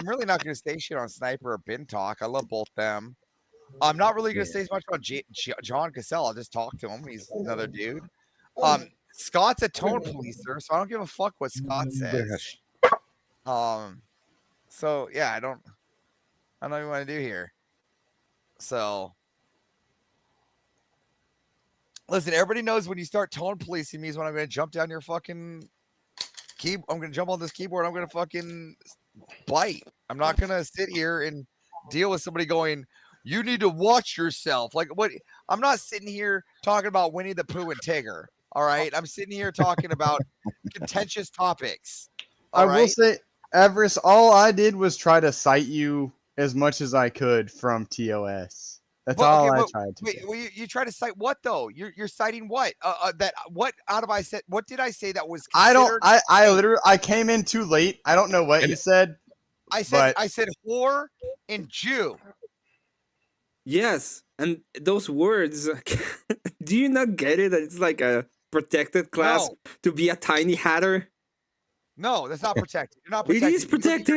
S3: really not going to say shit on Sniper or Bin Talk. I love both them. I'm not really going to say as much about John Cassell. I'll just talk to him. He's another dude. Scott's a tone policer, so I don't give a fuck what Scott says. So yeah, I don't know what you want to do here. So listen, everybody knows when you start tone policing me is when I'm going to jump down your fucking keyboard. I'm going to jump on this keyboard. I'm going to fucking bite. I'm not going to sit here and deal with somebody going, you need to watch yourself. Like what? I'm not sitting here talking about Winnie the Pooh and Tigger. All right. I'm sitting here talking about contentious topics.
S5: I will say, Everest, all I did was try to cite you as much as I could from TOS. That's all I tried to do.
S3: Wait, you try to cite what though? You're citing what? What did I say that was
S5: I came in too late. I don't know what you said.
S3: I said whore and Jew.
S2: Yes, and those words. Do you not get it? That it's like a protected class to be a tiny hatter.
S3: No, that's not protected. You're not protected.
S2: It is protected.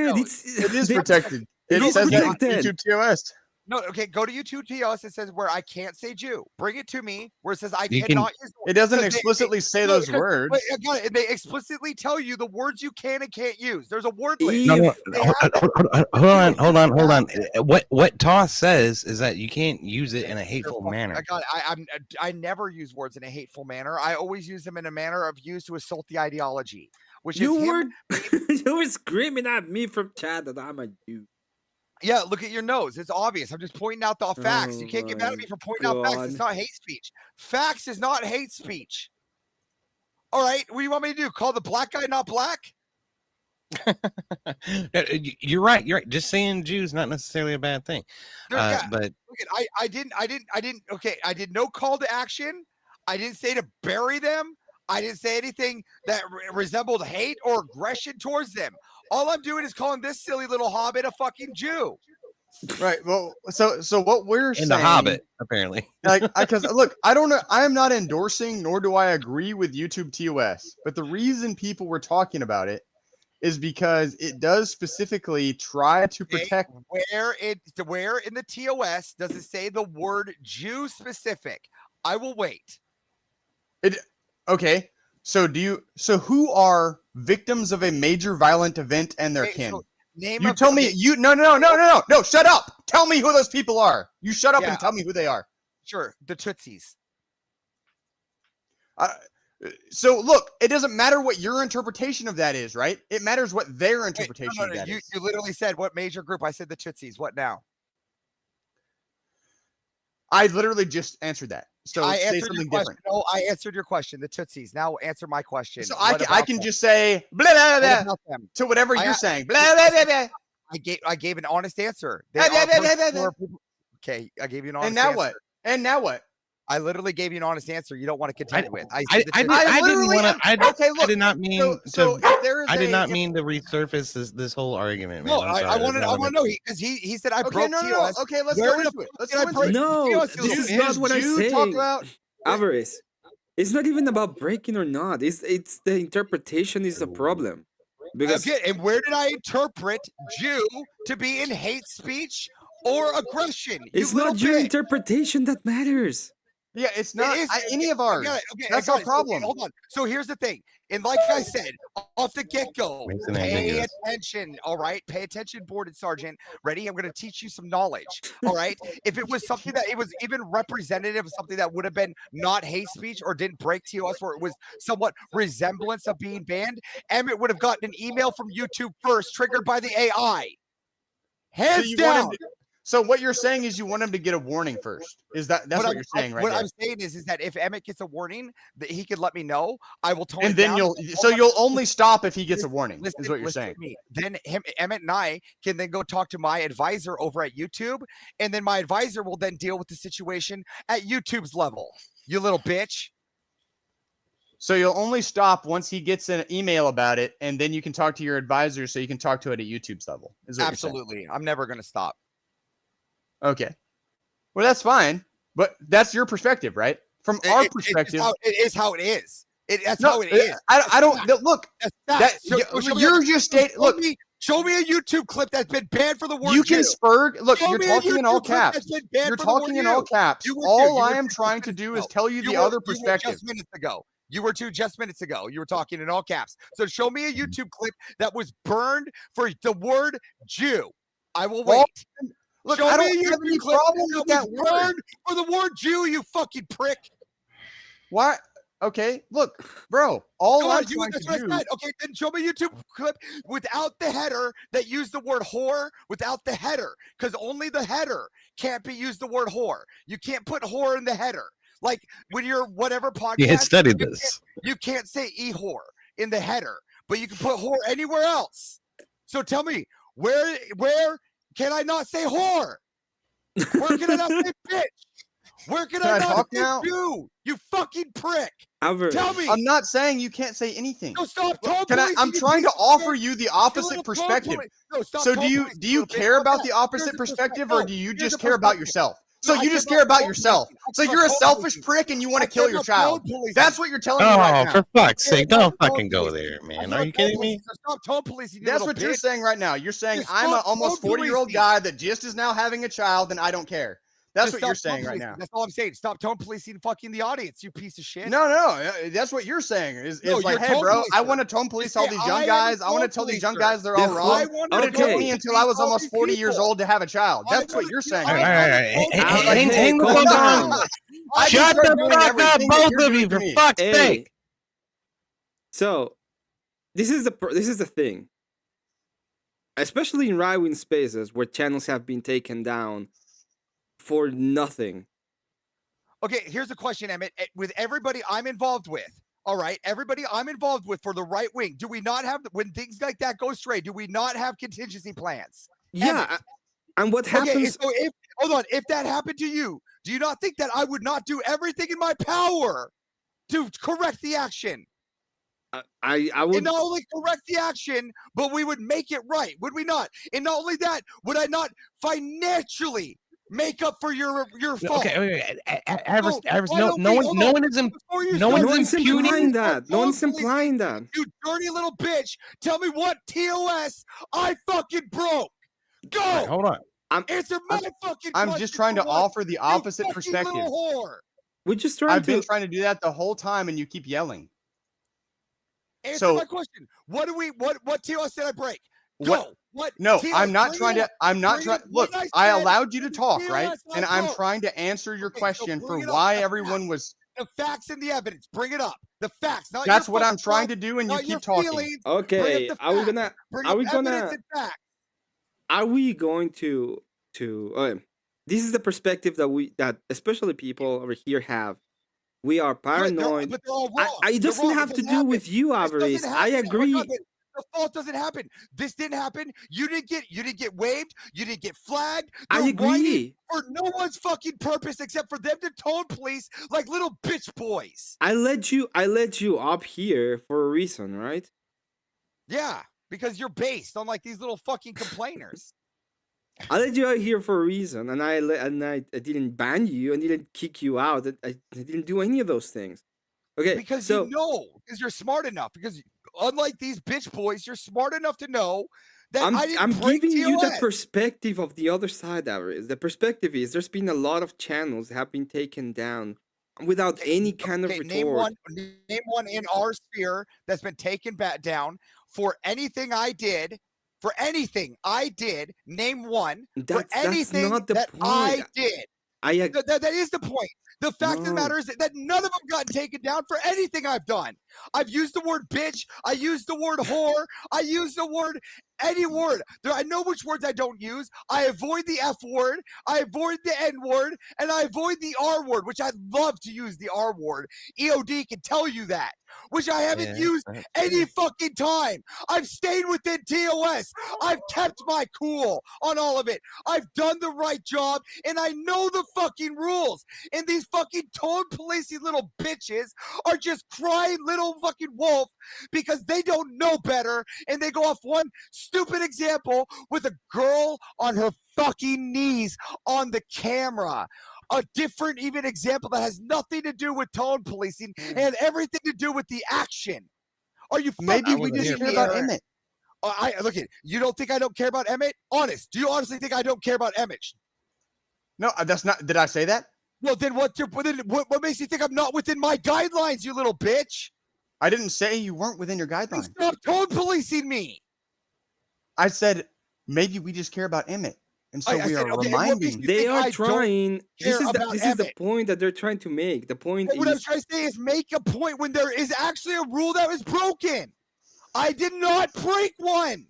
S5: It is protected. It says that on YouTube TOS.
S3: No, okay, go to YouTube TOS. It says where I can't say Jew. Bring it to me where it says I cannot use the word.
S5: It doesn't explicitly say those words.
S3: Wait, again, they explicitly tell you the words you can and can't use. There's a word list.
S12: No, hold on. What TOS says is that you can't use it in a hateful manner.
S3: I never use words in a hateful manner. I always use them in a manner of use to assault the ideology. Which
S2: you
S3: is
S2: you were screaming at me from chat that I'm a Jew.
S3: Yeah, look at your nose. It's obvious. I'm just pointing out the facts. You can't get mad at me for pointing out facts. It's not hate speech. Facts is not hate speech. All right. What do you want me to do? Call the black guy not black?
S12: You're right. You're right. Just saying Jew is not necessarily a bad thing. But
S3: look at, I didn't. Okay, I did no call to action. I didn't say to bury them. I didn't say anything that resembled hate or aggression towards them. All I'm doing is calling this silly little hobbit a fucking Jew.
S5: Right. Well, so what we're saying,
S12: the Hobbit, apparently.
S5: Because look, I don't know. I am not endorsing, nor do I agree with YouTube TOS. But the reason people were talking about it is because it does specifically try to protect.
S3: Where in the TOS does it say the word Jew specific? I will wait.
S5: Okay. So who are victims of a major violent event and their kin?
S3: So
S5: you tell me no, shut up. Tell me who those people are. You shut up and tell me who they are.
S3: Sure, the Tootsies.
S5: So look, it doesn't matter what your interpretation of that is, right? It matters what their interpretation of that is.
S3: You literally said what major group? I said the Tootsies. What now?
S5: I literally just answered that. So say something different.
S3: No, I answered your question. The Tootsies. Now answer my question.
S5: So I can just say blah blah blah to whatever you're saying. Blah blah blah blah.
S3: I gave an honest answer. Okay, I gave you an honest answer.
S5: And now what?
S3: I literally gave you an honest answer. You don't want to contend with.
S12: I did not mean to resurface this whole argument. Man.
S3: No, I want to know because he said I broke TOS.
S5: Okay, let's go into it.
S2: This is not what I'm saying. Avarice. It's not even about breaking or not. It's the interpretation is the problem. Because
S3: and where did I interpret Jew to be in hate speech or aggression?
S2: It's not your interpretation that matters.
S5: Yeah, it's not any of ours.
S3: Okay,
S5: that's our problem.
S3: Okay, hold on. So here's the thing. And like I said, off the get-go, pay attention, all right? Pay attention, boarded sergeant. Ready? I'm going to teach you some knowledge, all right? If it was something that it was even representative of something that would have been not hate speech or didn't break TOS, or it was somewhat resemblance of being banned, Emmett would have gotten an email from YouTube first, triggered by the AI. Hands down.
S5: So what you're saying is you want him to get a warning first. Is that's what you're saying right now?
S3: What I'm saying is that if Emmett gets a warning, that he could let me know. I will tone
S5: and
S3: it
S5: then
S3: down.
S5: you'll only stop if he gets a warning. Is what you're saying.
S3: Then Emmett and I can then go talk to my advisor over at YouTube, and then my advisor will then deal with the situation at YouTube's level. You little bitch.
S5: So you'll only stop once he gets an email about it, and then you can talk to your advisor so you can talk to it at YouTube's level. Is what
S3: Absolutely. I'm never going to stop.
S5: Okay. Well, that's fine, but that's your perspective, right? From our perspective,
S3: it is how it is. That's how it is.
S5: I don't look. You're just stating. Look,
S3: show me a YouTube clip that's been banned for the word.
S5: You can spurg. Look, you're talking in all caps. You're talking in all caps. All I am trying to do is tell you the other perspective.
S3: Just minutes ago. You were just minutes ago. You were talking in all caps. So show me a YouTube clip that was burned for the word Jew. I will wait.
S5: Look, I don't have any problem with that word.
S3: For the word Jew, you fucking prick.
S5: Why? Okay, look, bro. All I'm trying to do.
S3: Okay, then show me a YouTube clip without the header that used the word whore without the header, because only the header can't be used the word whore. You can't put whore in the header. Like when you're whatever podcast.
S13: You had studied this.
S3: You can't say e-whore in the header, but you can put whore anywhere else. So tell me, where can I not say whore? Where can I not say bitch? Where can I not say Jew? You fucking prick. Tell me.
S5: I'm not saying you can't say anything.
S3: No, stop.
S5: I'm trying to offer you the opposite perspective. So do you care about the opposite perspective, or do you just care about yourself? So you just care about yourself. So you're a selfish prick and you want to kill your child. That's what you're telling me right now.
S13: Oh, for fuck's sake, don't fucking go there, man. Are you kidding me?
S3: Stop tone policing.
S5: That's what you're saying right now. You're saying I'm an almost 40-year-old guy that just is now having a child and I don't care. That's what you're saying right now.
S3: That's all I'm saying. Stop tone policing fucking the audience, you piece of shit.
S5: No, that's what you're saying. Is like, hey, bro, I want to tone police all these young guys. I want to tell these young guys they're all wrong. But it took me until I was almost 40 years old to have a child. That's what you're saying.
S13: All right. Hang the phone down. Shut the fuck up, both of you, for fuck's sake.
S2: So, this is the thing. Especially in right-wing spaces where channels have been taken down for nothing.
S3: Okay, here's the question, Emmett. With everybody I'm involved with, all right, everybody I'm involved with for the right wing, do we not have, when things like that go stray, do we not have contingency plans?
S2: Yeah, and what happens?
S3: Okay, so if that happened to you, do you not think that I would not do everything in my power to correct the action?
S2: I would.
S3: And not only correct the action, but we would make it right, would we not? And not only that, would I not financially make up for your fault?
S12: Okay. No one is impugning
S2: that. No one's implying that.
S3: You dirty little bitch! Tell me what TOS I fucking broke. Go.
S12: Right, hold on.
S3: Answer my fucking.
S5: I'm just trying to offer the opposite perspective.
S2: We're just trying.
S5: I've been trying to do that the whole time, and you keep yelling.
S3: Answer my question. What TOS did I break? Go. What?
S5: No, I'm not trying to. I'm not trying. Look, I allowed you to talk, right? And I'm trying to answer your question for why everyone was.
S3: The facts and the evidence. Bring it up. The facts.
S5: That's what I'm trying to do, and you keep talking.
S2: Okay. Are we going to? This is the perspective that especially people over here have. We are paranoid.
S3: But they're all wrong.
S2: It doesn't have to do with you, Avarice. I agree.
S3: The fault doesn't happen. This didn't happen. You didn't get waived. You didn't get flagged.
S2: I agree.
S3: For no one's fucking purpose except for them to tone police like little bitch boys.
S2: I led you up here for a reason, right?
S3: Yeah, because you're based on like these little fucking complainers.
S2: I led you out here for a reason, and I didn't ban you and didn't kick you out. I didn't do any of those things. Okay,
S3: because because you're smart enough. Because unlike these bitch boys, you're smart enough to know that
S2: I'm giving you the perspective of the other side, Avarice. The perspective is there's been a lot of channels that have been taken down without any kind of retort.
S3: Name one in our sphere that's been taken back down for anything I did. For anything I did, name one. For anything
S2: not the
S3: that
S2: point.
S3: I did. That is the point. The fact of the matter is that none of them got taken down for anything I've done. I've used the word bitch. I used the word whore. I used the word, any word. I know which words I don't use. I avoid the F word. I avoid the N word. And I avoid the R word, which I love to use the R word. EOD can tell you that, which I haven't used any fucking time. I've stayed within TOS. I've kept my cool on all of it. I've done the right job, and I know the fucking rules. And these fucking tone policing little bitches are just crying little fucking wolf because they don't know better, and they go off one stupid example with a girl on her fucking knees on the camera. A different even example that has nothing to do with tone policing and everything to do with the action. Are you
S5: maybe we just care about Emmett?
S3: Look at you. Don't think I don't care about Emmett? Honest? Do you honestly think I don't care about Emmett?
S5: No, that's not. Did I say that?
S3: Well, then what makes you think I'm not within my guidelines, you little bitch?
S5: I didn't say you weren't within your guidelines.
S3: Stop tone policing me.
S5: I said maybe we just care about Emmett. And so we are reminding.
S2: They are trying. This is the point that they're trying to make. The point
S3: what I'm trying to say is make a point when there is actually a rule that was broken. I did not break one.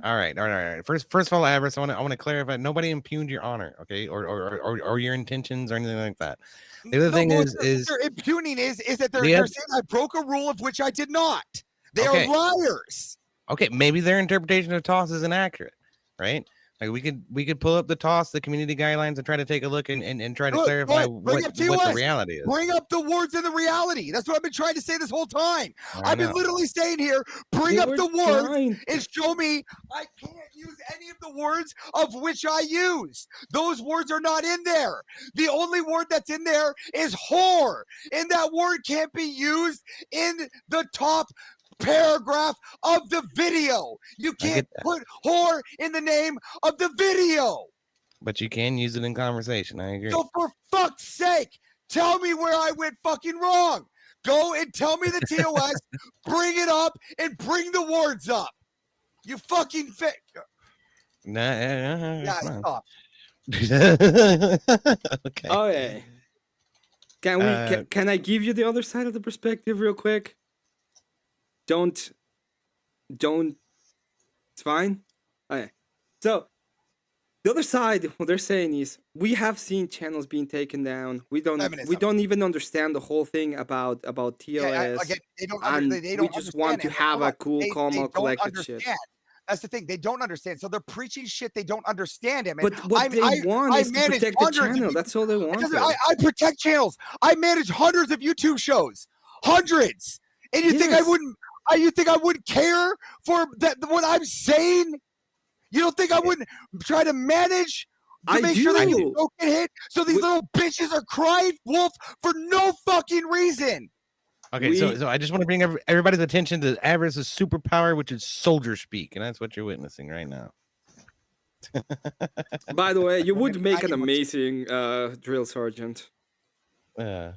S12: All right. First of all, Avarice, I want to clarify. Nobody impugned your honor, okay, or your intentions or anything like that. The other thing is
S3: they're impugning is that they're saying I broke a rule of which I did not. They are liars.
S12: Okay, maybe their interpretation of toss is inaccurate, right? Like we could pull up the toss, the community guidelines, and try to take a look and try to clarify what the reality is.
S3: Bring up the words and the reality. That's what I've been trying to say this whole time. I've been literally saying here, bring up the words and show me I can't use any of the words of which I use. Those words are not in there. The only word that's in there is whore, and that word can't be used in the top paragraph of the video. You can't put whore in the name of the video.
S12: But you can use it in conversation. I agree.
S3: So for fuck's sake, tell me where I went fucking wrong. Go and tell me the TOS, bring it up, and bring the words up. You fucking
S12: yeah,
S3: stop.
S12: Okay.
S2: Okay. Can I give you the other side of the perspective real quick? Don't. It's fine. Okay. So, the other side, what they're saying is, we have seen channels being taken down. We don't even understand the whole thing about TOS. We just want to have a cool, calm, collected shit.
S3: That's the thing. They don't understand. So they're preaching shit they don't understand.
S2: But what they want is to protect the channel. That's all they want.
S3: I protect channels. I manage hundreds of YouTube shows. Hundreds. And you think I wouldn't? You think I wouldn't care for that? What I'm saying? You don't think I wouldn't try to manage to make sure that you don't get hit? So these little bitches are crying wolf for no fucking reason.
S12: Okay, so I just want to bring everybody's attention to Avarice's superpower, which is soldier speak, and that's what you're witnessing right now.
S2: By the way, you would make an amazing drill sergeant.
S12: Don't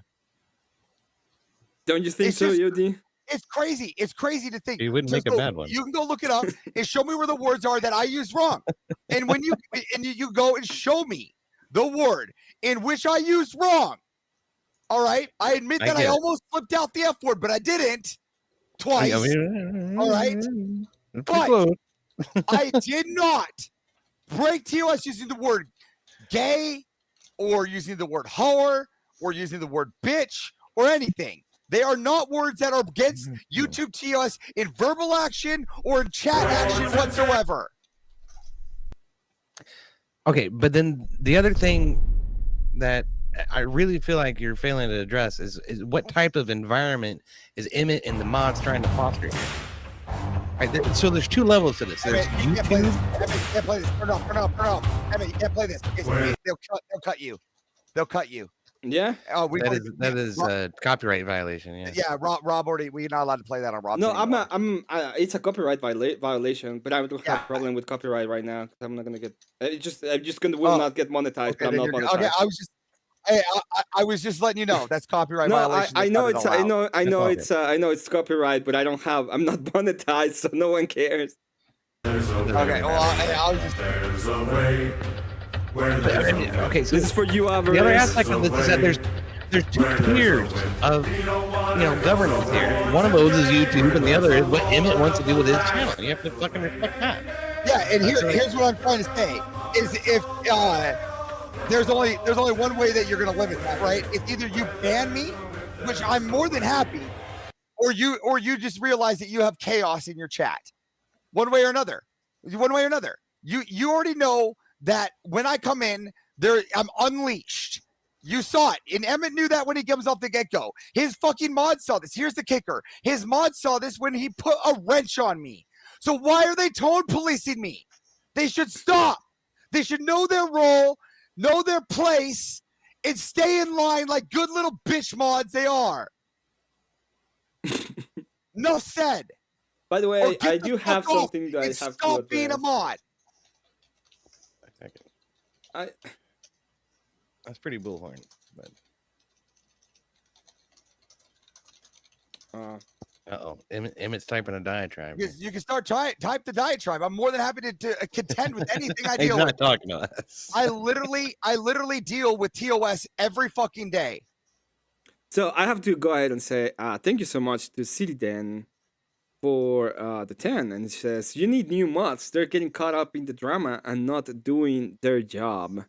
S2: you think so, Yodi?
S3: It's crazy. It's crazy to think.
S12: You wouldn't make a bad one.
S3: You can go look it up and show me where the words are that I used wrong. And when you go and show me the word in which I used wrong. All right. I admit that I almost flipped out the F word, but I didn't twice. All right. But I did not break TOS using the word gay or using the word whore or using the word bitch or anything. They are not words that are against YouTube TOS in verbal action or in chat action whatsoever.
S12: Okay, but then the other thing that I really feel like you're failing to address is what type of environment is Emmett and the mods trying to foster here? Right, so there's two levels to this. There's
S3: Emmett, you can't play this. Turn off. Emmett, you can't play this. They'll cut you. They'll cut you.
S2: Yeah.
S12: That is a copyright violation. Yeah.
S3: Yeah. Rob already. We're not allowed to play that on Rob.
S2: No, I'm not. It's a copyright violation, but I don't have a problem with copyright right now because I'm not gonna get. I'm just gonna will not get monetized.
S3: Okay,
S2: but I'm not monetized.
S3: Okay, I was just. Hey, I was just letting you know that's copyright
S2: No,
S3: violation.
S2: I know it's I know
S3: it's
S2: it's copyright, but I'm not monetized, so no one cares.
S3: Okay, well, I was just.
S12: There's a way. Okay, so
S2: this is for you, Alvarez.
S12: The other aspect of this is that there's two tiers of governance here. One of those is YouTube, and the other is what Emmett wants to do with his channel. You have to fucking respect that.
S3: Yeah, and here's what I'm trying to say is if there's only one way that you're gonna limit that, right? It's either you ban me, which I'm more than happy, or you just realize that you have chaos in your chat. One way or another. You already know that when I come in, I'm unleashed. You saw it. And Emmett knew that when he comes off the get-go. His fucking mod saw this. Here's the kicker. His mod saw this when he put a wrench on me. So why are they tone policing me? They should stop. They should know their role, know their place, and stay in line like good little bitch mods they are. Enough said.
S2: By the way, I do have something that I have to
S3: stop being a mod.
S12: That's pretty bullhorn, but Emmett's typing a diatribe.
S3: You can start type the diatribe. I'm more than happy to contend with anything I
S12: He's
S3: deal
S12: not
S3: with.
S12: talking to us.
S3: I literally deal with TOS every fucking day.
S2: So I have to go ahead and say thank you so much to CityDen for the 10, and it says you need new mods. They're getting caught up in the drama and not doing their job.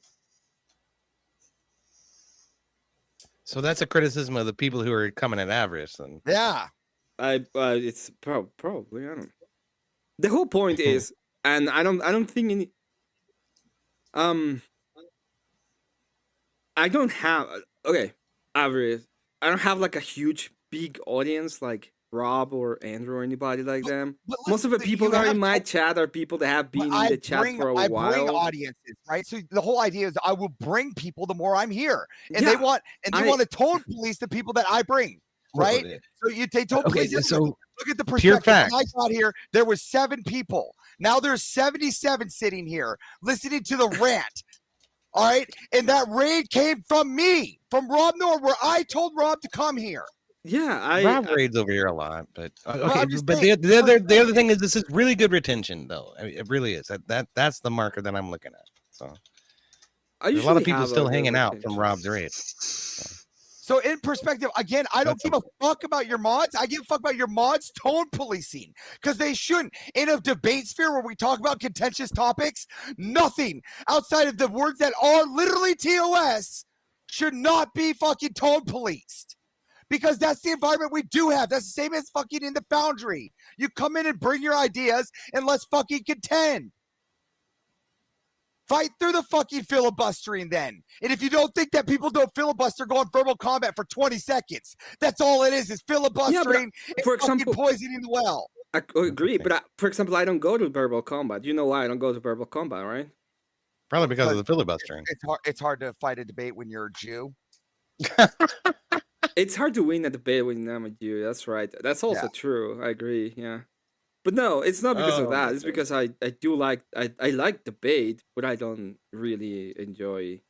S12: So that's a criticism of the people who are coming at Avarice, then.
S3: Yeah,
S2: it's probably I don't know. The whole point is, and I don't think any. I don't have Avarice. I don't have like a huge big audience like Rob or Andrew or anybody like them. Most of the people that are in my chat are people that have been in the chat for a while.
S3: I bring audiences, right? So the whole idea is I will bring people the more I'm here, and they want to tone police the people that I bring, right? So they tone police. So look at the perspective. When I got here, there was 7 people. Now there's 77 sitting here listening to the rant. All right, and that raid came from me, from Rob Nord, where I told Rob to come here.
S2: Yeah,
S12: Rob raids over here a lot, but okay. But the other thing is this is really good retention, though. I mean, it really is. That's the marker that I'm looking at. So there's a lot of people still hanging out from Rob's raid.
S3: So in perspective, again, I don't give a fuck about your mods. I give a fuck about your mods tone policing because they shouldn't. In a debate sphere where we talk about contentious topics, nothing outside of the words that are literally TOS should not be fucking tone policed. Because that's the environment we do have. That's the same as fucking in the Foundry. You come in and bring your ideas and let's fucking contend. Fight through the fucking filibustering then. And if you don't think that people don't filibuster, go on verbal combat for 20 seconds. That's all it is filibustering and for example, poisoning the well.
S2: I agree, but for example, I don't go to verbal combat. You know why I don't go to verbal combat, right?
S12: Probably because of the filibustering.
S3: It's hard to fight a debate when you're a Jew.
S2: It's hard to win a debate when I'm a Jew. That's right. That's also true. I agree. Yeah. But no, it's not because of that. It's because I do like I like debate, but I don't really enjoy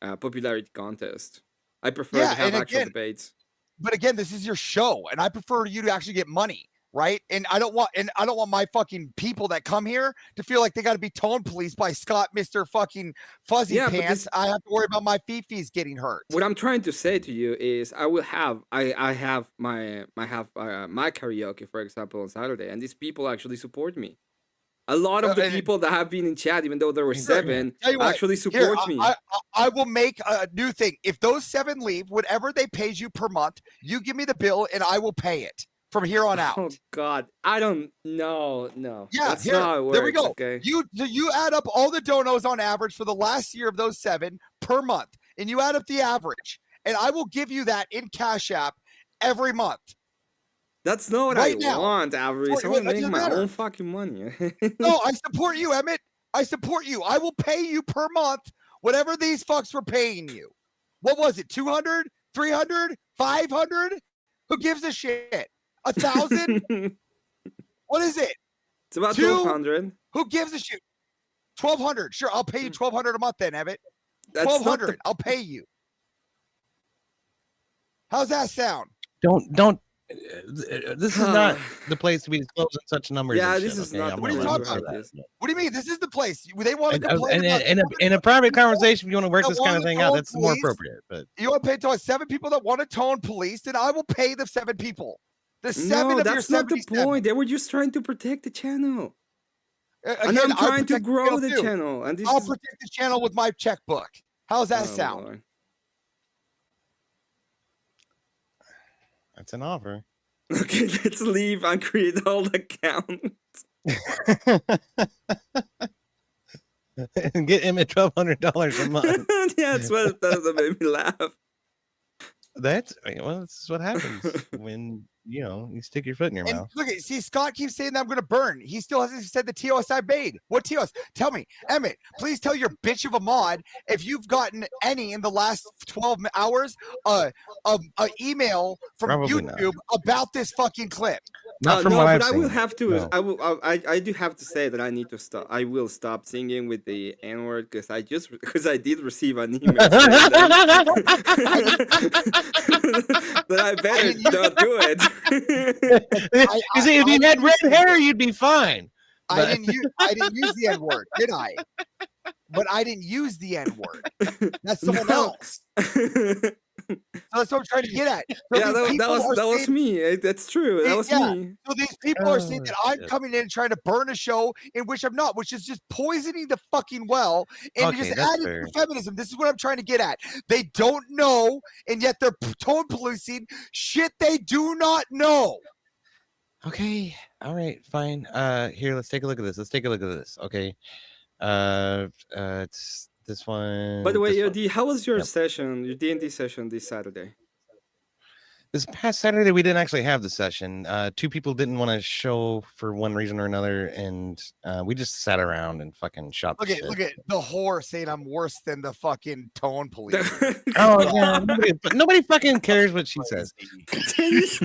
S2: popularity contest. I prefer to have actual debates.
S3: But again, this is your show, and I prefer you to actually get money, right? And I don't want my fucking people that come here to feel like they got to be tone policed by Scott, Mr. fucking Fuzzy Pants. I have to worry about my fifis getting hurt.
S2: What I'm trying to say to you is, I have my karaoke, for example, on Saturday, and these people actually support me. A lot of the people that have been in chat, even though there were 7, actually support me.
S3: I will make a new thing. If those 7 leave, whatever they pays you per month, you give me the bill and I will pay it from here on out.
S2: Oh God, I don't know.
S3: Yeah,
S2: that's not how it works.
S3: There we go.
S2: Okay.
S3: You add up all the donos on average for the last year of those 7 per month, and you add up the average, and I will give you that in Cash App every month.
S2: That's not what I want, Avarice. I want to make my own fucking money.
S3: No, I support you, Emmett. I support you. I will pay you per month whatever these fucks were paying you. What was it? 200, 300, 500? Who gives a shit? 1,000? What is it?
S2: It's about 1,200.
S3: Who gives a shit? 1,200. Sure, I'll pay you 1,200 a month then, Emmett.
S2: That's
S3: 1,200. I'll pay you. How's that sound?
S12: Don't. This is not the place to be disclosing such numbers.
S2: Yeah,
S12: and
S2: this
S12: shit,
S2: is
S12: okay?
S2: not
S12: I'm
S2: the
S12: gonna
S2: place
S12: let
S2: to
S12: you say
S2: have
S12: that.
S2: this.
S3: What do you mean? This is the place. They want to complain about
S12: In a private conversation, if you want to work
S3: that
S12: this kind of
S3: wanna
S12: thing out,
S3: tone
S12: that's more
S3: police.
S12: appropriate. But
S3: You want to pay to 7 people that want to tone police, then I will pay the 7 people. The 7
S2: No,
S3: of your
S2: that's not the
S3: 77.
S2: point. They were just trying to protect the channel. And
S3: Again,
S2: I'm
S3: I'll
S2: trying to
S3: protect
S2: grow the
S3: too.
S2: channel. And this
S3: I'll
S2: is
S3: protect the channel with my checkbook. How's that sound?
S2: Lord.
S12: that's an offer.
S2: Okay, let's leave and create old account.
S12: And get him at $1,200 a month.
S2: Yeah, that's what that made me laugh.
S12: That's what happens when you stick your foot in your
S3: And
S12: mouth.
S3: look, see, Scott keeps saying that I'm going to burn. He still hasn't said the TOS I made. What TOS? Tell me, Emmett. Please tell your bitch of a mod if you've gotten any in the last 12 hours. Email from
S12: Probably
S3: YouTube about this fucking clip.
S12: Not from
S2: no,
S12: what
S2: but
S12: I've
S2: I will
S12: seen.
S2: have to.
S12: No.
S2: I do have to say that I need to stop. I will stop singing with the N word because I did receive an email saying that I better not do it.
S12: You see, if you had red hair, you'd be fine.
S3: I didn't use the N word, did I? But I didn't use the N word. That's someone else. So that's what I'm trying to get at. So
S2: yeah, that was me. That's true. That was me.
S3: So these people are saying that I'm coming in and trying to burn a show in which I'm not, which is just poisoning the fucking well and just adding to feminism. This is what I'm trying to get at. They don't know, and yet they're tone policing shit they do not know.
S12: Okay. All right. Fine. Here, let's take a look at this. Okay. It's this one.
S2: By the way, Yodi, how was your session, your D&D session this Saturday?
S12: This past Saturday, we didn't actually have the session. 2 people didn't want to show for one reason or another, and we just sat around and fucking shot the shit.
S3: Look at the whore saying I'm worse than the fucking tone police.
S12: Oh, yeah. Nobody fucking cares what she says.
S3: It's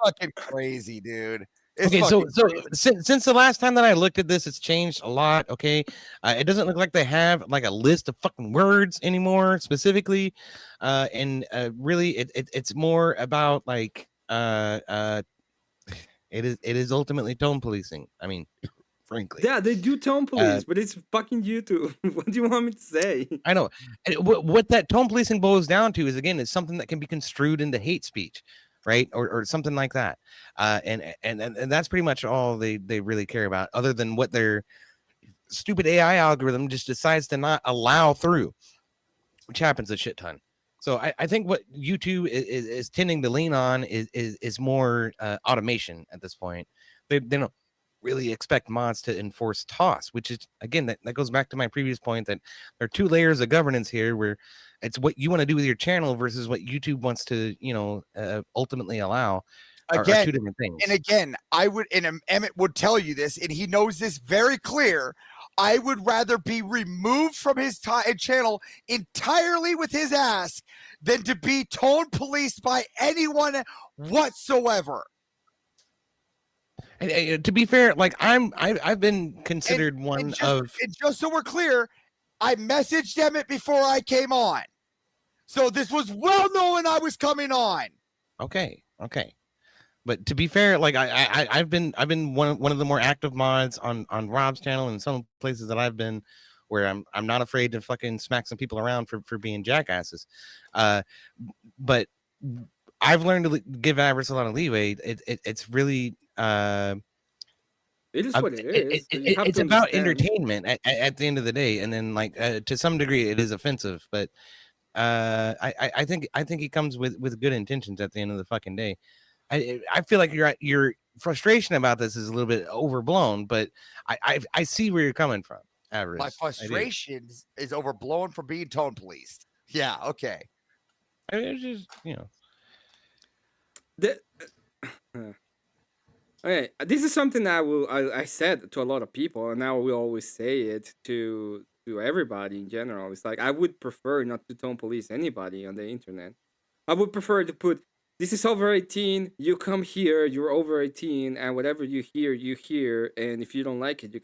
S3: fucking crazy, dude.
S12: Okay, so since the last time that I looked at this, it's changed a lot. Okay, it doesn't look like they have like a list of fucking words anymore specifically, and really, it's more about like it is ultimately tone policing. I mean, frankly,
S2: yeah, they do tone police, but it's fucking YouTube. What do you want me to say?
S12: I know what that tone policing boils down to is it's something that can be construed into hate speech. Right, or something like that, and that's pretty much all they really care about, other than what their stupid AI algorithm just decides to not allow through, which happens a shit ton. So I think what YouTube is tending to lean on is more automation at this point. They don't really expect mods to enforce TOS, which is again that goes back to my previous point that there are 2 layers of governance here where it's what you want to do with your channel versus what YouTube wants to ultimately allow are 2 different things.
S3: And again, I would, and Emmett would tell you this, and he knows this very clear. I would rather be removed from his channel entirely with his ass than to be tone policed by anyone whatsoever.
S12: And to be fair, like I've been considered and
S3: just so we're clear, I messaged Emmett before I came on, so this was well known I was coming on.
S12: Okay, but to be fair, like I've been one of the more active mods on Rob's channel and some places that I've been, where I'm not afraid to fucking smack some people around for being jackasses, but I've learned to give Avarice a lot of leeway. It's really
S2: it is what it is.
S12: It's about entertainment at the end of the day, and then like to some degree it is offensive, but I think he comes with good intentions at the end of the fucking day. I feel like your frustration about this is a little bit overblown, but I see where you're coming from, Avarice.
S3: My frustration is overblown for being tone policed. Yeah, okay.
S12: It's just
S2: Okay, this is something that I said to a lot of people, and now we always say it to everybody in general. It's like I would prefer not to tone police anybody on the internet. I would prefer to put, this is over 18, you come here, you're over 18, and whatever you hear, and if you don't like it, you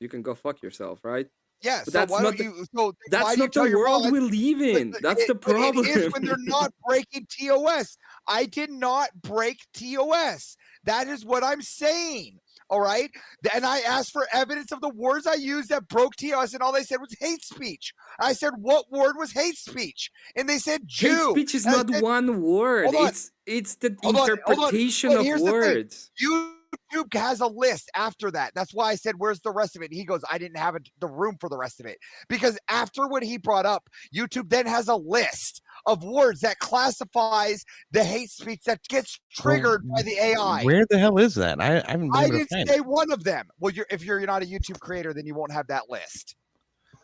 S2: can go fuck yourself, right?
S3: Yeah,
S2: But
S3: so
S2: that's
S3: why
S2: not
S3: don't you? So
S2: that's
S3: why do you
S2: not
S3: tell
S2: the
S3: your
S2: world
S3: mods?
S2: we live in. That's the
S3: But it is
S2: problem.
S3: when they're not breaking TOS. I did not break TOS. That is what I'm saying. All right. And I asked for evidence of the words I used that broke TOS, and all they said was hate speech. I said, what word was hate speech? And they said Jew.
S2: Hate speech is
S3: And I
S2: not
S3: said,
S2: one word.
S3: hold on.
S2: It's the
S3: Hold on.
S2: interpretation
S3: But
S2: of
S3: here's
S2: words.
S3: the thing. YouTube has a list after that. That's why I said, where's the rest of it? And he goes, I didn't have the room for the rest of it. Because after what he brought up, YouTube then has a list of words that classifies the hate speech that gets triggered by the AI.
S12: Where the hell is that? I haven't been
S3: I
S12: able to
S3: didn't
S12: find
S3: say
S12: it.
S3: one of them. Well, if you're not a YouTube creator, then you won't have that list.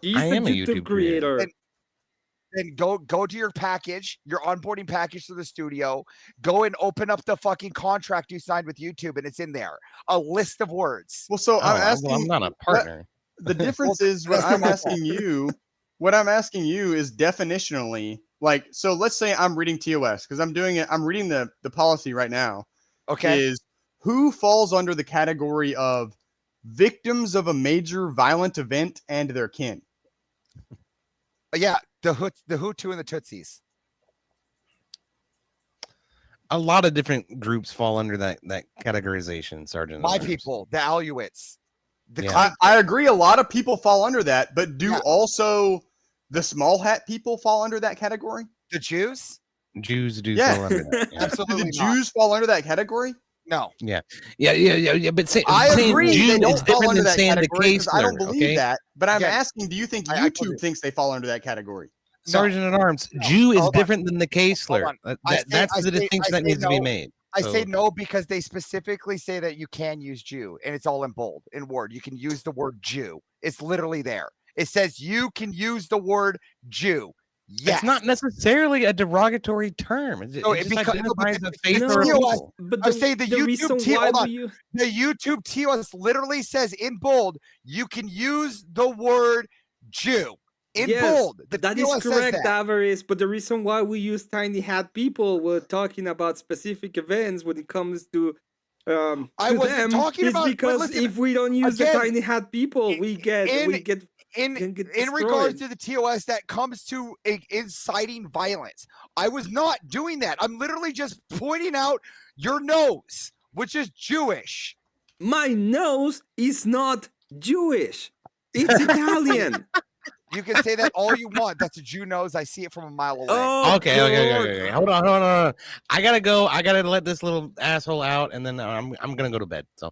S2: He's a YouTube creator.
S3: Then go to your package, your onboarding package to the studio. Go and open up the fucking contract you signed with YouTube, and it's in there. A list of words.
S5: Well, so I'm asking.
S12: I'm not a partner.
S5: The difference is what I'm asking you. What I'm asking you is definitionally, like, so let's say I'm reading TOS because I'm doing it. I'm reading the policy right now.
S3: Okay.
S5: Is who falls under the category of victims of a major violent event and their kin?
S3: Yeah, the Hutu and the Tutsis.
S12: A lot of different groups fall under that categorization, Sergeant.
S3: My people, the Alouettes.
S5: I agree. A lot of people fall under that, but do also the small hat people fall under that category?
S3: The Jews?
S12: Jews do fall under that. Yeah.
S3: Absolutely.
S5: Do the Jews fall under that category?
S3: No.
S12: Yeah. But
S5: I agree
S12: Jew
S5: they don't
S12: is
S5: fall
S12: different
S5: under
S12: than
S5: that
S12: saying the
S5: category
S12: case
S5: because I don't believe that. But I'm
S3: Again,
S5: asking, do you think YouTube thinks they fall under that category?
S12: Sergeant at Arms, Jew is different than the caseler. That's the distinction that needs to be made.
S3: I say no because they specifically say that you can use Jew, and it's all in bold in Word. You can use the word Jew. It's literally there. It says you can use the word Jew. Yes.
S12: It's not necessarily a derogatory term. It just identifies a faith or a people.
S2: But
S3: I say the
S2: YouTube
S3: the YouTube TOS literally says in bold, you can use the word Jew. In bold.
S2: That is correct, Avarice. But the reason why we use tiny hat people, we're talking about specific events when it comes to
S3: I wasn't
S2: them,
S3: talking
S2: is
S3: about
S2: because
S3: listen,
S2: if we don't use
S3: again,
S2: the tiny hat people, we get
S3: in
S2: destroyed.
S3: regards to the TOS that comes to inciting violence. I was not doing that. I'm literally just pointing out your nose, which is Jewish.
S2: My nose is not Jewish. It's Italian.
S3: You can say that all you want. That's a Jew nose. I see it from a mile away.
S2: Oh,
S12: okay. Hold on. I gotta go. I gotta let this little asshole out, and then I'm gonna go to bed. So,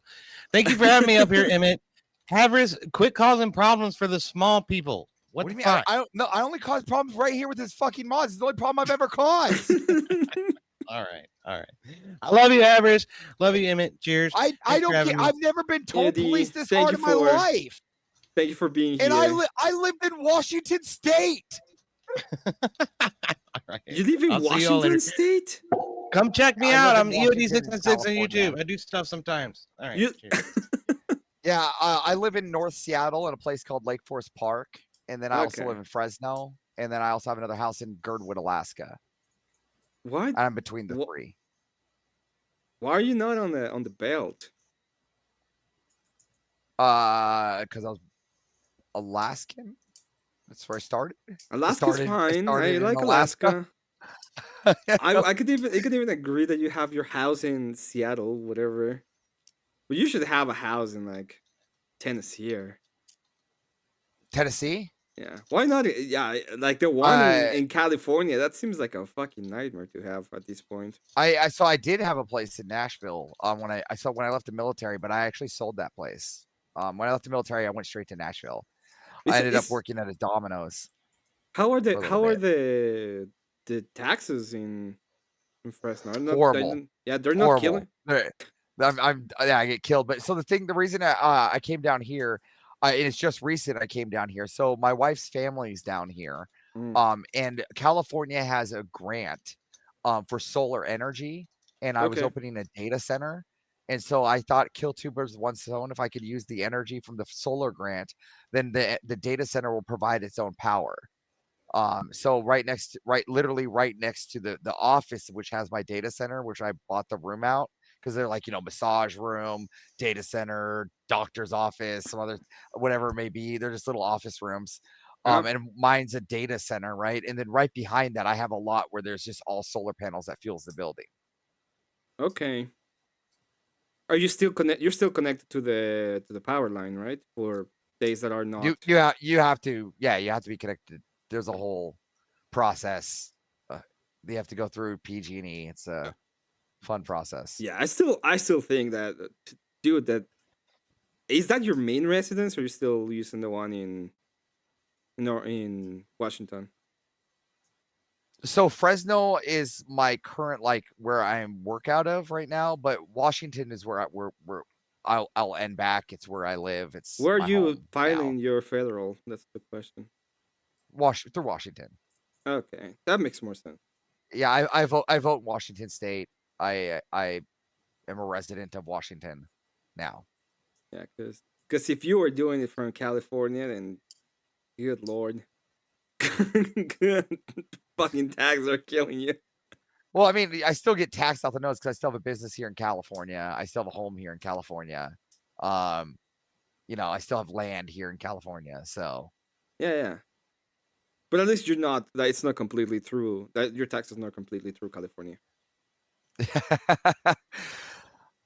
S12: thank you for having me up here, Emmett. Havers, quit causing problems for the small people. What do you mean?
S3: I only cause problems right here with this fucking mods. It's the only problem I've ever caused.
S12: All right. I love you, Havers. Love you, Emmett. Cheers.
S3: I don't get. I've never been told police this hard in my life.
S2: Thank you for being
S3: and
S2: here.
S3: And I lived in Washington State.
S12: Right.
S2: You live in Washington State?
S12: Come check me out. I'm EOD616 on YouTube. I do stuff sometimes. All right.
S3: Yeah, I live in North Seattle in a place called Lake Forest Park, and then I also live in Fresno, and then I also have another house in Girdwood, Alaska.
S2: What?
S3: I'm between the three.
S2: Why are you not on the belt?
S3: Because I was Alaskan. That's where I started.
S2: Alaska's fine. I like Alaska. I could even agree that you have your house in Seattle, whatever. But you should have a house in like Tennessee.
S3: Tennessee?
S2: Yeah. Why not? Yeah, like the one in California. That seems like a fucking nightmare to have at this point.
S3: I did have a place in Nashville when I left the military, but I actually sold that place. When I left the military, I went straight to Nashville. I ended up working at a Domino's.
S2: How are the taxes in Fresno?
S3: Horrible.
S2: They're not killing.
S3: I get killed. But so the reason I came down here, and it's just recent I came down here. So my wife's family's down here, and California has a grant for solar energy, and I was opening a data center. And so I thought kill two birds with one stone. If I could use the energy from the solar grant, then the data center will provide its own power. So literally right next to the office, which has my data center, which I bought the room out because they're like, massage room, data center, doctor's office, some other, whatever it may be. They're just little office rooms. And mine's a data center, right? And then right behind that, I have a lot where there's just all solar panels that fuels the building.
S2: Okay. Are you still You're still connected to the power line, right? For days that are not.
S3: You have to be connected. There's a whole process. You have to go through PG&E. It's a fun process.
S2: Yeah, I still think that, dude, that is that your main residence, or are you still using the one in Washington?
S3: So Fresno is my current, like, where I work out of right now, but Washington is where I'll end back. It's where I live. It's
S2: where are you filing your federal? That's the question.
S3: Through Washington.
S2: Okay, that makes more sense.
S3: Yeah, I vote Washington State. I am a resident of Washington now.
S2: Yeah, because if you were doing it from California, then good lord, fucking tags are killing you.
S3: Well, I mean, I still get taxed off the nose because I still have a business here in California. I still have a home here in California. I still have land here in California. So
S2: yeah. But at least you're not. That it's not completely through. That your tax is not completely through California.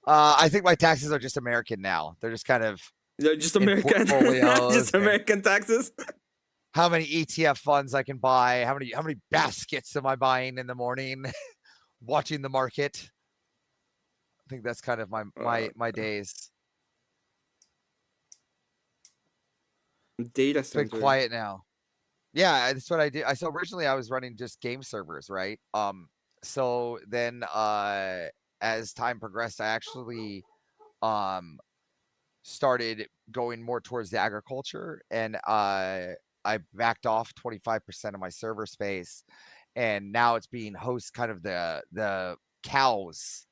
S3: I think my taxes are just American now. They're just kind of
S2: just American, just American taxes.
S3: How many ETF funds I can buy? How many baskets am I buying in the morning? Watching the market. I think that's kind of my days.
S2: Data center.
S3: It's been quiet now. Yeah, that's what I do. So originally I was running just game servers, right? So then as time progressed, I actually started going more towards the agriculture, and I backed off 25% of my server space, and now it's being host kind of the cows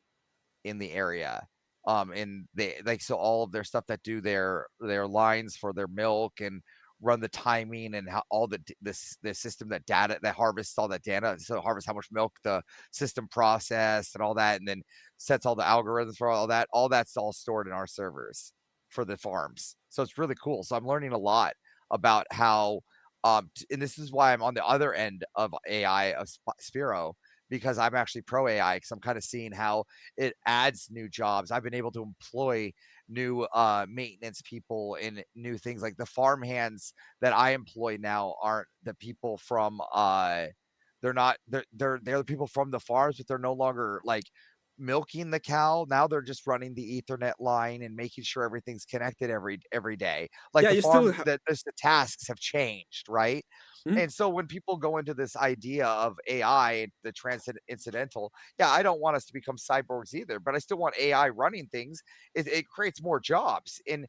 S3: in the area. And they so all of their stuff that do their lines for their milk and run the timing and how all the system that harvests all that data, so harvests how much milk the system processed and all that, and then sets all the algorithms for all that's all stored in our servers for the farms. So it's really cool. So I'm learning a lot about how and this is why I'm on the other end of AI of Spiro, because I'm actually pro AI, because I'm kind of seeing how it adds new jobs. I've been able to employ new maintenance people and new things. Like the farm hands that I employ now aren't the people from they're the people from the farms, but they're no longer like milking the cow. Now they're just running the Ethernet line and making sure everything's connected every day. Like the farm, the tasks have changed, right? And so when people go into this idea of AI, the transcendental, I don't want us to become cyborgs either, but I still want AI running things. It creates more jobs. And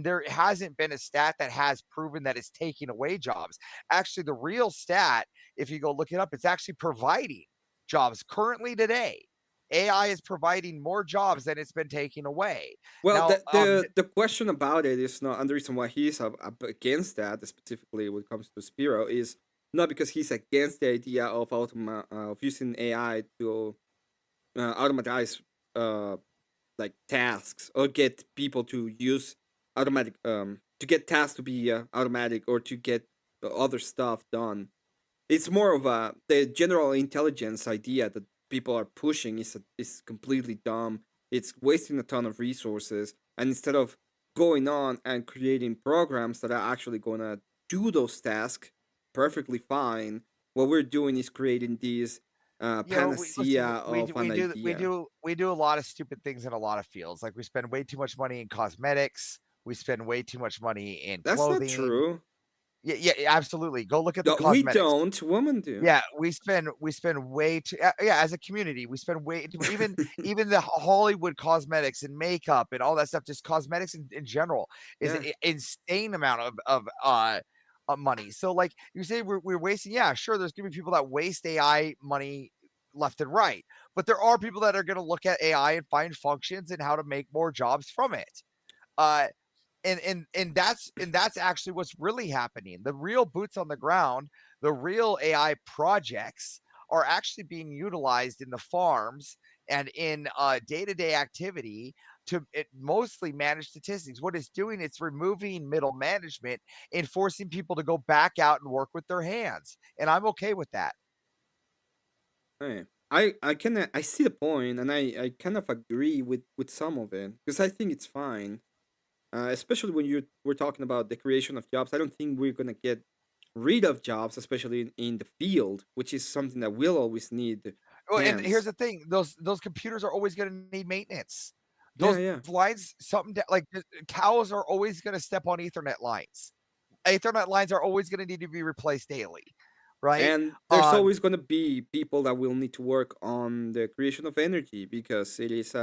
S3: there hasn't been a stat that has proven that it's taking away jobs. Actually, the real stat, if you go look it up, it's actually providing jobs currently today. AI is providing more jobs than it's been taking away.
S2: Well, now, the question about it is not, and the reason why he's up against that, specifically when it comes to Spiro, is not because he's against the idea of using AI to automatize like tasks or get people to use automatic to get tasks to be automatic or to get other stuff done. It's more of the general intelligence idea that people are pushing is completely dumb. It's wasting a ton of resources, and instead of going on and creating programs that are actually going to do those tasks perfectly fine, what we're doing is creating these panacea of an idea.
S3: We do a lot of stupid things in a lot of fields. Like we spend way too much money in cosmetics. We spend way too much money in clothing.
S2: That's not true.
S3: Yeah, absolutely. Go look at the cosmetics.
S2: We don't. Women do.
S3: Yeah, we spend way too. As a community, we spend way too. Even the Hollywood cosmetics and makeup and all that stuff. Just cosmetics in general is an insane amount of money. So like you say, we're wasting. Yeah, sure. There's gonna be people that waste AI money left and right, but there are people that are gonna look at AI and find functions and how to make more jobs from it. And that's actually what's really happening. The real boots on the ground, the real AI projects are actually being utilized in the farms and in day-to-day activity to mostly manage statistics. What it's doing, it's removing middle management and forcing people to go back out and work with their hands. And I'm okay with that.
S2: Hey, I see the point, and I kind of agree with some of it because I think it's fine, especially when we're talking about the creation of jobs. I don't think we're gonna get rid of jobs, especially in the field, which is something that we'll always need.
S3: Well, and
S2: Hands.
S3: here's the thing: those computers are always going to need maintenance.
S2: Yeah,
S3: Those
S2: yeah.
S3: lines, like cows are always going to step on Ethernet lines. Ethernet lines are always going to need to be replaced daily, right?
S2: And there's always going to be people that will need to work on the creation of energy because it is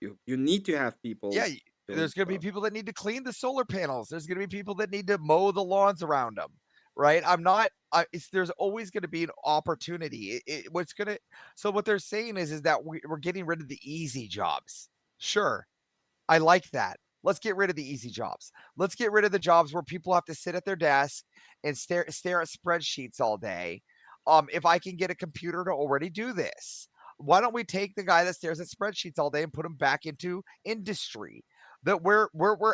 S2: you need to have people.
S3: Yeah, there's going to be people that need to clean the solar panels. There's going to be people that need to mow the lawns around them, right? There's always going to be an opportunity. So what they're saying is that we're getting rid of the easy jobs. Sure, I like that. Let's get rid of the easy jobs. Let's get rid of the jobs where people have to sit at their desk and stare at spreadsheets all day. If I can get a computer to already do this, why don't we take the guy that stares at spreadsheets all day and put him back into industry? That we're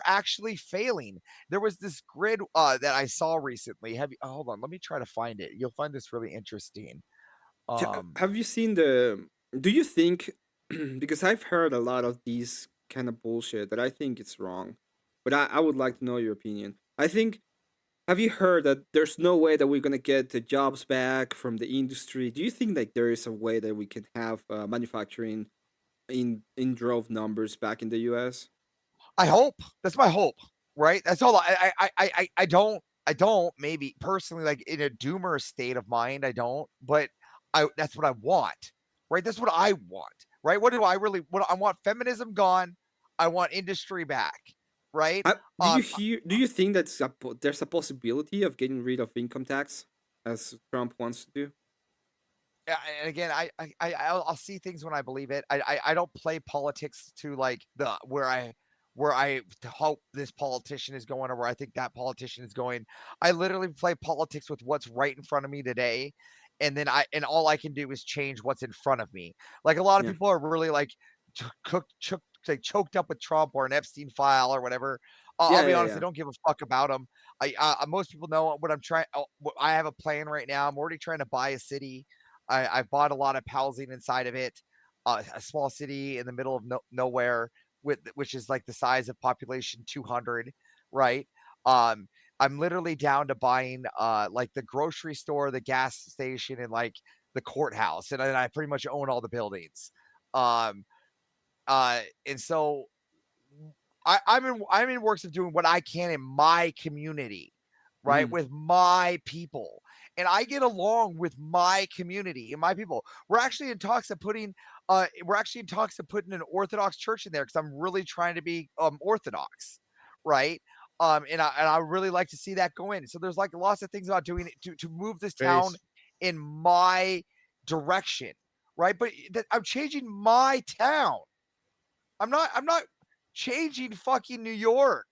S3: actually failing. There was this grid that I saw recently. Hold on, let me try to find it. You'll find this really interesting.
S2: Have you seen the? Do you think? Because I've heard a lot of these kind of bullshit that I think it's wrong, but I would like to know your opinion. I think. Have you heard that there's no way that we're gonna get the jobs back from the industry? Do you think like there is a way that we can have manufacturing in drove numbers back in the U.S.?
S3: I hope. That's my hope, right? That's all. I don't maybe personally, like in a doomer state of mind. I don't, but that's what I want, right? That's what I want, right? What do I really? What I want? Feminism gone. I want industry back, right?
S2: Do you think that there's a possibility of getting rid of income tax as Trump wants to do?
S3: And again, I'll see things when I believe it. I don't play politics to like where I hope this politician is going or where I think that politician is going. I literally play politics with what's right in front of me today. And then all I can do is change what's in front of me. Like a lot of people are really like choked up with Trump or an Epstein file or whatever. I'll be honest, I don't give a fuck about them. Most people know what I'm trying. I have a plan right now. I'm already trying to buy a city. I've bought a lot of housing inside of it. A small city in the middle of nowhere, which is like the size of population 200, right? I'm literally down to buying like the grocery store, the gas station, and like the courthouse, and I pretty much own all the buildings. And so I'm in works of doing what I can in my community, right? With my people. And I get along with my community and my people. We're actually in talks of putting an Orthodox church in there because I'm really trying to be Orthodox, right? And I really like to see that go in. So there's like lots of things about doing it to move this town in my direction, right? But I'm changing my town. I'm not changing fucking New York.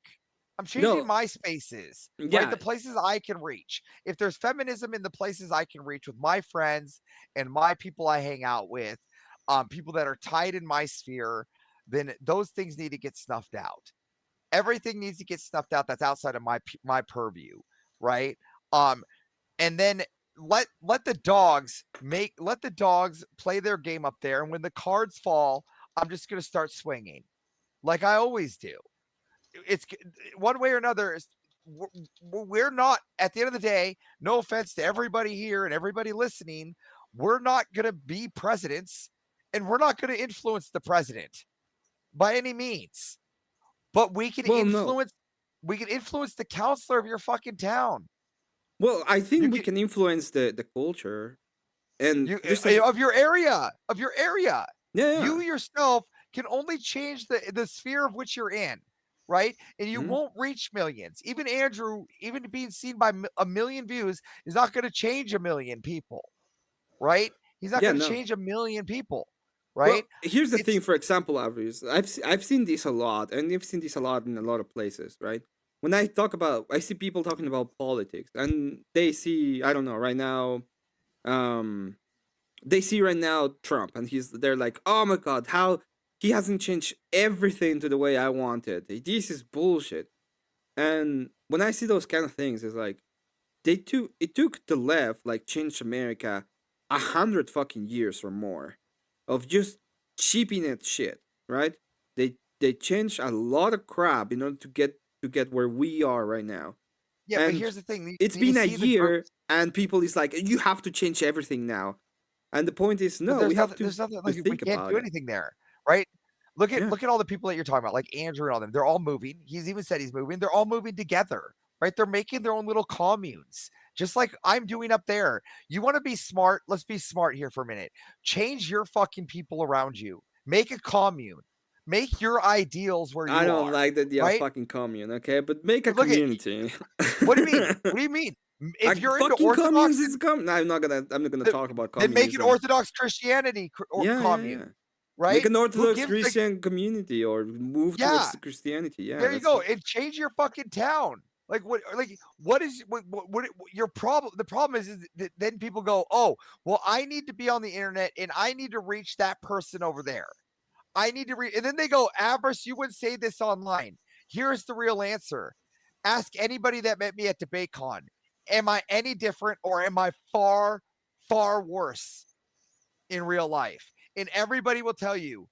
S3: I'm changing my spaces, right? The places I can reach. If there's feminism in the places I can reach with my friends and my people I hang out with, people that are tied in my sphere, then those things need to get snuffed out. Everything needs to get snuffed out that's outside of my purview, right? And then let the dogs play their game up there, and when the cards fall, I'm just gonna start swinging, like I always do. It's one way or another. We're not, at the end of the day, no offense to everybody here and everybody listening, we're not going to be presidents and we're not going to influence the president by any means, but we can influence the counselor of your fucking town.
S2: Well, I think we can influence the culture and
S3: of your area.
S2: Yeah.
S3: You yourself can only change the sphere of which you're in. Right? And you won't reach millions. Even Andrew, even being seen by a million views is not going to change a million people. Right? He's not going to change a million people. Right?
S2: Well, here's the thing, for example, Avrius, I've seen this a lot, and I've seen this a lot in a lot of places, right? When I see people talking about politics, and they see, I don't know, right now, they see right now Trump, and they're like, oh my god, how he hasn't changed everything to the way I wanted. This is bullshit. And when I see those kind of things, it's like it took the left like changed America 100 fucking years or more of just cheaping at shit, right? They changed a lot of crap in order to get where we are right now.
S3: Yeah,
S2: and
S3: but here's the thing.
S2: It's been a year, and people is like, you have to change everything now. And the point is, no, we have to.
S3: There's nothing like we
S2: think
S3: can't
S2: about
S3: do
S2: it.
S3: anything there, right? Look at all the people that you're talking about, like Andrew and all them. They're all moving. He's even said he's moving. They're all moving together, right? They're making their own little communes, just like I'm doing up there. You want to be smart? Let's be smart here for a minute. Change your fucking people around you. Make a commune. Make your ideals where you are.
S2: I don't like that
S3: right?
S2: fucking commune, okay? But make a community.
S3: What do you mean? What do you mean? If you're into
S2: fucking
S3: Orthodox,
S2: communes is no, I'm not gonna talk about
S3: then
S2: communism.
S3: make an Orthodox Christianity commune. Right?
S2: Make an Orthodox Christian community or move towards Christianity. Yeah.
S3: There you go. And change your fucking town. Like what is your problem? The problem is that then people go, oh, well, I need to be on the internet and I need to reach that person over there. I need to and then they go, Avarice, you wouldn't say this online. Here's the real answer. Ask anybody that met me at DebateCon. Am I any different or am I far, far worse in real life? And everybody will tell you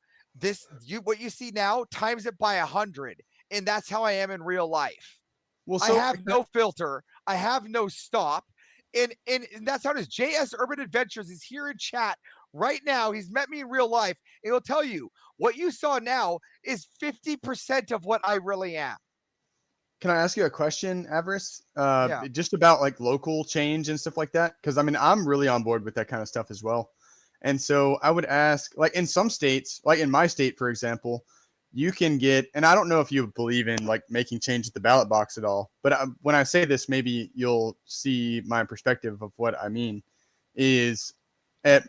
S3: what you see now, times it by 100. And that's how I am in real life. Well, so I have no filter. I have no stop. And that's how it is. JS Urban Adventures is here in chat right now. He's met me in real life. And he'll tell you what you saw now is 50% of what I really am.
S5: Can I ask you a question, Avarice?
S3: Yeah.
S5: Just about like local change and stuff like that? Because I mean, I'm really on board with that kind of stuff as well. And so I would ask, like in some states, like in my state, for example, you can get, and I don't know if you believe in like making change at the ballot box at all, but when I say this, maybe you'll see my perspective of what I mean is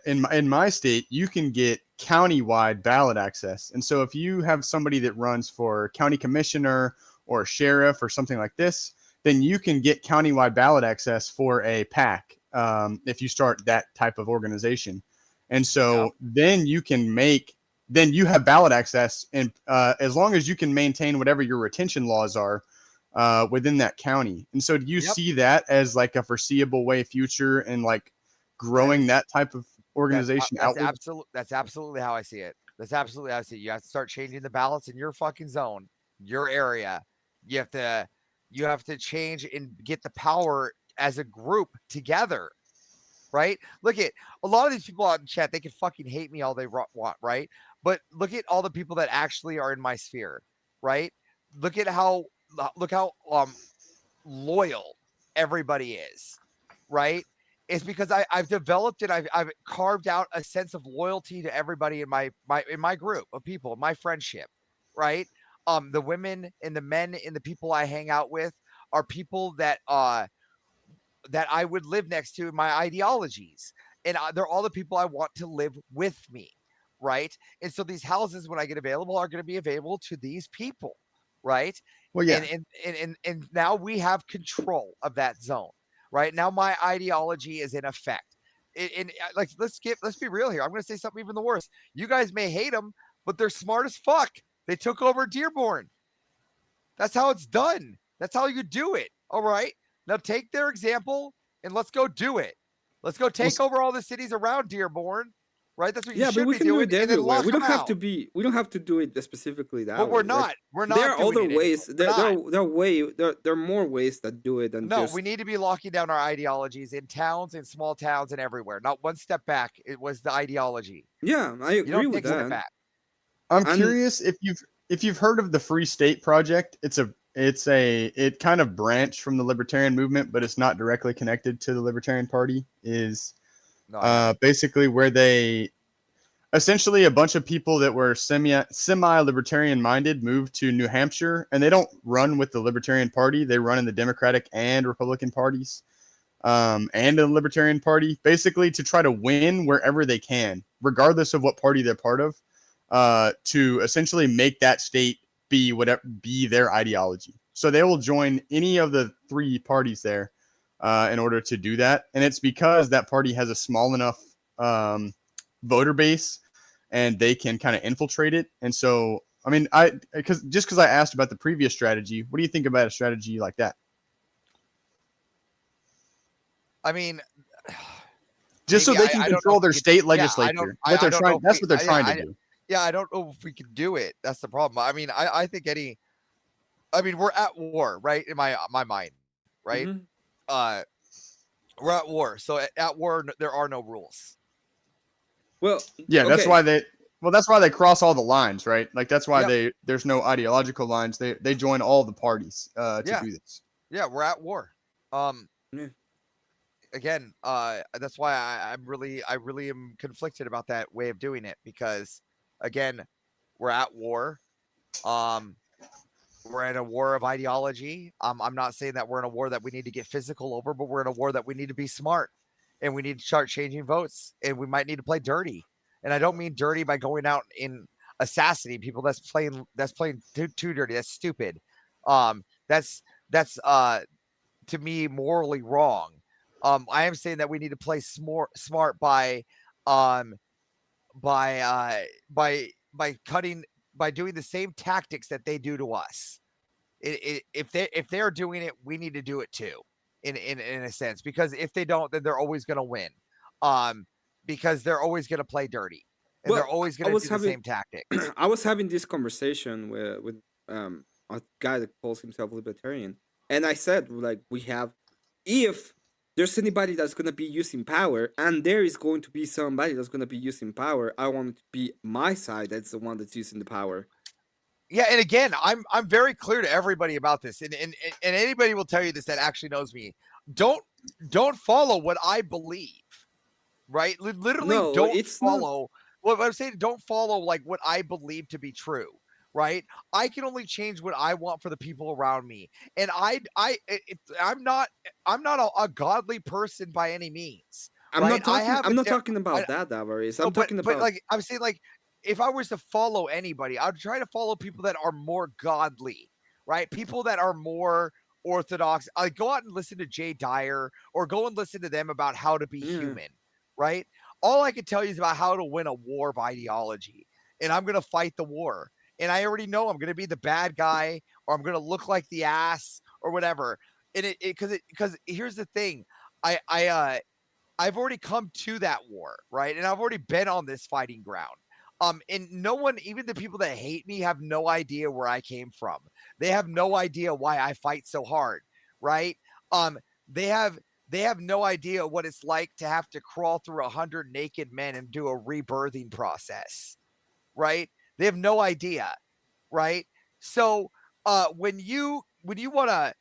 S5: in my state, you can get county-wide ballot access. And so if you have somebody that runs for county commissioner or sheriff or something like this, then you can get county-wide ballot access for a PAC if you start that type of organization. And so then you have ballot access, and as long as you can maintain whatever your retention laws are within that county. And so do you see that as like a foreseeable way future and like growing that type of organization out?
S3: That's absolutely how I see it. That's absolutely how I see it. You have to start changing the ballots in your fucking zone, your area. You have to change and get the power as a group together. Right? Look at a lot of these people out in chat. They can fucking hate me all they want, right? But look at all the people that actually are in my sphere, right? Look how loyal everybody is, right? It's because I've developed and I've carved out a sense of loyalty to everybody in my group of people, my friendship, right? The women and the men and the people I hang out with are people that I would live next to in my ideologies. And they're all the people I want to live with me, right? And so these houses, when I get available, are going to be available to these people, right?
S5: Well, yeah.
S3: And now we have control of that zone, right? Now my ideology is in effect. And like, let's be real here. I'm going to say something even the worst. You guys may hate them, but they're smart as fuck. They took over Dearborn. That's how it's done. That's how you do it. All right. Now take their example and let's go do it. Let's go take over all the cities around Dearborn, right? That's what you should be doing.
S2: Yeah, but we can do it everywhere. We don't have to do it specifically that way.
S3: But we're not. We're not.
S2: There are other ways. There are more ways that do it than
S3: we need to be locking down our ideologies in towns, in small towns, and everywhere. Not one step back. It was the ideology.
S2: Yeah, I agree with that.
S5: I'm curious if you've heard of the Free State Project. It kind of branched from the libertarian movement, but it's not directly connected to the Libertarian Party. Basically where they essentially a bunch of people that were semi-libertarian minded moved to New Hampshire, and they don't run with the Libertarian Party. They run in the Democratic and Republican parties, and in the Libertarian Party, basically to try to win wherever they can, regardless of what party they're part of, to essentially make that state be their ideology. So they will join any of the three parties there in order to do that. And it's because that party has a small enough voter base, and they can kind of infiltrate it. And so, I mean, because I asked about the previous strategy, what do you think about a strategy like that?
S3: I mean,
S5: just so they can control their state legislature. What they're trying, that's what they're trying to do.
S3: Yeah, I don't know if we can do it. That's the problem. I mean, I think we're at war, right? In my mind, right? We're at war. So at war, there are no rules.
S2: Well,
S5: yeah, that's why they cross all the lines, right? Like that's why there's no ideological lines. They join all the parties to do this.
S3: Yeah, we're at war. Again, that's why I really am conflicted about that way of doing it, because again, we're at war. We're in a war of ideology. I'm not saying that we're in a war that we need to get physical over, but we're in a war that we need to be smart, and we need to start changing votes, and we might need to play dirty. And I don't mean dirty by going out and assassinating people. That's playing too dirty. That's stupid. That's to me morally wrong. I am saying that we need to play smart by doing the same tactics that they do to us. If they're doing it, we need to do it too, in a sense, because if they don't, then they're always going to win. Because they're always going to play dirty, and they're always going to do the same tactic.
S2: I was having this conversation with a guy that calls himself libertarian, and I said, like, if there's anybody that's going to be using power, and there is going to be somebody that's going to be using power, I want it to be my side that's the one that's using the power.
S3: Yeah, and again, I'm very clear to everybody about this, and anybody will tell you this that actually knows me. Don't follow what I believe, right? Literally, don't follow. What I'm saying, don't follow like what I believe to be true, right? I can only change what I want for the people around me, and I'm not a godly person by any means.
S2: I'm not talking about that, Davaris. I'm talking about,
S3: but like I'm saying, like, if I was to follow anybody, I'd try to follow people that are more godly, right? People that are more orthodox. I go out and listen to Jay Dyer, or go and listen to them about how to be human, right? All I can tell you is about how to win a war of ideology, and I'm going to fight the war. And I already know I'm going to be the bad guy, or I'm going to look like the ass, or whatever. And because here's the thing, I've already come to that war, right? And I've already been on this fighting ground. And no one, even the people that hate me, have no idea where I came from. They have no idea why I fight so hard, right? They have no idea what it's like to have to crawl through 100 naked men and do a rebirthing process, right? They have no idea, right? So when you want to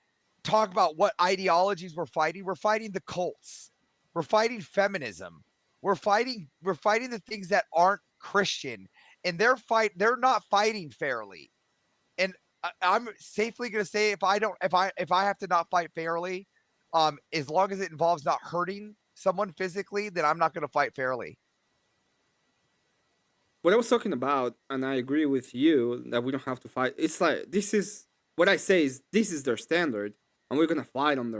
S3: talk about what ideologies we're fighting the cults. We're fighting feminism. We're fighting the things that aren't Christian, and they're not fighting fairly. And I'm safely going to say, if I have to not fight fairly, as long as it involves not hurting someone physically, then I'm not going to fight fairly.
S2: What I was talking about, and I agree with you that we don't have to fight. It's like, this is what I say is this is their standard, and we're gonna fight on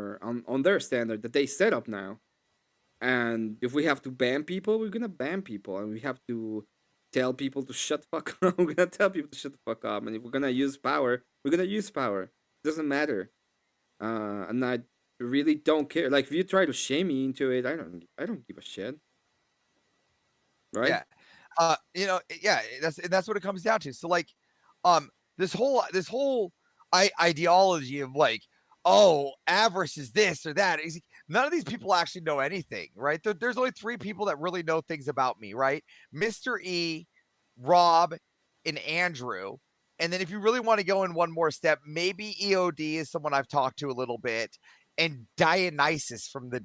S2: their standard that they set up now. And if we have to ban people, we're gonna ban people, and we have to tell people to shut the fuck up. We're gonna tell people to shut the fuck up, and if we're gonna use power, we're gonna use power. It doesn't matter. And I really don't care. Like, if you try to shame me into it, I don't give a shit. Right?
S3: Yeah. That's what it comes down to. So like, this whole ideology of like, oh, avarice is this or that. None of these people actually know anything, right? There's only 3 people that really know things about me, right? Mr. E, Rob, and Andrew. And then if you really want to go in one more step, maybe EOD is someone I've talked to a little bit, and Dionysus from the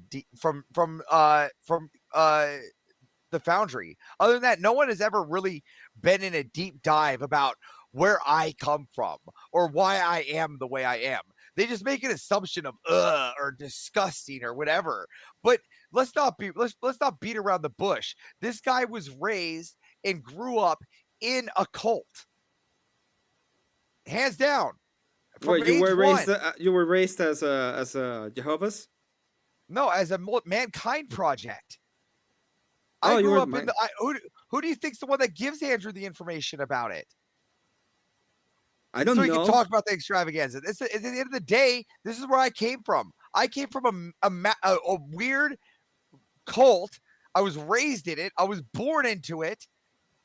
S3: Foundry. Other than that, no one has ever really been in a deep dive about where I come from or why I am the way I am. They just make an assumption of or disgusting or whatever. But let's not beat around the bush. This guy was raised and grew up in a cult, hands down.
S2: Wait, you were raised as a Jehovah's?
S3: No, as a mankind project. I grew up in the. Who do you think's the one that gives Andrew the information about it?
S2: I don't know.
S3: So we can talk about the extravaganza. At the end of the day, this is where I came from. I came from a weird cult. I was raised in it. I was born into it.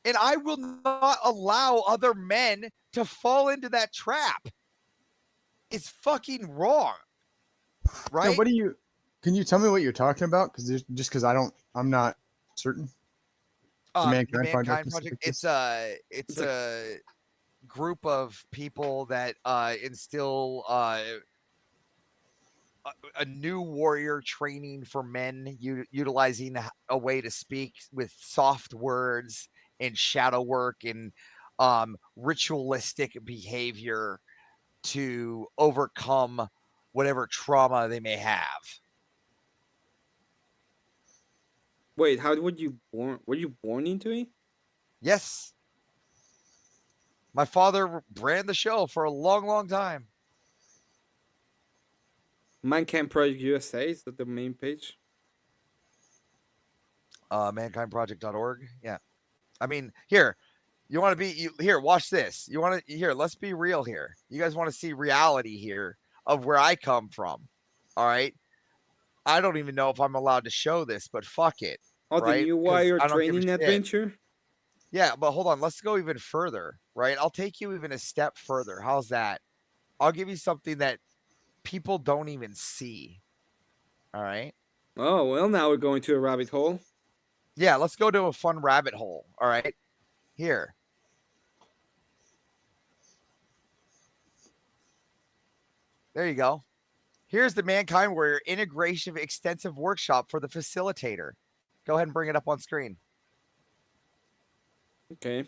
S3: And I will not allow other men to fall into that trap. It's fucking wrong. Right?
S5: Now, can you tell me what you're talking about? Because I'm not certain.
S3: The Mankind Project. It's a group of people that instill a new warrior training for men, utilizing a way to speak with soft words and shadow work and ritualistic behavior to overcome whatever trauma they may have.
S2: Wait, how were you born? Were you born into it?
S3: Yes. My father ran the show for a long, long time.
S2: Mankind Project USA, is that the main page?
S3: Mankindproject.org. Yeah. I mean, here, you want to be here, watch this. You want to let's be real here. You guys want to see reality here of where I come from. All right. I don't even know if I'm allowed to show this, but fuck it.
S2: Oh,
S3: right?
S2: the new Warrior Training Adventure?
S3: Yeah, but hold on. Let's go even further, right? I'll take you even a step further. How's that? I'll give you something that people don't even see. All right.
S2: Oh, well, now we're going to a rabbit hole.
S3: Yeah, let's go to a fun rabbit hole. All right. Here. There you go. Here's the Mankind Warrior Integration Extensive Workshop for the facilitator. Go ahead and bring it up on screen.
S2: Okay.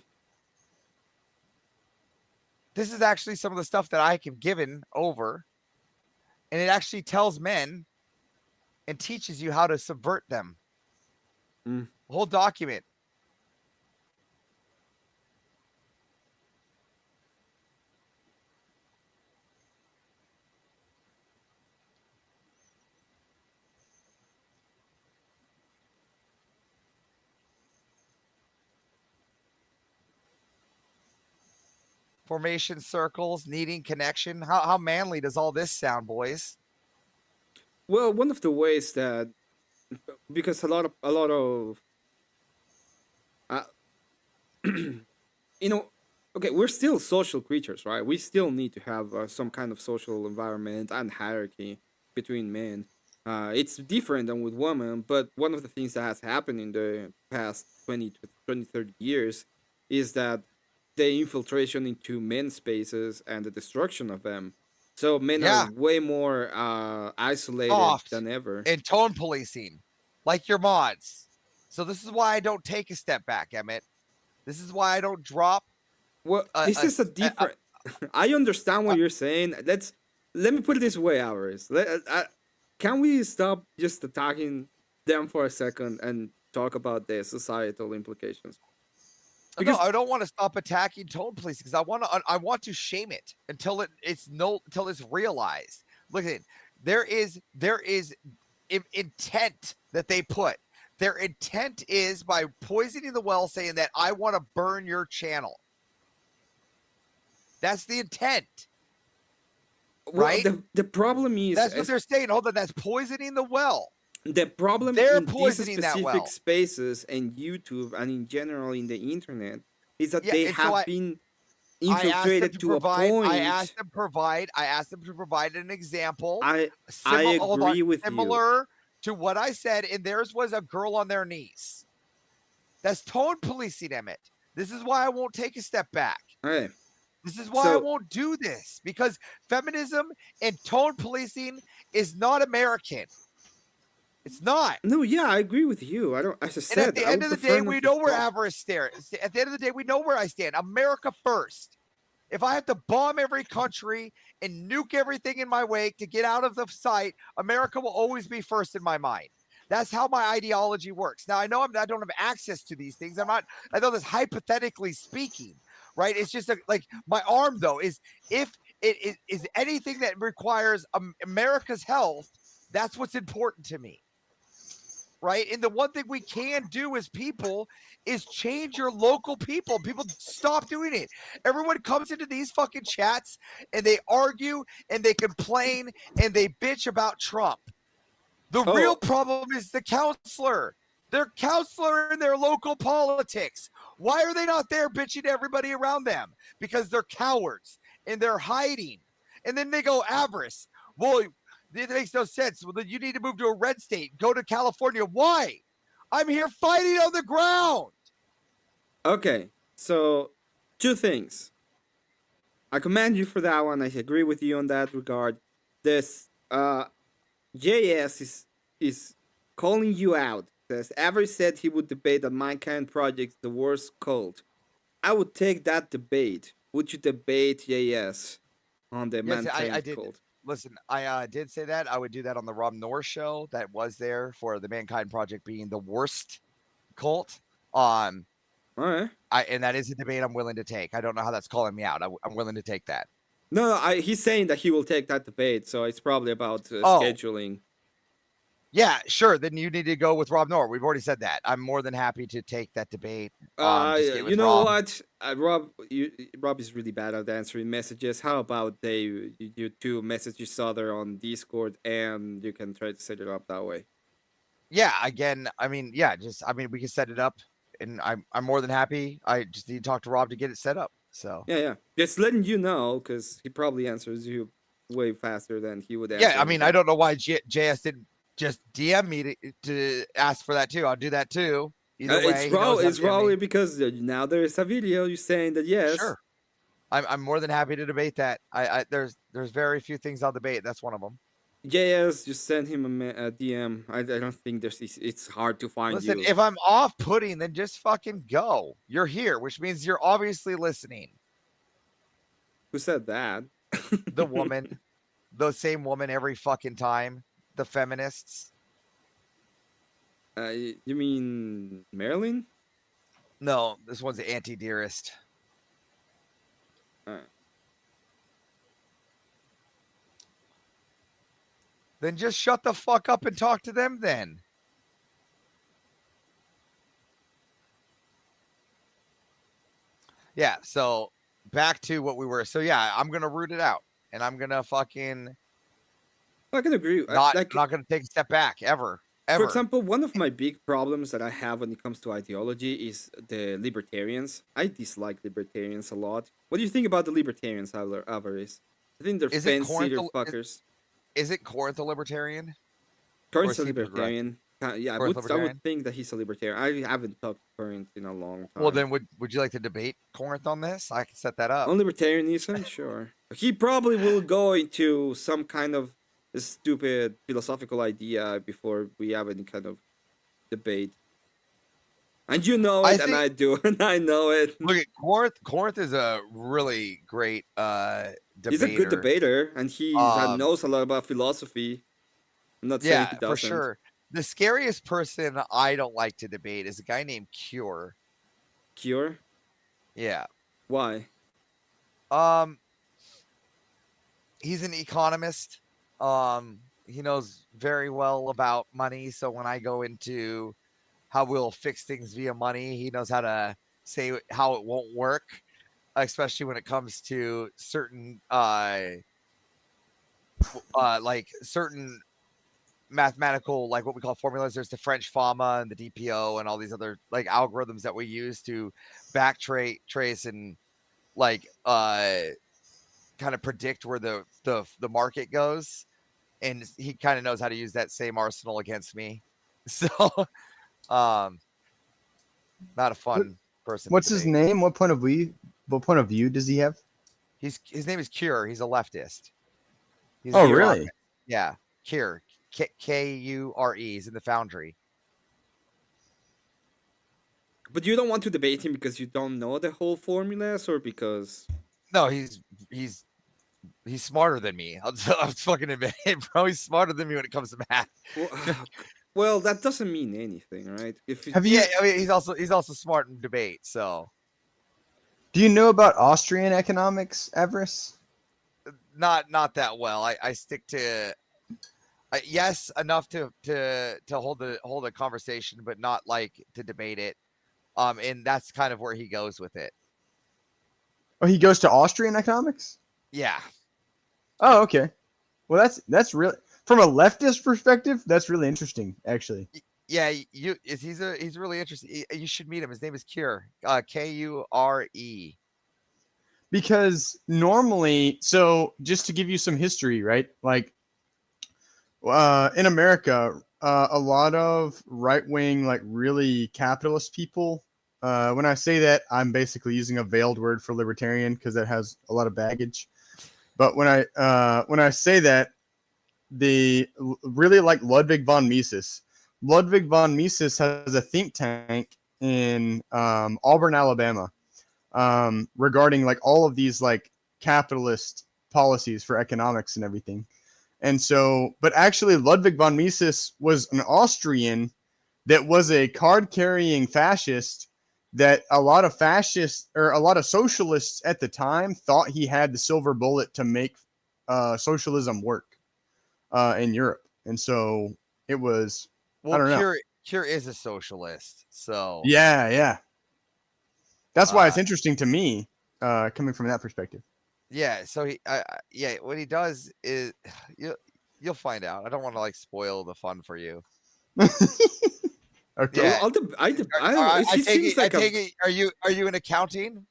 S3: This is actually some of the stuff that I have given over. And it actually tells men and teaches you how to subvert them. Whole document. Formation circles, needing connection. How manly does all this sound, boys?
S2: Well, one of the ways that, because a lot of you know, okay, we're still social creatures, right? We still need to have some kind of social environment and hierarchy between men. It's different than with women, but one of the things that has happened in the past 20 to 30 years is that the infiltration into men's spaces and the destruction of them. So men are way more isolated than ever.
S3: And tone policing, like your mods. So this is why I don't take a step back, Emmett. This is why I don't drop.
S2: Well, this is a different. I understand what you're saying. Let me put it this way, Hours. Can we stop just attacking them for a second and talk about the societal implications?
S3: Because I don't want to stop attacking tone policing because I want to shame it until it's realized. Look at it. There is intent that they put. Their intent is by poisoning the well, saying that I want to burn your channel. That's the intent. Right?
S2: Well, the problem is
S3: that's what they're saying. Hold on, that's poisoning the well.
S2: The problem
S3: they're
S2: in these specific spaces and YouTube and in general in the internet is that they have been infiltrated to a point.
S3: I asked them to provide an example.
S2: I agree with you.
S3: Similar to what I said, and theirs was a girl on their knees. That's tone policing, Emmett. This is why I won't take a step back.
S2: Right.
S3: This is why I won't do this, because feminism and tone policing is not American. It's not.
S2: No, yeah, I agree with you. As I said,
S3: and at the end of the day, we know where avarice stands. At the end of the day, we know where I stand. America first. If I have to bomb every country and nuke everything in my wake to get out of the sight, America will always be first in my mind. That's how my ideology works. Now, I know I don't have access to these things. I know this hypothetically speaking, right? It's just like my arm, though, is if it is anything that requires America's health, that's what's important to me. right? And the one thing we can do as people is change your local people. People stop doing it. Everyone comes into these fucking chats and they argue and they complain and they bitch about Trump. The real problem is the counselor. Their counselor in their local politics. Why are they not there bitching to everybody around them? Because they're cowards and they're hiding. And then they go avarice. Well, it makes no sense. Well, then you need to move to a red state. Go to California. Why? I'm here fighting on the ground.
S2: Okay, so 2 things. I commend you for that one. I agree with you on that regard. This JS is calling you out. Says Avery said he would debate that Mankind Project's the worst cult. I would take that debate. Would you debate JS on the Mankind
S3: I did.
S2: cult?
S3: Listen, I did say that. I would do that on the Rob Norris show that was there for the Mankind Project being the worst cult.
S2: All right.
S3: And that is a debate I'm willing to take. I don't know how that's calling me out. I'm willing to take that.
S2: No, he's saying that he will take that debate, so it's probably about scheduling.
S3: Yeah, sure. Then you need to go with Rob Norris. We've already said that. I'm more than happy to take that debate.
S2: You know what, Rob is really bad at answering messages. How about you 2 message each other on Discord, and you can try to set it up that way?
S3: Yeah. Again, I mean, we can set it up, and I'm more than happy. I just need to talk to Rob to get it set up. So
S2: yeah, just letting you know because he probably answers you way faster than he would answer.
S3: Yeah, I mean, I don't know why JS didn't just DM me to ask for that too. I'll do that too. Either way,
S2: it's probably because now there is a video you saying that yes.
S3: Sure. I'm more than happy to debate that. There's very few things I'll debate. That's one of them.
S2: JS, just send him a DM. I don't think it's hard to find you.
S3: Listen, if I'm off-putting, then just fucking go. You're here, which means you're obviously listening.
S2: Who said that?
S3: The woman. The same woman every fucking time. The feminists.
S2: You mean Marilyn?
S3: No, this one's the anti-dearest.
S2: All right.
S3: Then just shut the fuck up and talk to them then. Yeah, so back to what we were. So yeah, I'm going to root it out. And I'm going to fucking...
S2: I can agree.
S3: Not going to take a step back, ever.
S2: For example, one of my big problems that I have when it comes to ideology is the libertarians. I dislike libertarians a lot. What do you think about the libertarians, Alvarez? I think they're fancy fuckers.
S3: Is it Corinth a libertarian?
S2: Corinth's a libertarian. Yeah, I would think that he's a libertarian. I haven't talked to Corinth in a long time.
S3: Well, then would you like to debate Corinth on this? I can set that up.
S2: On libertarianism, sure. He probably will go into some kind of stupid philosophical idea before we have any kind of debate. And you know it, and I do, and I know it.
S3: Look at Corinth is a really great debater.
S2: He's a good debater, and he knows a lot about philosophy. I'm not saying he doesn't.
S3: For sure. The scariest person I don't like to debate is a guy named Cure.
S2: Cure?
S3: Yeah.
S2: Why?
S3: He's an economist. He knows very well about money. So when I go into how we'll fix things via money, he knows how to say how it won't work, especially when it comes to certain like certain mathematical, like what we call formulas. There's the French FAMA and the DPO and all these other like algorithms that we use to trace and like kind of predict where the market goes. And he kind of knows how to use that same arsenal against me. So not a fun person.
S5: What's his name? What point of view does he have?
S3: His name is Cure. He's a leftist.
S5: Really?
S3: Yeah. Cure. Kure. He's in the Foundry.
S2: But you don't want to debate him because you don't know the whole formulas, or because
S3: no, he's smarter than me. I was fucking admit it, bro. He's smarter than me when it comes to math.
S2: Well, that doesn't mean anything, right?
S3: I mean, he's also smart in debate. So,
S5: do you know about Austrian economics, Everest?
S3: Not that well. I stick to Yes, enough to hold a conversation, but not like to debate it. And that's kind of where he goes with it.
S5: Oh, he goes to Austrian economics?
S3: Yeah.
S5: Oh, okay. Well, that's really, from a leftist perspective, that's really interesting, actually.
S3: Yeah, he's really interesting. You should meet him. His name is Kure. Kure.
S5: Because normally, so just to give you some history, right? Like, in America, a lot of right wing, like really capitalist people. When I say that, I'm basically using a veiled word for libertarian because that has a lot of baggage. But when I say that, they really like Ludwig von Mises. Ludwig von Mises has a think tank in Auburn, Alabama, regarding like all of these like capitalist policies for economics and everything. And so, but actually, Ludwig von Mises was an Austrian that was a card carrying fascist that a lot of fascists or a lot of socialists at the time thought he had the silver bullet to make socialism work in Europe. And so it was, I don't know.
S3: Kure is a socialist. So
S5: yeah. That's why it's interesting to me coming from that perspective.
S3: Yeah, so what he does is you'll find out. I don't want to like spoil the fun for you.
S5: Okay.
S3: Yeah.
S2: I take
S3: it. Are you in accounting?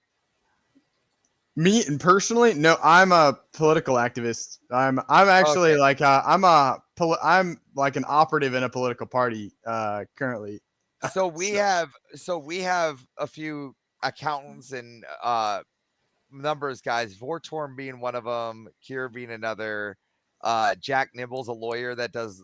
S5: Me and personally, no, I'm a political activist. I'm actually
S3: Okay.
S5: like I'm like an operative in a political party currently.
S3: So we have a few accountants and numbers guys, Vortorm being one of them, Kure being another, Jack Nibble's a lawyer that does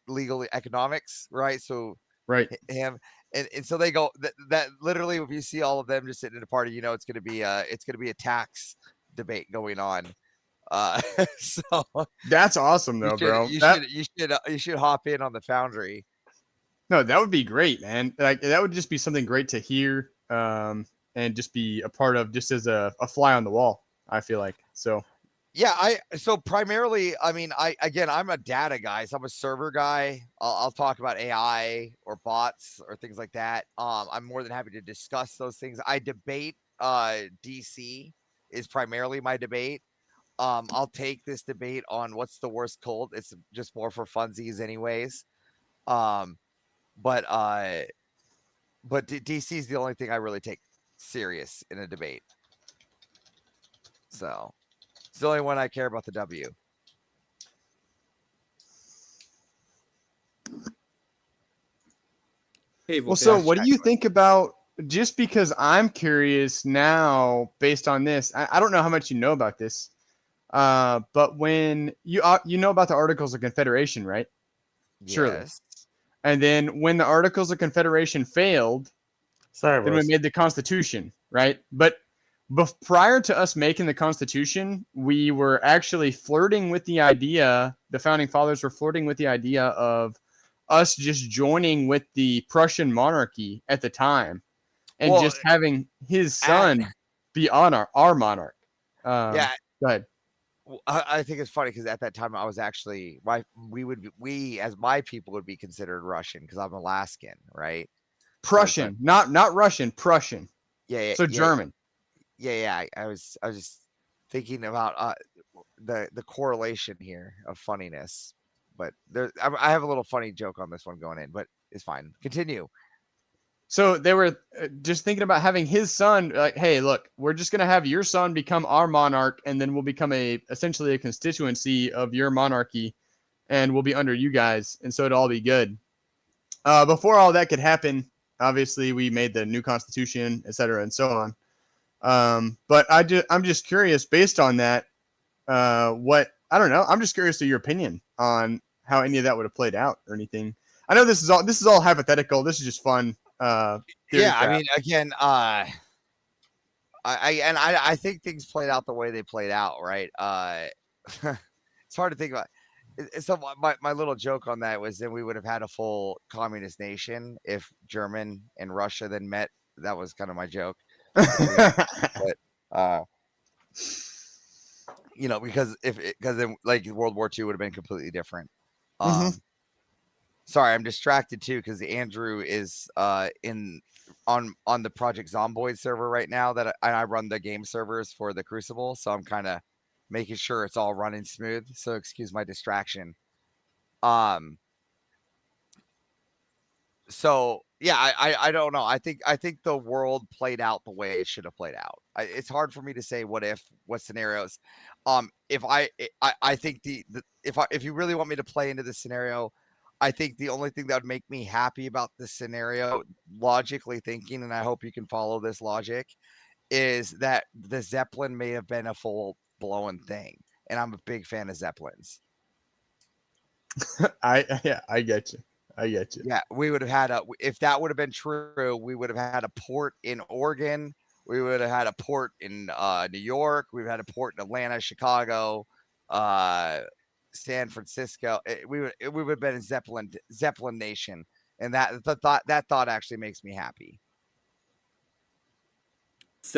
S3: legal economics, right? So
S5: right,
S3: him and so they go that literally, if you see all of them just sitting in a party, it's gonna be a tax debate going on. So
S5: that's awesome though, bro.
S3: You should hop in on the Foundry.
S5: No, that would be great, man. Like that would just be something great to hear, and just be a part of, just as a fly on the wall. I feel like so.
S3: Yeah, so primarily, I mean, I'm a data guy, so I'm a server guy. I'll talk about AI or bots or things like that. I'm more than happy to discuss those things. I debate. DC is primarily my debate. I'll take this debate on what's the worst cult. It's just more for funsies, anyways. But DC is the only thing I really take serious in a debate. So. It's the only one I care about the W.
S2: Hey,
S5: well, so what do you think about, just because I'm curious now based on this, I don't know how much you know about this, but when you know about the Articles of Confederation, right?
S3: Yes.
S5: Surely. And then when the Articles of Confederation failed, then we made the Constitution, right? But prior to us making the Constitution, we were actually flirting with the idea, the founding fathers were flirting with the idea of us just joining with the Prussian monarchy at the time and just having his son be on our monarch.
S3: Yeah.
S5: Go ahead.
S3: I think it's funny because at that time I was actually, we as my people would be considered Russian because I'm Alaskan, right?
S5: Prussian, not Russian, Prussian.
S3: Yeah.
S5: So German.
S3: Yeah. I was just thinking about the correlation here of funniness, but I have a little funny joke on this one going in, but it's fine. Continue.
S5: So they were just thinking about having his son, like, hey, look, we're just going to have your son become our monarch, and then we'll become essentially a constituency of your monarchy, and we'll be under you guys, and so it'll all be good. Before all that could happen, obviously we made the new Constitution, et cetera, and so on. But I'm just curious, based on that, I don't know. I'm just curious to your opinion on how any of that would have played out or anything. I know this is all hypothetical. This is just fun.
S3: I mean, again, I think things played out the way they played out, right? It's hard to think about. So my little joke on that was then we would have had a full communist nation if German and Russia then met. That was kind of my joke. But you know, because then like World War II would have been completely different. Sorry, I'm distracted too because Andrew is on the Project Zomboid server right now that I run the game servers for the Crucible, so I'm kind of making sure it's all running smooth. So excuse my distraction. So yeah, I don't know. I think the world played out the way it should have played out. It's hard for me to say what scenarios. If I think if you really want me to play into this scenario, I think the only thing that would make me happy about this scenario, logically thinking, and I hope you can follow this logic, is that the Zeppelin may have been a full blown thing, and I'm a big fan of Zeppelins.
S5: I get you. I get you.
S3: Yeah, we would have had if that would have been true, we would have had a port in Oregon. We would have had a port in New York. We've had a port in Atlanta, Chicago, San Francisco. We would have been a Zeppelin nation, and that thought actually makes me happy.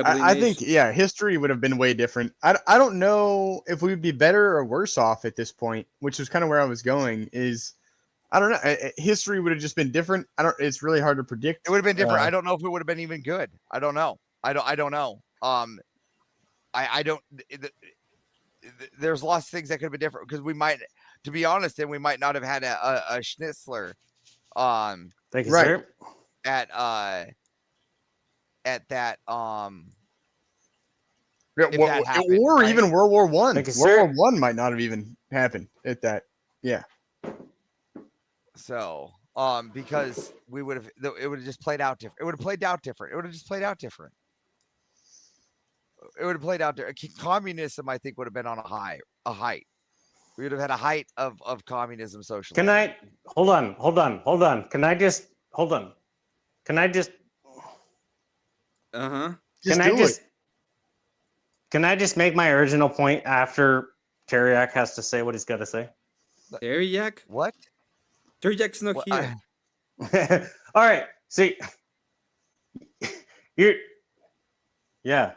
S5: I think history would have been way different. I don't know if we would be better or worse off at this point, which was kind of where I was going. I don't know. History would have just been different. It's really hard to predict.
S3: It would have been different. I don't know if it would have been even good. I don't know. I don't know. I don't. There's lots of things that could have been different because we might, to be honest, and we might not have had a Schnitzler.
S4: Thank you,
S5: right.
S4: sir.
S3: At that
S5: or even World War One.
S4: Thank you,
S5: World War One might not have even happened at that. Yeah.
S3: So, because it would have just played out different. It would have played out different. It would have just played out different. It would have played out different. Communism, I think, would have been on a height. We would have had a height of communism, socialism.
S4: Can I hold on? Can I just hold on? Can I just? Can I just make my original point after Teriak has to say what he's got to say?
S2: Teriak?
S3: What?
S2: Teriak's not here.
S4: All right. See, yeah.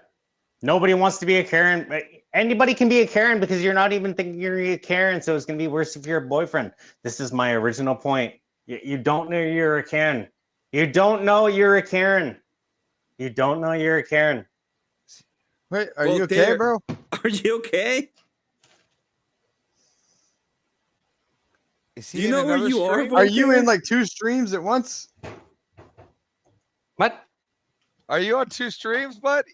S4: Nobody wants to be a Karen. Anybody can be a Karen because you're not even thinking you're a Karen. So it's going to be worse if you're a boyfriend. This is my original point. You don't know you're a Karen. You don't know you're a Karen. You don't know you're a Karen.
S5: Wait, are you okay, bro?
S2: Are you okay?
S3: Do you know where you are?
S5: Are you in like 2 streams at once?
S4: What?
S3: Are you on 2 streams, bud?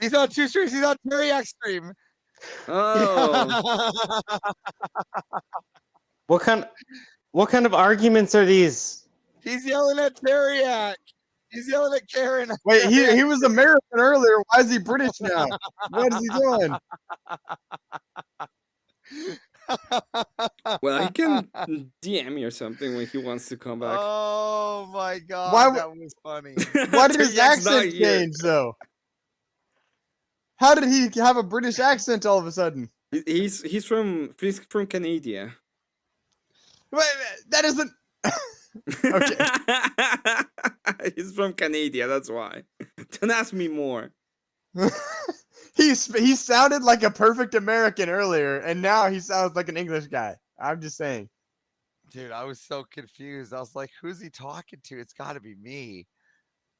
S3: He's on 2 streams. He's on Teriak's stream.
S2: Oh.
S4: What kind of arguments are these?
S3: He's yelling at Teriak. He's yelling at Karen.
S5: Wait, he was American earlier. Why is he British now? What is he doing?
S2: Well, he can DM me or something when he wants to come back.
S3: Oh my god, that was funny.
S5: Why did his accent change though? How did he have a British accent all of a sudden?
S2: He's from Canada.
S5: Wait, that isn't. Okay.
S2: He's from Canada, that's why. Don't ask me more.
S5: He sounded like a perfect American earlier, and now he sounds like an English guy. I'm just saying.
S3: Dude, I was so confused. I was like, who's he talking to? It's got to be me.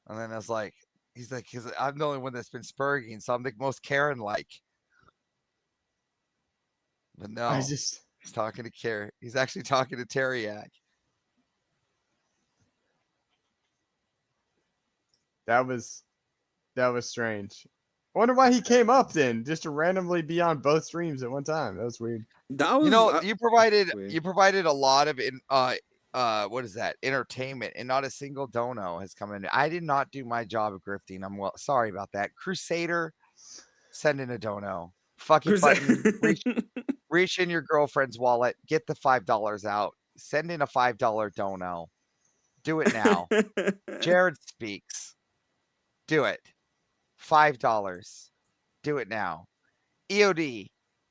S3: And then I was like, he's like, because I'm the only one that's been spurging, so I'm the most Karen-like. But no, he's talking to Karen. He's actually talking to Teriak.
S5: That was strange. I wonder why he came up then, just to randomly be on both streams at one time. That was weird.
S2: That was,
S3: you provided a lot of what is that, entertainment, and not a single dono has come in. I did not do my job of grifting. I'm sorry about that. Crusader, send in a dono. Fucking button. Reach in your girlfriend's wallet. Get the $5 out. Send in a $5 dono. Do it now. Jared speaks. Do it. $5. Do it now. EOD.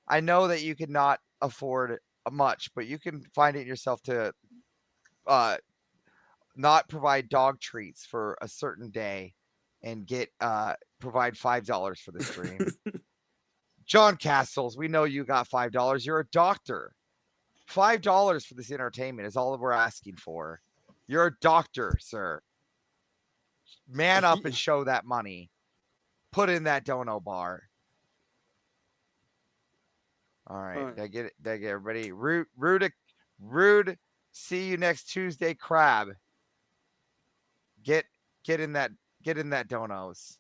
S3: I know that you could not afford much, but you can find it yourself to not provide dog treats for a certain day and get provide $5 for the stream. John Castles, we know you got $5. You're a doctor. $5 for this entertainment is all that we're asking for. You're a doctor, sir. Man up and show that money. Put in that dono bar. All right. Did I get it? Did I get everybody? Rude. See you next Tuesday, Crab. Get in that donos.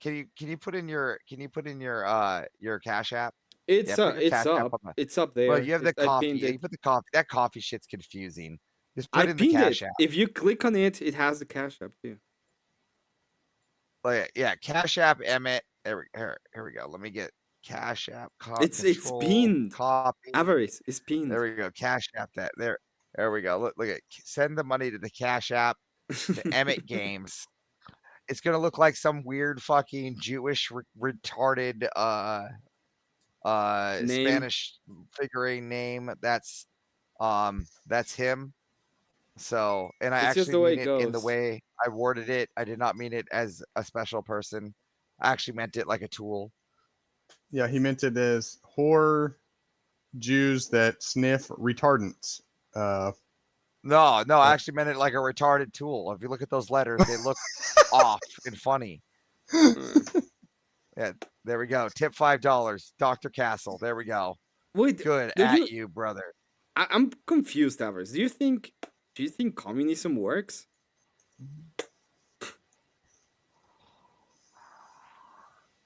S3: Can you put in your Cash App?
S2: It's up there.
S3: Well, you have the coffee. You put the coffee. That coffee shit's confusing. Just put in the Cash App.
S2: If you click on it, it has the Cash App too.
S3: Yeah, Cash App Emmett. Here we go. Let me get Cash App.
S2: It's pinned.
S3: Copy.
S2: Avarice is pinned.
S3: There we go. Cash App that. There we go. Look at send the money to the Cash App to EmmetGames. It's gonna look like some weird fucking Jewish retarded Spanish figurine name. That's him. So, and I actually mean it in the way I worded it. I did not mean it as a special person. I actually meant it like a tool.
S5: Yeah, he meant it as horror Jews that sniff retardants.
S3: No, I actually meant it like a retarded tool. If you look at those letters, they look off and funny. Yeah, there we go. Tip $5, Dr. Castle. There we go.
S2: Wait,
S3: good at you, brother.
S2: I'm confused, Avarice. Do you think communism works?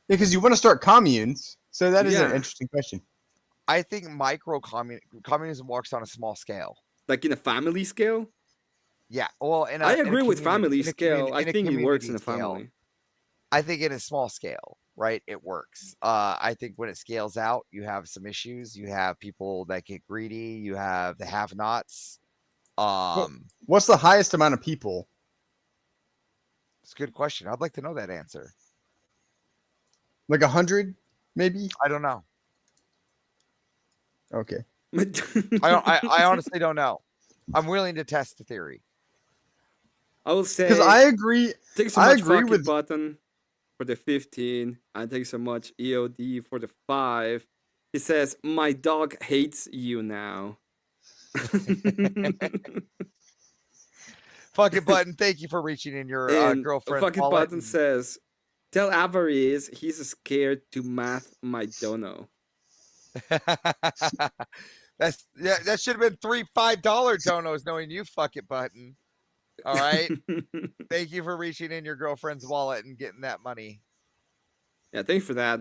S5: Because you want to start communes, so that is an interesting question.
S3: I think communism works on a small scale.
S2: Like in a family scale?
S3: Yeah. Well,
S2: I agree with family scale. I think it works in a family.
S3: I think in a small scale, right? It works. I think when it scales out, you have some issues. You have people that get greedy. You have the have-nots.
S5: What's the highest amount of people?
S3: It's a good question. I'd like to know that answer.
S5: Like 100, maybe?
S3: I don't know.
S5: Okay.
S3: I honestly don't know. I'm willing to test the theory.
S2: I will say
S5: because I agree.
S2: Thanks so much, fucking button for the 15. And thanks so much, EOD, for the 5. He says, "My dog hates you now."
S3: Fucking button, thank you for reaching in your girlfriend.
S2: Fucking button says, "Tell Avarice he's scared to math my dono."
S3: That should have been $5 donos, knowing you, fucking button. All right. Thank you for reaching in your girlfriend's wallet and getting that money.
S2: Yeah, thanks for that.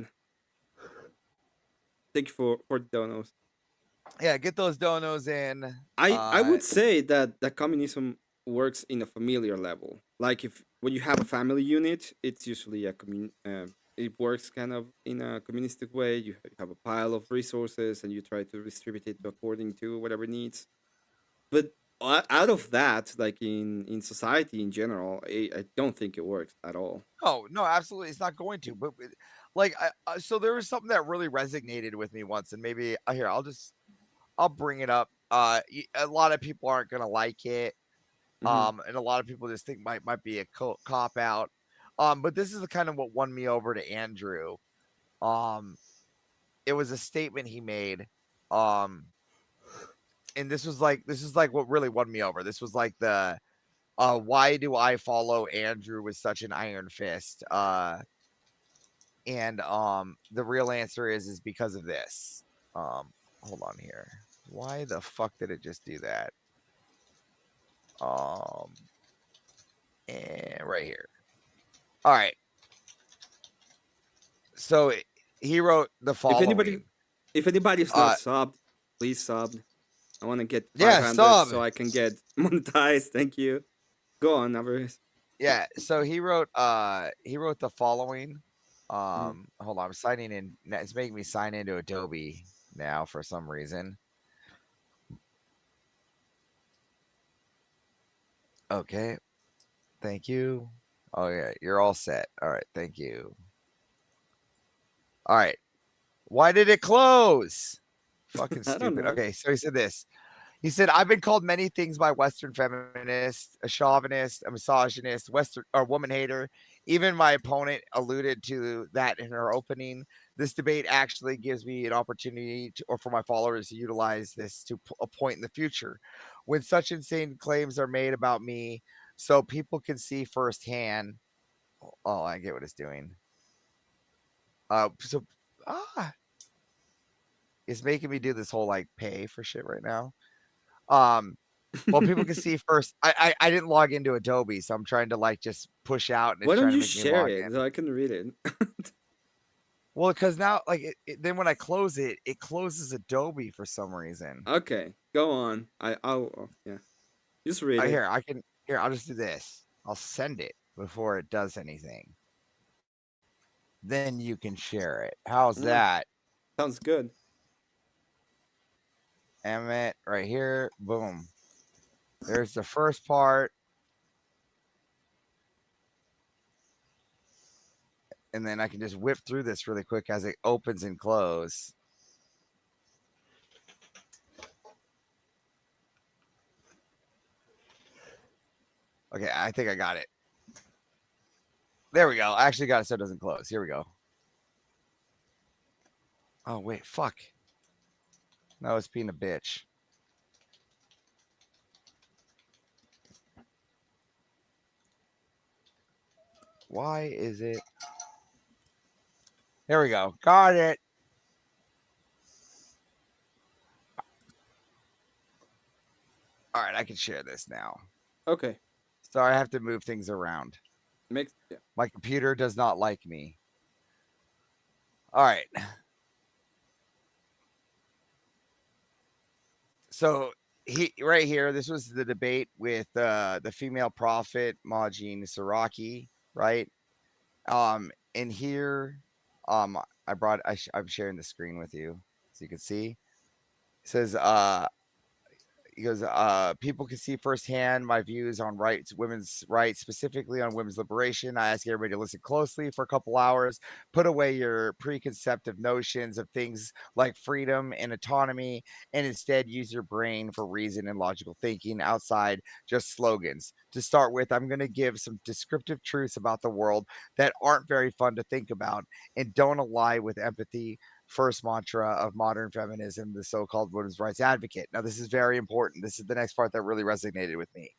S2: Thank you for donos.
S3: Yeah, get those donos in.
S2: I would say that communism works in a familiar level. Like when you have a family unit, it's usually it works kind of in a communistic way. You have a pile of resources and you try to distribute it according to whatever needs. But out of that, like in society in general, I don't think it works at all.
S3: Oh, no, absolutely. It's not going to. But like, so there was something that really resonated with me once, and maybe here, I'll bring it up. A lot of people aren't going to like it. And a lot of people just think might be a cop out. But this is the kind of what won me over to Andrew. It was a statement he made. And this is like what really won me over. This was like the why do I follow Andrew with such an iron fist? And the real answer is because of this. Hold on here. Why the fuck did it just do that? And right here. All right. So he wrote the following.
S2: If anybody's not subbed, please sub. I want to get 500 so I can get monetized. Thank you. Go on, Avarice.
S3: Yeah. So he wrote the following. Hold on, I'm signing in. It's making me sign into Adobe now for some reason. Okay. Thank you. Oh yeah, you're all set. All right, thank you. All right. Why did it close? Fucking stupid. Okay, so he said this. He said, I've been called many things by Western feminists, a chauvinist, a misogynist, Western or woman hater. Even my opponent alluded to that in her opening. This debate actually gives me an opportunity or for my followers to utilize this to a point in the future when such insane claims are made about me so people can see firsthand. Oh, I get what it's doing. It's making me do this whole like pay for shit right now. Well, people can see first. I didn't log into Adobe, so I'm trying to like just push out and it's
S2: Why don't
S3: trying to
S2: you
S3: make me
S2: share
S3: log
S2: it
S3: in.
S2: so I can read it?
S3: Well, because now like then when I close it, it closes Adobe for some reason.
S2: Okay, go on. Yeah, just read it.
S3: I'll just do this. I'll send it before it does anything. Then you can share it. How's that?
S2: Sounds good.
S3: Emmet, right here. Boom. There's the first part. And then I can just whip through this really quick as it opens and closes. Okay, I think I got it. There we go. I actually got it so it doesn't close. Here we go. Oh, wait, fuck. No, it's being a bitch. Why is it? There we go. Got it. All right, I can share this now.
S2: Okay.
S3: So I have to move things around. My computer does not like me. All right. So right here, this was the debate with the female prophet Majin Saraki, right? In here, I'm sharing the screen with you so you can see. It says he goes, people can see firsthand my views on women's rights, specifically on women's liberation. I ask everybody to listen closely for a couple hours, put away your preconceptive notions of things like freedom and autonomy, and instead use your brain for reason and logical thinking outside just slogans. To start with, I'm going to give some descriptive truths about the world that aren't very fun to think about and don't align with empathy. First mantra of modern feminism, the so-called women's rights advocate. Now, this is very important. This is the next part that really resonated with me.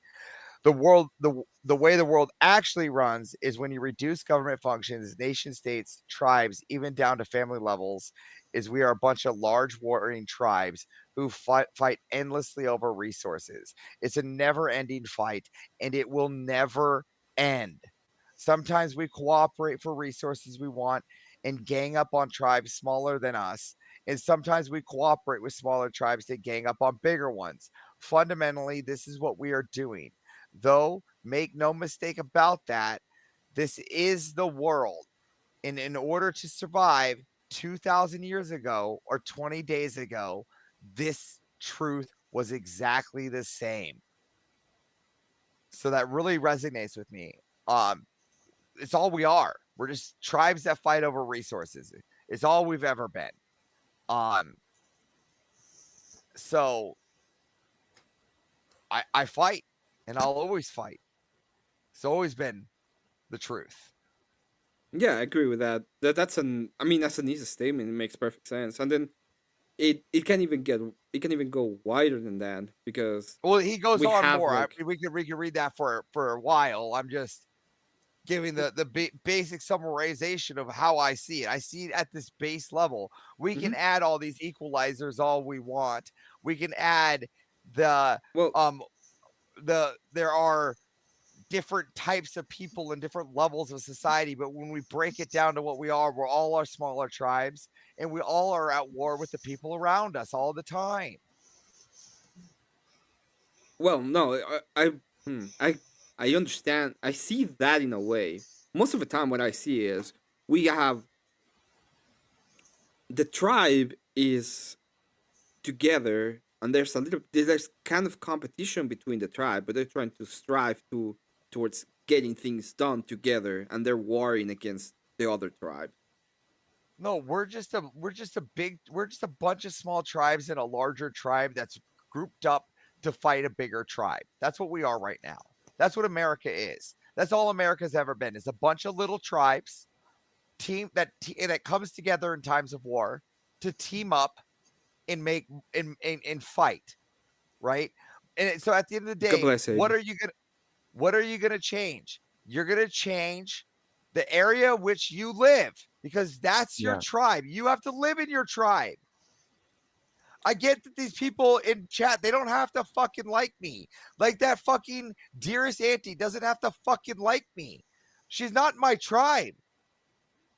S3: The way the world actually runs is when you reduce government functions, nation states, tribes, even down to family levels, is we are a bunch of large warring tribes who fight endlessly over resources. It's a never-ending fight, and it will never end. Sometimes we cooperate for resources we want and gang up on tribes smaller than us. And sometimes we cooperate with smaller tribes to gang up on bigger ones. Fundamentally, this is what we are doing. Though, make no mistake about that, this is the world. And in order to survive 2,000 years ago or 20 days ago, this truth was exactly the same. So that really resonates with me. It's all we are. We're just tribes that fight over resources. It's all we've ever been. So I fight, and I'll always fight. It's always been the truth.
S2: Yeah, I agree with that. That's an easy statement. It makes perfect sense. And then it can even go wider than that because
S3: he goes on more. We could read that for a while. I'm just giving the basic summarization of how I see it. I see it at this base level. We can add all these equalizers all we want. We can add there are different types of people and different levels of society, but when we break it down to what we are, we're all our smaller tribes, and we all are at war with the people around us all the time.
S2: Well, no, I understand. I see that in a way. Most of the time, what I see is we have the tribe is together, and there's kind of competition between the tribe, but they're trying to strive towards getting things done together, and they're warring against the other tribe.
S3: No, we're just a bunch of small tribes in a larger tribe that's grouped up to fight a bigger tribe. That's what we are right now. That's what America is. That's all America's ever been. It's a bunch of little tribes that comes together in times of war to team up and make and fight, right? And so at the end of the day, what are you gonna change? You're gonna change the area which you live, because that's your tribe. You have to live in your tribe. I get that these people in chat, they don't have to fucking like me. Like that fucking dearest auntie doesn't have to fucking like me. She's not my tribe.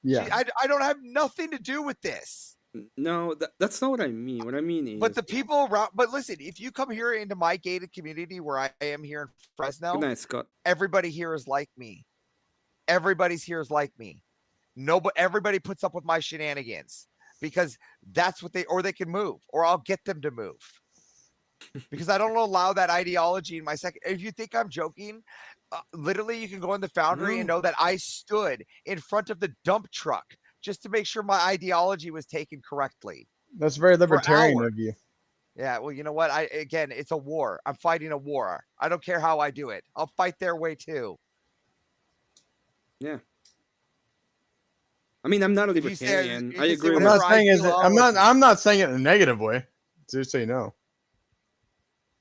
S5: Yeah.
S3: I don't have nothing to do with this.
S2: No, that's not what I mean. What I mean is,
S3: but the people around. But listen, if you come here into my gated community where I am here in Fresno,
S2: good night, Scott.
S3: Everybody here is like me. Everybody's here is like me. Everybody puts up with my shenanigans because that's what they can move, or I'll get them to move. Because I don't allow that ideology in my second. If you think I'm joking, literally, you can go in the foundry and know that I stood in front of the dump truck just to make sure my ideology was taken correctly.
S5: That's very libertarian of you.
S3: Yeah, well, you know what? Again, it's a war. I'm fighting a war. I don't care how I do it. I'll fight their way too.
S2: Yeah. I mean, I'm not a libertarian. I agree.
S5: I'm not saying it. I'm not saying it in a negative way. Just so you know.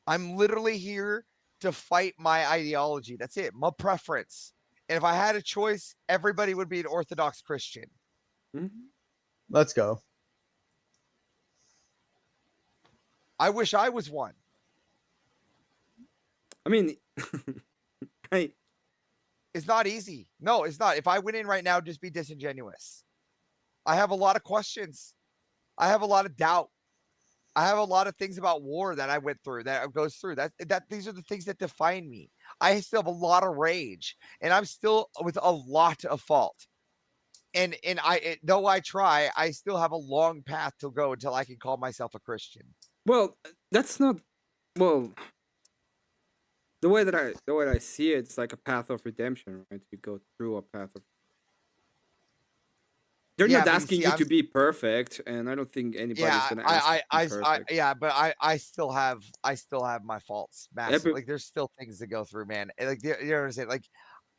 S3: I'm literally here to fight my ideology. That's it. My preference. And if I had a choice, everybody would be an Orthodox Christian.
S2: Mm-hmm.
S5: Let's go.
S3: I wish I was one.
S2: I mean,
S3: it's not easy. No, it's not. If I went in right now, just be disingenuous. I have a lot of questions. I have a lot of doubt. I have a lot of things about war that I went through, that goes through. These are the things that define me. I still have a lot of rage, and I'm still with a lot of fault. And though I try, I still have a long path to go until I can call myself a Christian.
S2: Well, that's not. Well, the way that I see it, it's like a path of redemption, right? You go through a path of. They're not asking you to be perfect, and I don't think anybody's gonna ask you to be perfect.
S3: But I still have my faults. Massive. Like there's still things to go through, man. Like you know what I'm saying? Like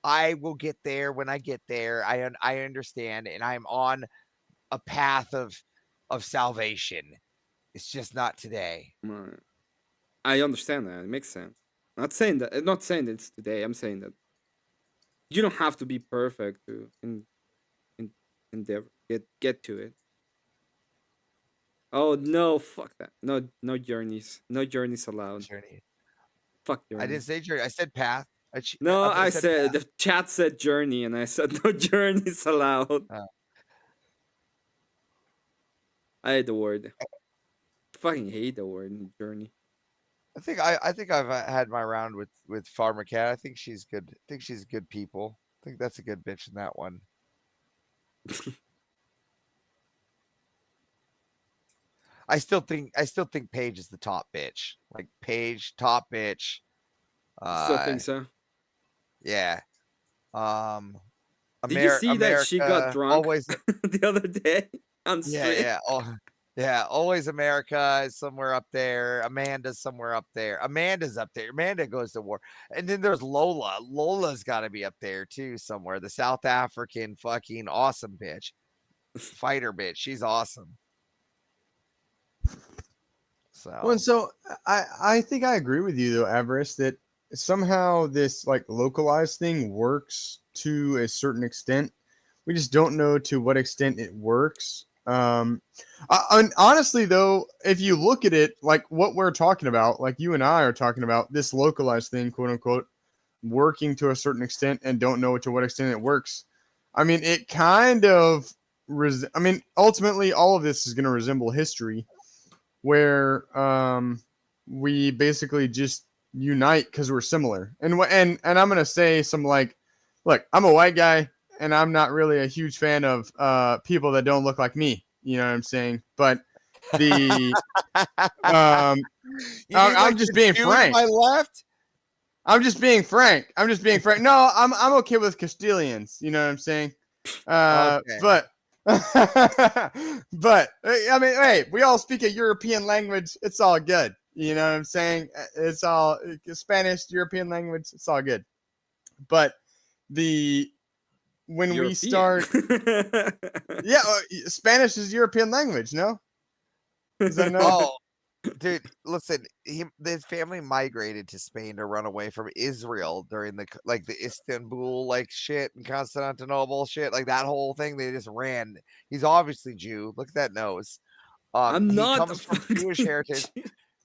S3: I will get there when I get there. I understand, and I'm on a path of salvation. It's just not today.
S2: Right. I understand that. It makes sense. I'm not saying that it's today. I'm saying that you don't have to be perfect to endeavor get to it. Oh no, fuck that. No journeys. No journeys allowed. Fuck journey.
S3: I didn't say journey. I said path.
S2: I said the chat said journey, and I said no journeys allowed. I hate the word. Fucking hate the word journey.
S3: I think I've had my round with Farmer Cat. I think she's good. I think she's good people. I think that's a good bitch in that one. I still think Paige is the top bitch. Like Paige, top bitch.
S2: Still think so?
S3: Yeah.
S2: Did you see that she got drunk
S3: always
S2: the other day on stream?
S3: Yeah. Yeah, always America is somewhere up there. Amanda's somewhere up there. Amanda's up there. Amanda goes to war. And then there's Lola. Lola's got to be up there too somewhere. The South African fucking awesome bitch. Fighter bitch. She's awesome.
S5: So I think I agree with you though, Avarice, that somehow this like localized thing works to a certain extent. We just don't know to what extent it works. Honestly though, if you look at it, like what we're talking about, like you and I are talking about this localized thing, quote unquote, working to a certain extent and don't know to what extent it works. I mean, it kind of, ultimately all of this is going to resemble history where, we basically just unite because we're similar. And I'm going to say some like, look, I'm a white guy. And I'm not really a huge fan of people that don't look like me. You know what I'm saying? But the I'm just being frank.
S3: My left.
S5: I'm just being frank. No, I'm okay with Castilians. You know what I'm saying?
S3: Okay.
S5: But I mean, hey, we all speak a European language. It's all good. You know what I'm saying? It's all Spanish, European language. It's all good. But when
S2: European.
S5: we start. Yeah, Spanish is European language, no? Is that no?
S3: Oh, dude, listen. His family migrated to Spain to run away from Israel during the Istanbul shit and Constantinople shit, like that whole thing. They just ran. He's obviously Jew. Look at that nose.
S2: I'm
S3: he
S2: not
S3: comes from Jewish heritage.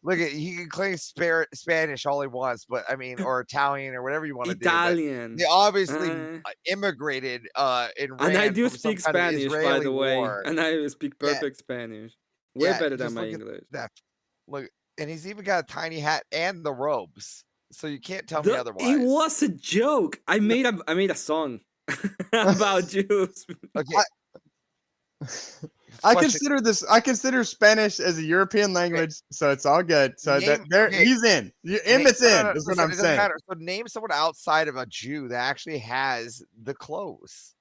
S3: Look at he can claim Spanish all he wants, but I mean, or Italian or whatever you want to do.
S2: Italian.
S3: They obviously immigrated and ran
S2: and I do
S3: from some
S2: speak
S3: kind of
S2: Spanish, by
S3: Israeli
S2: the way,
S3: war.
S2: and I speak perfect Spanish. Way better than
S3: just
S2: my
S3: look at
S2: English.
S3: that. Look, and he's even got a tiny hat and the robes, so you can't tell me otherwise.
S2: It was a joke. I made a song about Jews.
S3: Okay.
S5: I consider Spanish as a European language, so it's all good. So he's in. Emmett's in. Is what I'm saying.
S3: Matter. So name someone outside of a Jew that actually has the clothes.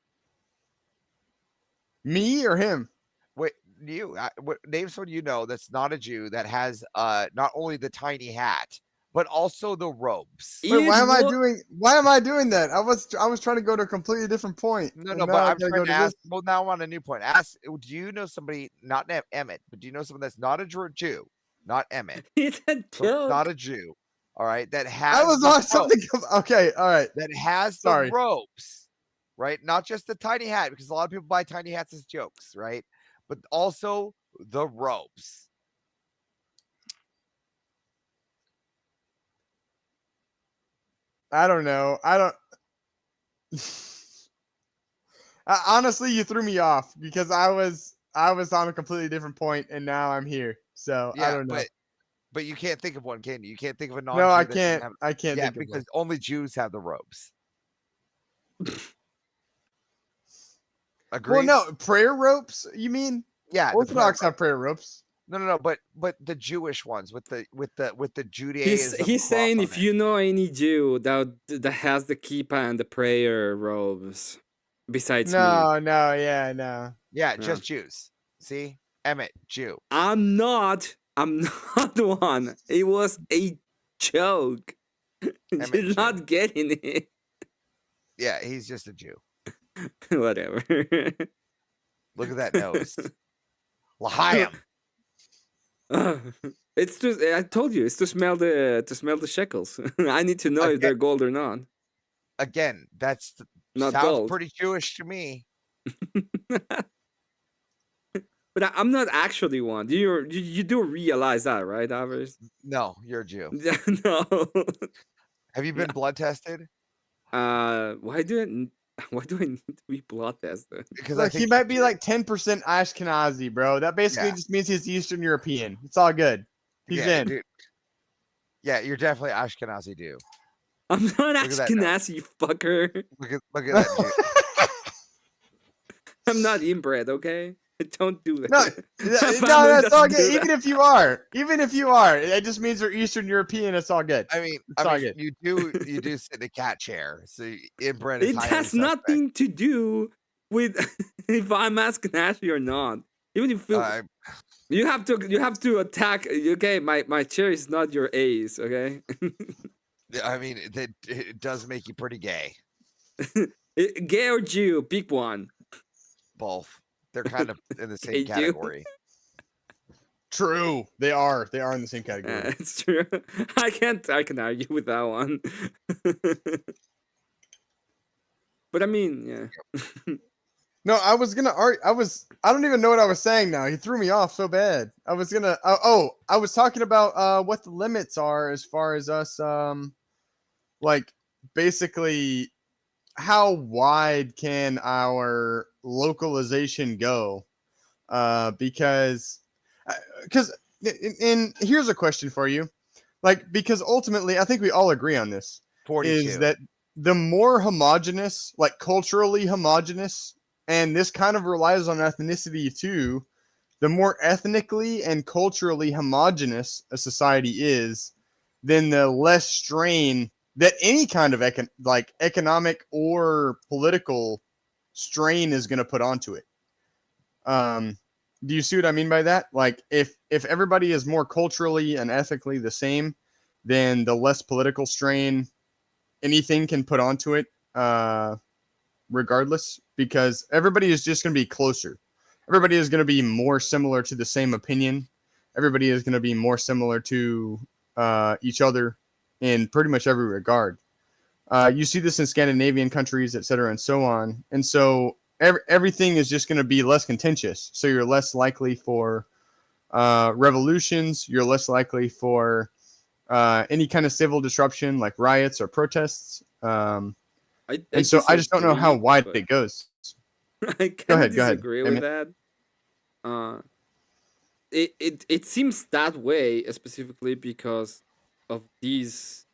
S5: Me or him?
S3: Wait, name someone you know that's not a Jew that has not only the tiny hat but also the robes.
S5: Wait, why am I doing that? I was trying to go to a completely different point.
S3: No, but I'm trying to ask. Well, now I'm on a new point. Ask, do you know somebody, not Emmett, but do you know someone that's not a Jew, not Emmett?
S2: It's a joke.
S3: Not a Jew. All right, that has.
S5: I was on something. Okay, all right.
S3: That has the robes, right? Not just the tiny hat, because a lot of people buy tiny hats as jokes, right? But also the robes.
S5: I don't know. Honestly, you threw me off because I was on a completely different point, and now I'm here. So I don't know.
S3: But you can't think of one, can you? You can't think of a non.
S5: No, I can't. I can't.
S3: Yeah,
S5: think
S3: because
S5: of
S3: only Jews have the robes. Agreed.
S5: Well, no, prayer ropes. You mean?
S3: Yeah,
S5: Orthodox have prayer ropes.
S3: No, but the Jewish ones with the Judaism.
S2: He's saying if you know any Jew that has the kippah and the prayer robes, besides me.
S5: No.
S3: Yeah, just Jews. See, Emmett, Jew.
S2: I'm not one. It was a joke. You're not getting it.
S3: Yeah, he's just a Jew.
S2: Whatever.
S3: Look at that nose. L'chaim.
S2: It's just I told you it's to smell the shekels. I need to know if they're gold or not.
S3: Again,
S2: not
S3: sounds
S2: gold.
S3: Pretty Jewish to me.
S2: But I'm not actually one. You do realize that, right, Avers?
S3: No, you're a Jew.
S2: No.
S3: Have you been blood tested?
S2: Why do I need to be blood tested?
S5: Because he might be like 10% Ashkenazi, bro. That basically just means he's Eastern European. It's all good. He's in.
S3: Dude. Yeah, you're definitely Ashkenazi, dude.
S2: I'm not Ashkenazi, you fucker.
S3: Look at that, dude.
S2: I'm not inbred, okay? Don't do that.
S5: No, that's all good. Even if you are, it just means you're Eastern European. It's all good.
S3: I mean,
S5: good.
S3: you do sit in a cat chair, so inbred.
S2: It has nothing to do with if I'm Ashkenazi or not. Even if you have to attack. Okay, my chair is not your A's. Okay.
S3: I mean, it does make you pretty gay.
S2: Gay or Jew, pick one.
S3: Both. They're kind of in the same category.
S5: True. They are in the same category.
S2: It's true. I can argue with that one. But I mean, yeah.
S5: No, I was gonna argue. I don't even know what I was saying now. He threw me off so bad. I was gonna. I was talking about what the limits are as far as us. Like basically, how wide can our localization go? Because here's a question for you. Like, because ultimately, I think we all agree on this.
S3: 42.
S5: Is that the more homogenous, like culturally homogenous, and this kind of relies on ethnicity too, the more ethnically and culturally homogenous a society is, then the less strain that any kind of economic or political strain is going to put onto it. Do you see what I mean by that? Like, if everybody is more culturally and ethically the same, then the less political strain anything can put onto it regardless, because everybody is just going to be closer. Everybody is going to be more similar to the same opinion. Everybody is going to be more similar to each other in pretty much every regard. You see this in Scandinavian countries, et cetera, and so on. And so everything is just going to be less contentious. So you're less likely for revolutions. You're less likely for any kind of civil disruption like riots or protests. I just don't know how wide it goes.
S2: I kind of disagree with that. It seems that way specifically because of this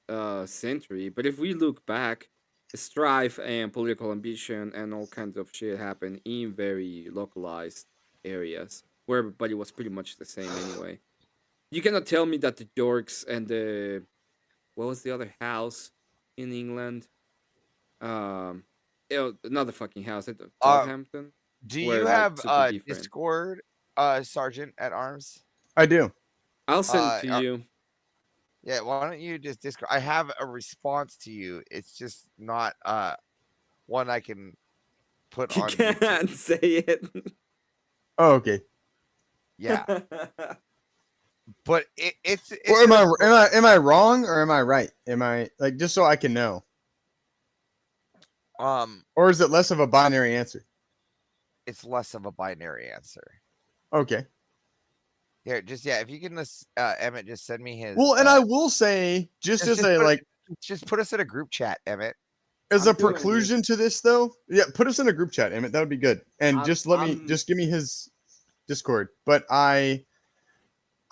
S2: century. But if we look back, strife and political ambition and all kinds of shit happened in very localized areas where everybody was pretty much the same anyway. You cannot tell me that the Yorks and the what was the other house in England? Another fucking house at Southampton.
S3: Do you have Discord, Sergeant at Arms?
S5: I do.
S2: I'll send it to you.
S3: Yeah, why don't you just Discord? I have a response to you. It's just not one I can put on.
S2: You can't say it.
S5: Oh, okay.
S3: Yeah. But it's
S5: well, am I wrong or am I right? Am I like just so I can know? Or is it less of a binary answer?
S3: It's less of a binary answer.
S5: Okay.
S3: Here, if you can, Emmett, just send me his.
S5: Well, and I will say, just
S3: put us in a group chat, Emmett.
S5: As a preclusion to this, though, yeah, put us in a group chat, Emmett. That would be good. And just give me his Discord. But I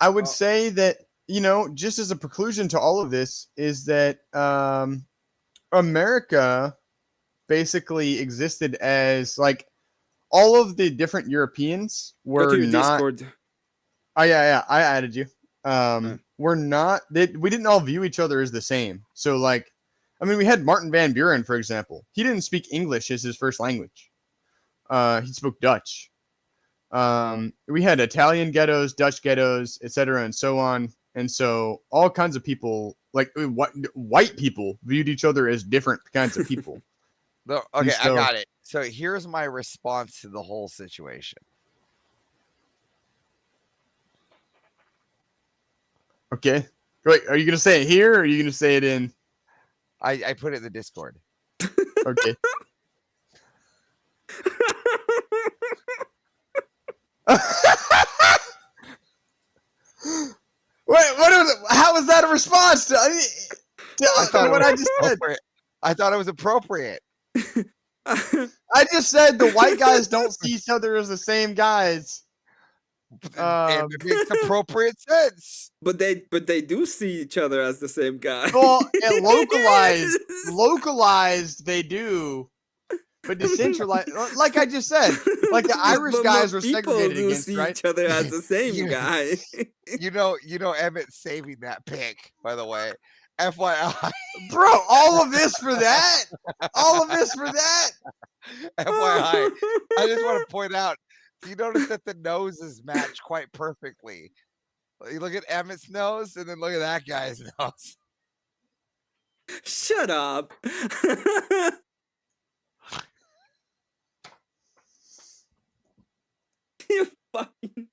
S5: would say that just as a preclusion to all of this is that America basically existed as like all of the different Europeans were not. Discord. Oh yeah, I added you. We're not. We didn't all view each other as the same. So like, I mean, we had Martin Van Buren, for example. He didn't speak English as his first language. He spoke Dutch. We had Italian ghettos, Dutch ghettos, etc., and so on. And so all kinds of people, like white people, viewed each other as different kinds of people.
S3: Okay, I got it. So here's my response to the whole situation.
S5: Okay. Wait, are you going to say it here or are you going to say it in?
S3: I put it in the Discord.
S5: Okay. Wait, how was that a response to what I just said?
S3: I thought it was appropriate.
S5: I just said the white guys don't see each other as the same guys.
S3: And it makes appropriate sense.
S2: But they do see each other as the same guy.
S5: Well, and localized they do. But decentralized, like I just said, like the Irish guys were segregated against,
S2: see
S5: right?
S2: each other as the same guy.
S3: you know, Emmett's saving that pick, by the way. FYI.
S5: Bro, all of this for that? All of this for that?
S3: FYI. I just want to point out, you notice that the noses match quite perfectly. You look at Emmett's nose and then look at that guy's nose.
S2: Shut up. You fucking...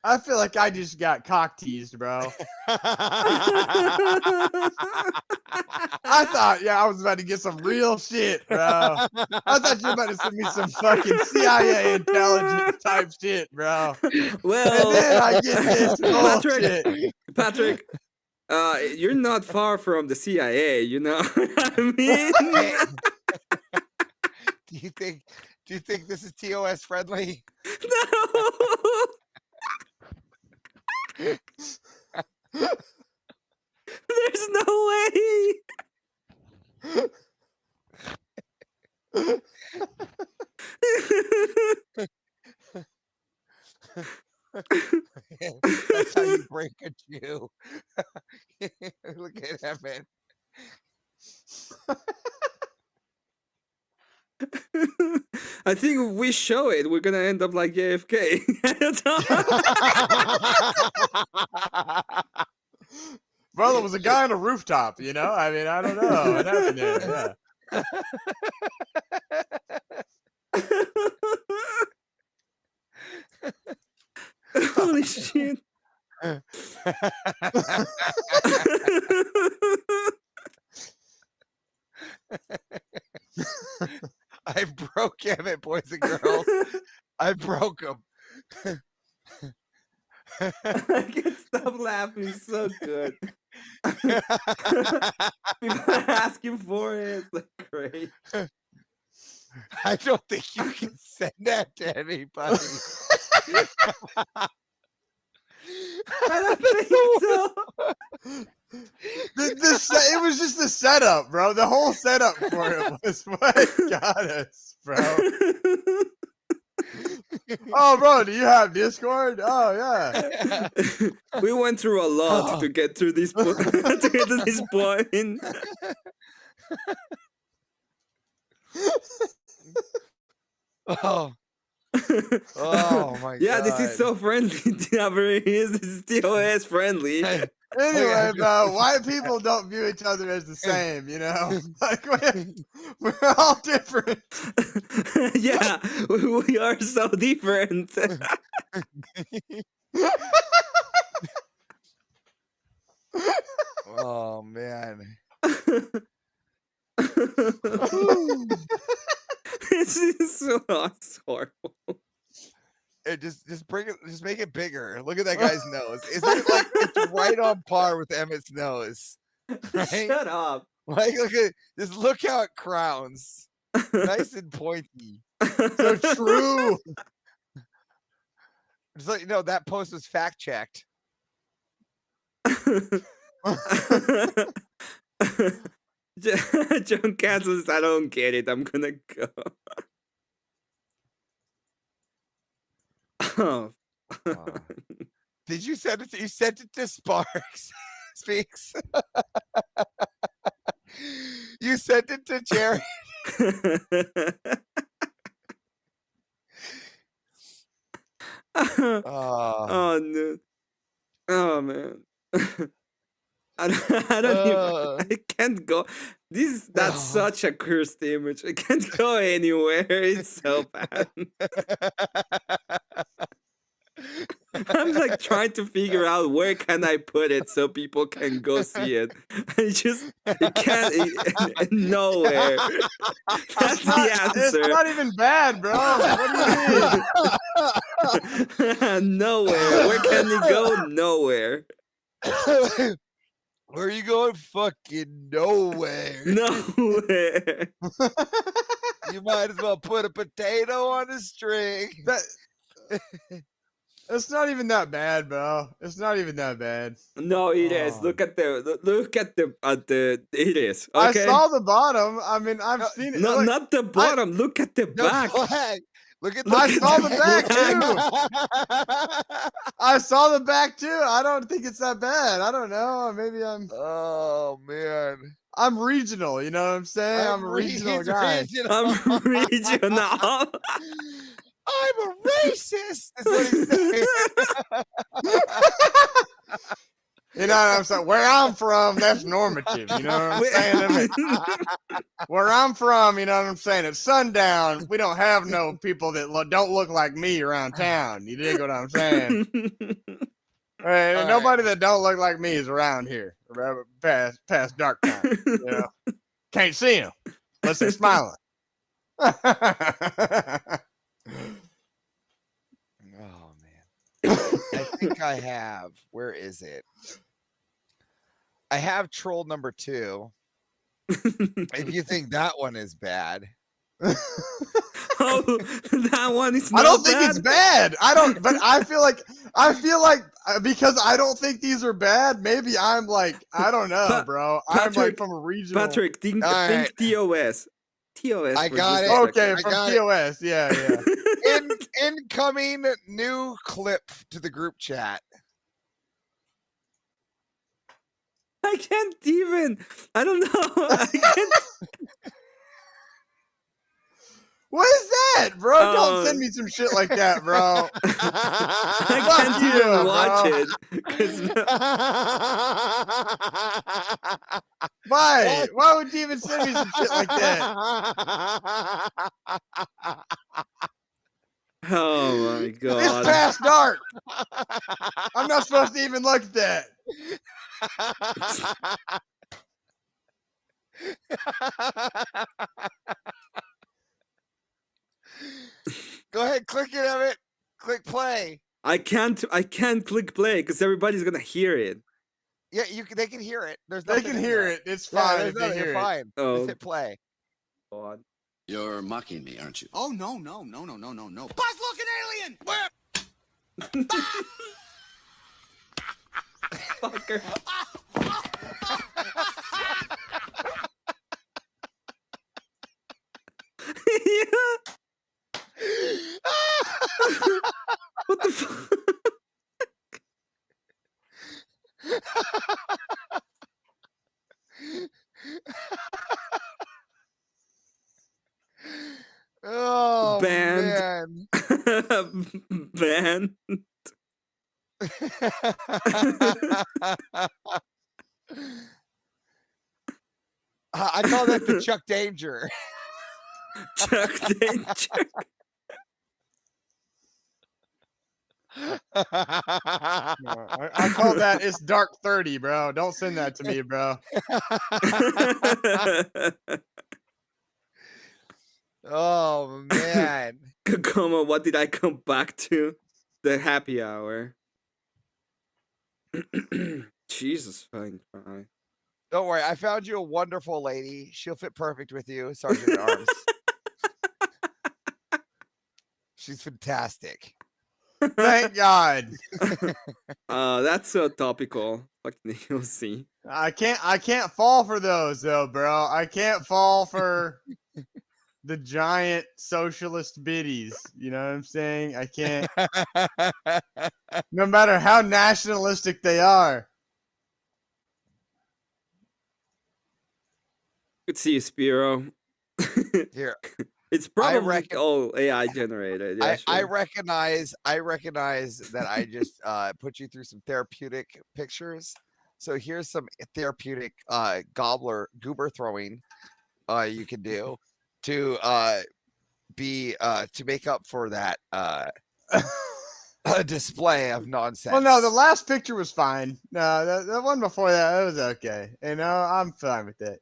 S5: I feel like I just got cock teased, bro. I thought, I was about to get some real shit, bro. I thought you were about to send me some fucking CIA intelligence type shit, bro.
S2: Well,
S5: and then I get this bullshit.
S2: Patrick, you're not far from the CIA, you know what I mean?
S3: Do you think this is TOS friendly?
S2: No. There's no way.
S3: That's how you break a Jew. Look at that, man.
S2: I think if we show it, we're gonna end up like JFK.
S5: Well, it was a guy on a rooftop, you know? I mean, I don't know what happened there.
S2: Yeah. Holy shit.
S3: I broke Emmett, boys and girls. I broke him.
S2: I can't stop laughing. It's so good. People are asking for it. It's like great.
S3: I don't think you can send that to anybody.
S2: I don't think so.
S5: It was just the setup, bro. The whole setup for it was what got us, bro. Oh, bro, do you have Discord? Oh, yeah.
S2: We went through a lot to get to this point. To get to this point.
S3: Oh. Oh my god.
S2: Yeah, this is so friendly. This is TOS friendly.
S5: Anyway, bro, white people don't view each other as the same, you know? Like, we're all different.
S2: Yeah, we are so different.
S3: Oh man.
S2: It's just so horrible.
S3: Just bring it. Just make it bigger. Look at that guy's nose. Isn't it like it's right on par with Emmett's nose? Right?
S2: Shut up.
S3: Like look how it crowns. Nice and pointy.
S5: So true.
S3: Just let you know that post was fact checked.
S2: John cancels. I don't get it. I'm gonna go. Oh.
S3: Did you send it to? You sent it to Sparks Speaks. You sent it to Jerry.
S2: Oh no. Oh man. I don't even, I can't go. That's such a cursed image. I can't go anywhere. It's so bad. I'm like trying to figure out where can I put it so people can go see it. It can't nowhere. That's the answer.
S5: It's not even bad, bro. What do you
S2: mean? Nowhere. Where can it go? Nowhere.
S3: Where are you going? Fucking nowhere.
S2: Nowhere.
S3: You might as well put a potato on a string.
S5: It's not even that bad, bro. It's not even that bad.
S2: No, it is. Look at the. It is. Okay?
S5: I saw the bottom. I mean, I've seen it.
S2: No, like, not the bottom. Look at the back.
S3: Look at
S5: I saw the back too. I saw the back too. I don't think it's that bad. I don't know. Maybe I'm.
S3: Oh man.
S5: I'm regional. You know what I'm saying? I'm a regional guy.
S2: I'm regional.
S3: I'm a racist. That's what he's saying.
S5: You know what I'm saying? Where I'm from, that's normative. You know what I'm saying? Where I'm from, you know what I'm saying? At sundown, we don't have no people that don't look like me around town. You dig what I'm saying? Right, nobody that don't look like me is around here past dark time. You know, can't see them unless they're smiling.
S3: Oh man, I think I have. Where is it? I have troll number 2. If you think that one is bad.
S2: Oh, that one is not
S5: I don't think
S2: bad.
S5: it's bad. I don't, but I feel like because I don't think these are bad. Maybe I'm like, I don't know, bro. I'm like from a regional.
S2: Patrick, think TOS. TOS.
S3: I got it.
S5: Okay, from TOS. Yeah.
S3: Incoming new clip to the group chat.
S2: I can't even. I don't know. I can't.
S5: What is that, bro? Don't send me some shit like that, bro.
S2: I can't even watch it.
S5: Why? Why would you even send me some shit like that?
S2: Oh my god.
S5: It's past dark. I'm not supposed to even look at that.
S3: Go ahead, click it, Emmett. Click play.
S2: I can't click play because everybody's gonna hear it.
S3: Yeah, they can hear it.
S5: They can hear it. It's fine if they hear it.
S3: Fine.
S2: Oh.
S3: Just hit play.
S2: God.
S14: You're mocking me, aren't you?
S15: Oh, no. Buzz-looking alien! Where?
S2: Fucker. Yeah. What the fuck?
S3: Oh,
S2: Banned.
S3: man.
S2: Banned.
S3: I call that the Chuck Danger.
S2: Chuck Danger.
S5: I call that it's dark 30, bro. Don't send that to me, bro.
S3: Oh man.
S2: Kakoma, what did I come back to? The happy hour. Jesus fucking Christ.
S3: Don't worry, I found you a wonderful lady. She'll fit perfect with you, Sergeant at Arms. She's fantastic.
S5: Thank God.
S2: That's so topical. Fucking AOC.
S5: I can't fall for those though, bro. I can't fall for the giant socialist biddies. You know what I'm saying? I can't. No matter how nationalistic they are.
S2: Good to see you, Spiro.
S3: Here.
S2: It's probably all AI generated. Yeah,
S3: I
S2: sure.
S3: recognize that I just put you through some therapeutic pictures. So here's some therapeutic goober throwing you can do to make up for that display of nonsense.
S5: Well, no, the last picture was fine. No, the one before that was okay. You know, I'm fine with that.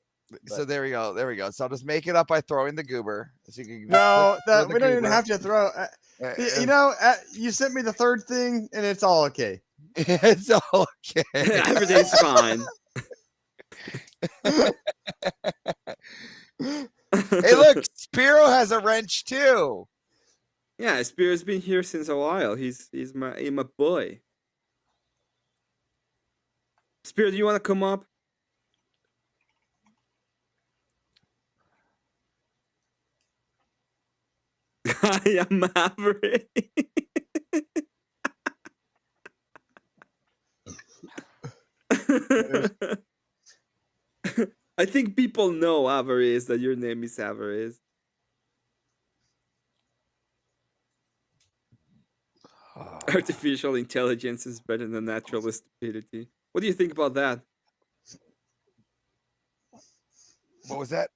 S3: So there we go. So I'll just make it up by throwing the goober. So you can
S5: no, we don't even have to throw. You know, you sent me the third thing, and it's all okay.
S3: It's all okay.
S2: Everything's fine.
S3: Hey, look, Spiro has a wrench too.
S2: Yeah, Spiro's been here since a while. He's my boy. Spiro, do you want to come up? I am Maverick. I think people know Avarice, that your name is Avarice. Artificial intelligence is better than natural stupidity. What do you think about that?
S3: What was that?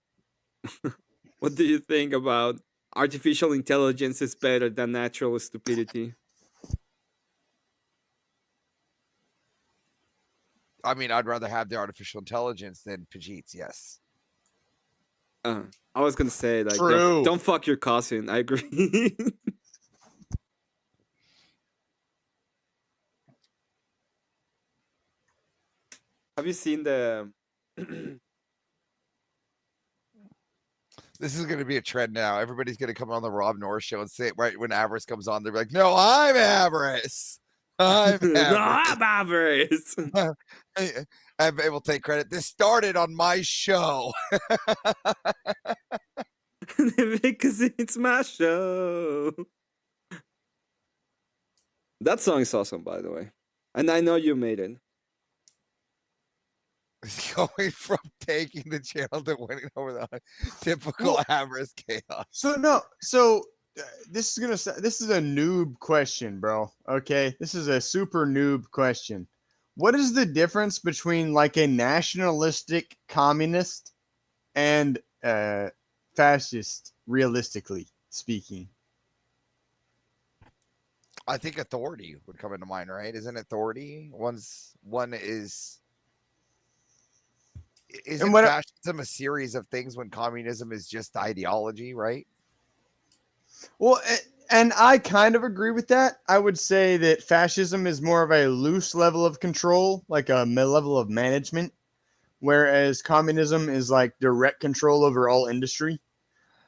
S2: What do you think about artificial intelligence is better than natural stupidity?
S3: I mean, I'd rather have the artificial intelligence than Pajit's, yes.
S2: I was gonna say, like,
S5: True.
S2: Don't fuck your cousin. I agree. Have you seen the?
S3: This is going to be a trend now. Everybody's going to come on the Rob Norris show and say it right when Avarice comes on. They're like, "No, I'm Avarice. I'm
S2: Avarice.
S3: I'm able to take credit. This started on my show."
S2: Because it's my show. That song is awesome, by the way. And I know you made it.
S3: Going from taking the channel to winning over the typical Avarice chaos.
S5: So this is a noob question, bro. Okay, this is a super noob question. What is the difference between like a nationalistic communist and fascist, realistically speaking?
S3: I think authority would come into mind, right? Isn't authority? One is. Isn't fascism a series of things when communism is just ideology, right?
S5: Well, and I kind of agree with that. I would say that fascism is more of a loose level of control, like a level of management, whereas communism is like direct control over all industry.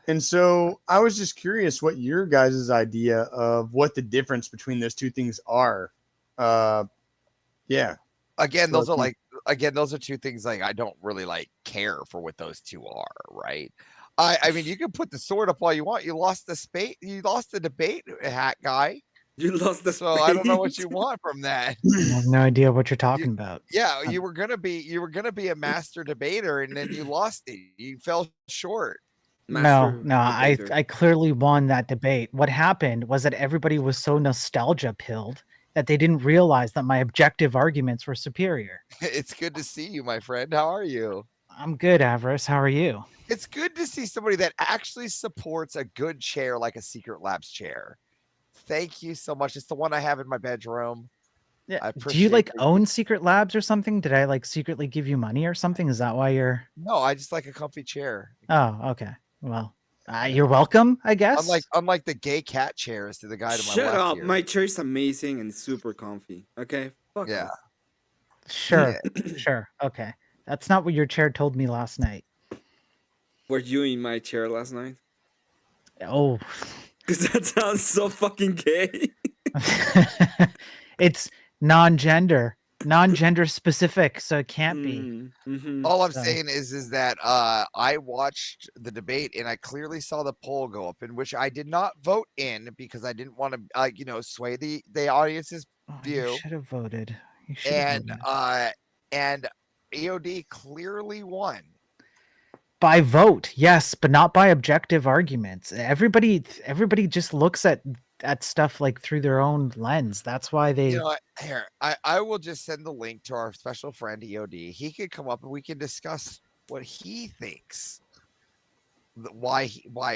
S5: And so I was just curious what your guys' idea of what the difference between those two things are. Yeah.
S3: Again, those are two things like I don't really like care for what those two are, right? I mean, you can put the sword up all you want. You lost the debate, hat guy.
S2: You lost the
S3: so I don't know what you want from that.
S16: I have no idea what you're talking about.
S3: Yeah, you were gonna be a master debater, and then you lost it. You fell short.
S16: No, I clearly won that debate. What happened was that everybody was so nostalgia pilled that they didn't realize that my objective arguments were superior.
S3: It's good to see you, my friend. How are you?
S16: I'm good, Avarice. How are you?
S3: It's good to see somebody that actually supports a good chair like a Secret Labs chair. Thank you so much. It's the one I have in my bedroom.
S16: Yeah. Do you like own Secret Labs or something? Did I like secretly give you money or something? Is that why you're?
S3: No, I just like a comfy chair.
S16: Oh, okay. Well, you're welcome, I guess.
S3: Unlike the gay cat chairs to the guy to my left.
S2: Shut up!
S3: Here.
S2: My chair is amazing and super comfy. Okay. Fuck
S3: yeah.
S16: Sure. Sure. Okay. That's not what your chair told me last night.
S2: Were you in my chair last night?
S16: Oh.
S2: Because that sounds so fucking gay.
S16: It's non-gender specific, so it can't be.
S2: Mm-hmm.
S3: All I'm saying is that I watched the debate and I clearly saw the poll go up, in which I did not vote in because I didn't want to, sway the audience's view.
S16: You should have voted.
S3: And EOD clearly won.
S16: By vote, yes, but not by objective arguments. Everybody just looks at stuff like through their own lens. That's why they.
S3: You know what? Here, I will just send the link to our special friend EOD. He could come up and we can discuss what he thinks. Why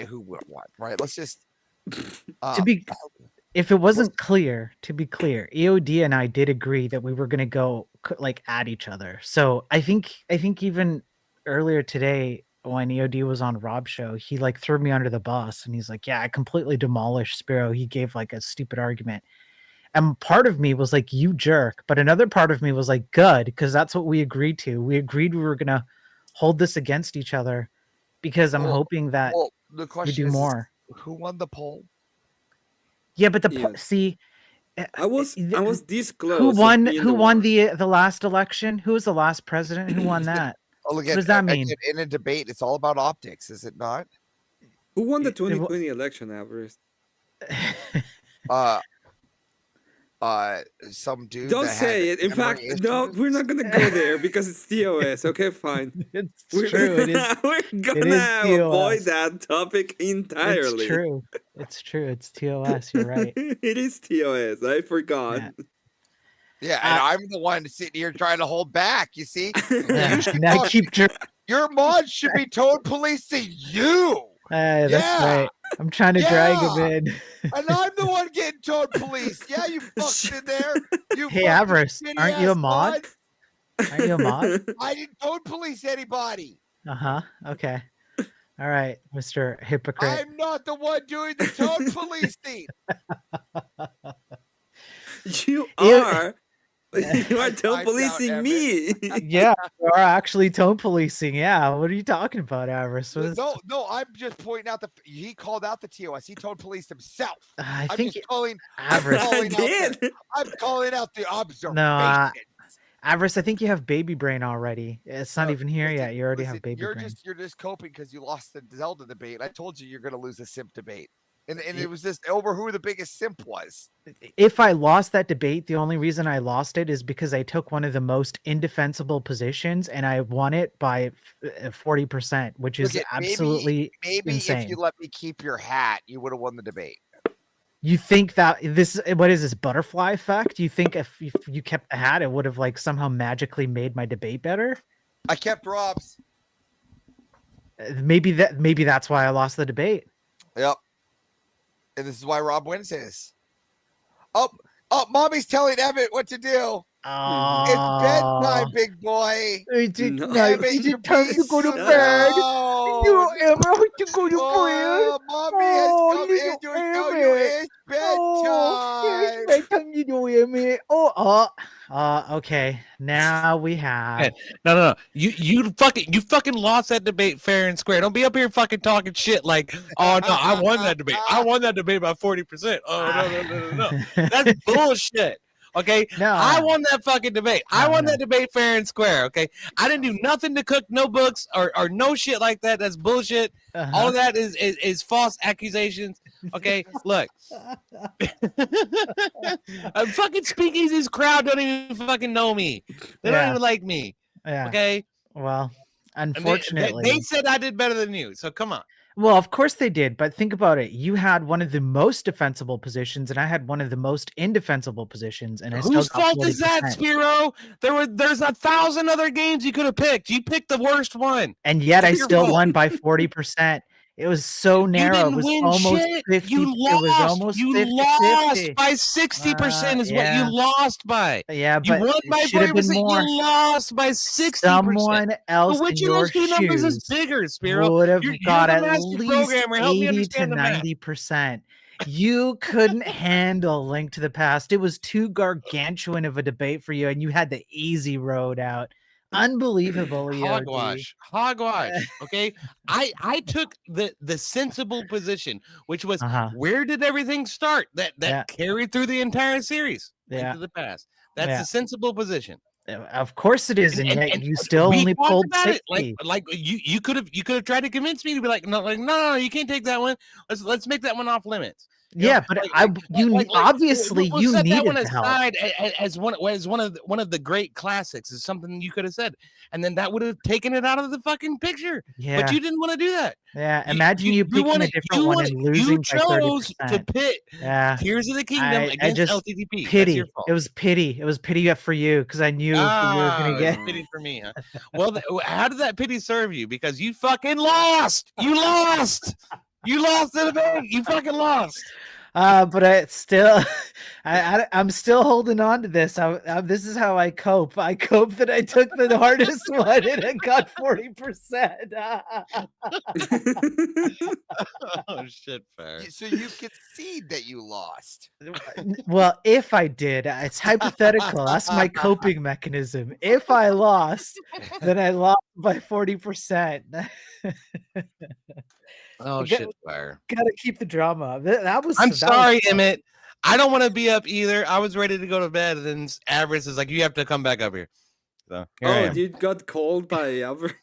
S3: who would what? Right? Let's just.
S16: If it wasn't clear, to be clear, EOD and I did agree that we were going to go like at each other. So I think even earlier today, when EOD was on Rob's show, he like threw me under the bus and he's like, yeah, I completely demolished Spiro. He gave like a stupid argument. And part of me was like, you jerk. But another part of me was like, good, because that's what we agreed to. We agreed we were going to hold this against each other because I'm hoping that
S3: the question
S16: we do more.
S3: Who won the poll?
S16: Yeah, but see,
S2: I was this close.
S16: Who won the last election? Who was the last president? Who won that?
S3: What
S16: does that mean?
S3: In a debate, it's all about optics, is it not?
S2: Who won the 2020 election, Avarice?
S3: Some dude.
S2: Don't say it. In fact, no, we're not gonna go there because it's TOS. Okay, fine.
S16: It's true. It is.
S2: We're gonna avoid that topic entirely.
S16: It's true. It's true. It's TOS. You're right.
S2: It is TOS. I forgot.
S3: Yeah, and I'm the one sitting here trying to hold back. You see, your mod should be told policing you.
S16: That's right. I'm trying to drag him in.
S3: And I'm the one getting told police. Yeah, you fucked in there.
S16: Hey, Avarice, aren't you a mod? Aren't you a mod?
S3: I didn't told police anybody.
S16: Okay. All right, Mr. Hypocrite.
S3: I'm not the one doing the tone policing.
S2: You are. You are tone policing me.
S16: Yeah, you are actually tone policing. Yeah, what are you talking about, Avarice?
S3: No, I'm just pointing out he called out the TOS. He told police himself.
S16: I think
S3: just calling
S16: Avarice.
S3: I'm calling out the observation.
S16: No, Avarice, I think you have baby brain already. It's not even here yet. You already have baby brain.
S3: You're just coping because you lost the Zelda debate. I told you you're going to lose the Simp debate. And it was just over who the biggest simp was.
S16: If I lost that debate, the only reason I lost it is because I took one of the most indefensible positions and I won it by 40%, which is absolutely
S3: maybe
S16: insane.
S3: if you let me keep your hat, you would have won the debate.
S16: You think that what is this butterfly effect? You think if you kept the hat, it would have like somehow magically made my debate better?
S3: I kept Rob's.
S16: Maybe that's why I lost the debate.
S3: Yep. And this is why Rob wins his. Oh, mommy's telling Emmett what to do. It's bedtime, big boy.
S16: Is it time to go to bed? No, Emma, I have to go to bed.
S3: Mommy has come in to tell you it's bedtime.
S16: It's bedtime, you know, Emma. Okay. Now we have.
S12: No. You fucking lost that debate fair and square. Don't be up here fucking talking shit like, oh no, I won that debate. I won that debate by 40%. Oh no. That's bullshit. Okay,
S16: no,
S12: I won that fucking debate. I won that debate fair and square. Okay, I didn't do nothing to cook no books or no shit like that. That's bullshit. All of that is false accusations. Okay, look, fucking Speakeasy's crowd don't even fucking know me. They don't even like me.
S16: Yeah.
S12: Okay.
S16: Well, unfortunately,
S12: they said I did better than you. So come on.
S16: Well, of course they did, but think about it. You had one of the most defensible positions, and I had one of the most indefensible positions. And
S12: whose fault is that, Spiro? There's 1,000 other games you could have picked. You picked the worst one,
S16: and yet I still won by 40%. It was so narrow. It was almost 50.
S12: You lost.
S16: It was almost 50,
S12: lost by 60% is what you lost by.
S16: Yeah,
S12: you
S16: but
S12: won by 40%.
S16: More.
S12: You lost by 60%.
S16: Someone else
S12: which
S16: in
S12: of
S16: your
S12: those two numbers is bigger, Spiro?
S16: Would have got at
S12: least
S16: least 80 to 90%. You couldn't handle Link to the Past. It was too gargantuan of a debate for you, and you had the easy road out. Unbelievable.
S12: Hogwash. Okay, I took the sensible position, which was where did everything start that carried through the entire series into the past. That's the sensible position.
S16: Of course it is, and yet you still only pulled 60.
S12: Like you could have tried to convince me to be like no, you can't take that one. Let's make that one off limits.
S16: Yeah, but obviously you
S12: set
S16: needed
S12: that one
S16: the help.
S12: aside as one of the great classics is something you could have said, and then that would have taken it out of the fucking picture.
S16: Yeah,
S12: but you didn't want to do that.
S16: Yeah, imagine you picking a different one and losing
S12: you chose
S16: by 30%.
S12: to pit Tears of the Kingdom against LTTP.
S16: Pity.
S12: That's your fault.
S16: It was pity. It was pity for you because I knew you were going to get
S12: pity for me. Huh? Well, how did that pity serve you? Because you fucking lost. You lost. You lost the debate. You fucking lost.
S16: But I'm still holding on to this. This is how I cope. I cope that I took the hardest one and I got 40%.
S12: Oh shit, fair.
S3: So you concede that you lost.
S16: Well, if I did, it's hypothetical. That's my coping mechanism. If I lost, then I lost by 40%.
S12: Oh shit, fire!
S16: Gotta keep the drama up. That was.
S12: I'm sorry, Emmett. I don't want to be up either. I was ready to go to bed, and then Avarice is like, "You have to come back up here." So
S2: you got called by Avarice.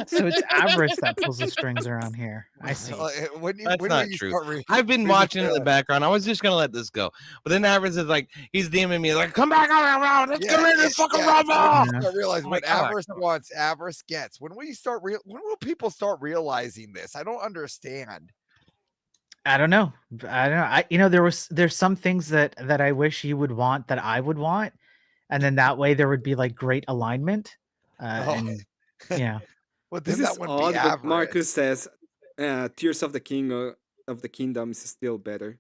S16: So it's Avarice that pulls the strings around here. I see.
S12: That's not true. I've been watching in the background. I was just gonna let this go, but then Avarice is like, he's DMing me like, "Come back around. Let's get rid of this fucking rumble."
S3: I realize what Avarice wants, Avarice gets. When will people start realizing this? I don't understand.
S16: I don't know. There's some things that I wish you would want that I would want, and then that way there would be like great alignment. And, yeah.
S3: Well,
S2: this is odd, but Marcus says Tears of the Kingdom is still better.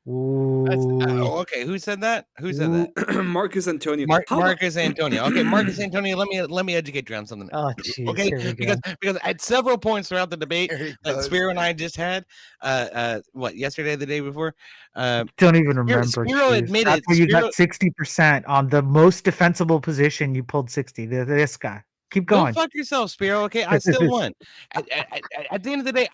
S12: Okay, who said that? Who said that?
S2: Marcus Antonio.
S12: Marcus Antonio. Okay, Marcus Antonio. Let me educate you on something.
S16: Oh, geez,
S12: okay, because at several points throughout the debate that Spiro and I just had, yesterday, the day before.
S16: Don't even remember.
S12: Spiro admitted.
S16: That's where you got 60% on the most defensible position. You pulled 60. This guy. Keep going.
S12: Go fuck yourself, Spiro. Okay, I still won. At the end of the day,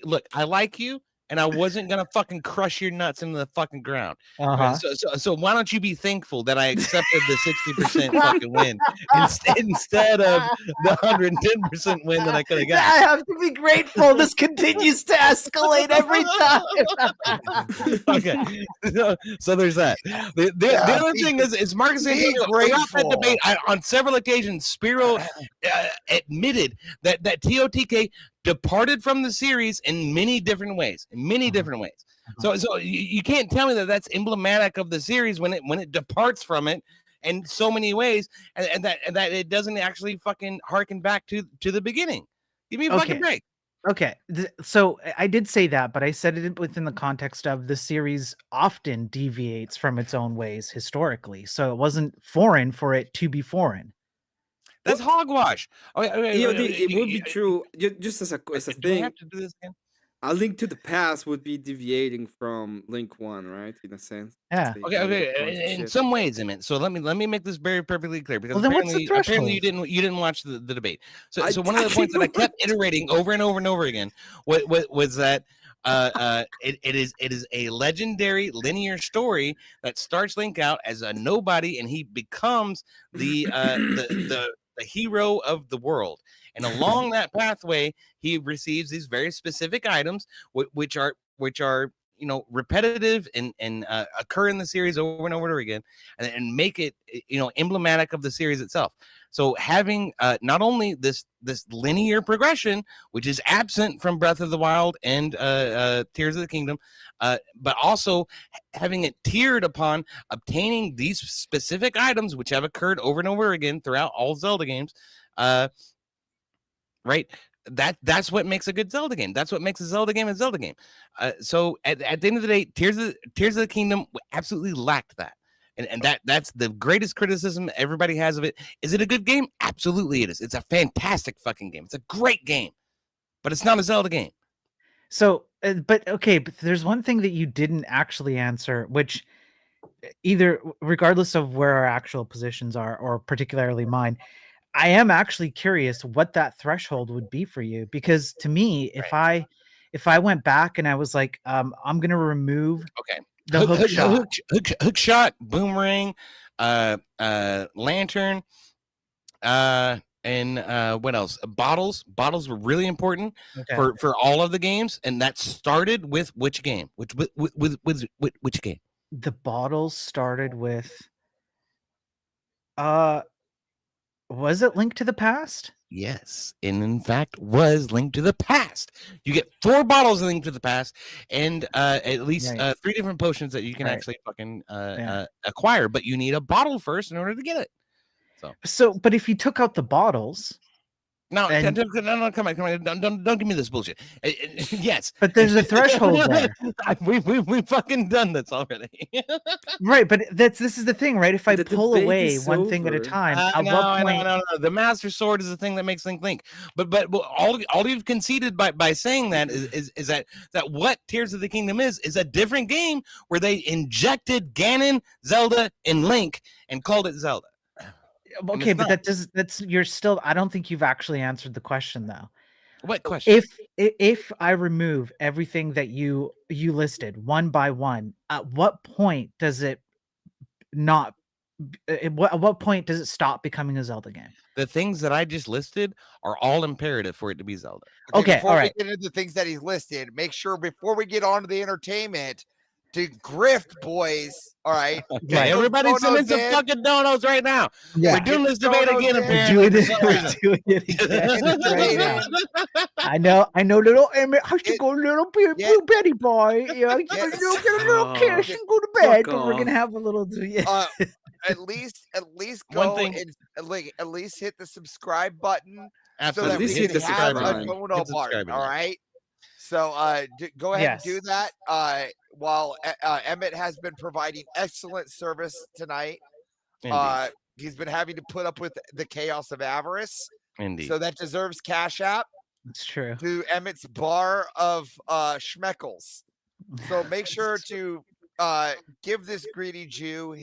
S12: look, I like you. and I wasn't gonna fucking crush your nuts into the fucking ground.
S16: Uh-huh.
S12: So why don't you be thankful that I accepted the 60% fucking win instead of the 110% win that I could have got?
S16: I have to be grateful. This continues to escalate every time.
S12: Okay, so there's that. The other thing is Marcus Antonio throughout that debate on several occasions, Spiro admitted that TOTK departed from the series in many different ways. So you can't tell me that that's emblematic of the series when it departs from it in so many ways, and that it doesn't actually fucking harken back to the beginning. Give me a fucking break.
S16: Okay, so I did say that, but I said it within the context of the series often deviates from its own ways historically, so it wasn't foreign for it to be foreign.
S12: That's hogwash.
S2: It would be true. Just as a
S12: Do we
S2: thing.
S12: have to do this again?
S2: A Link to the Past would be deviating from Link 1, right? In a sense.
S16: Yeah.
S12: Okay. In some ways, Emmett. So let me make this very perfectly clear, because
S16: Well, then what's the
S12: apparently you
S16: threshold?
S12: didn't watch the debate. So one of the points that I kept iterating over and over and over again was that it is a legendary linear story that starts Link out as a nobody, and he becomes the hero of the world. And along that pathway, he receives these very specific items, which are repetitive and occur in the series over and over again, and make it emblematic of the series itself. So having not only this linear progression, which is absent from Breath of the Wild and Tears of the Kingdom, but also having it tiered upon obtaining these specific items, which have occurred over and over again throughout all Zelda games. Right, that's what makes a good Zelda game. That's what makes a Zelda game a Zelda game. So at the end of the day, Tears of the Kingdom absolutely lacked that, and that's the greatest criticism everybody has of it. Is it a good game? Absolutely, it is. It's a fantastic fucking game. It's a great game, but it's not a Zelda game.
S16: So, but there's one thing that you didn't actually answer, which either, regardless of where our actual positions are, or particularly mine, I am actually curious what that threshold would be for you, because to me, if I went back and I was like, I'm gonna remove the
S12: hook shot, boomerang, lantern, and what else? Bottles were really important for all of the games, and that started with which game? Which game?
S16: The bottles started with was it Link to the Past?
S12: Yes, and in fact was Link to the Past. You get 4 bottles of Link to the Past, and at least 3 different potions that you can actually fucking acquire, but you need a bottle first in order to get it.
S16: So but if you took out the bottles,
S12: no, come on, don't give me this bullshit. Yes,
S16: but there's a threshold there.
S12: We've fucking done this already.
S16: Right, but this is the thing, right? If I pull away one thing at a time, at what point?
S12: No. The Master Sword is the thing that makes Link. But all you've conceded by saying that is that what Tears of the Kingdom is a different game where they injected Ganon, Zelda, and Link and called it Zelda.
S16: Okay, but that's you're still. I don't think you've actually answered the question though.
S12: What question?
S16: If I remove everything that you listed one by one, at what point does it not? At what point does it stop becoming a Zelda game?
S12: The things that I just listed are all imperative for it to be Zelda.
S16: Okay, all right.
S3: Before we get into the things that he's listed, make sure before we get on to the entertainment, to grift, boys. All right.
S12: Okay, everybody send in some fucking donuts right now.
S16: Yeah.
S12: We're doing this debate again.
S16: We're doing it again. I know. Little Emmett has to go, little blue Betty boy. Yeah, get a little kiss and go to bed. But we're gonna have a little.
S3: At least go and at least hit the subscribe button.
S12: Absolutely.
S3: So that we can have a dono button. All right. So go ahead and do that. While Emmett has been providing excellent service tonight. He's been having to put up with the chaos of avarice.
S12: Indeed.
S3: So that deserves Cash App.
S16: It's true.
S3: To Emmett's bar of schmeckles. So make sure to give this greedy Jew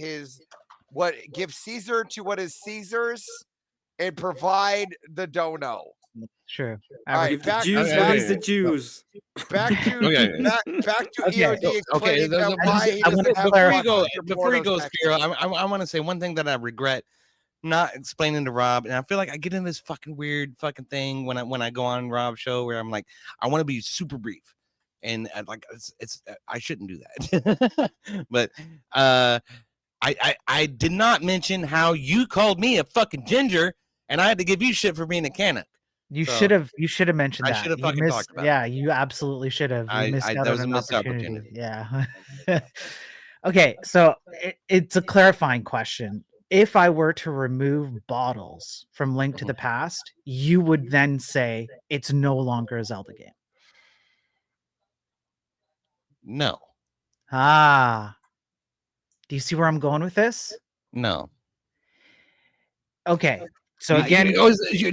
S3: give Caesar to what is Caesar's and provide the dono.
S16: Sure.
S3: All right,
S2: If the Jews release the Jews.
S3: Back to EOD explaining that why he
S12: before
S3: doesn't
S12: before you go, Spiro, I want to say one thing that I regret not explaining to Rob, and I feel like I get in this fucking weird fucking thing when I go on Rob's show where I'm like, I want to be super brief, and like it's I shouldn't do that, but I did not mention how you called me a fucking ginger, and I had to give you shit for being a Canuck.
S16: You should have mentioned that.
S12: I should have
S16: You
S12: fucking
S16: missed,
S12: talked about
S16: yeah, you absolutely should have. You missed out
S12: that was
S16: on
S12: a
S16: an
S12: missed
S16: opportunity.
S12: opportunity.
S16: Yeah. Okay, so it's a clarifying question. If I were to remove bottles from Link to the Past, you would then say it's no longer a Zelda game.
S12: No.
S16: Ah. Do you see where I'm going with this?
S12: No.
S16: Okay. So again,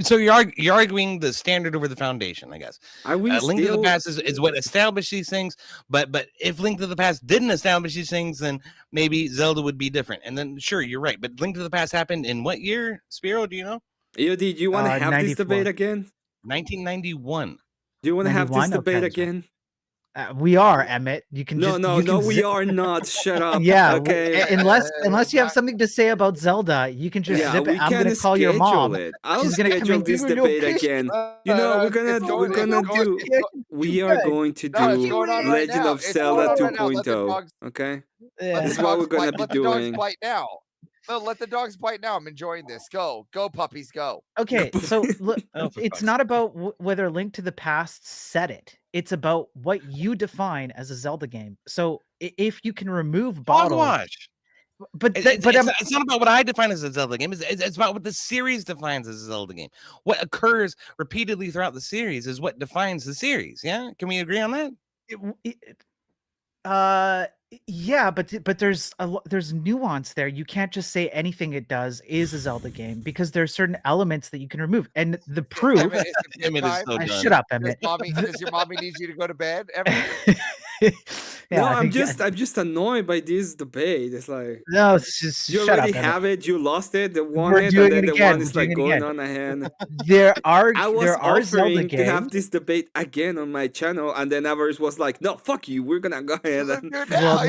S12: so you're arguing the standard over the foundation, I guess. Link to the Past is what established these things, but if Link to the Past didn't establish these things, then maybe Zelda would be different. And then sure, you're right. But Link to the Past happened in what year, Spiro? Do you know?
S2: EOD, do you want to have this debate again?
S12: 1991.
S2: Do you want to have this debate again?
S16: We are, Emmett. You can
S2: we are not. Shut up.
S16: Yeah.
S2: Okay.
S16: Unless you have something to say about Zelda, you can just zip it. I'm gonna call your mom.
S2: I'll schedule this debate again. You know, we are going to do Legend of Zelda 2.0. Okay. This is what we're gonna be doing.
S3: No, let the dogs bite now. I'm enjoying this. Go, puppies, go.
S16: Okay, so look, it's not about whether Link to the Past said it. It's about what you define as a Zelda game. So if you can remove bottles, but
S12: it's not about what I define as a Zelda game. It's about what the series defines as a Zelda game. What occurs repeatedly throughout the series is what defines the series. Yeah, can we agree on that?
S16: Yeah, but there's nuance there. You can't just say anything it does is a Zelda game because there's certain elements that you can remove. And the proof.
S12: Emmett is so done.
S16: Shut up, Emmett.
S3: Does your mommy need you to go to bed?
S2: No, I'm just annoyed by this debate. It's like
S16: no, it's just
S2: you
S16: shut
S2: already
S16: up,
S2: have it, you lost it, the one
S16: We're
S2: it,
S16: doing
S2: and then
S16: it
S2: the
S16: again.
S2: one is like going on ahead.
S16: I was
S2: offering to have this debate again on my channel, and then Avarice was like, "No, fuck you, we're gonna go ahead."
S16: Well,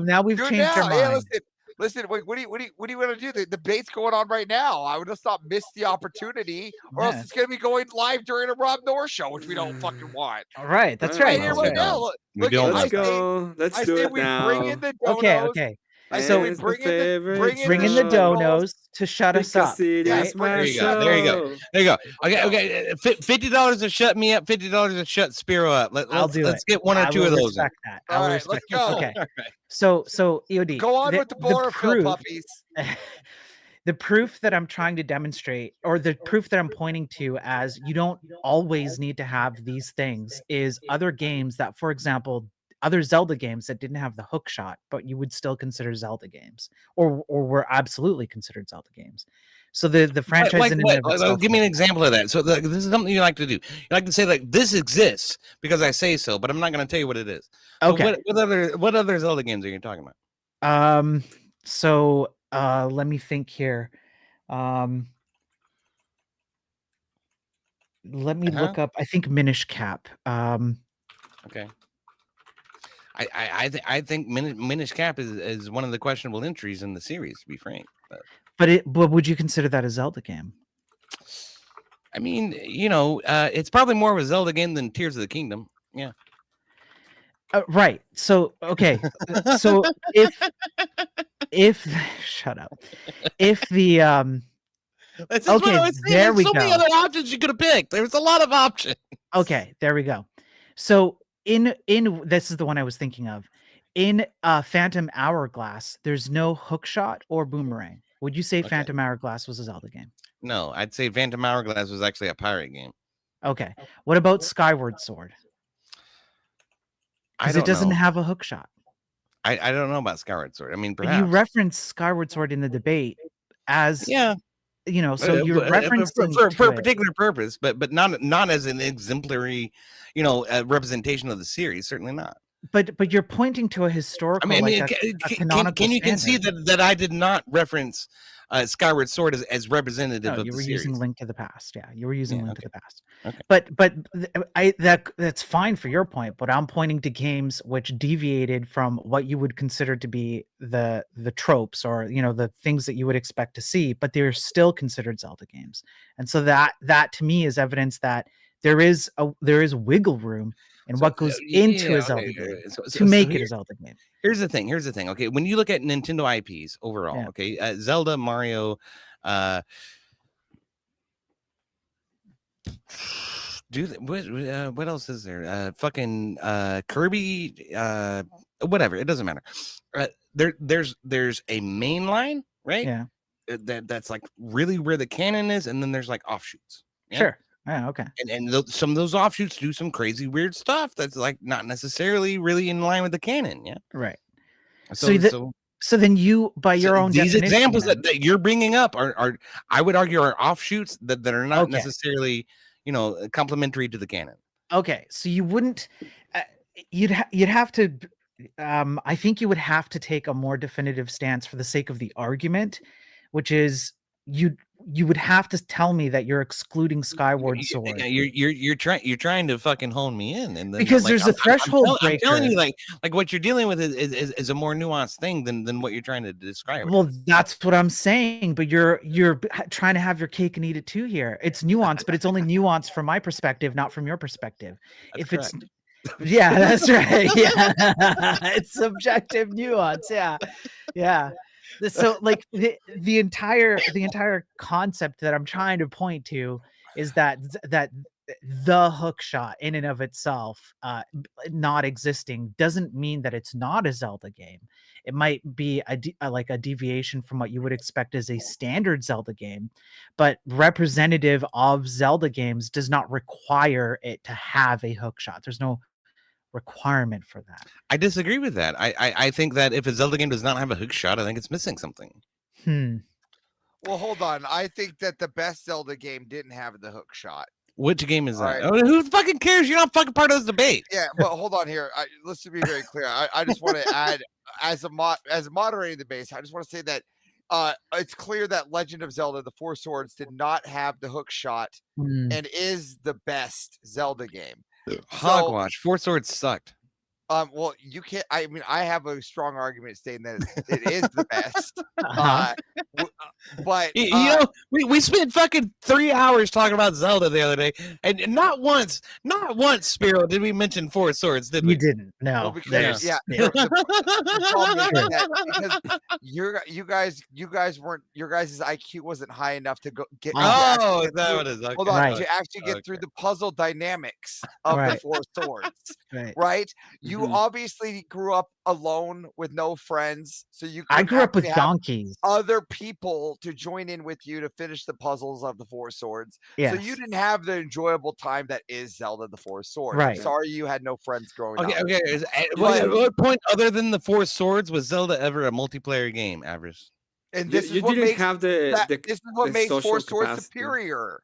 S16: now we've changed our mind.
S3: Hey, listen. Wait, what do you want to do? The debate's going on right now. I would just not miss the opportunity, or else it's going to be going live during a Rob Norris show, which we don't fucking want.
S16: All right, that's right.
S3: Right now,
S2: let's go. Let's do it now.
S3: Bring in the donos.
S16: Okay.
S3: So we
S16: bring in the donos to shut us up.
S12: Yes, there you go. Okay. $50 to shut me up. $50 to shut Spiro up. Let's get one or two of those.
S16: That.
S3: All right, let's go.
S16: Okay. So EOD.
S3: Go on with the chlorophyll puppies.
S16: The proof that I'm trying to demonstrate, or the proof that I'm pointing to as you don't always need to have these things, is other games that, for example, other Zelda games that didn't have the hook shot, but you would still consider Zelda games, or were absolutely considered Zelda games. So the franchise.
S12: Give me an example of that. So this is something you like to do. You like to say like this exists because I say so, but I'm not going to tell you what it is.
S16: Okay.
S12: So what other Zelda games are you talking about?
S16: So let me think here. Let me look up. I think Minish Cap.
S12: Okay. I think Minish Cap is one of the questionable entries in the series, to be frank.
S16: But would you consider that a Zelda game?
S12: I mean, it's probably more of a Zelda game than Tears of the Kingdom. Yeah.
S16: Right. So okay. So if shut up. If the
S12: That's what I was saying.
S16: There we
S12: go. So many other options you could have picked. There's a lot of options.
S16: Okay, there we go. So in this is the one I was thinking of. In Phantom Hourglass, there's no hook shot or boomerang. Would you say Phantom Hourglass was a Zelda game?
S12: No, I'd say Phantom Hourglass was actually a pirate game.
S16: Okay. What about Skyward Sword? Because it doesn't have a hook shot.
S12: I don't know about Skyward Sword. I mean, perhaps.
S16: You referenced Skyward Sword in the debate as so you're referencing
S12: for a particular purpose, but not as an exemplary, representation of the series. Certainly not.
S16: But you're pointing to a historical,
S12: can you concede that I did not reference Skyward Sword as representative of
S16: you
S12: the
S16: were
S12: series?
S16: using Link to the Past. Yeah, you were using Link to the Past.
S12: Okay.
S16: But that's fine for your point. But I'm pointing to games which deviated from what you would consider to be the tropes, or the things that you would expect to see, but they're still considered Zelda games. And so that to me is evidence that there is wiggle room in what goes into a Zelda game to make it a Zelda game.
S12: Here's the thing. Okay, when you look at Nintendo IPs overall, okay, Zelda, Mario, what else is there? Fucking Kirby, whatever. It doesn't matter. There's a main line, right?
S16: Yeah.
S12: That's like really where the canon is, and then there's like offshoots. Yeah?
S16: Sure. Yeah, okay.
S12: And some of those offshoots do some crazy weird stuff that's like not necessarily really in line with the canon. Yeah.
S16: Right. So then you, by your own
S12: these
S16: definition,
S12: examples that you're bringing up are I would argue are offshoots that are not necessarily complementary to the canon.
S16: Okay, so you wouldn't. You'd have to. I think you would have to take a more definitive stance for the sake of the argument, which is you would have to tell me that you're excluding Skyward Sword.
S12: You're trying to fucking hone me in, and then,
S16: because there's a threshold breaker.
S12: I'm telling you, like what you're dealing with is a more nuanced thing than what you're trying to describe.
S16: Well, that's what I'm saying, but you're trying to have your cake and eat it too here. It's nuanced, but it's only nuanced from my perspective, not from your perspective.
S12: That's
S16: yeah, that's right. Yeah, it's subjective nuance. Yeah. So like the entire concept that I'm trying to point to is that the hook shot in and of itself not existing doesn't mean that it's not a Zelda game. It might be like a deviation from what you would expect as a standard Zelda game, but representative of Zelda games does not require it to have a hook shot. There's no requirement for that.
S12: I disagree with that. I think that if a Zelda game does not have a hook shot, I think it's missing something.
S3: Well, hold on. I think that the best Zelda game didn't have the hook shot.
S12: Which game is that? Right. Oh, who fucking cares? You're not fucking part of this debate.
S3: Yeah, but hold on here. Let's be very clear. I just want to add, as moderating the base, I just want to say that it's clear that Legend of Zelda: The Four Swords did not have the hook shot and is the best Zelda game.
S12: Hogwash. Four Swords sucked.
S3: Well, you can't. I mean, I have a strong argument stating that it is the best. But
S12: we spent fucking 3 hours talking about Zelda the other day, and not once, Spiro, did we mention Four Swords? Did we?
S16: You didn't. No.
S3: Well, because, the problem is that because you guys weren't, your guys' IQ wasn't high enough to get.
S12: Oh, is that what it is? Okay.
S3: Hold on, to actually get through the puzzle dynamics of the Four Swords. Right? You obviously grew up alone with no friends, so I
S16: grew up with donkeys,
S3: other people to join in with you to finish the puzzles of the Four Swords. So you didn't have the enjoyable time that is Zelda: The Four Swords.
S16: Right.
S3: I'm sorry you had no friends growing up.
S12: Okay. At what point other than the Four Swords was Zelda ever a multiplayer game, Avarice?
S3: And this is what makes Four Swords superior.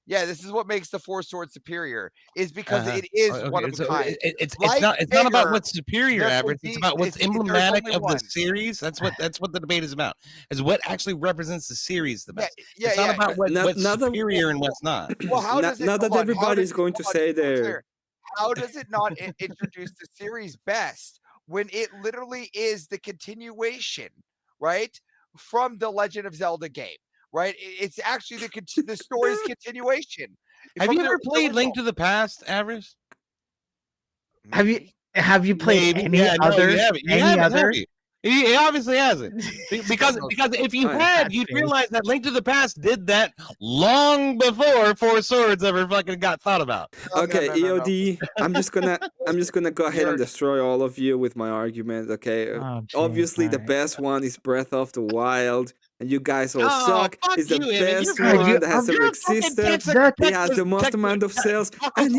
S3: Yeah, this is what makes the Four Swords superior, is because it is one of a kind.
S12: It's not about what's superior, Average. It's about what's emblematic of the series. That's what the debate is about. Is what actually represents the series the best. It's not about what's superior and what's not.
S3: Well, how does it?
S2: Not that everybody is going to say there.
S3: How does it not introduce the series best when it literally is the continuation, right, from the Legend of Zelda game? Right, it's actually the story's continuation.
S12: Have you ever played Link to the Past, Avarice?
S16: Have you played any other?
S12: He obviously hasn't. Because if you had, you'd realize that Link to the Past did that long before Four Swords ever fucking got thought about.
S2: Okay, EOD, I'm just gonna go ahead and destroy all of you with my argument. Okay, obviously the best one is Breath of the Wild. And you guys all suck. It's the best one that has ever existed. It has the most amount of sales, and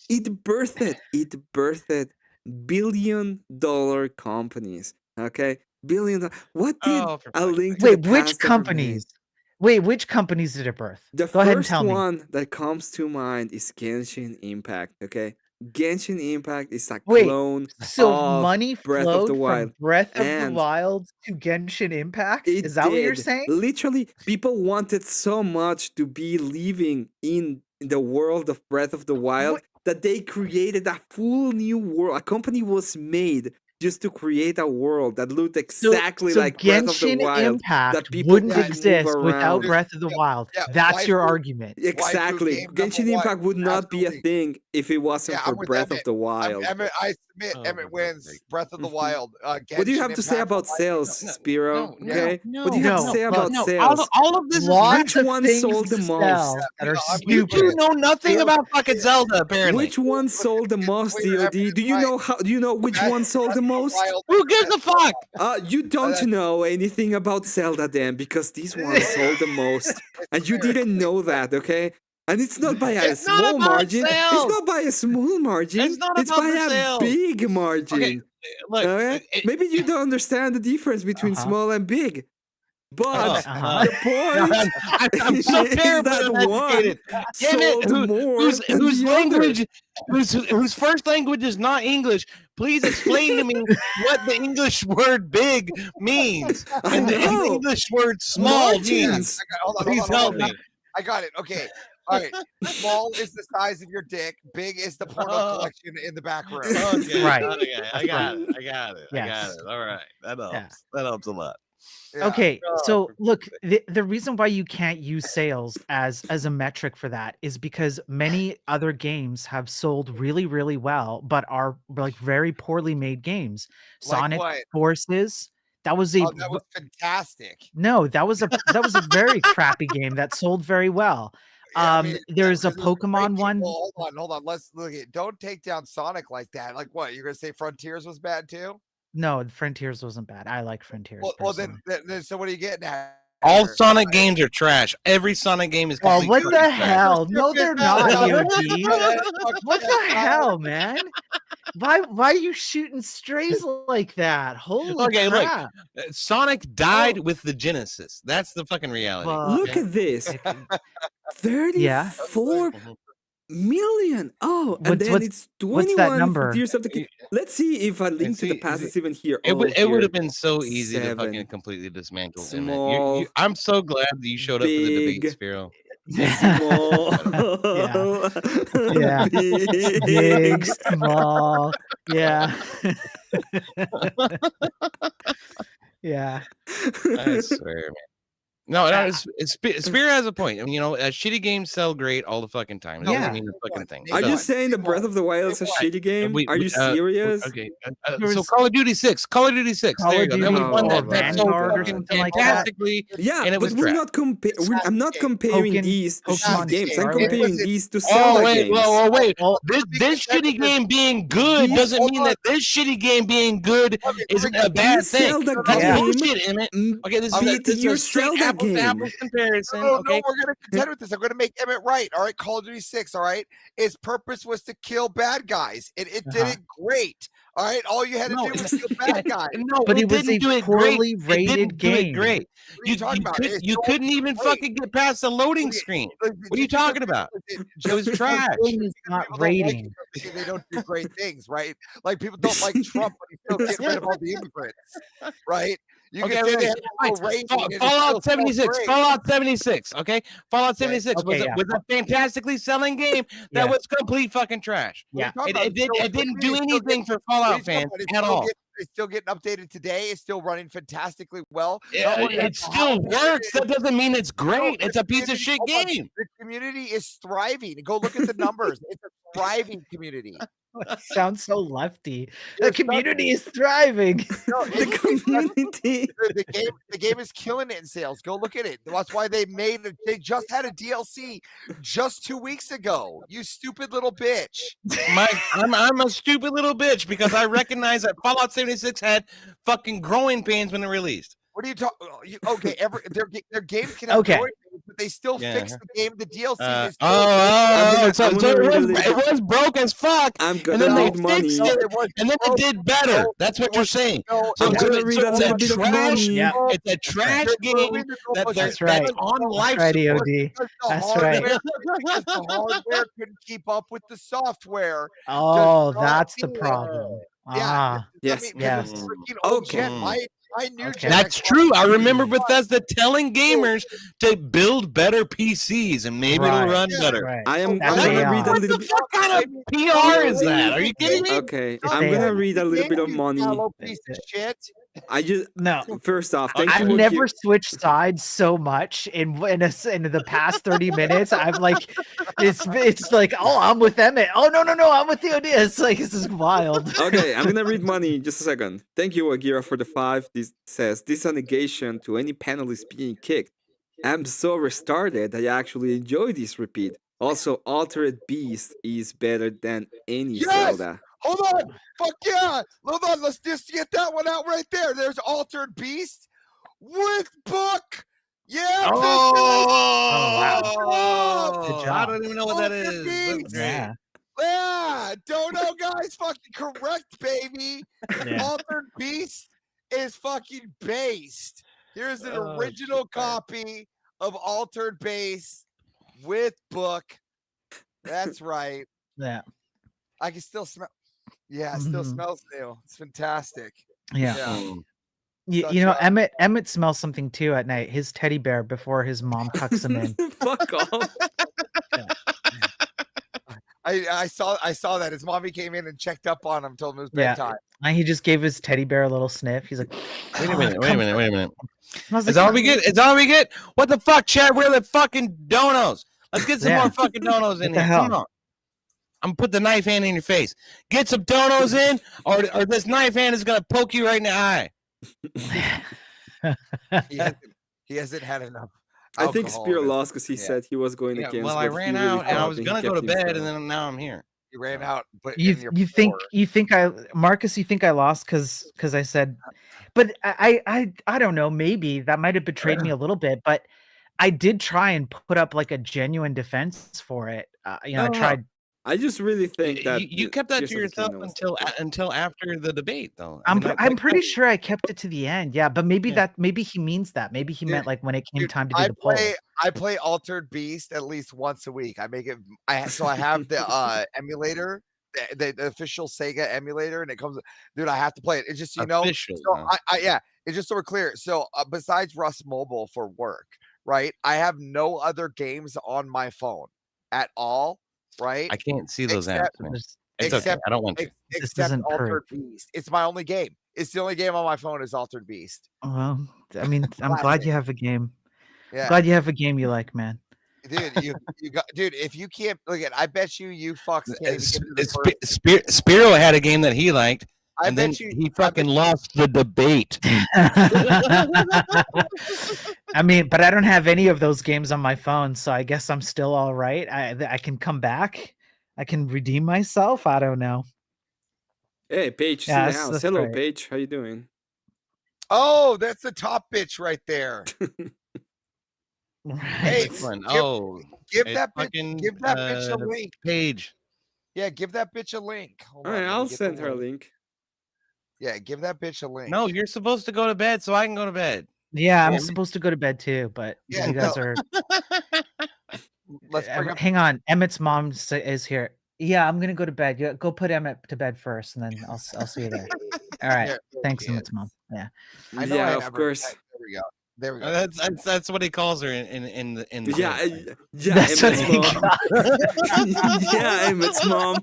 S2: it birthed billion-dollar companies. Okay, billion. What did a Link to the Past
S16: which companies? Wait, which companies did it birth?
S2: The first one that comes to mind is Genshin Impact. Okay, Genshin Impact is a
S16: Wait,
S2: clone
S16: so
S2: of
S16: money
S2: Breath of
S16: flowed
S2: the Wild.
S16: from Breath of the
S2: And
S16: Wild to Genshin Impact?
S2: it
S16: Is that what you're
S2: did.
S16: saying?
S2: Literally, people wanted so much to be living in the world of Breath of the Wild that they created a full new world. A company was made just to create a world that looked exactly like Breath of the
S16: Genshin
S2: Wild.
S16: Impact
S2: That people
S16: wouldn't
S2: could
S16: exist
S2: move
S16: without
S2: around.
S16: Breath of the Wild. That's your argument.
S2: Exactly. Genshin Impact would not be a thing if it wasn't for Breath of the Wild.
S3: I submit Emmett wins Breath of the Wild.
S2: What do you have to say about sales, Spiro? Okay. What do you have to say about
S12: no.
S2: sales?
S12: All of this is
S2: Which one sold the most?
S12: You two know nothing about fucking Zelda, apparently.
S2: Which one sold the most, DOD? Do you know how? Do you know which one sold the most?
S12: Who gives a fuck?
S2: You don't know anything about Zelda then, because this one sold the most, and you didn't know that, okay? And it's not by a small margin.
S12: Sales.
S2: It's not by a small margin.
S12: It's not
S2: It's
S12: about
S2: by
S12: the
S2: a
S12: sales.
S2: big margin.
S12: Okay, look,
S2: Okay? Maybe you don't understand the difference between small and big. But the point
S12: I'm so
S2: is
S12: terrible
S2: that
S12: uneducated.
S2: one
S12: Damn it,
S2: sold more
S12: whose
S2: than the
S12: language,
S2: other.
S12: whose first language is not English. Please explain to me what the English word "big" means and the English word "small" means. Please help me.
S3: I got it. Okay. All right. Small is the size of your dick. Big is the porno collection in the back room.
S12: Okay.
S16: Right.
S12: Okay. I got it. I got it.
S16: Yes.
S12: All right. That helps.
S16: Yeah.
S12: That helps a lot.
S16: Okay, so look, the reason why you can't use sales as a metric for that is because many other games have sold really, really well, but are like very poorly made games.
S3: Like
S16: Sonic
S3: what?
S16: Forces, that was a
S3: that was fantastic.
S16: no, that was a very crappy game that sold very well. There's a Pokemon one.
S3: Well, hold on. Let's look at. Don't take down Sonic like that. Like what? You're gonna say Frontiers was bad too?
S16: No, Frontiers wasn't bad. I like Frontiers.
S3: Well, then, so what are you getting at?
S12: All Sonic games are trash. Every Sonic game is.
S16: Oh, what the
S12: trash.
S16: hell? No, they're not. EOD. What the hell, man? Why are you shooting strays like that? Holy crap!
S12: Look, Sonic died with the Genesis. That's the fucking reality.
S2: Look at this. 34 million. Oh, and then it's 21
S16: what's that number?
S2: years of the. Let's see if a link to the past is even here.
S12: It would have been so easy to fucking completely dismantle.
S2: Small,
S12: I'm so glad that you showed up for the debate, Spiro.
S2: Small,
S16: yeah, big, small, yeah, yeah.
S12: I swear, man. No, Spear has a point. I mean, shitty games sell great all the fucking time. It doesn't mean the fucking thing.
S2: Are you saying the Breath of the Wild is a shitty game? Are you serious?
S12: Okay. So Call of Duty 6. Call of Duty 6. There you go. That was one that sold fantastically.
S2: Yeah,
S12: and it was
S2: but we're not I'm not comparing these to shitty games. I'm comparing these to Zelda games.
S12: Wait. This shitty game being good doesn't mean that this shitty game being good isn't a bad thing.
S2: Zelda
S12: game. Okay, this is
S2: your Zelda game.
S12: Comparison.
S3: No,
S12: Okay,
S3: we're gonna contend with this. I'm gonna make Emmett right. All right, Call of Duty 6. All right, its purpose was to kill bad guys, and it did it great. All right, all you had to do was kill bad guys.
S12: No,
S16: but it was
S12: didn't
S16: a
S12: do it
S16: poorly
S12: great.
S16: rated game.
S12: Great. You couldn't even fucking get past the loading screen. What are you talking about? It was trash.
S16: It's not rating.
S3: They don't do great things, right? Like people don't like Trump, but he still gets rid of all the immigrants, right? You can say they have no rating.
S12: Fallout 76. Fallout 76. Okay, Fallout 76 was a fantastically selling game that was complete fucking trash.
S16: Yeah,
S12: it didn't do anything for Fallout fans at all.
S3: It's still getting updated today. It's still running fantastically well.
S12: It still works. That doesn't mean it's great. It's a piece of shit game.
S3: The community is thriving. Go look at the numbers. It's a thriving community.
S16: Sounds so lefty. The community is thriving.
S3: No,
S2: the community.
S3: The game is killing it in sales. Go look at it. That's why they they just had a DLC just 2 weeks ago. You stupid little bitch.
S12: I'm a stupid little bitch because I recognize that Fallout 76 had fucking growing pains when it released.
S3: What are you talking? Okay, their games can have growing pains, but they still fixed the game. The DLC.
S12: So it was broke as fuck, and then they fixed it, and then it did better. That's what you're saying. So it's a trash. It's a trash game that's on life support.
S16: That's right.
S3: Because the hardware couldn't keep up with the software.
S16: Oh, that's the problem.
S2: Yes.
S12: That's true. I remember Bethesda telling gamers to build better PCs, and maybe it'll run better.
S16: Right.
S2: I'm gonna read a
S12: What
S2: little
S12: the
S2: bit.
S12: fuck kind of PR is that? Are you kidding me?
S2: Okay, I'm gonna read a little bit of money.
S3: Piece of shit.
S2: I just First off, thank
S16: I've
S2: you.
S16: never switched sides so much in the past 30 minutes. I'm like, it's like, oh, I'm with Emmett. Oh no, I'm with the idea. It's like, this is wild.
S2: Okay, I'm gonna read money in just a second. Thank you, Agira, for the 5. This says this is a negation to any panelist being kicked. I'm so restarted. I actually enjoy this repeat. Also, Altered Beast is better than any Zelda.
S3: Hold on. Fuck yeah. Hold on. Let's just get that one out right there. There's Altered Beast with book. Yeah.
S12: I don't even know what that is.
S3: Yeah. Dono guys fucking correct, baby. Altered Beast is fucking based. Here's an original copy of Altered Beast with book. That's right.
S16: Yeah.
S3: I can still smell. Yeah, it still smells new. It's fantastic.
S16: Yeah. You know, Emmett smells something too at night. His teddy bear before his mom tucks him in.
S2: Fuck off.
S3: I saw that. His mommy came in and checked up on him, told him it was bedtime.
S16: And he just gave his teddy bear a little sniff. He's like,
S12: wait a minute. Is that all we get? Is that all we get? What the fuck, Chad? Where are the fucking donos? Let's get some more fucking donos in here. Come on. I'm gonna put the knife hand in your face. Get some donos in, or this knife hand is gonna poke you right in the eye.
S3: He hasn't had enough.
S2: I think Spear lost because he said he was going against.
S12: Well, I ran out and I was gonna go to bed, and then now I'm here.
S3: You ran out, but
S16: you think Marcus? You think I lost because I said, but I don't know. Maybe that might have betrayed me a little bit, but I did try and put up like a genuine defense for it. I tried.
S2: I just really think that
S12: you kept that to yourself until after the debate, though.
S16: I'm pretty sure I kept it to the end. Yeah, but maybe he means that. Maybe he meant like when it came time to do the poll.
S3: I play Altered Beast at least once a week. I make it. I have the emulator, the official Sega emulator, and it comes. Dude, I have to play it. It's just
S12: official,
S3: So it's just so we're clear. So besides Rust Mobile for work, right? I have no other games on my phone at all. Right,
S12: I can't see those apps. It's okay. I don't want to.
S3: Except Altered Beast. It's my only game. It's the only game on my phone is Altered Beast.
S16: Well, I mean, I'm glad you have a game.
S3: Yeah.
S16: Glad you have a game you like, man.
S3: Dude, you got if you can't look at, I bet you fucks can't.
S12: Spiro had a game that he liked, and then he fucking lost the debate.
S16: I mean, but I don't have any of those games on my phone, so I guess I'm still all right. I can come back. I can redeem myself. I don't know.
S2: Hey, Paige, in the house. Hello, great. Paige. How you doing?
S3: Oh, that's the top bitch right there. Hey, give that bitch a link.
S12: Paige.
S3: Yeah, give that bitch a link.
S2: All right, I'll send her a link.
S3: Yeah, give that bitch a link.
S12: No, you're supposed to go to bed so I can go to bed.
S16: Yeah, I'm supposed to go to bed too, but you guys are. Hang on, Emmett's mom is here. Yeah, I'm gonna go to bed. You go put Emmett to bed first, and then I'll see you there. All right, thanks, Emmett's mom. Yeah,
S2: of course.
S3: There we go.
S12: That's what he calls her in the
S2: Emmett's mom. Yeah, Emmett's mom.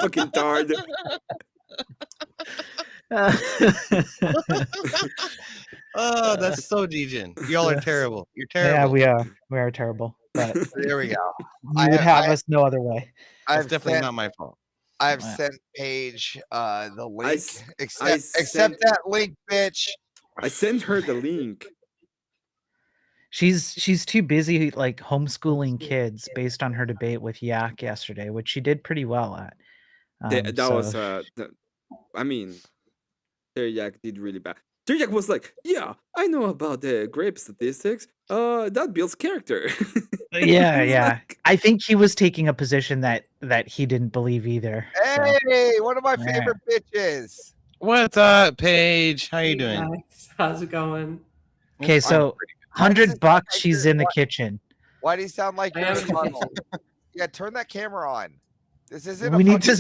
S2: Fucking tard.
S12: Oh, that's so Dejan. Y'all are terrible. You're terrible.
S16: Yeah, we are terrible. But
S3: there we go.
S16: You would have us no other way.
S12: It's definitely not my fault.
S3: I've sent Paige the link. Accept that link, bitch.
S2: I sent her the link.
S16: She's too busy like homeschooling kids based on her debate with Yak yesterday, which she did pretty well at.
S2: That was I mean, Yak did really bad. Terjak was like, yeah, I know about the grape statistics. That builds character.
S16: Yeah. I think he was taking a position that he didn't believe either.
S3: Hey, one of my favorite bitches.
S12: What's up, Paige? How you doing?
S17: Guys, how's it going?
S16: Okay, so $100, she's in the kitchen.
S3: Why do you sound like you're in tunnel? Yeah, turn that camera on. This isn't.
S16: We need to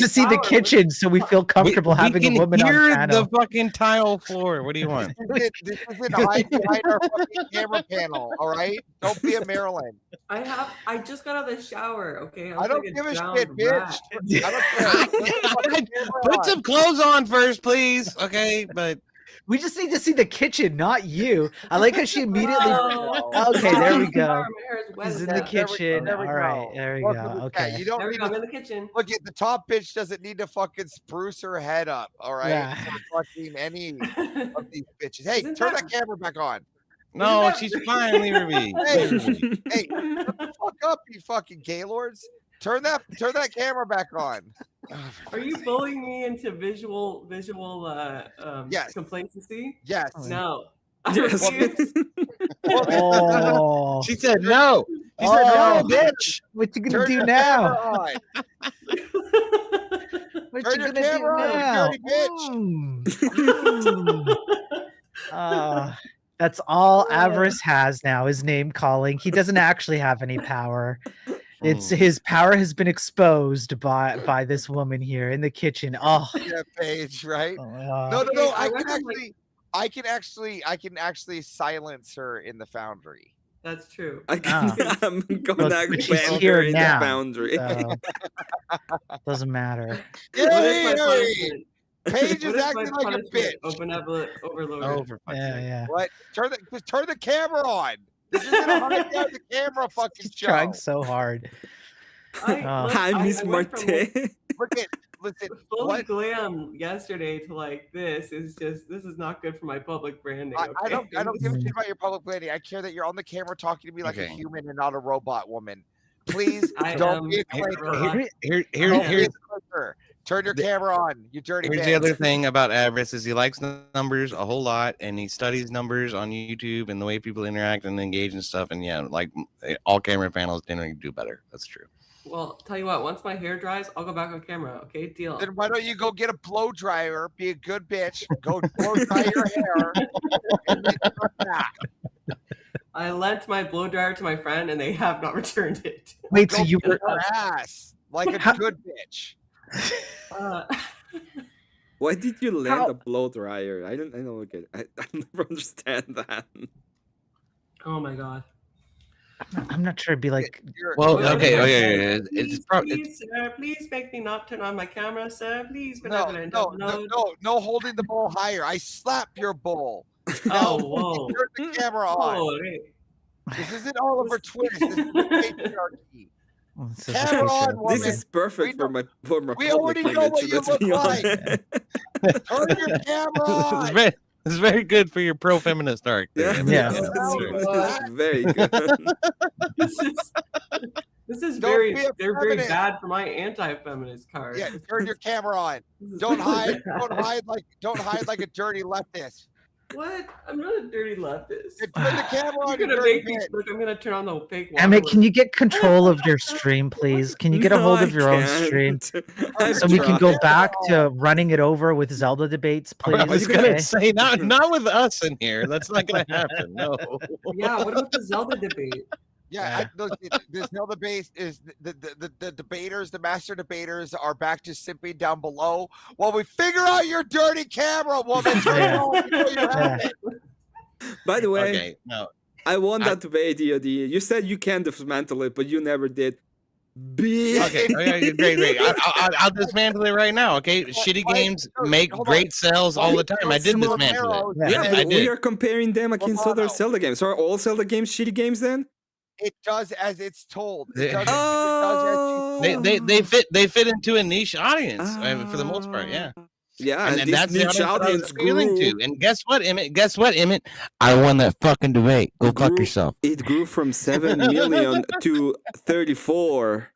S16: see the kitchen so we feel comfortable having a woman on
S12: hear
S16: panel.
S12: the fucking tile floor. What do you want?
S3: This isn't hide behind our fucking camera panel. All right, don't be a Maryland.
S17: I just got out of the shower. Okay,
S3: I don't give a shit, bitch. I don't care.
S12: Put some clothes on first, please. Okay, but
S16: we just need to see the kitchen, not you. I like how she immediately. Okay, there we go. He's in the kitchen. All right, there we go. Okay,
S3: you don't
S17: there we
S3: need
S17: go.
S3: to,
S17: I'm in the kitchen.
S3: Look at the top bitch doesn't need to fucking spruce her head up. All right,
S16: Yeah.
S3: for fucking any of these bitches. Hey, turn that camera back on.
S12: no, she's fine. Leave her be.
S3: Hey, hey, shut the fuck up, you fucking gaylords. Turn that camera back on.
S17: Are you bullying me into visual
S3: Yes.
S17: complacency?
S3: Yes.
S17: No.
S2: Yes.
S17: I refuse.
S16: Oh,
S12: She said no. She said no, bitch.
S16: what you gonna
S3: Turn
S16: do
S3: your
S16: now?
S3: camera on.
S16: What
S3: Turn
S16: you
S3: your
S16: gonna do
S3: camera on,
S16: now?
S3: you dirty bitch.
S16: That's all Avarice has now, is name calling. He doesn't actually have any power. It's his power has been exposed by this woman here in the kitchen. Oh,
S3: Yeah, Paige, right?
S16: no.
S3: No.
S17: I
S3: I can actually silence her in the foundry.
S17: That's true.
S2: I'm gonna
S16: But she's
S2: ban
S16: here
S2: her in
S16: now,
S2: the boundary.
S16: so doesn't matter.
S17: What is my
S3: Yay!
S17: punishment?
S3: Paige is
S17: What is my
S3: acting like a
S17: punishment?
S3: bitch.
S17: Open up overloaded.
S12: Oh, for fuck's sake.
S16: Yeah.
S3: What? Just turn the camera on. This isn't a hide behind the camera fucking
S16: She's
S3: show.
S16: trying so hard.
S2: Hi, Miss
S17: went from,
S2: Marte.
S3: Listen.
S17: Fully
S3: What?
S17: glam yesterday to like this is not good for my public branding. Okay?
S3: I don't give a shit about your public branding. I care that you're on the camera talking to me like a human and not a robot woman. Please don't be a clicker.
S12: Here's
S3: Turn your camera on, you dirty
S12: Here's
S3: bitch.
S12: the other thing about Avarice is he likes numbers a whole lot, and he studies numbers on YouTube and the way people interact and engage and stuff. And yeah, like all camera panels generally do better. That's true.
S17: Well, tell you what, once my hair dries, I'll go back on camera. Okay, deal.
S3: Then why don't you go get a blow dryer, be a good bitch, go blow dry your hair, and then come back.
S17: I lent my blow dryer to my friend, and they have not returned it.
S16: Wait,
S3: Go
S16: so you
S3: get
S16: were
S3: her ass like a good bitch.
S2: Why did you lend a blow dryer? I don't get it. I never understand that.
S17: Oh my god.
S16: I'm not sure it'd be like.
S12: Well, okay.
S17: Please, sir, please make me not turn on my camera, sir. Please,
S3: No holding the bowl higher. I slap your bowl.
S17: Oh, whoa.
S3: Turn the camera on.
S17: Oh, hey.
S3: This isn't Oliver Twist. This is patriarchy. Camera on, woman.
S2: This is perfect for my
S3: We
S2: public
S3: already know
S2: image.
S3: what you
S2: Let's
S3: look
S2: be
S3: like.
S2: honest.
S3: Turn your camera on.
S12: This is very good for your pro-feminist arc.
S2: Yeah.
S12: That's
S2: very good.
S17: This is
S3: Don't
S17: very
S3: be a
S17: very
S3: feminist.
S17: bad for my anti-feminist card.
S3: Yeah, turn your camera on. Don't hide like a dirty leftist.
S17: What? I'm not a dirty leftist.
S3: Turn the camera on.
S17: You're gonna
S3: dirty
S17: make me
S3: bitch.
S17: look. I'm gonna turn on the fake.
S16: Emmett, can you get control of your stream, please? Can you get a hold of your own stream so we can go back to running it over with Zelda debates, please?
S12: I was gonna say not with us in here. That's not gonna happen. No.
S17: Yeah. What about the Zelda debate?
S3: Yeah, the Zelda base is the debaters, the master debaters are back to simping down below while we figure out your dirty camera, woman.
S2: By the way,
S12: Okay, no.
S2: I won that debate, EOD. You said you can dismantle it, but you never did.
S12: Okay, great. I'll dismantle it right now. Okay, shitty games make great sales all the time. I did dismantle it.
S2: Yeah,
S12: I
S2: but we
S12: did.
S2: are comparing them against other Zelda games. So are all Zelda games shitty games then?
S3: It does as it's told.
S12: They fit into a niche audience for the most part. Yeah.
S2: Yeah,
S12: and
S2: and
S12: that's
S2: this
S12: the
S2: niche
S12: audience
S2: audience
S12: appealing
S2: grew.
S12: to. And guess what, Emmett? I won that fucking debate. Go fuck yourself.
S2: It grew from 7 million to 34.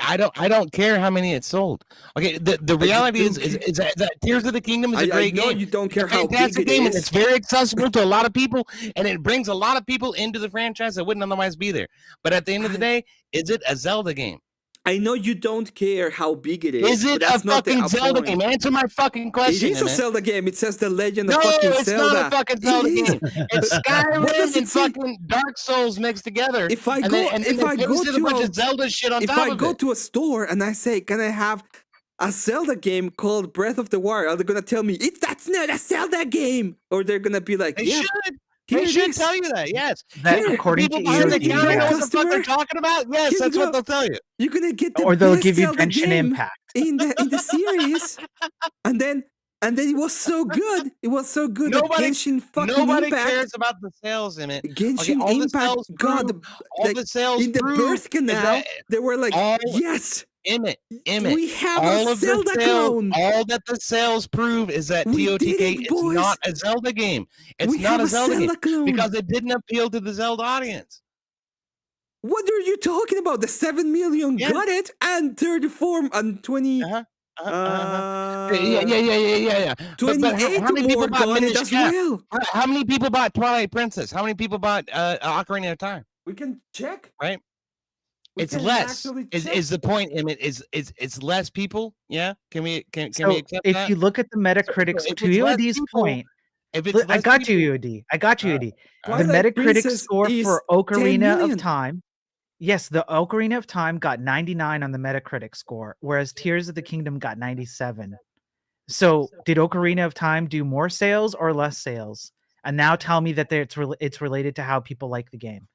S12: I don't care how many it sold. Okay, the reality is that Tears of the Kingdom is a great game.
S2: You don't care how
S12: big it
S2: is.
S12: And it's very accessible to a lot of people, and it brings a lot of people into the franchise that wouldn't otherwise be there. But at the end of the day, is it a Zelda game?
S2: I know you don't care how big it is.
S12: Is it a fucking Zelda game? Answer my fucking question.
S2: It is a Zelda game. It says The Legend of
S12: no,
S2: fucking
S12: it's
S2: Zelda.
S12: Not a fucking Zelda game. It's Skyrim and fucking Dark Souls mixed together.
S2: If I go to
S12: a bunch of Zelda shit on top of it.
S2: If I go to a store and I say, "Can I have a Zelda game called Breath of the Wild?" Are they gonna tell me that's not a Zelda game? Or they're gonna be like,
S12: they
S2: "Yeah."
S12: Should. They should tell you that, yes.
S16: That according to
S12: people the counter know what the fuck they're talking about. Yes, that's what they'll tell you.
S2: You're gonna get the
S16: or they'll
S2: best
S16: give you
S2: Zelda
S16: Genshin
S2: game
S16: Impact
S2: in the series, and then it was so good. It was so good.
S12: Nobody
S2: Impact.
S12: cares about the sales in it.
S2: Genshin Impact.
S12: All the sales
S2: in the birth canal. They were like, yes.
S12: Emmett,
S2: we have
S12: all
S2: a
S12: of
S2: Zelda
S12: the sales,
S2: clone.
S12: All that the sales prove is that TOTK is not a Zelda game. It's not a Zelda game because it didn't appeal to the Zelda audience.
S2: What are you talking about? The 7 million got it, and 34 and 20.
S12: Yeah.
S2: 28 more got it as well.
S12: How many people bought Twilight Princess? How many people bought Ocarina of Time?
S2: We can check.
S12: Right. It's less. Is the point, Emmett? It's less people? Yeah. Can we accept that?
S16: If you look at the Metacritic, to EOD's point, I got you, EOD. I got you, EOD. The Metacritic score for Ocarina of Time. Yes, the Ocarina of Time got 99 on the Metacritic score, whereas Tears of the Kingdom got 97. So, did Ocarina of Time do more sales or less sales? And now tell me that it's related to how people like the game.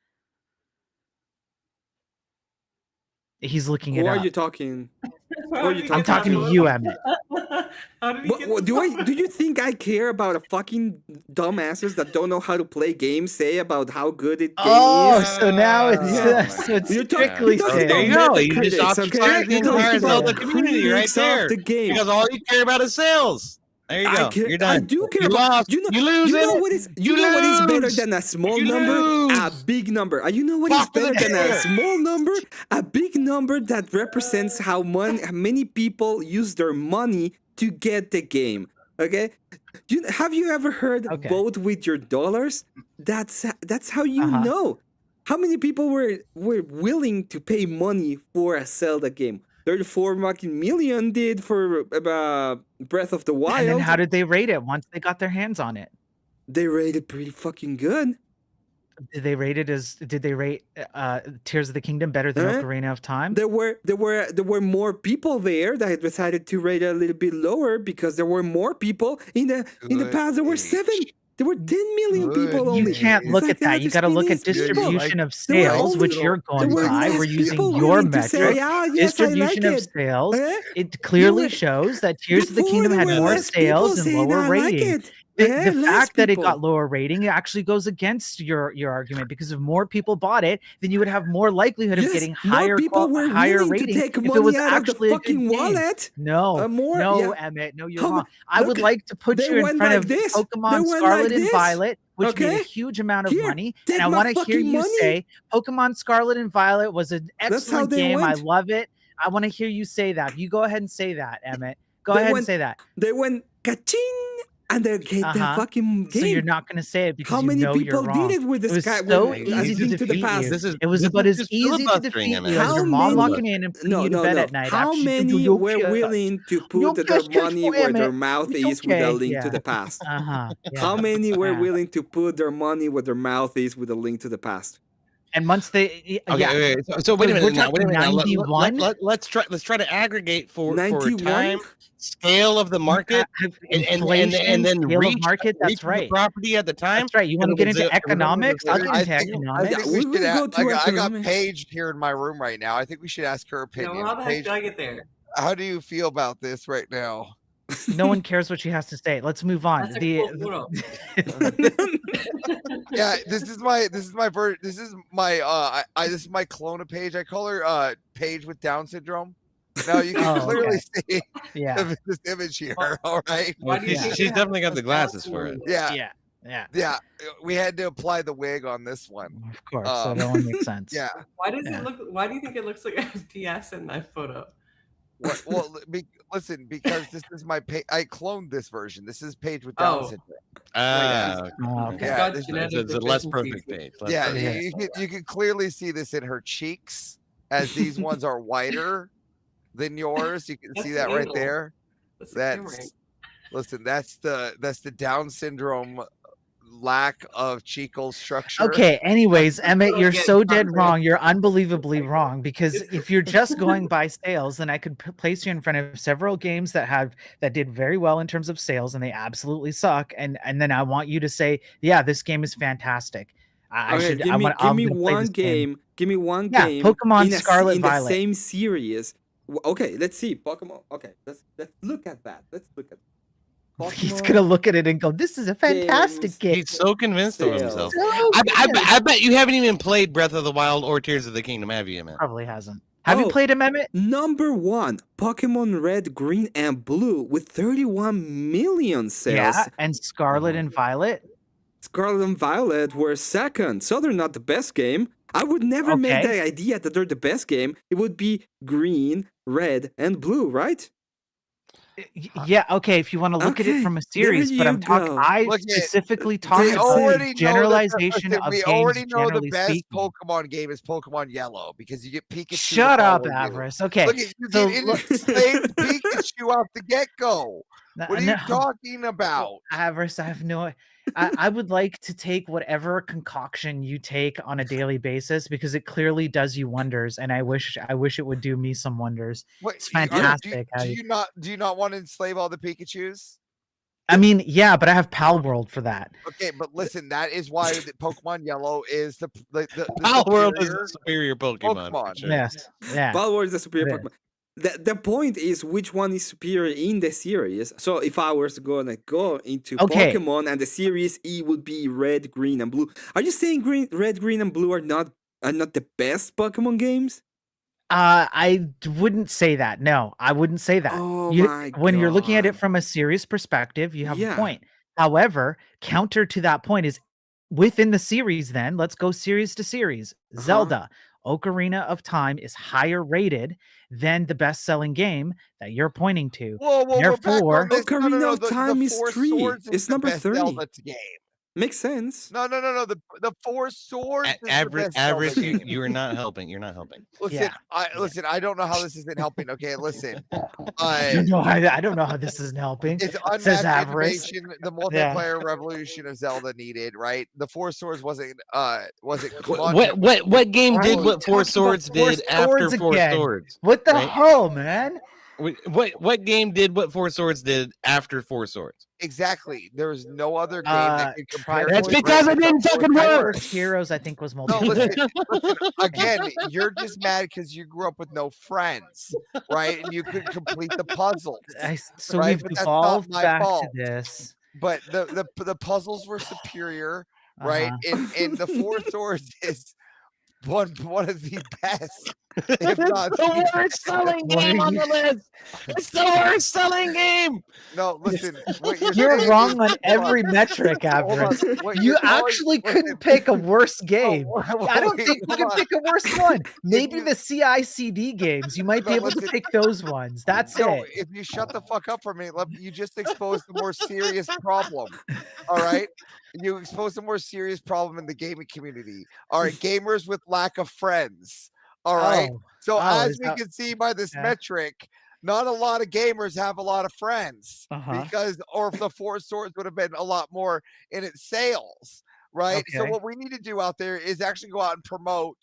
S16: He's looking it up.
S2: Who are you talking?
S16: I'm talking to you, Emmett.
S2: Do you think I care about a fucking dumbasses that don't know how to play games say about how good it is?
S16: So now it's strictly saying.
S12: There you go. You just ostracized the entire Zelda community right there. Because all you care about is sales. There you go. You're done.
S2: I do care
S12: you lost. You lose.
S2: You know what is better than a small number? A big number. You know what is better than a small number? A big number that represents how many people use their money to get the game. Okay? Have you ever heard vote with your dollars? That's how you know. How many people were willing to pay money for a Zelda game? 34 million did for Breath of the Wild.
S16: And then how did they rate it once they got their hands on it?
S2: They rated pretty fucking good.
S16: Did they rate Tears of the Kingdom better than Ocarina of Time?
S2: There were more people there that decided to rate it a little bit lower because there were more people in the past. There were 7. There were 10 million people only.
S16: You can't look at that. You got to look at distribution of sales, which you're going by. We're using your metric. Distribution of sales. It clearly shows that Tears of the Kingdom had more sales and lower rating. The fact that it got lower rating actually goes against your argument, because if more people bought it, then you would have more likelihood of getting higher rating. If it was actually a good wallet. No, Emmett, no, you're wrong. I would like to put you in front of Pokemon Scarlet and Violet, which made a huge amount of money, and I want to hear you say Pokemon Scarlet and Violet was an excellent game. I love it. I want to hear you say that. You go ahead and say that, Emmett. Go ahead and say that.
S2: They went ka-ching. And they get the fucking game.
S16: So you're not going to say it because
S2: how many
S16: you know
S2: people
S16: you're wrong.
S2: did it with the Sky?
S16: So easy to defeat you. It was about as easy to defeat you as your mom walking in and putting you to bed at night.
S2: How many were willing to put their money where their mouth is with a link to the past? How many were willing to put their money where their mouth is with a link to the past?
S16: And once they,
S12: So wait a minute now. Wait a minute.
S16: 91.
S12: Let's try to aggregate for time, scale of the market, and then reach
S16: market. That's right.
S12: The property at the time.
S16: That's right. You want to get into economics? I'll get into economics.
S3: I got Paige here in my room right now. I think we should ask her opinion.
S17: How the heck did I get there?
S3: How do you feel about this right now?
S16: No one cares what she has to say. Let's move on.
S3: Yeah, this is my clone of Paige. I call her Paige with Down syndrome. Now you can clearly see this image here. All right.
S12: Well, she's definitely got the glasses for it.
S3: Yeah. Yeah, we had to apply the wig on this one.
S16: Of course, so that one makes sense.
S3: Yeah.
S17: Why does it look? Why do you think it looks like FTS in that photo?
S3: What? Well, listen, because this is my page. I cloned this version. This is page with Down syndrome.
S16: Okay.
S3: Yeah,
S12: it's a less perfect page.
S3: Yeah, you can clearly see this in her cheeks, as these ones are whiter than yours. You can see that right there. That's listen. That's the Down syndrome lack of cheekal structure.
S16: Okay, anyways, Emmett, you're so dead wrong. You're unbelievably wrong, because if you're just going by sales, then I could place you in front of several games that did very well in terms of sales, and they absolutely suck. And then I want you to say, yeah, this game is fantastic.
S2: Give me one game. Give me one game.
S16: Pokemon Scarlet Violet.
S2: The same series. Okay, let's see. Pokemon. Okay, let's look at that. Let's look at.
S16: He's gonna look at it and go, "This is a fantastic game."
S12: He's so convinced of himself. I bet you haven't even played Breath of the Wild or Tears of the Kingdom, have you, Emmett?
S16: Probably hasn't. Have you played him, Emmett?
S2: Number 1, Pokemon Red, Green, and Blue with 31 million sales.
S16: Yeah, and Scarlet and Violet.
S2: Scarlet and Violet were second, so they're not the best game. I would never make the idea that they're the best game. It would be Green, Red, and Blue, right?
S16: Yeah, okay, if you want to look at it from a series, but I'm talking. I specifically talking about generalization of games.
S3: We already know the best
S16: speaking.
S3: Pokemon game is Pokemon Yellow, because you get Pikachu.
S16: Shut up, Avarice. Okay,
S3: look at you get enslaved Pikachu off the get-go. What are you talking about?
S16: Avarice, I have no. I would like to take whatever concoction you take on a daily basis, because it clearly does you wonders, and I wish it would do me some wonders. It's fantastic.
S3: Do you not want to enslave all the Pikachus?
S16: I mean, yeah, but I have Pal World for that.
S3: Okay, but listen, that is why the Pokemon Yellow is the
S12: Pal World is the superior Pokemon.
S2: Sure.
S16: Yes, yeah.
S2: Pal World is the superior Pokemon. The point is which one is superior in the series. So if I was gonna go into Pokemon and the series, it would be Red, Green, and Blue. Are you saying Red, Green, and Blue are not the best Pokemon games?
S16: I wouldn't say that. No, I wouldn't say that.
S2: Oh my God.
S16: When you're looking at it from a serious perspective, you have a point. However, counter to that point is within the series. Then let's go series to series. Zelda Ocarina of Time is higher rated than the best-selling game that you're pointing to. Therefore,
S2: Ocarina of Time is 3. It's number 30.
S3: Zelda game.
S2: Makes sense.
S3: No. The Four Swords.
S12: Average, you are not helping. You're not helping.
S3: Listen, listen. I don't know how this isn't helping. Okay, listen.
S16: I don't know how this isn't helping.
S3: It's
S16: says
S3: unmatched
S16: Avarice.
S3: innovation, the multiplayer revolution of Zelda needed, right? The Four Swords wasn't.
S12: What game did what Four Swords did after Four Swords?
S16: What the hell, man?
S12: What game did what Four Swords did after Four Swords?
S3: Exactly. There was no other game that could compare.
S12: That's because it didn't fucking work.
S16: Heroes, I think, was
S3: No,
S16: multiplayer.
S3: listen, again, you're just mad because you grew up with no friends, right? And you couldn't complete the puzzles.
S16: So
S3: right?
S16: we've
S3: But that's not
S16: evolved
S3: my
S16: back
S3: fault.
S16: to this.
S3: But the puzzles were superior, right? And the Four Swords is one of the best. If not
S12: the worst selling game on the list. It's the worst selling game.
S3: No, listen.
S16: You're wrong on every metric, Avarice. You actually couldn't pick a worse game. I don't think you can pick a worse one. Maybe the CI/CD games. You might be able to pick those ones. That's it.
S3: If you shut the fuck up for me, you just exposed the more serious problem. All right. You exposed a more serious problem in the gaming community. All right, gamers with lack of friends. All right. So as we can see by this metric, not a lot of gamers have a lot of friends because, or if the Four Swords would have been a lot more in its sales, right? So what we need to do out there is actually go out and promote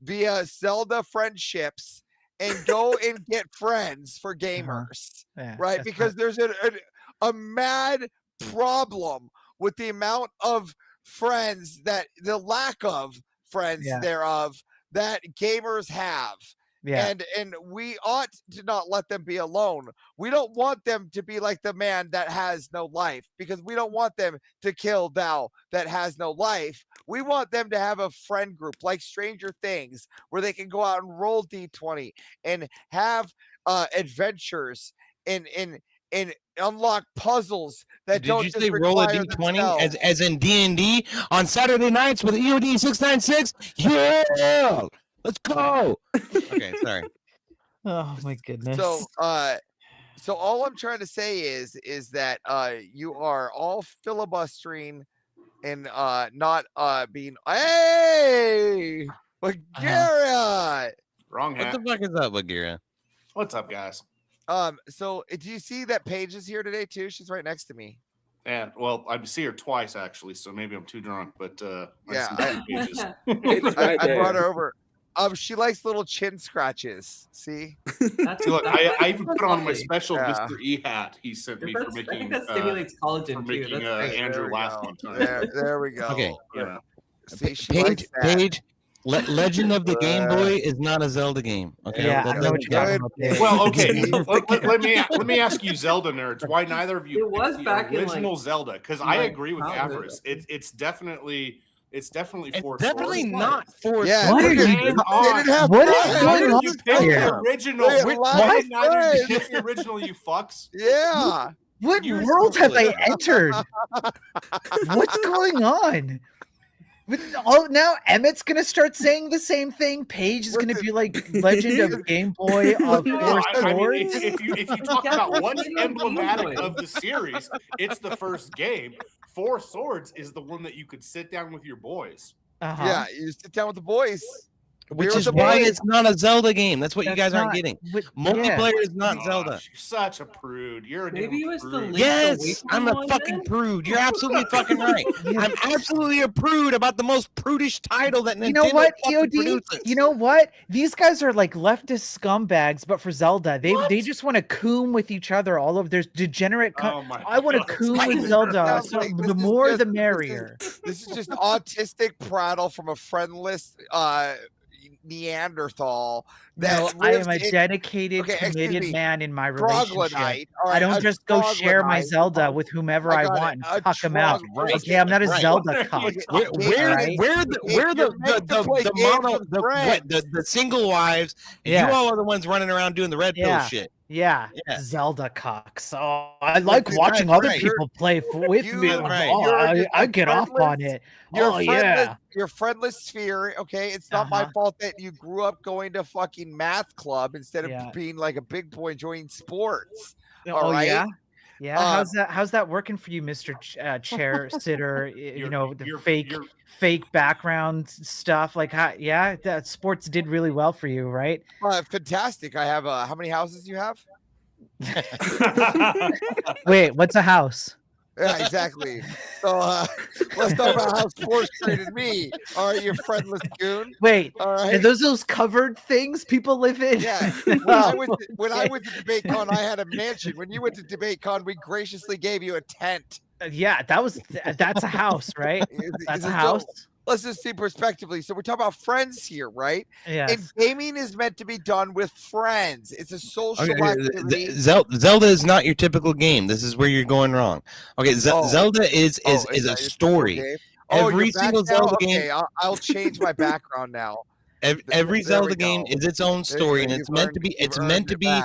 S3: via Zelda friendships and go and get friends for gamers, right? Because there's a mad problem with the amount of friends the lack of friends thereof that gamers have. And we ought to not let them be alone. We don't want them to be like the man that has no life, because we don't want them to kill thou that has no life. We want them to have a friend group like Stranger Things, where they can go out and roll D20 and have adventures and and unlock puzzles that
S12: Did
S3: don't
S12: you
S3: just
S12: say roll a
S3: require
S12: d20 as in D&D on Saturday nights with EOD 696? Yeah, let's go. Okay, sorry.
S16: Oh my goodness.
S3: So all I'm trying to say is that you are all filibustering and not being Bagheera.
S18: Wrong hat.
S12: What the fuck is up, Bagheera?
S18: What's up, guys?
S3: So do you see that Paige is here today too? She's right next to me.
S18: And well, I see her twice actually, so maybe I'm too drunk. But
S3: Yeah,
S18: I
S3: I brought her over. She likes little chin scratches. See?
S18: See, look, I even put on my special Mr. E hat he sent me for making.
S17: I think that stimulates collagen
S18: for
S17: too.
S18: making
S17: That's
S18: Andrew laugh one time.
S3: There we go.
S12: Okay.
S18: Yeah.
S3: See, she likes that.
S12: Paige, Legend of the Game Boy is not a Zelda game. Okay.
S16: Yeah, I know what you're talking about. There.
S18: Well, okay. let me ask you, Zelda nerds, why neither of you
S17: It was
S18: picked
S17: back
S18: the
S17: in,
S18: original
S17: like,
S18: Zelda? Because
S17: my
S18: I agree with
S17: childhood.
S18: Avarice. It's definitely for
S12: definitely
S18: swords.
S12: not for
S3: Yeah,
S16: What are you?
S18: Hang on.
S16: What is
S18: Why
S16: going
S18: did
S16: on
S18: you pick
S16: here?
S18: the original?
S3: Why
S18: Why neither of you pick the original, you fucks?
S3: Yeah.
S16: What world have I entered? What's going on? Now Emmett's gonna start saying the same thing. Paige is gonna be like Legend of Game Boy of Four
S18: I mean,
S16: Swords.
S18: if you talk about what's emblematic of the series, it's the first game. Four Swords is the one that you could sit down with your boys.
S3: Yeah, you sit down with the boys.
S12: Which is why it's not a Zelda game. That's what you guys aren't
S16: not-
S12: getting.
S16: but-
S12: Multiplayer is not Zelda.
S18: You're such a prude. You're a
S17: Maybe
S18: damn
S17: it was the
S18: prude.
S17: Link
S12: Yes, I'm a
S17: one
S12: fucking
S17: then?
S12: prude. You're absolutely fucking right. I'm absolutely a prude about the most prudish title that Nintendo
S16: You know what,
S12: fucking
S16: EOD?
S12: produces.
S16: You know what? These guys are like leftist scumbags, but for Zelda, they just want to coom with each other. All of their degenerate.
S18: Oh my
S16: I want to
S18: God.
S16: coom with Zelda.
S3: Sounds
S16: So
S3: like
S16: the
S3: this is
S16: more,
S3: just-
S16: the merrier.
S3: This is just autistic prattle from a friendless Neanderthal. That
S16: No, I am a
S3: lives in-
S16: dedicated,
S3: Okay, excuse
S16: committed
S3: me,
S16: man in my relationship.
S3: troglodyte. All
S16: I
S3: right,
S16: don't
S3: a
S16: just go share my
S3: troglodyte.
S16: Zelda with whomever
S3: I
S16: I
S3: got it,
S16: want and
S3: a
S16: cuck them out.
S3: trog-
S16: Okay, I'm not a
S12: right.
S16: Zelda cuck.
S12: Where
S16: Alright?
S12: the single wives, and
S16: Yeah.
S12: you all are the ones running around doing the red pill
S16: Yeah.
S12: shit.
S16: Yeah,
S12: Yeah.
S16: Zelda cocks. Oh, I like
S12: That's
S16: watching
S12: right.
S16: other people play with
S3: You-
S16: me.
S3: that's right.
S16: Oh,
S3: You're just
S16: I get off
S3: friendless-
S16: on it.
S3: You're
S16: Oh
S3: friendless,
S16: yeah.
S3: Your friendless sphere. Okay, it's not my fault that you grew up going to fucking math club instead of
S16: Yeah.
S3: being like a big boy enjoying sports.
S16: Oh
S3: All right.
S16: yeah. Yeah, how's that working for you, Mr. Chair Sitter? You know, the fake background stuff. Like, yeah, that sports did really well for you, right?
S3: Fantastic. I have how many houses do you have?
S16: Wait, what's a house?
S3: Yeah, exactly. So let's talk about how sports treated me. All right, you friendless goon.
S16: Wait,
S3: all right.
S16: are those covered things people live in?
S3: Yeah. When I went to DebateCon, I had a mansion. When you went to DebateCon, we graciously gave you a tent.
S16: Yeah, that's a house, right? That's a house.
S3: Let's just see perspectively. So we're talking about friends here, right?
S16: Yes.
S3: And gaming is meant to be done with friends. It's a social activity.
S12: Zelda is not your typical game. This is where you're going wrong. Okay, Zelda is a story. Every single Zelda game.
S3: Okay, I'll change my background now.
S12: Every Zelda game is its own story, and it's meant to be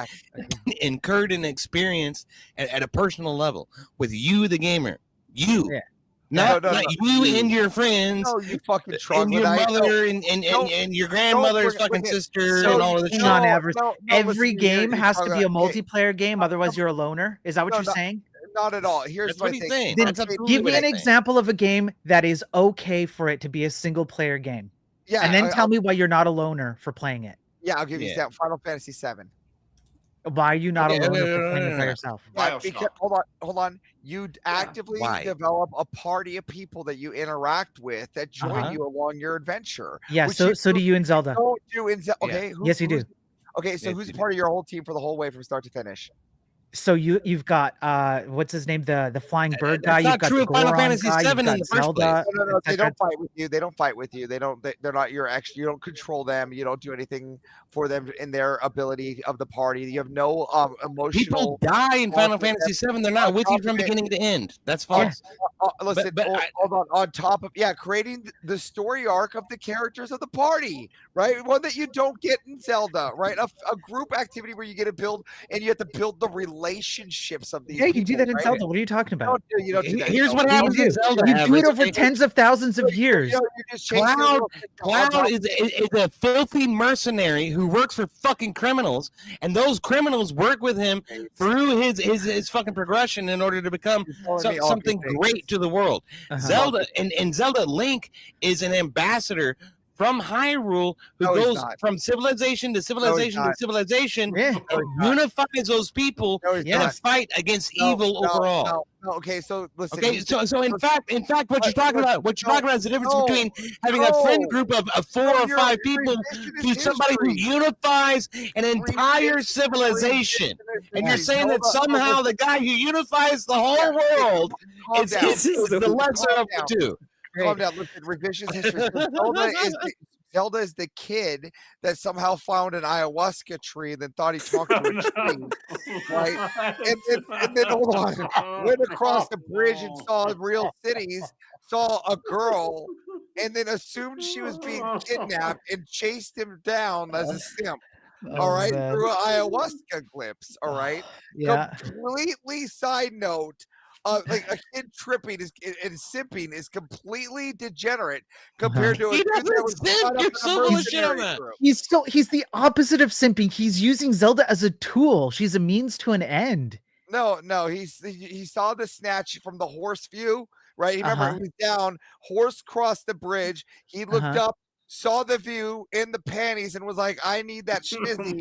S12: incurred and experienced at a personal level with you, the gamer. You.
S16: Yeah.
S12: Not you and your friends.
S3: No, you fucking
S12: and your
S3: troglodyte.
S12: mother and your grandmother's fucking sister and all of this.
S16: Hang on, Avarice. Every
S3: listen here,
S16: game
S3: you
S16: has to be a
S3: troglodyte.
S16: multiplayer game, otherwise you're a loner. Is that what
S3: No,
S16: you're
S3: no,
S16: saying?
S3: Not at all. Here's
S12: That's
S3: my
S12: what he's
S3: thing.
S12: saying.
S16: Then
S12: That's absolutely
S16: give me
S12: what
S16: an
S12: he's saying.
S16: example of a game that is okay for it to be a single player game.
S3: Yeah,
S16: And then
S3: I-
S16: tell me why you're not a loner for playing it.
S3: Yeah, I'll give you
S12: Yeah.
S3: that. Final Fantasy VII.
S16: Why are you not
S12: Okay,
S16: a loner
S12: no,
S16: for playing it by
S12: no.
S16: yourself?
S3: Yeah, because, hold on. You actively
S12: Why?
S3: develop a party of people that you interact with that join
S16: Uh-huh.
S3: you along your adventure.
S16: Yeah,
S3: which
S16: so do you in Zelda.
S3: don't do in Zelda. Okay,
S16: Yes, you do.
S3: Okay, so
S12: Yes,
S3: who's
S12: you do.
S3: part of your whole team for the whole way from start to finish?
S16: So you've got what's his name, the flying bird
S12: That's
S16: guy.
S12: not
S16: You've got
S12: true
S16: the
S12: of Final
S16: Goron
S12: Fantasy
S16: guy,
S12: VII
S16: you've
S12: in
S16: got
S12: the first
S16: Zelda,
S3: No, they
S16: etc.
S3: don't fight with you. They don't fight with you. They're not your ex. You don't control them. You don't do anything for them in their ability of the party. You have no emotional.
S12: People die in Final Fantasy VII. They're not with you from
S3: top of it-
S12: beginning to end. That's false.
S3: Listen,
S12: but
S3: hold on. On top of creating the story arc of the characters of the party, right? One that you don't get in Zelda, right? A group activity where you get to build and you have to build the relationships of these.
S16: Yeah, you
S3: people,
S16: do that in
S3: right?
S16: Zelda. What are you talking about?
S3: You don't do that.
S12: Here's what happens in Zelda.
S16: You do it
S12: Average,
S16: over
S12: okay?
S16: tens of thousands of years.
S12: Cloud is a filthy mercenary who works for fucking criminals, and those criminals work with him through his fucking progression in order to become something great to the world. Zelda and Zelda Link is an ambassador from Hyrule who goes from civilization to civilization to civilization and unifies those people in a fight against evil overall.
S3: No, okay, so listen.
S12: Okay, so in fact, what you're talking about is the difference between having a friend group of 4 or 5 people to somebody who unifies an entire civilization. And you're saying that somehow the guy who unifies the whole world is the lesser of the two.
S3: Calm down. Listen, revisionist history. Zelda is the kid that somehow found an ayahuasca tree and then thought he talked to a tree, right? And then hold on, went across the bridge and saw real cities, saw a girl, and then assumed she was being kidnapped and chased him down as a simp. All right, through an ayahuasca glimpse. All right, completely side note. Like a kid tripping and simping is completely degenerate compared to a kid that was caught up in a mercenary group.
S16: He's the opposite of simping. He's using Zelda as a tool. She's a means to an end.
S3: No, he saw the snatch from the horse view, right? He remember he was down, horse crossed the bridge. He looked up, saw the view in the panties, and was like, "I need that shizzy,"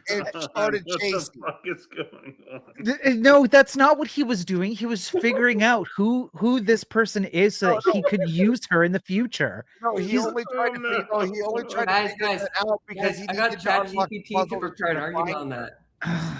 S3: and started chasing.
S18: What the fuck is going on?
S16: No, that's not what he was doing. He was figuring out who this person is so that he could use her in the future.
S3: No, he only tried to figure that out because he
S17: I got ChatGPT to try an argument on that.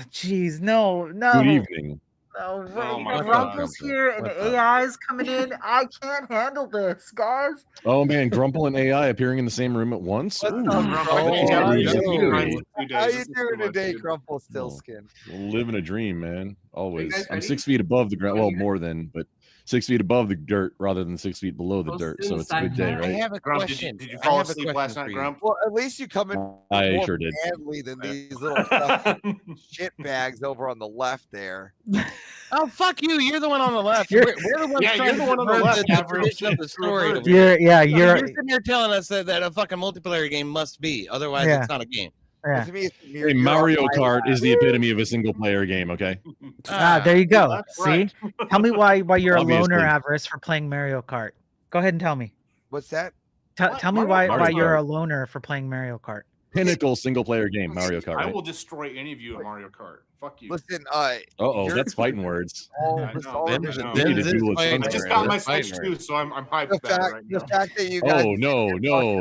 S16: Jeez, no.
S7: Good evening.
S16: No,
S7: my
S16: Grumple's
S7: God.
S16: here and AI's coming in. I can't handle this, guys.
S7: Oh man, Grumple and AI appearing in the same room at once. Ooh.
S3: How you doing today, Grumple Stillskin?
S7: Living a dream, man. Always.
S3: guys
S7: I'm
S3: ready?
S7: 6 feet above the ground. Well, more than, but 6 feet above the dirt rather than 6 feet below the dirt. So it's a good day,
S12: I
S7: right?
S12: have a
S18: Grump,
S12: question.
S18: did you
S12: I
S18: fall
S12: have a
S18: asleep last
S12: question
S18: night,
S12: for you.
S18: Grump?
S3: Well, at least you come in
S7: I
S3: more
S7: sure did.
S3: manly than these little fucking shit bags over on the left there.
S12: Oh, fuck you! You're the one on the left.
S16: You're-
S12: We're the ones
S18: Yeah,
S12: trying
S18: you're the
S12: to
S18: one on the
S12: convert
S18: left,
S12: the
S18: Average.
S12: tradition of the story.
S18: Convert.
S16: You're
S12: sitting here telling us that a fucking multiplayer game must be. Otherwise,
S16: Yeah.
S12: it's not a game.
S16: Yeah.
S3: To me, it's
S7: Hey, Mario Kart is the epitome of a single player game, okay?
S16: There you go.
S18: that's
S16: See?
S18: right.
S16: Tell me why you're a
S7: Obviously.
S16: loner, Avarice, for playing Mario Kart. Go ahead and tell me.
S3: What's that?
S16: Tell me
S18: Mario
S16: why
S7: Kart.
S16: you're a loner for playing Mario Kart.
S7: Pinnacle single player game, Mario Kart.
S18: I
S7: Right?
S18: will destroy any of you at Mario Kart. Fuck you.
S3: Listen,
S7: Uh-oh,
S3: you're-
S7: that's fighting words.
S18: I know.
S3: all
S18: I
S3: of
S18: know.
S3: this-
S7: We need to duel at
S18: I
S7: sunset.
S18: just got my
S12: That's fine,
S18: Switch
S12: right?
S18: too, so I'm hyped
S3: the
S18: about it
S3: fact,
S18: right
S3: the
S18: now.
S3: fact that you guys
S7: Oh,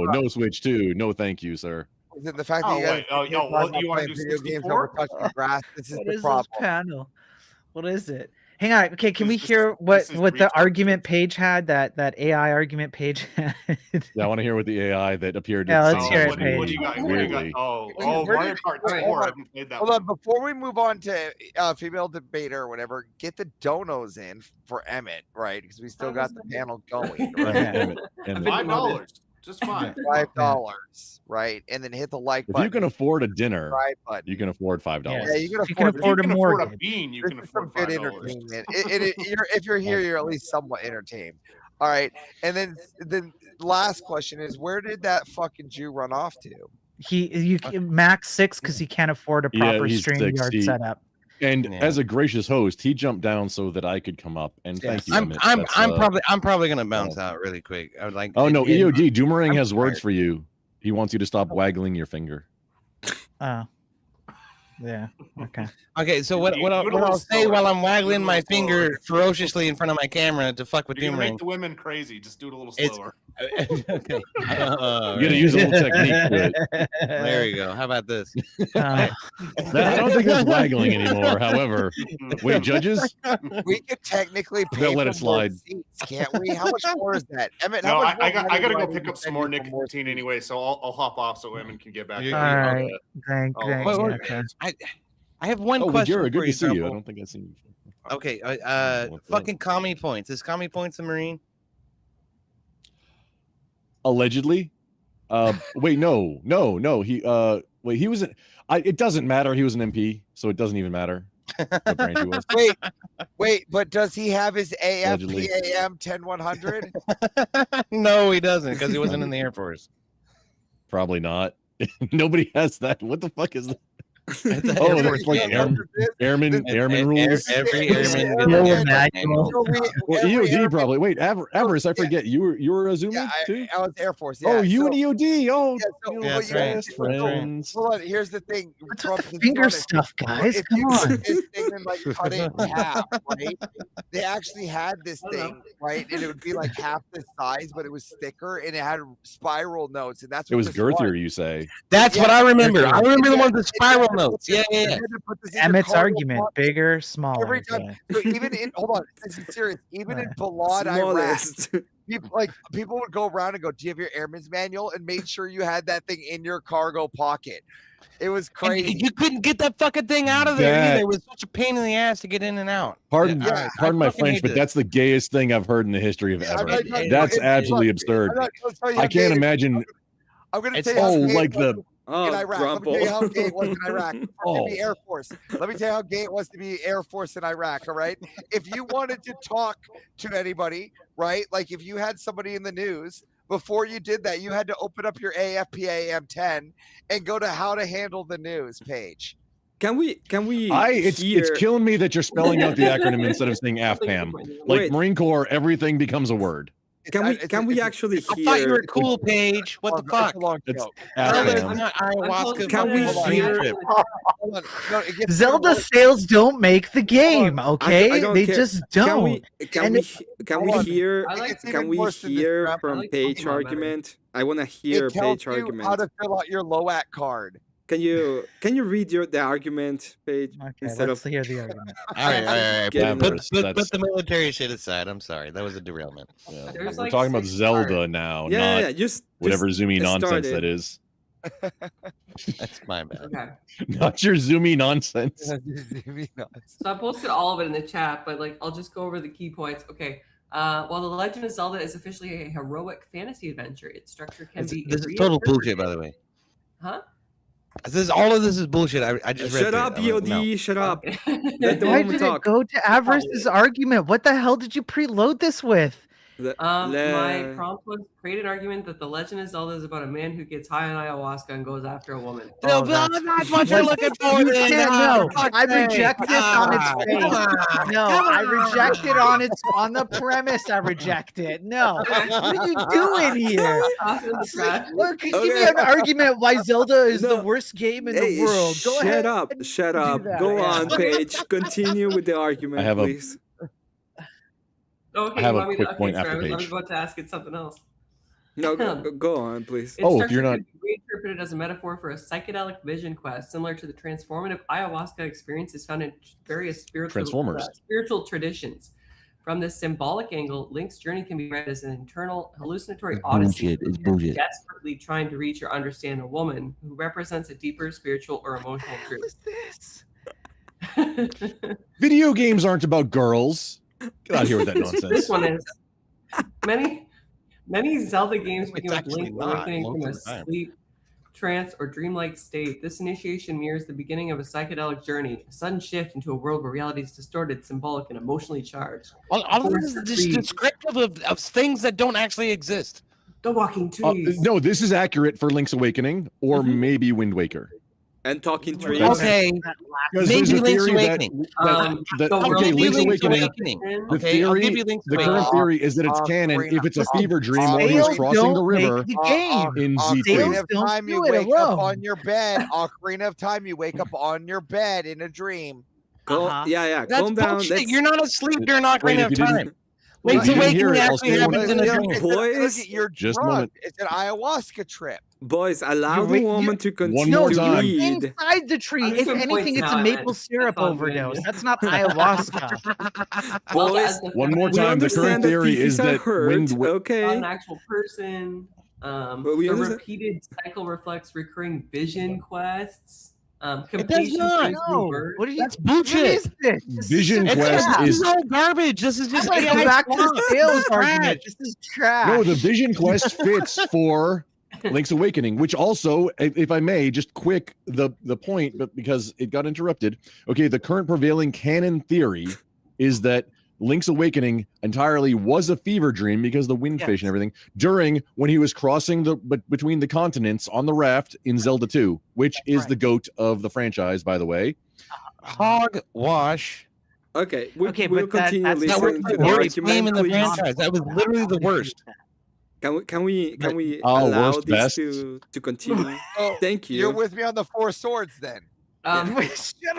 S7: no Switch 2. No, thank you, sir.
S3: the fact that
S18: Oh,
S3: you guys
S18: wait. Oh,
S3: keep
S18: yo,
S3: talking
S18: well,
S3: about
S18: you wanna
S3: playing
S18: do
S3: video games
S18: 64?
S3: over touching grass. This is
S16: What
S3: the
S16: is
S3: problem.
S16: this panel? What is it? Hang on. Okay, can we
S18: This is-
S16: hear
S18: this is
S16: what the
S18: retard.
S16: argument page had? That AI argument page had.
S7: Yeah, I want to hear what the AI that appeared.
S16: Yeah,
S7: at
S16: let's
S7: St.
S16: hear it,
S7: John's
S18: What do you got? What do you got?
S7: weirdly.
S18: Oh,
S3: Where
S18: Mario
S3: did-
S18: Kart
S3: wait,
S18: 4. I
S3: hold
S18: haven't played that
S3: Hold
S18: one.
S3: on, before we move on to female debater or whatever, get the donos in for Emmett, right? Because we still got the panel going. Right?
S7: Emmett.
S18: $5. Just $5.
S3: $5, right? And then hit the like
S7: If
S3: button.
S7: you can afford a dinner,
S3: right button.
S7: you can afford $5.
S3: Yeah, you can
S16: If you can
S3: afford,
S16: afford
S18: If
S16: a
S18: you can afford a
S16: mortgage.
S18: bean, you
S3: this
S18: can
S3: is some
S18: afford
S3: good
S18: $5.
S3: entertainment. If you're here, you're at least somewhat entertained. All right, and then the last question is, where did that fucking Jew run off to?
S16: You can max 6 because he can't afford a
S7: Yeah,
S16: proper
S7: he's
S16: StreamYard
S7: 6.
S16: setup.
S7: And
S12: Yeah.
S7: as a gracious host, he jumped down so that I could come up. And thank you. Emmett.
S12: I'm
S7: That's,
S12: probably gonna bounce out really quick. I would like.
S7: Oh no, EOD Doomerang
S12: I'm
S7: has words
S12: tired.
S7: for you. He wants you to stop waggling your finger.
S16: Oh, yeah. Okay.
S12: Okay, so
S18: You
S12: what
S18: do it a
S12: I'll
S18: little
S12: say
S18: slower.
S12: while I'm
S18: Do it a
S12: waggling my
S18: little slower.
S12: finger ferociously in front of my camera to fuck with
S18: You're gonna make
S12: Doomerang.
S18: the women crazy. Just do it a little
S12: It's-
S18: slower.
S12: Okay.
S7: You gotta use a little technique to it.
S12: There you go. How about this?
S16: Uh,
S7: I don't think that's waggling anymore. However, wait, judges?
S3: We could technically pay
S7: They'll let
S3: for
S7: it slide.
S3: more seats, can't we? How much more is that? Emmett,
S18: No,
S3: how much
S18: I
S3: more
S18: got
S3: money
S18: to
S3: do
S18: go
S3: need
S18: pick
S3: to
S18: up some
S3: send
S18: more
S3: you for more
S18: nicotine
S3: seats?
S18: anyway, so I'll hop off so women can get back.
S12: You-
S16: all
S18: on
S16: right.
S18: the-
S16: Thank.
S18: Oh,
S16: thank
S12: well,
S16: okay.
S12: I have one
S7: Oh,
S12: question
S7: Gura, good
S12: for
S7: to see you. I
S12: Grumple.
S7: don't think I've seen you before.
S12: Okay,
S7: What's up?
S12: fucking commie points. Is commie points a Marine?
S7: Allegedly. Wait, no. He wait, he was it doesn't matter. He was an MP, so it doesn't even matter. what branch he was.
S3: Wait, but does he have his
S7: Allegedly.
S3: AFPAM 10100?
S12: No, he doesn't, because he wasn't in the Air Force.
S7: Probably not. Nobody has that. What the fuck is that?
S12: It's
S7: Oh,
S12: Air
S7: that's like airman rules.
S12: Every airman.
S7: Well, EOD probably. Wait, Avarice, I forget. You were a Zoomer too?
S3: I was Air Force. Yeah.
S7: Oh, you and EOD. Oh,
S3: so
S7: you best friends.
S3: Hold on. Here's the thing.
S16: What's with the finger stuff, guys?
S3: If
S16: Come
S3: you
S16: on.
S3: took this thing and like cut it in half, right? They actually had this thing, right? And it would be like half the size, but it was thicker and it had spiral notes, and that's
S7: It
S3: what
S7: was
S3: this
S7: girthier, you say?
S12: That's what I remember. I remember the one with the spiral notes. Yeah.
S16: Emmett's argument: bigger, smaller.
S3: Every time. So even in hold on, this is serious. Even in Balad,
S2: Smallest.
S3: Iraq, people would go around and go, "Do you have your airman's manual?" and made sure you had that thing in your cargo pocket. It was crazy.
S12: And you couldn't get that fucking thing out of there either. It was such a pain in the ass to get in and out.
S7: Pardon my French, but that's the gayest thing I've heard in the history of ever. That's absolutely absurd. I can't imagine.
S3: I'm going to tell you how gay
S7: like the.
S3: in Iraq. Let me tell you how gay it was in Iraq. To be Air Force. Let me tell you how gay it was to be Air Force in Iraq. All right. If you wanted to talk to anybody, right? Like if you had somebody in the news, before you did that, you had to open up your AFPAM 10 and go to how to handle the news page.
S2: Can we?
S7: It's killing me that you're spelling out the acronym instead of saying AFPAM. Like Marine Corps, everything becomes a word.
S2: Can we actually hear?
S12: I thought you were cool, Paige. What the fuck? Ayahuasca.
S2: Can we hear?
S16: Zelda sales don't make the game, okay? They just don't.
S2: Can we hear from Paige argument? I want to hear Paige argument.
S3: How to fill out your LOAC card.
S2: Can you read the argument, Paige?
S16: Okay,
S2: instead
S16: let's
S2: of
S16: hear the argument.
S12: All right. Put the military shit aside. I'm sorry, that was a derailment.
S7: Yeah. We're talking about Zelda now, not whatever zoomy nonsense that is.
S12: That's my bad.
S17: Okay.
S7: Not your zoomy nonsense.
S17: So I posted all of it in the chat, but like I'll just go over the key points. Okay. While The Legend of Zelda is officially a heroic fantasy adventure, its structure can be.
S12: This is total bullshit, by the way.
S17: Huh?
S12: All of this is bullshit. I just read
S2: shut up, EOD. Shut up.
S16: Why did it go to Avarice's argument? What the hell did you preload this with?
S17: My prompt was create an argument that The Legend of Zelda is about a man who gets high on ayahuasca and goes after a woman.
S12: No, that's what you're looking for.
S16: No, I reject this on its face. No, I reject it on the premise. I reject it. No, what are you doing here? Look, give me an argument why Zelda is the worst game in the world. Go ahead.
S2: Shut up. Go on, Paige. Continue with the argument, please.
S17: Okay,
S7: I have a quick point after Paige.
S17: I was about to ask it something else.
S2: No, go on, please.
S7: If you're not
S17: reinterpreted as a metaphor for a psychedelic vision quest, similar to the transformative ayahuasca experiences found in various spiritual traditions. From this symbolic angle, Link's journey can be read as an internal hallucinatory odyssey.
S12: It's bullshit.
S17: Desperately trying to reach or understand a woman who represents a deeper spiritual or emotional truth.
S16: What is this?
S7: Video games aren't about girls. Get out of here with that nonsense.
S17: This one is. Many Zelda games begin with Link awakening from a sleep, trance, or dreamlike state. This initiation mirrors the beginning of a psychedelic journey, a sudden shift into a world where reality is distorted, symbolic, and emotionally charged.
S12: All of this is just descriptive of things that don't actually exist.
S17: The walking trees.
S7: No, this is accurate for Link's Awakening or maybe Wind Waker.
S2: And talking trees.
S12: Okay, maybe Link's Awakening.
S7: Link's Awakening. The current theory is that it's canon if it's a fever dream while he was crossing the river in Z2.
S3: Ocarina of Time, you wake up on your bed. Ocarina of Time, you wake up on your bed in a dream.
S2: Yeah.
S12: That's
S2: Calm down.
S12: Bullshit. You're not asleep during Ocarina of Time. Link's Awakening actually happens in a dream.
S2: Boys,
S3: you're
S7: just
S3: drunk.
S7: a moment.
S3: It's an ayahuasca trip.
S2: Boys, allow the woman to continue.
S7: One more time.
S16: Inside the tree. If anything, it's a maple syrup overdose. That's not ayahuasca.
S2: Boys,
S7: one more time. The current theory is that
S17: an actual person. The repeated cycle reflects recurring vision quests.
S12: It does not. That's bullshit.
S16: What is this?
S7: Vision quest is
S12: all garbage. This is just
S16: back to the sales argument. This is trash.
S7: No, the vision quest fits for Link's Awakening, which also, if I may, just quick the point, but because it got interrupted. Okay, the current prevailing canon theory is that Link's Awakening entirely was a fever dream because the windfish and everything during when he was crossing between the continents on the raft in Zelda 2, which is the GOAT of the franchise, by the way.
S12: Hogwash.
S2: Okay, we'll
S16: but
S2: continue
S16: that's
S2: listening to the
S12: worst
S2: argument,
S12: game in the
S2: please.
S12: franchise. That was literally the worst.
S2: Can we
S7: Oh,
S2: allow
S7: worst
S2: this
S7: best.
S2: to continue? Thank you.
S3: You're with me on the 4 swords then.
S16: Shut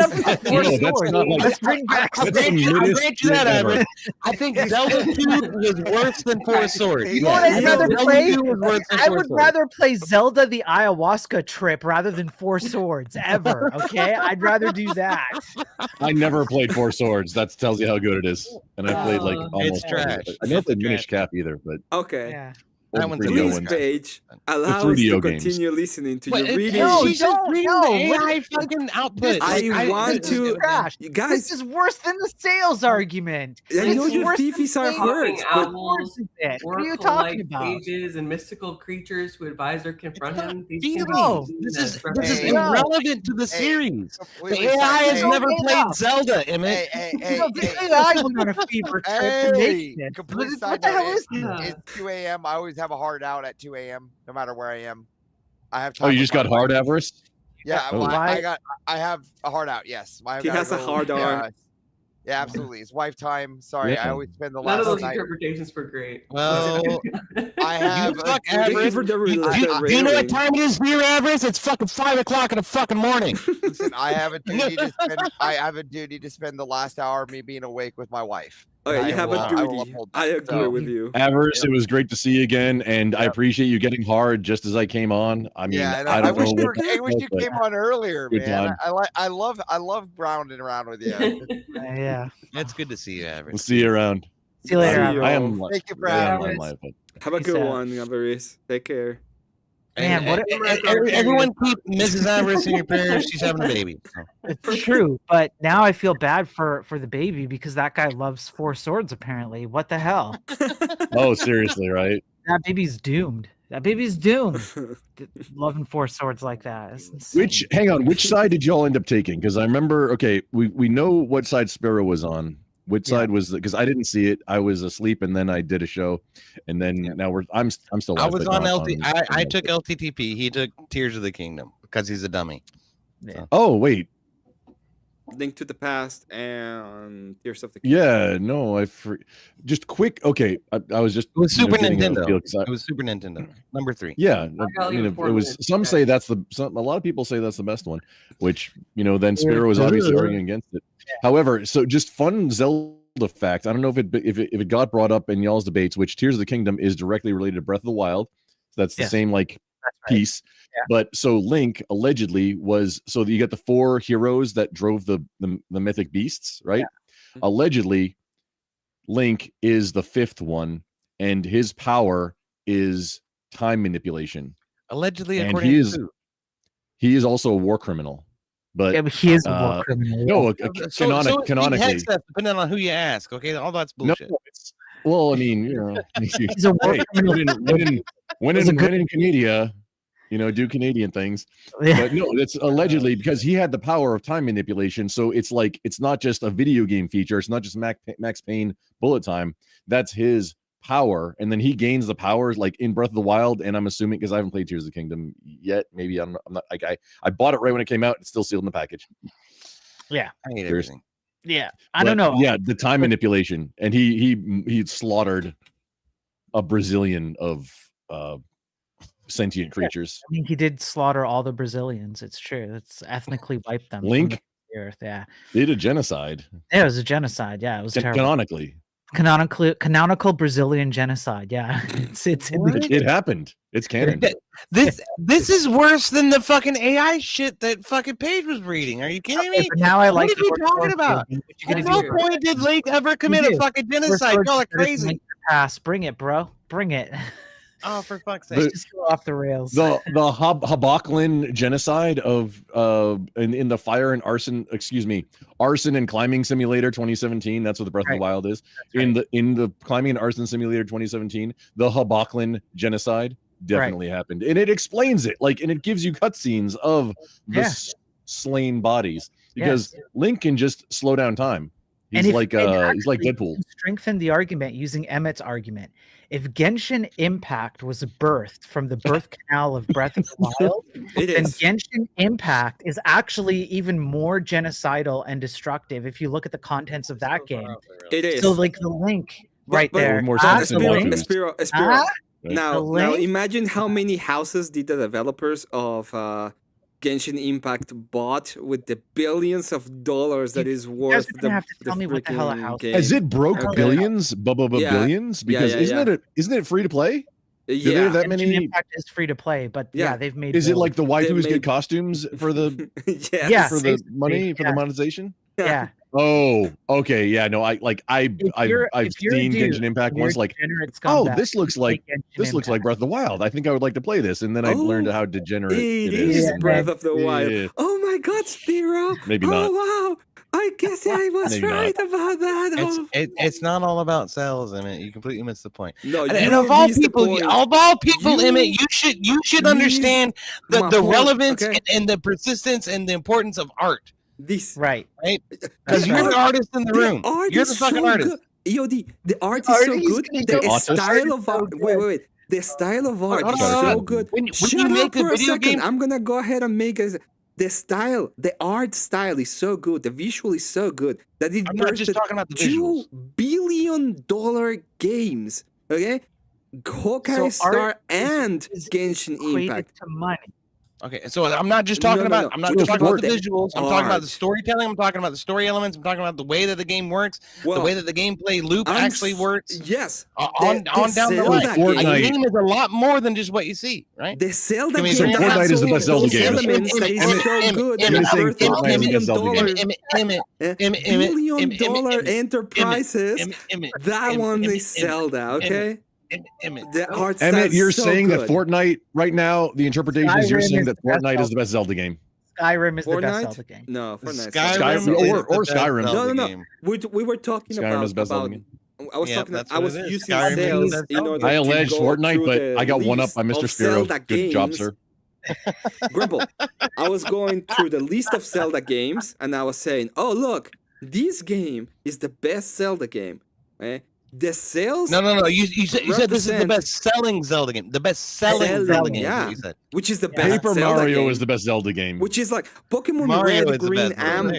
S16: up with the
S7: No,
S16: Four
S7: that's
S16: Swords.
S7: not like-
S16: Let's bring back.
S12: I grant you that, Ivan. I think Zelda 2 was worse than Four Swords.
S16: You know what I'd rather
S12: Zelda
S16: play?
S12: 2 was worse than
S16: I
S12: Four
S16: would
S12: Swords.
S16: rather play Zelda the Ayahuasca Trip rather than Four Swords ever. Okay, I'd rather do that.
S7: I never played Four Swords. That tells you how good it is. And I played like almost.
S12: trash.
S7: I didn't have the Minish Cap either, but
S2: Okay.
S16: Yeah.
S7: all
S12: That
S7: the
S12: one's
S7: 3DO
S2: Please,
S7: ones.
S2: Paige, allow
S7: The
S2: us
S7: 3DO
S2: to
S7: games.
S2: continue listening to
S12: But
S2: your reading.
S16: No,
S12: she's just reading
S16: no,
S12: the AI fucking output.
S2: I want
S16: this is
S2: to-
S16: trash.
S2: You guys-
S16: This is worse than the sales argument.
S2: I
S16: This
S2: know
S16: is
S2: your
S16: worse than
S2: fifis are
S16: sales.
S2: hurt,
S17: Talking
S2: but
S17: owls,
S16: What are you talking about?
S17: pages, and mystical creatures who advise or confront him. These can be
S16: No,
S17: seen
S12: This
S17: as
S12: is
S17: representing-
S12: irrelevant to the series. The
S3: completely
S12: AI has
S3: side-
S12: never
S16: Hey,
S12: played
S16: hey,
S12: Zelda, Emmett.
S16: The AI went on a fever trip to make this.
S3: complete
S16: What
S3: side
S16: the hell
S3: note,
S16: is this?
S3: It's 2 a.m. I always have a hard out at 2 a.m. no matter where I am. I have
S7: Oh,
S3: time
S7: you
S3: with
S7: just
S3: my
S7: got
S3: wife.
S7: hard avarice?
S3: Yeah,
S7: Oh.
S3: well, I have a hard out. Yes,
S2: He has a hard R.
S3: Yeah, absolutely. It's wife time. Sorry, I
S7: Yeah.
S3: always spend the
S17: None
S3: last
S17: of those
S3: night.
S17: interpretations were great.
S12: Well,
S3: I have.
S12: you suck,
S2: Thank you
S12: Avarice.
S2: for the
S12: Do you know what
S2: railing.
S12: time it is here, Avarice? It's fucking 5 o'clock in the fucking morning.
S3: Listen, I have a duty to spend. I have a duty to spend the last hour of me being awake with my wife.
S2: Okay,
S3: I
S2: you have
S3: will-
S2: a
S3: I will
S2: duty.
S3: uphold
S2: I
S3: that.
S2: agree
S3: So-
S2: with you.
S7: Avarice, it was great to see you again, and I appreciate you getting hard just as I came on. I mean,
S3: Yeah, and
S7: I don't
S3: wish
S7: know
S3: you
S7: what
S3: were, I wish you
S7: but
S3: came on earlier,
S7: good
S3: man.
S7: time.
S3: I love rounding around with you.
S16: Yeah.
S12: It's good to see you,
S7: We'll
S12: Avarice.
S7: see you around.
S16: See you later.
S2: See you.
S7: I am.
S3: Thank you for
S7: I am
S3: having
S7: on
S3: us.
S7: live, but-
S2: Have a
S16: Peace
S2: good
S16: out.
S2: one, Avarice. Take care.
S16: Man, what
S12: Everyone keep Mrs. Avarice in your prayers. She's having a baby.
S16: It's true, but now I feel bad for the baby because that guy loves Four Swords. Apparently, what the hell?
S7: Oh, seriously, right?
S16: That baby's doomed. That baby's doomed. Loving Four Swords like that. It's insane.
S7: Hang on, which side did y'all end up taking? Because I remember, okay, we know what side Sparrow was on. Which side was because I didn't see it. I was asleep, and then I did a show, and then now I'm still.
S12: I
S7: live,
S12: was
S7: but
S12: on
S7: not
S12: LT. I took LTTP. He took Tears of the Kingdom because he's a dummy.
S16: Yeah.
S7: Oh wait,
S2: Link to the Past and Tears of the
S7: yeah, no, just quick. Okay, I was just.
S12: It was Super
S7: getting a
S12: Nintendo.
S7: feel 'cause
S12: It was Super Nintendo. Number 3.
S7: Yeah,
S17: got
S7: I mean,
S17: you
S7: it
S17: 4
S7: was.
S17: minutes.
S7: Some say that's a lot of people say that's the best one, which then Sparrow was obviously arguing against it. However, so just fun Zelda fact. I don't know if it got brought up in y'all's debates, which Tears of the Kingdom is directly related to Breath of the Wild. So that's the same piece.
S16: Yeah.
S7: But so Link allegedly was you got the 4 heroes that drove the mythic beasts, right?
S16: Yeah.
S7: Allegedly, Link is the 5th one, and his power is time manipulation.
S12: Allegedly,
S7: and
S12: according to
S7: he is also a war criminal. But
S16: Yeah, but he is a war criminal.
S7: No,
S12: So
S7: canonically.
S12: depending on who you ask. Okay, all that's bullshit.
S7: No, well, I mean,
S16: He's a war criminal.
S7: when in Canada, do Canadian things.
S16: Yeah.
S7: But no, it's allegedly because he had the power of time manipulation. So it's like it's not just a video game feature. It's not just Max Payne bullet time. That's his power, and then he gains the powers like in Breath of the Wild. And I'm assuming because I haven't played Tears of the Kingdom yet, maybe I'm not like I bought it right when it came out. It's still sealed in the package.
S16: Yeah,
S12: I hate everything.
S16: Yeah, I don't know.
S7: Yeah, the time manipulation, and he slaughtered a Brazilian of sentient creatures.
S16: I mean, he did slaughter all the Brazilians. It's true. It's ethnically wiped them. from
S7: Link?
S16: the earth. Yeah,
S7: They did a genocide.
S16: yeah, it was a genocide. Yeah, it was terrible.
S7: Canonically,
S16: Canonical Brazilian genocide. Yeah, it's
S7: it happened. It's canon.
S12: This is worse than the fucking AI shit that fucking Paige was reading. Are you kidding me?
S16: but now I like
S12: What are you
S16: Four
S12: talking
S16: Swords,
S12: about?
S16: baby. What you
S12: At
S16: gonna
S12: no
S16: do?
S12: point did Link ever commit a fucking genocide. Y'all are crazy.
S16: Pass. Bring it, bro. Bring it.
S12: Oh, for fuck's sake!
S16: Just go off the rails.
S7: The Habaklin genocide of in the fire and arson and climbing simulator 2017. That's what the Breath of the Wild is. In the climbing and arson simulator 2017, the Habaklin genocide definitely happened, and it explains it. Like, and it gives you cutscenes of the slain bodies because Link can just slow down time. He's like Deadpool.
S16: Strengthen the argument using Emmet's argument. If Genshin Impact was birthed from the birth canal of Breath of the Wild, then Genshin Impact is actually even more genocidal and destructive if you look at the contents of that game.
S2: It is.
S16: So like the Link there.
S7: More
S2: Espiro. Now imagine how many houses did the developers of Genshin Impact bought with the billions of dollars that is worth the
S16: have to tell me what the hell a house
S2: game.
S7: Has it broke billions? Billions? Because isn't it free to play? Do they have that many?
S16: Impact is free to play, but they've made.
S7: Is it like the waifus get costumes for the for the money for the monetization?
S16: Yeah.
S7: Oh, okay, yeah, no, I've seen Genshin Impact once. Like, oh, this looks like Breath of the Wild. I think I would like to play this, and then I learned how degenerate it is.
S2: Breath of the Wild. Oh my God, Spiro!
S7: Maybe not.
S2: Wow, I guess I was right about that.
S12: It's not all about sales, Emmett. You completely missed the point.
S2: No,
S12: and of all people, Emmett, you should understand the relevance and the persistence and the importance of art.
S16: Right?
S12: Because you're the artist in the room. You're the fucking artist.
S2: EOD, the art is so good. The style of art. Wait. The style of art is so good.
S12: When you make a video game,
S2: I'm gonna go ahead and make the art style is so good. The visual is so good that it
S12: not just talking about the visuals.
S2: $2 billion games. Okay, Hawkeye Star and Genshin Impact.
S16: To money.
S12: Okay, so I'm not just talking about I'm not just talking about the visuals. I'm talking about the storytelling. I'm talking about the story elements. I'm talking about the way that the game works, the way that the gameplay loop actually works.
S2: Yes,
S12: on down the line. A game is a lot more than just what you see, right?
S2: The Zelda
S7: game. So Fortnite is the best Zelda game.
S2: $1 billion enterprises. That one is Zelda. Okay.
S7: Emmett, you're saying that Fortnite right now, the interpretation is you're saying that Fortnite is the best Zelda game.
S16: Skyrim is the best Zelda game.
S2: No, Fortnite.
S7: Skyrim or Skyrim.
S2: No. We were talking
S7: Skyrim is best Zelda game.
S2: I was using sales in order
S7: I alleged Fortnite, but I got one up by Mr. Spiro.
S2: Zelda
S7: Good job, sir.
S2: Grumble, I was going through the list of Zelda games, and I was saying, "Oh, look, this game is the best Zelda game." The sales?
S12: No. You said this is the best selling Zelda game. The best selling Zelda game.
S2: Yeah.
S12: You said.
S2: Which is the best.
S7: Paper
S2: Zelda
S7: Mario
S2: game.
S7: is the best Zelda game.
S2: Which is like Pokemon
S12: Mario
S2: Red, Green, and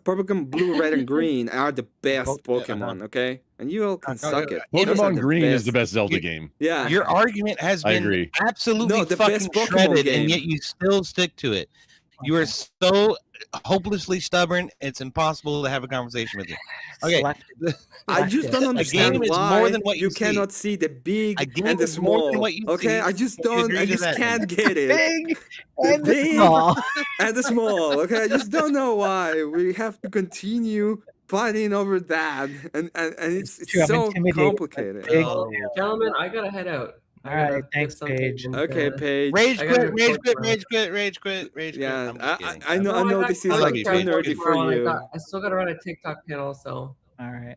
S2: Pokemon Blue, Red, and Green are the best Pokemon. Okay, and you all can suck it.
S7: Pokemon Green is the best Zelda game.
S2: Yeah.
S12: Your argument has been absolutely fucking shredded, and yet you still stick to it. You are so hopelessly stubborn. It's impossible to have a conversation with you. Okay,
S2: I just don't understand
S12: a game
S2: why
S12: is more than what
S2: you cannot see the big and the small. Okay, I just don't. I just can't get it.
S16: Big
S2: and the small. And the small. Okay, I just don't know why we have to continue fighting over that, and it's so complicated.
S17: Gentlemen, I gotta head out.
S16: All right, thanks, Paige.
S2: Okay, Paige.
S12: Rage quit.
S2: Yeah, I know this is like too nerdy for you.
S17: I still gotta run a TikTok panel, so.
S16: All right.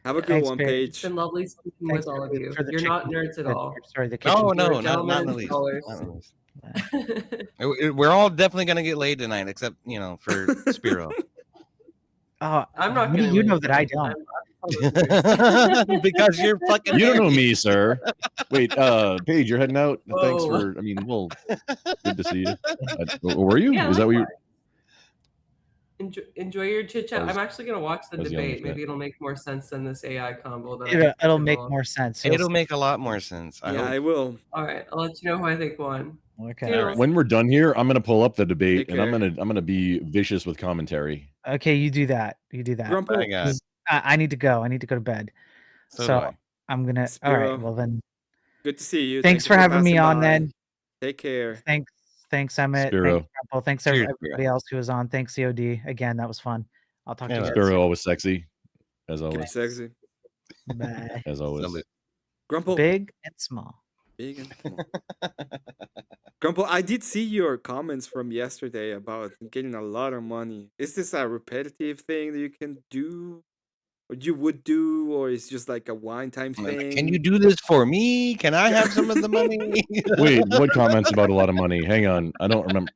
S2: Have a good one, Paige.
S17: It's been lovely speaking with all of you. You're not nerds at all.
S16: Sorry, the kitchen.
S12: No, not in the least. We're all definitely gonna get laid tonight, except for Spiro.
S16: Oh,
S17: I'm not gonna.
S16: You know that I don't.
S12: Because you're fucking.
S7: You don't know me, sir. Wait, Paige, you're heading out. Thanks for. Good to see you. Were you?
S17: Yeah,
S7: is that what you?
S17: Enjoy your chit chat. I'm actually gonna watch the debate. Maybe it'll make more sense than this AI combo.
S16: It'll make more sense.
S12: It'll make a lot more sense.
S2: I will.
S17: All right, I'll let you know who I think won.
S16: Okay.
S17: Right.
S7: When we're done here, I'm gonna pull up the debate and I'm gonna be vicious with commentary.
S16: Okay, you do that. I need to go. I need to go to bed. So I'm gonna. All right. Well then.
S2: Good to see you.
S16: Thanks for having me on. Then.
S2: Take care.
S16: Thanks, Emmett.
S7: Spiro.
S16: Thanks everybody else who was on. Thanks, COD. Again, that was fun. I'll talk to you.
S7: Spiro always sexy, as always.
S2: Sexy.
S16: Bye.
S7: As always.
S2: Grumple.
S16: Big and small.
S2: Big and small. Grumple, I did see your comments from yesterday about getting a lot of money. Is this a repetitive thing that you can do you would do, or it's just like a one-time thing?
S12: Can you do this for me? Can I have some of the money?
S7: Wait, what comments about a lot of money? Hang on, I don't remember.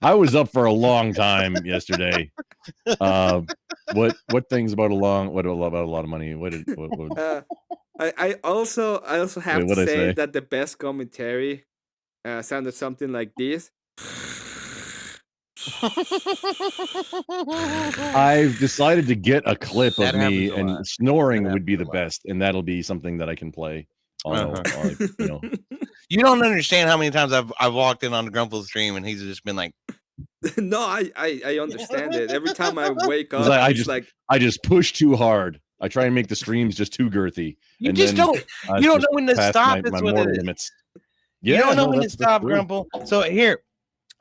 S7: I was up for a long time yesterday. What things about a lot of money?
S2: I also have
S7: Wait,
S2: to
S7: what'd I
S2: say
S7: say?
S2: that the best commentary sounded something like this.
S7: I've decided to get a clip
S12: That
S7: of me,
S12: happens a
S7: and
S12: lot.
S7: snoring
S12: That
S7: would be the
S12: happens a lot.
S7: best, and that'll be something that I can play on,
S12: You don't understand how many times I've walked in on the Grumple stream and he's just been like,
S2: No, I understand it. Every time I wake
S7: 'Cause
S2: up,
S7: I
S2: it's
S7: just
S2: like
S7: I just push too hard. I try and make the streams just too girthy.
S12: you
S7: and
S12: just
S7: then
S12: don't
S7: I
S12: you don't
S7: just
S12: know when to
S7: pass
S12: stop.
S7: my
S12: That's what
S7: mortal
S12: it is.
S7: limits.
S12: You
S7: Yeah,
S12: don't know
S7: no,
S12: when to
S7: that's
S12: stop,
S7: true.
S12: Grumple. So here,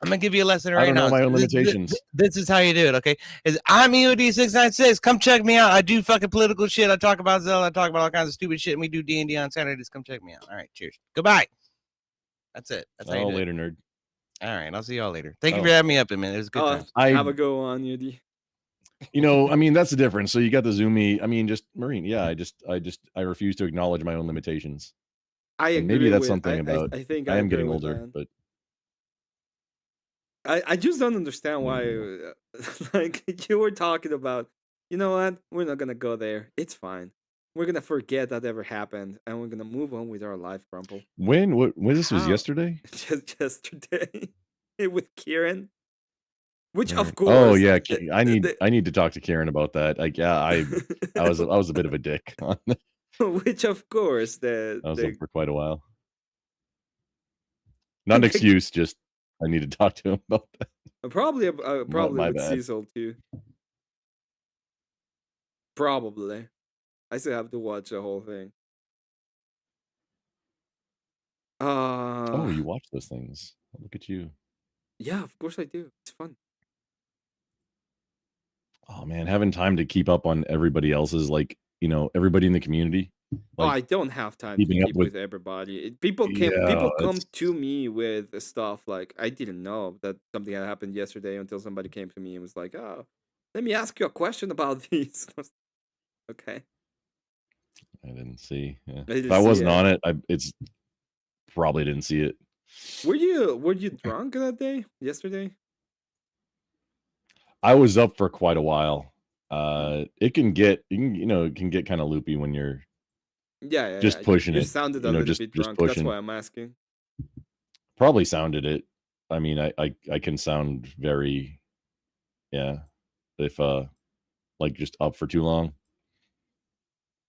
S12: I'm gonna give you a lesson
S7: I
S12: right
S7: don't know
S12: now.
S7: my own
S12: This-
S7: limitations.
S12: This is how you do it, okay? Is I'm EOD696. Come check me out. I do fucking political shit. I talk about Zelda. I talk about all kinds of stupid shit. And we do D&D on Saturdays. Come check me out. All right, cheers. Goodbye. That's it. That's how you do it.
S7: Later, nerd.
S12: All right, I'll see y'all later. Thank you
S7: Oh.
S12: for having me up, man. It was a good time.
S2: have a go on, Yudi.
S7: I mean, that's the difference. So you got the Zoomy. I mean, just Marine. Yeah, I refuse to acknowledge my own limitations.
S2: I
S7: And
S2: agree
S7: maybe that's
S2: with-
S7: something
S2: I
S7: about.
S2: think
S7: I
S2: I
S7: am
S2: agree
S7: getting
S2: with
S7: older,
S2: that.
S7: but
S2: I just don't understand why like you were talking about, you know what? We're not gonna go there. It's fine. We're gonna forget that ever happened and we're gonna move on with our life, Grumple.
S7: when this was
S2: How?
S7: yesterday?
S2: Just yesterday with Kieran. Which
S7: Or-
S2: of course
S7: Oh yeah, I need to talk to Karen about that. I was a bit of a dick on that.
S2: which of course
S7: I was up for quite a while. Not an
S2: Okay.
S7: excuse, just I need to talk to him about that.
S2: probably
S7: my
S2: with
S7: bad.
S2: Seesoul too. Probably. I still have to watch the whole thing.
S7: Oh, you watch those things. Look at you.
S2: Yeah, of course I do. It's fun.
S7: Oh man, having time to keep up on everybody else's, everybody in the community.
S2: I don't have time to
S7: keeping up
S2: keep
S7: with-
S2: with everybody. People
S7: Yeah,
S2: come
S7: it's-
S2: to me with stuff like I didn't know that something had happened yesterday until somebody came to me and was like, "Oh, let me ask you a question about these." Okay.
S7: I didn't see. Yeah.
S2: I didn't
S7: If I
S2: see
S7: wasn't
S2: it.
S7: on it, it's probably didn't see it.
S2: Were you drunk that day? Yesterday?
S7: I was up for quite a while. It can get kind of loopy when you're
S2: Yeah.
S7: just pushing
S2: you
S7: it.
S2: sounded a little bit drunk. That's
S7: pushing.
S2: why I'm asking.
S7: Probably sounded it. I mean, I can sound very, yeah. If just up for too long.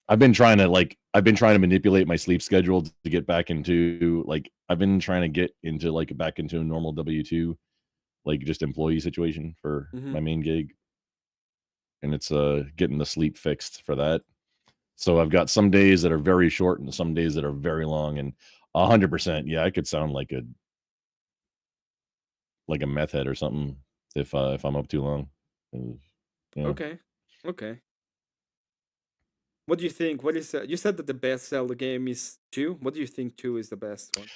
S7: I've been trying to manipulate my sleep schedule to get back into I've been trying to get into back into a normal W2 just employee situation for my main gig. And it's getting the sleep fixed for that. So I've got some days that are very short and some days that are very long, and 100%, yeah, I could sound like a meth head or something if I'm up too long. Yeah.
S2: Okay. What do you think? What is you said that the best Zelda game is 2? What do you think 2 is the best one?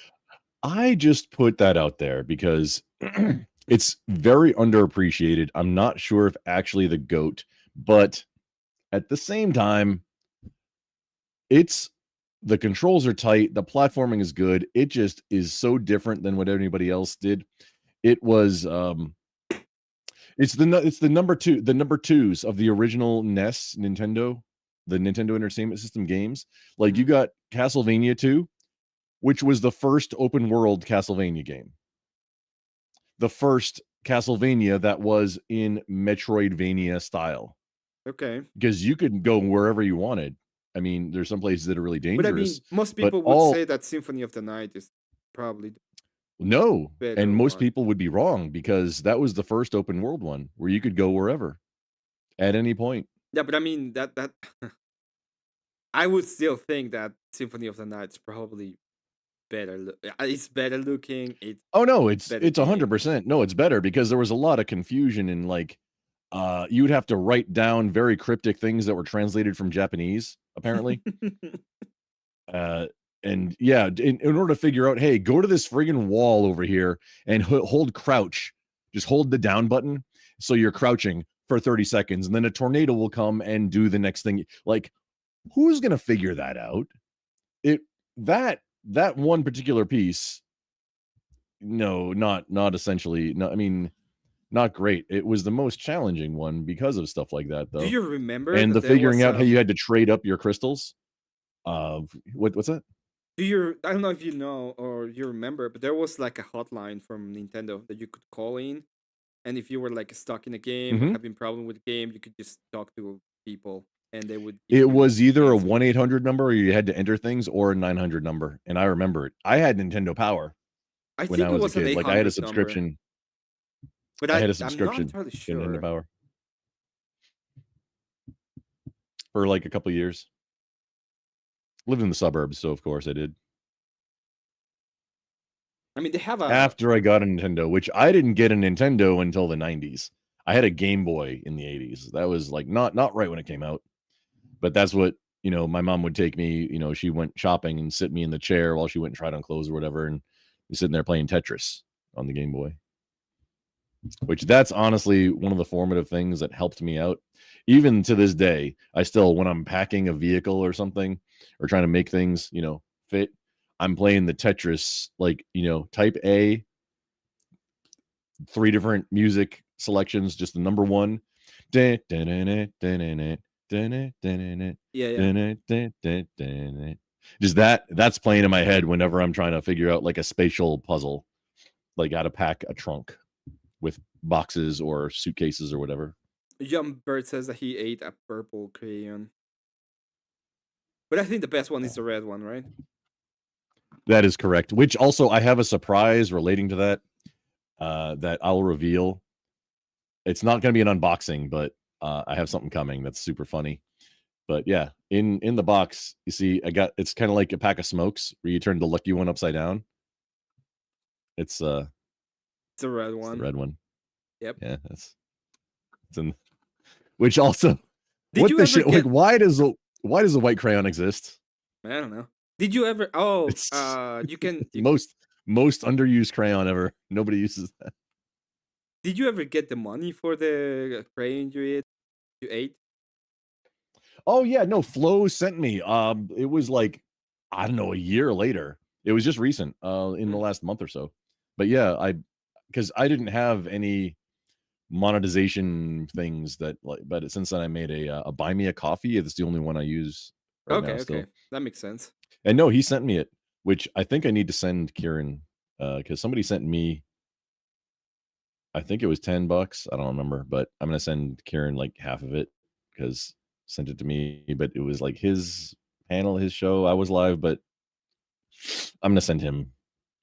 S7: I just put that out there because it's very underappreciated. I'm not sure if actually the GOAT, but at the same time, the controls are tight, the platforming is good. It just is so different than what anybody else did. It was it's the number 2s of the original NES Nintendo, the Nintendo Entertainment System games. You got Castlevania 2, which was the first open world Castlevania game. The first Castlevania that was in Metroidvania style.
S2: Okay.
S7: Because you could go wherever you wanted. I mean, there's some places that are really dangerous.
S2: But I mean, most people would say that Symphony of the Night is probably
S7: no,
S2: better
S7: and most
S2: one.
S7: people would be wrong because that was the first open world one where you could go wherever at any point.
S2: Yeah, but I mean that I would still think that Symphony of the Night is probably better. It's better looking.
S7: Oh no, it's
S2: better
S7: 100%. No, it's better because there was a lot of confusion and you would have to write down very cryptic things that were translated from Japanese, apparently. And yeah, in order to figure out, hey, go to this friggin' wall over here and hold crouch. Just hold the down button so you're crouching for 30 seconds, and then a tornado will come and do the next thing. Like, who's gonna figure that out? That one particular piece, no, not essentially. No, I mean, not great. It was the most challenging one because of stuff like that, though.
S2: Do you remember?
S7: And the
S2: that there
S7: figuring
S2: was,
S7: out how you had to trade up your crystals. What's that?
S2: I don't know if you know or you remember, but there was like a hotline from Nintendo that you could call in, and if you were like stuck in a game or
S7: Mhm.
S2: having problem with the game, you could just talk to people, and they would.
S7: It was either a 1-800 number, or you had to enter things, or a 900 number, and I remember it. I had Nintendo Power
S2: I
S7: when
S2: think
S7: I
S2: it
S7: was a
S2: was an
S7: kid. Like, I had a
S2: 800 number,
S7: subscription.
S2: but
S7: I had a
S2: I'm not
S7: subscription
S2: entirely
S7: to
S2: sure.
S7: Nintendo Power for like a couple years. Lived in the suburbs, so of course I did.
S2: I mean, they have a.
S7: After I got a Nintendo, which I didn't get a Nintendo until the 90s. I had a Game Boy in the 80s. That was like not right when it came out. But that's what, my mom would take me, she went shopping and sit me in the chair while she went and tried on clothes or whatever, and be sitting there playing Tetris on the Game Boy. Which that's honestly one of the formative things that helped me out. Even to this day, I still, when I'm packing a vehicle or something, or trying to make things, fit, I'm playing the Tetris, like, type A, 3 different music selections, just the number one.
S2: Yeah.
S7: Just that's playing in my head whenever I'm trying to figure out like a spatial puzzle, like how to pack a trunk with boxes or suitcases or whatever.
S2: Young Bird says that he ate a purple crayon, but I think the best one is the red one, right?
S7: That is correct. Which also, I have a surprise relating to that that I'll reveal. It's not going to be an unboxing, but I have something coming that's super funny. But yeah, in the box, you see, it's kind of like a pack of smokes where you turn the lucky one upside down. It's
S2: the red one.
S7: The red one.
S2: Yep.
S7: Yeah, it's in. Which also,
S2: Did
S7: what
S2: you
S7: the
S2: ever
S7: shit?
S2: get...
S7: Like, why does the white crayon exist?
S2: I don't know. Did you ever? Oh,
S7: It's
S2: you can.
S7: most underused crayon ever. Nobody uses that.
S2: Did you ever get the money for the crayon you ate?
S7: Oh yeah, no. Flo sent me. It was like, I don't know, a year later. It was just recent, in the last month or so. But yeah, because I didn't have any monetization things but since then I made a buy me a coffee. It's the only one I use right now still.
S2: Okay, that makes sense.
S7: And no, he sent me it, which I think I need to send Kieran, because somebody sent me, I think it was $10. I don't remember, but I'm gonna send Kieran like half of it because sent it to me, but it was like his panel, his show. I was live, but I'm gonna send him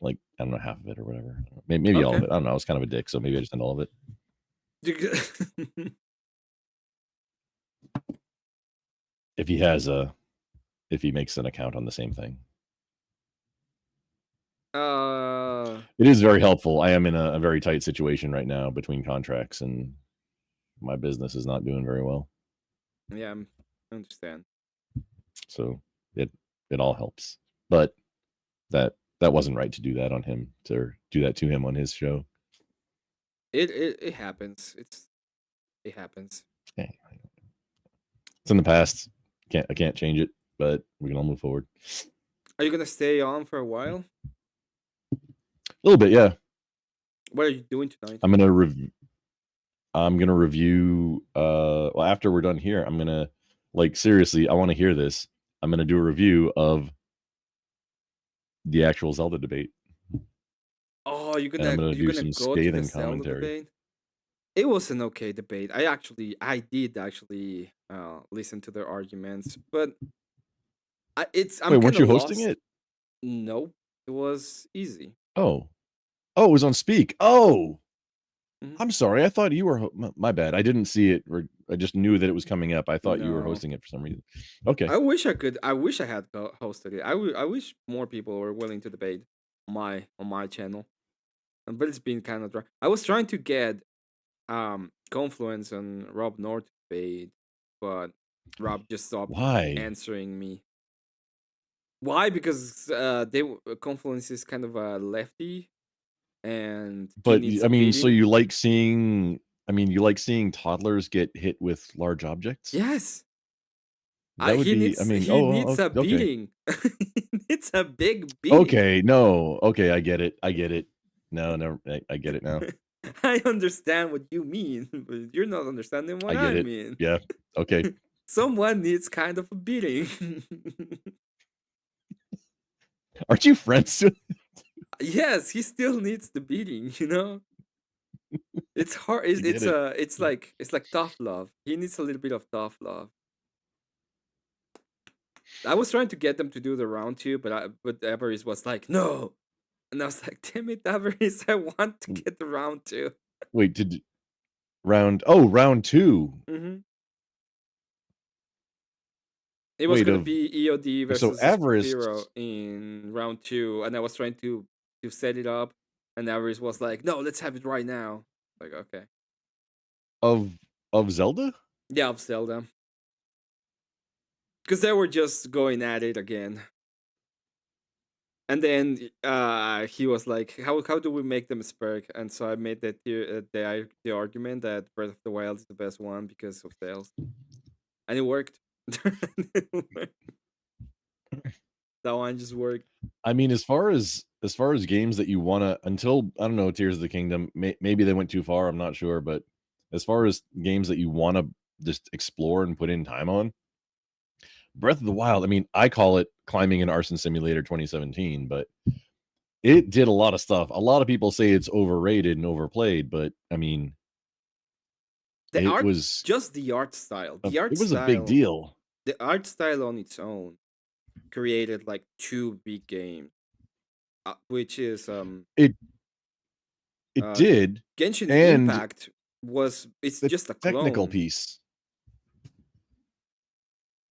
S7: like, I don't know, half of it or whatever. Maybe all of it. I don't know. I was kind of a dick, so maybe I just send all of it. If he makes an account on the same thing. It is very helpful. I am in a very tight situation right now between contracts, and my business is not doing very well.
S2: Yeah, I understand.
S7: So it all helps, but that wasn't right to do that on him, to do that to him on his show.
S2: It happens. It happens.
S7: Yeah. It's in the past. I can't change it, but we can all move forward.
S2: Are you gonna stay on for a while?
S7: A little bit, yeah.
S2: What are you doing tonight?
S7: I'm gonna review. Well, after we're done here, I'm gonna, like, seriously, I want to hear this. I'm gonna do a review of the actual Zelda debate.
S2: Oh, you're gonna
S7: I'm gonna do some
S2: go to the
S7: scathing
S2: Zelda
S7: commentary.
S2: debate? It was an okay debate. I did actually listen to their arguments, but I'm
S7: Wait, weren't
S2: kinda
S7: you hosting
S2: lost.
S7: it?
S2: No, it was easy.
S7: Oh, it was on Speak. Oh,
S2: Mhm.
S7: I'm sorry. I thought you were. My bad. I didn't see it. I just knew that it was coming up. I thought you were
S2: No.
S7: hosting it for some reason. Okay.
S2: I wish I could. I wish I had hosted it. I wish more people were willing to debate on my channel, but it's been kind of dry. I was trying to get Confluence and Rob North debate, but Rob just stopped
S7: Why?
S2: answering me. Why? Because Confluence is kind of a lefty, and
S7: But
S2: he needs
S7: I mean, so
S2: beating.
S7: you like seeing I mean, you like seeing toddlers get hit with large objects?
S2: Yes.
S7: That would
S2: He
S7: be. I
S2: needs
S7: mean,
S2: he needs a
S7: okay.
S2: beating. It's a big beating.
S7: Okay, no, okay, I get it. I get it. No, no, I get it now.
S2: I understand what you mean, but you're not understanding what
S7: I get
S2: I
S7: it.
S2: mean.
S7: Yeah. Okay.
S2: Someone needs kind of a beating.
S7: Aren't you friends with?
S2: Yes, he still needs the beating, you know? It's hard.
S7: I get it.
S2: It's like tough love. He needs a little bit of tough love. I was trying to get them to do the round 2, but Everest was like, no. And I was like, damn it, Everest, I want to get the round 2.
S7: Wait, did round 2?
S2: Mm-hmm. It was
S7: Wait,
S2: gonna be EOD
S7: so
S2: versus
S7: Everest
S2: Zero in round 2, and I was trying to set it up, and Everest was like, no, let's have it right now. Like, okay.
S7: of Zelda?
S2: Yeah, of Zelda. Because they were just going at it again. And then he was like, how do we make them spark? And so I made that the argument that Breath of the Wild is the best one because of sales. And it worked. That one just worked.
S7: I mean, as far as games that you want to, until, I don't know, Tears of the Kingdom, maybe they went too far, I'm not sure, but as far as games that you want to just explore and put in time on, Breath of the Wild, I mean, I call it Climbing an Arson Simulator 2017, but it did a lot of stuff. A lot of people say it's overrated and overplayed, but I mean,
S2: it was just the art style. The art
S7: it was
S2: style,
S7: a big deal.
S2: The art style on its own created like 2 big games, which is
S7: it did.
S2: Genshin
S7: and
S2: Impact it's just a
S7: technical
S2: clone.
S7: piece.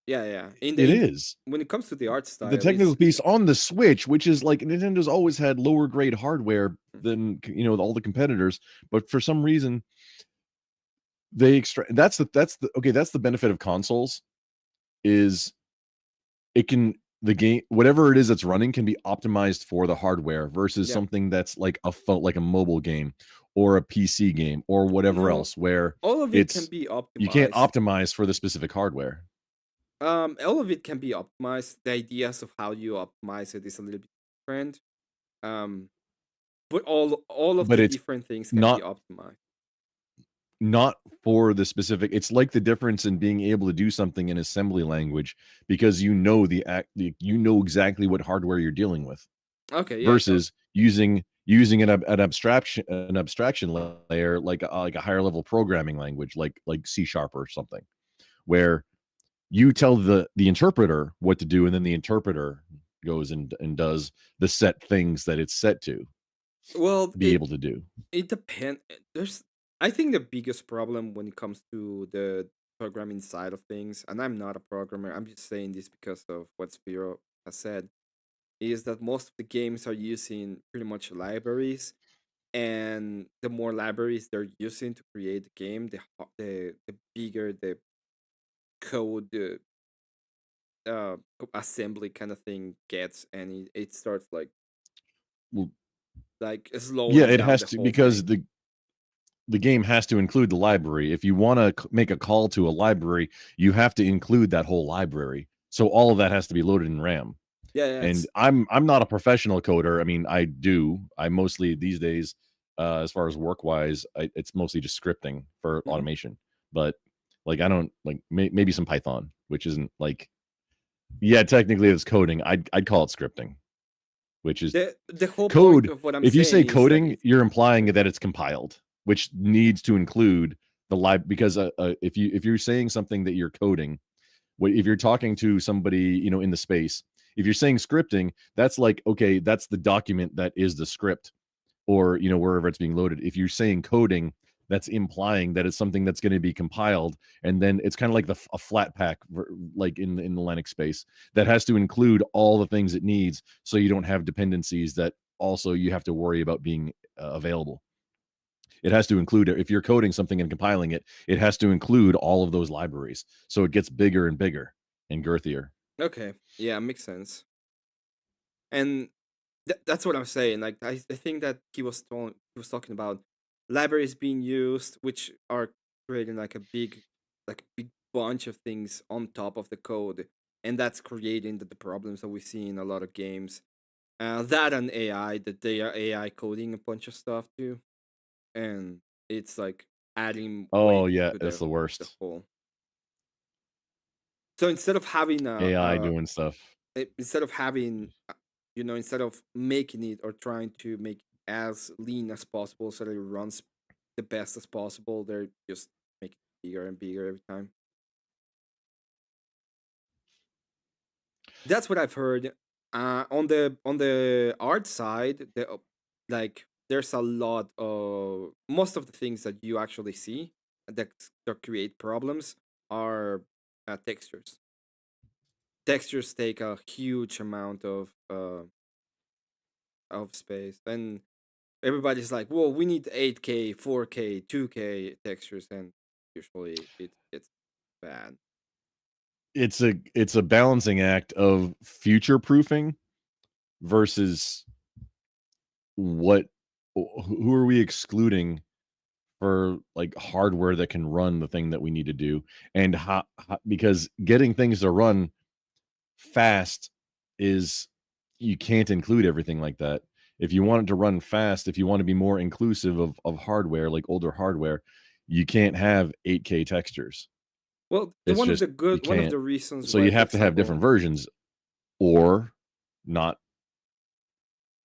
S2: Yeah.
S7: It is.
S2: When it comes to the art style,
S7: The technical piece on the Switch, which is like Nintendo's always had lower grade hardware than all the competitors, but for some reason they that's the benefit of consoles is the game, whatever it is that's running, can be optimized for the hardware versus something that's like a mobile game or a PC game or whatever else, where
S2: all of it can be optimized.
S7: You can't optimize for the specific hardware.
S2: All of it can be optimized. The ideas of how you optimize it is a little bit different. But all of the different things can be optimized.
S7: Not for the specific. It's like the difference in being able to do something in assembly language because you know exactly what hardware you're dealing with.
S2: Okay. Yeah,
S7: versus using an abstraction layer like a higher level programming language like C# or something, where you tell the interpreter what to do, and then the interpreter goes and does the set things that it's set to.
S2: Well,
S7: able to do.
S2: It depends. I think the biggest problem when it comes to the programming side of things, and I'm not a programmer, I'm just saying this because of what Spiro has said, is that most of the games are using pretty much libraries, and the more libraries they're using to create the game, the bigger the code assembly kind of thing gets, and it starts like slowing
S7: it
S2: down
S7: has
S2: the
S7: to,
S2: whole
S7: because
S2: thing.
S7: the game has to include the library. If you want to make a call to a library, you have to include that whole library, so all of that has to be loaded in RAM. And I'm not a professional coder. I mean, I mostly these days, as far as work wise, it's mostly just scripting for automation. But like, I don't like maybe some Python, which isn't like, technically it's coding. I'd call it scripting, which is
S2: the whole
S7: code.
S2: Point of what I'm
S7: if you say
S2: saying
S7: coding, you're implying that it's compiled, which needs to include the because if you're saying something that you're coding, if you're talking to somebody in the space. If you're saying scripting, that's like, okay, that's the document that is the script, or wherever it's being loaded. If you're saying coding, that's implying that it's something that's going to be compiled, and then it's kind of like a flat pack, like in the Linux space, that has to include all the things it needs, so you don't have dependencies that also you have to worry about being available. It has to include, if you're coding something and compiling it, it has to include all of those libraries, so it gets bigger and bigger and girthier.
S2: Okay, yeah, makes sense. And that's what I'm saying. Like, I think that he was talking about libraries being used, which are creating like a big bunch of things on top of the code, and that's creating the problems that we see in a lot of games. That and AI, that they are AI coding a bunch of stuff too, and it's like adding weight
S7: Oh yeah,
S2: to
S7: that's the
S2: the
S7: worst.
S2: whole. So instead of having
S7: AI doing stuff.
S2: instead of having, instead of making it or trying to make it as lean as possible so that it runs the best as possible, they're just making it bigger and bigger every time. That's what I've heard. On the art side, there's a lot of most of the things that you actually see that create problems are textures. Textures take a huge amount of space, and everybody's like, "Well, we need 8K, 4K, 2K textures," and usually it's bad.
S7: It's a balancing act of future proofing versus who are we excluding for like hardware that can run the thing that we need to do, and because getting things to run fast is, you can't include everything like that. If you want it to run fast, if you want to be more inclusive of hardware, like older hardware, you can't have 8K textures.
S2: Well,
S7: It's
S2: one of
S7: just,
S2: the
S7: you
S2: one of
S7: can't.
S2: the reasons
S7: So
S2: why,
S7: you
S2: for
S7: have to have different
S2: example,
S7: versions or not.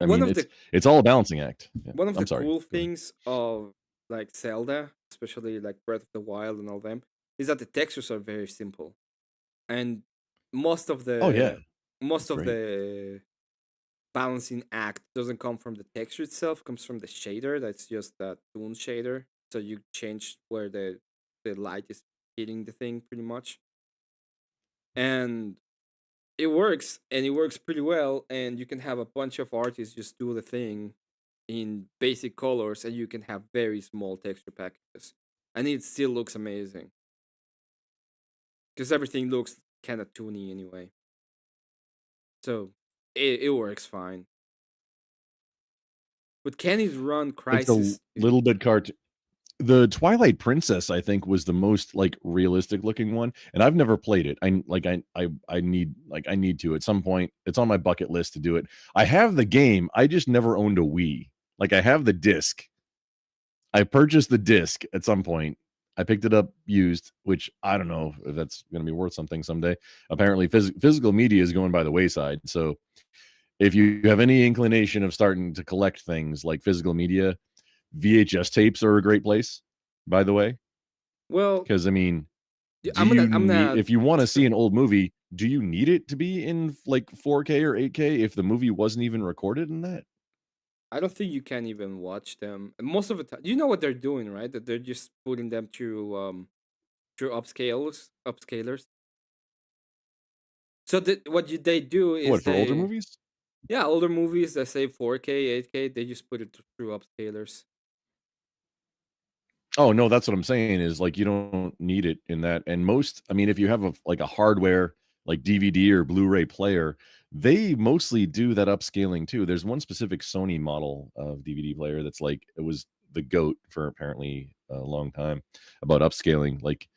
S7: I
S2: one
S7: mean,
S2: of the
S7: it's all a balancing act. Yeah.
S2: one of the
S7: I'm sorry.
S2: cool
S7: Go ahead.
S2: things of like Zelda, especially like Breath of the Wild and all them, is that the textures are very simple, and most of
S7: Oh yeah,
S2: the most
S7: it's
S2: of
S7: great.
S2: the balancing act doesn't come from the texture itself, comes from the shader. That's just a toon shader. So you change where the light is hitting the thing pretty much. And it works, and it works pretty well, and you can have a bunch of artists just do the thing in basic colors, and you can have very small texture packages. And it still looks amazing. Because everything looks kind of toony anyway. So it works fine. But can it run
S7: It's a
S2: Crisis?
S7: little bit cartoon. The Twilight Princess, I think, was the most like realistic looking one, and I've never played it. I need to at some point. It's on my bucket list to do it. I have the game. I just never owned a Wii. Like I have the disc. I purchased the disc at some point. I picked it up used, which I don't know if that's going to be worth something someday. Apparently, physical media is going by the wayside. So if you have any inclination of starting to collect things like physical media, VHS tapes are a great place, by the way.
S2: Well,
S7: because I mean, do
S2: I'm
S7: you need,
S2: gonna
S7: if you want to see an old movie, do you need it to be in like 4K or 8K if the movie wasn't even recorded in that?
S2: I don't think you can even watch them. Most of the time, you know what they're doing, right? That they're just putting them through upscalers. So they do
S7: What,
S2: is
S7: for older
S2: they,
S7: movies?
S2: yeah, older movies that say 4K, 8K, they just put it through upscalers.
S7: Oh no, that's what I'm saying is like you don't need it in that. And most, I mean, if you have a hardware like DVD or Blu-ray player, they mostly do that upscaling too. There's one specific Sony model of DVD player that's like, it was the GOAT for apparently a long time about upscaling. Like,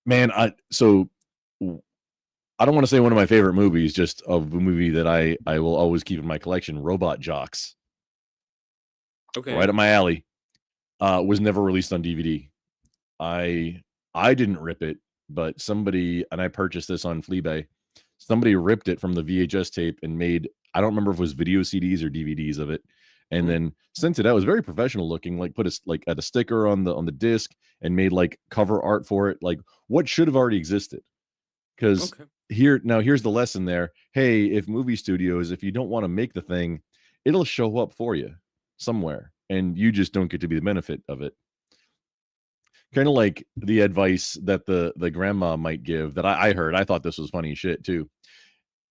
S7: man, I don't want to say one of my favorite movies, just a movie that I will always keep in my collection, Robot Jocks.
S2: Okay.
S7: Right up my alley. Was never released on DVD. I didn't rip it, but somebody, and I purchased this on Fleabay. Somebody ripped it from the VHS tape and made, I don't remember if it was video CDs or DVDs of it, and then sent it out. It was very professional looking, like put a sticker on the disc and made like cover art for it, like what should have already existed. Because here's the lesson there. Hey, if movie studios, if you don't want to make the thing, it'll show up for you somewhere, and you just don't get to be the benefit of it. Kind of like the advice that the grandma might give that I heard. I thought this was funny shit too.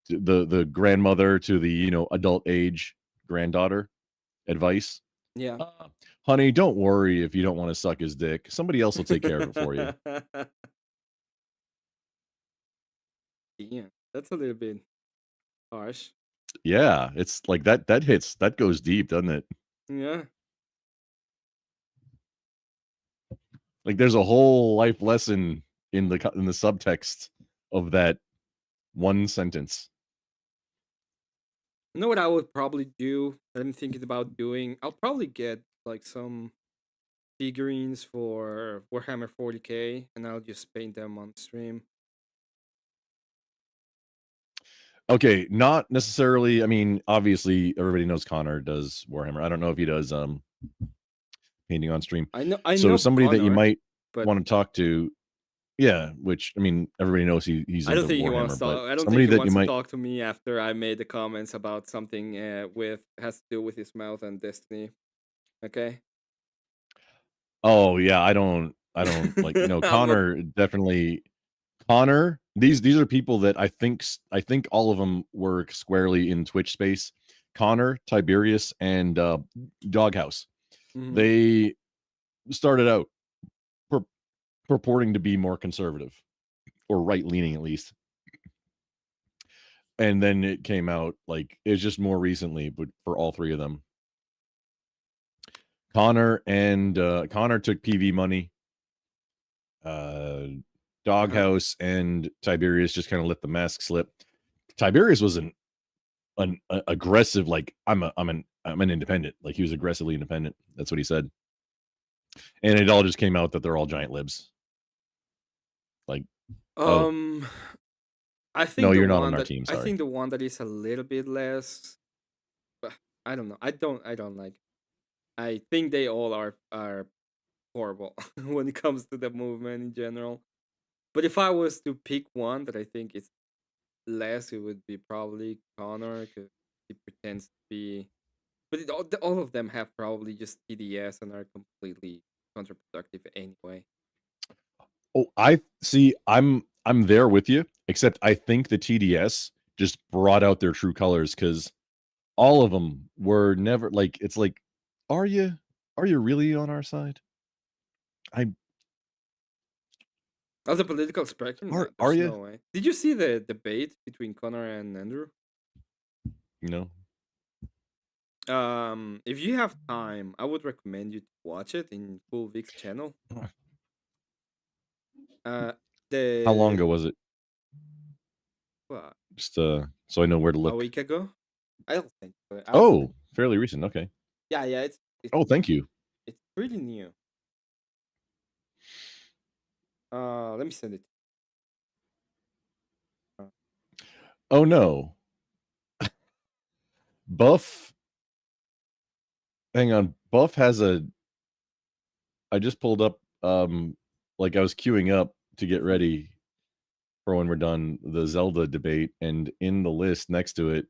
S7: The grandmother to the adult age granddaughter advice.
S2: Yeah.
S7: Honey, don't worry if you don't want to suck his dick. Somebody else will take care of it for you.
S2: Yeah, that's a little bit harsh.
S7: Yeah, it's like that hits, that goes deep, doesn't it?
S2: Yeah.
S7: Like there's a whole life lesson in the subtext of that one sentence.
S2: You know what I would probably do? I'm thinking about doing. I'll probably get like some figurines for Warhammer 40k, and I'll just paint them on stream.
S7: Okay, not necessarily. I mean, obviously, everybody knows Connor does Warhammer. I don't know if he does painting on stream.
S2: I know.
S7: So somebody
S2: Connor,
S7: that you might
S2: but
S7: want to talk to, yeah. Which I mean, everybody knows he's
S2: I don't
S7: into
S2: think he wants
S7: Warhammer.
S2: to.
S7: But
S2: I don't
S7: somebody
S2: think he
S7: that you
S2: wants to
S7: might.
S2: talk to me after I made the comments about something has to do with his mouth and Destiny. Okay.
S7: Oh yeah, I don't like no Connor definitely. Connor, these are people that I think all of them work squarely in Twitch space. Connor, Tiberius, and Doghouse.
S2: Mhm.
S7: They started out purporting to be more conservative or right leaning at least, and then it came out like it's just more recently, but for all three of them, Connor took PV money. Doghouse and Tiberius just kind of let the mask slip. Tiberius was an aggressive, like I'm an independent. Like he was aggressively independent. That's what he said. And it all just came out that they're all giant libs. Like,
S2: I think
S7: no,
S2: the
S7: you're not
S2: one
S7: on our
S2: that
S7: team.
S2: I
S7: Sorry.
S2: think the one that is a little bit less. I don't know. I don't like. I think they all are horrible when it comes to the movement in general. But if I was to pick one that I think is less, it would be probably Connor because he pretends to be. But all of them have probably just TDS and are completely counterproductive anyway.
S7: Oh, I see. I'm there with you. Except I think the TDS just brought out their true colors because all of them were never like. It's like, are you really on our side?
S2: Of the political spectrum,
S7: Are
S2: there's
S7: you?
S2: no way. Did you see the debate between Connor and Andrew?
S7: No.
S2: If you have time, I would recommend you to watch it in Cool Vic's channel.
S7: How long ago was it?
S2: What?
S7: Just so I know where to look.
S2: A week ago? I don't think so.
S7: Oh, fairly recent. Okay.
S2: Yeah, it's
S7: oh, thank you.
S2: It's pretty new. Let me send it.
S7: Oh no. Buff. Hang on. Buff has a. I just pulled up. Like I was queuing up to get ready for when we're done the Zelda debate, and in the list next to it,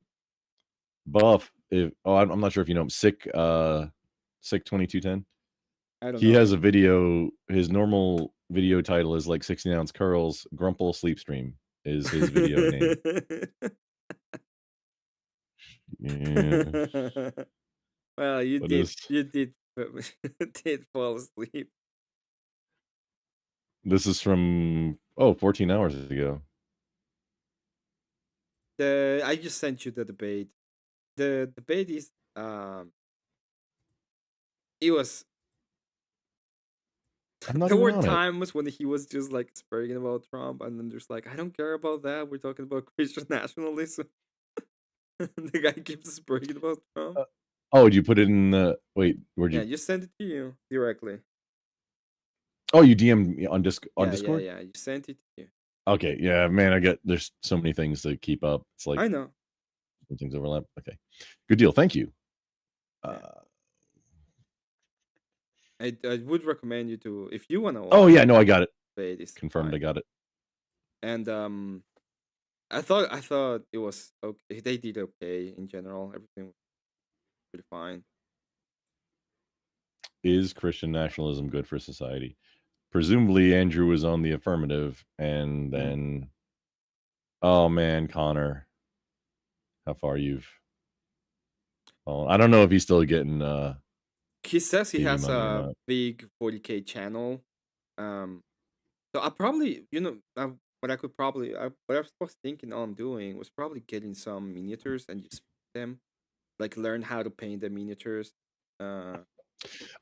S7: Buff. I'm not sure if you know him. Sick 2210.
S2: I don't
S7: He
S2: know
S7: has
S2: him.
S7: a video. His normal video title is like 16-ounce curls. Grumple sleep stream is his video name. Yeah.
S2: Well, you
S7: What
S2: did
S7: is-
S2: did fall asleep.
S7: This is from 14 hours ago.
S2: I just sent you the debate. The debate is it was there were times when he was just like speaking about Trump, and then there's like, I don't care about that. We're talking about Christian nationalism. The guy keeps speaking about Trump.
S7: Oh, did you put it in the wait? Where'd you?
S2: Yeah, just send it to you directly.
S7: Oh, you DM'd me on Discord?
S2: Yeah, you sent it to you.
S7: Okay, yeah, man, there's so many things to keep up. It's like
S2: I know.
S7: Some things overlap. Okay. Good deal. Thank you.
S2: I would recommend you to, if you want to.
S7: Oh yeah, no, I got it.
S2: It's
S7: Confirmed.
S2: fine.
S7: I got it.
S2: And I thought it was okay. They did okay in general. Everything was pretty fine.
S7: Is Christian nationalism good for society? Presumably, Andrew was on the affirmative, and then, oh man, Connor, how far you've? Oh, I don't know if he's still getting.
S2: He says he
S7: TV
S2: has
S7: money or
S2: a
S7: not.
S2: big 40K channel. So I probably, what I could probably, what I was thinking on doing was probably getting some miniatures and just them, like learn how to paint the miniatures.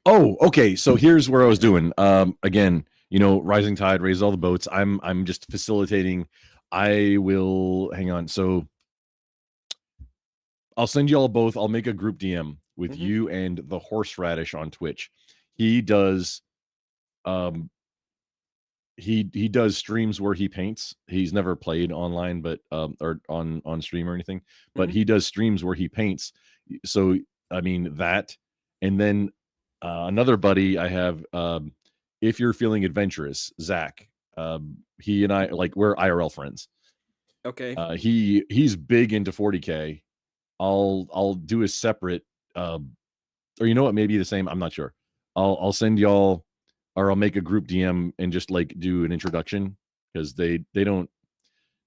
S7: Oh, okay. So here's where I was doing. Again, rising tide raises all the boats. I'm just facilitating. I will hang on. So I'll send you all both. I'll make a group DM with you and the horseradish on Twitch. He does he does streams where he paints. He's never played online, but or on stream or anything, but he does streams where he paints. So I mean that, and then another buddy I have, if you're feeling adventurous, Zach, he and I, like, we're IRL friends.
S2: Okay.
S7: He's big into 40K. I'll do a separate, or you know what, maybe the same. I'm not sure. I'll send y'all, or I'll make a group DM and just like do an introduction, because they don't,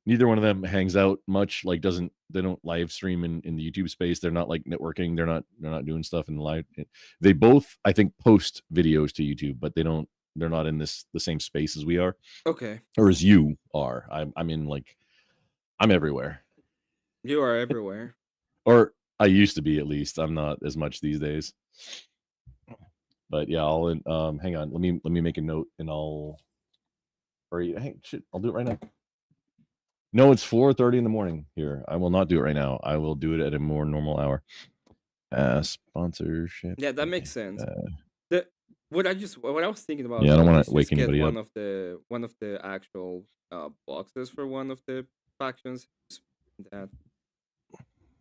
S7: neither one of them hangs out much. Like they don't live stream in the YouTube space. They're not like networking. They're not doing stuff in the live. They both, I think, post videos to YouTube, but they're not in the same space as we are.
S2: Okay.
S7: Or as you are. I'm in, like, I'm everywhere.
S2: You are everywhere.
S7: Or I used to be, at least. I'm not as much these days. But yeah, I'll hang on. Let me make a note, and I'll. Or hey, shit, I'll do it right now. No, it's 4:30 in the morning here. I will not do it right now. I will do it at a more normal hour. Sponsorship.
S2: Yeah, that makes sense. What I was thinking about.
S7: Yeah, I don't want to wake anybody up.
S2: One of the actual boxes for one of the factions. That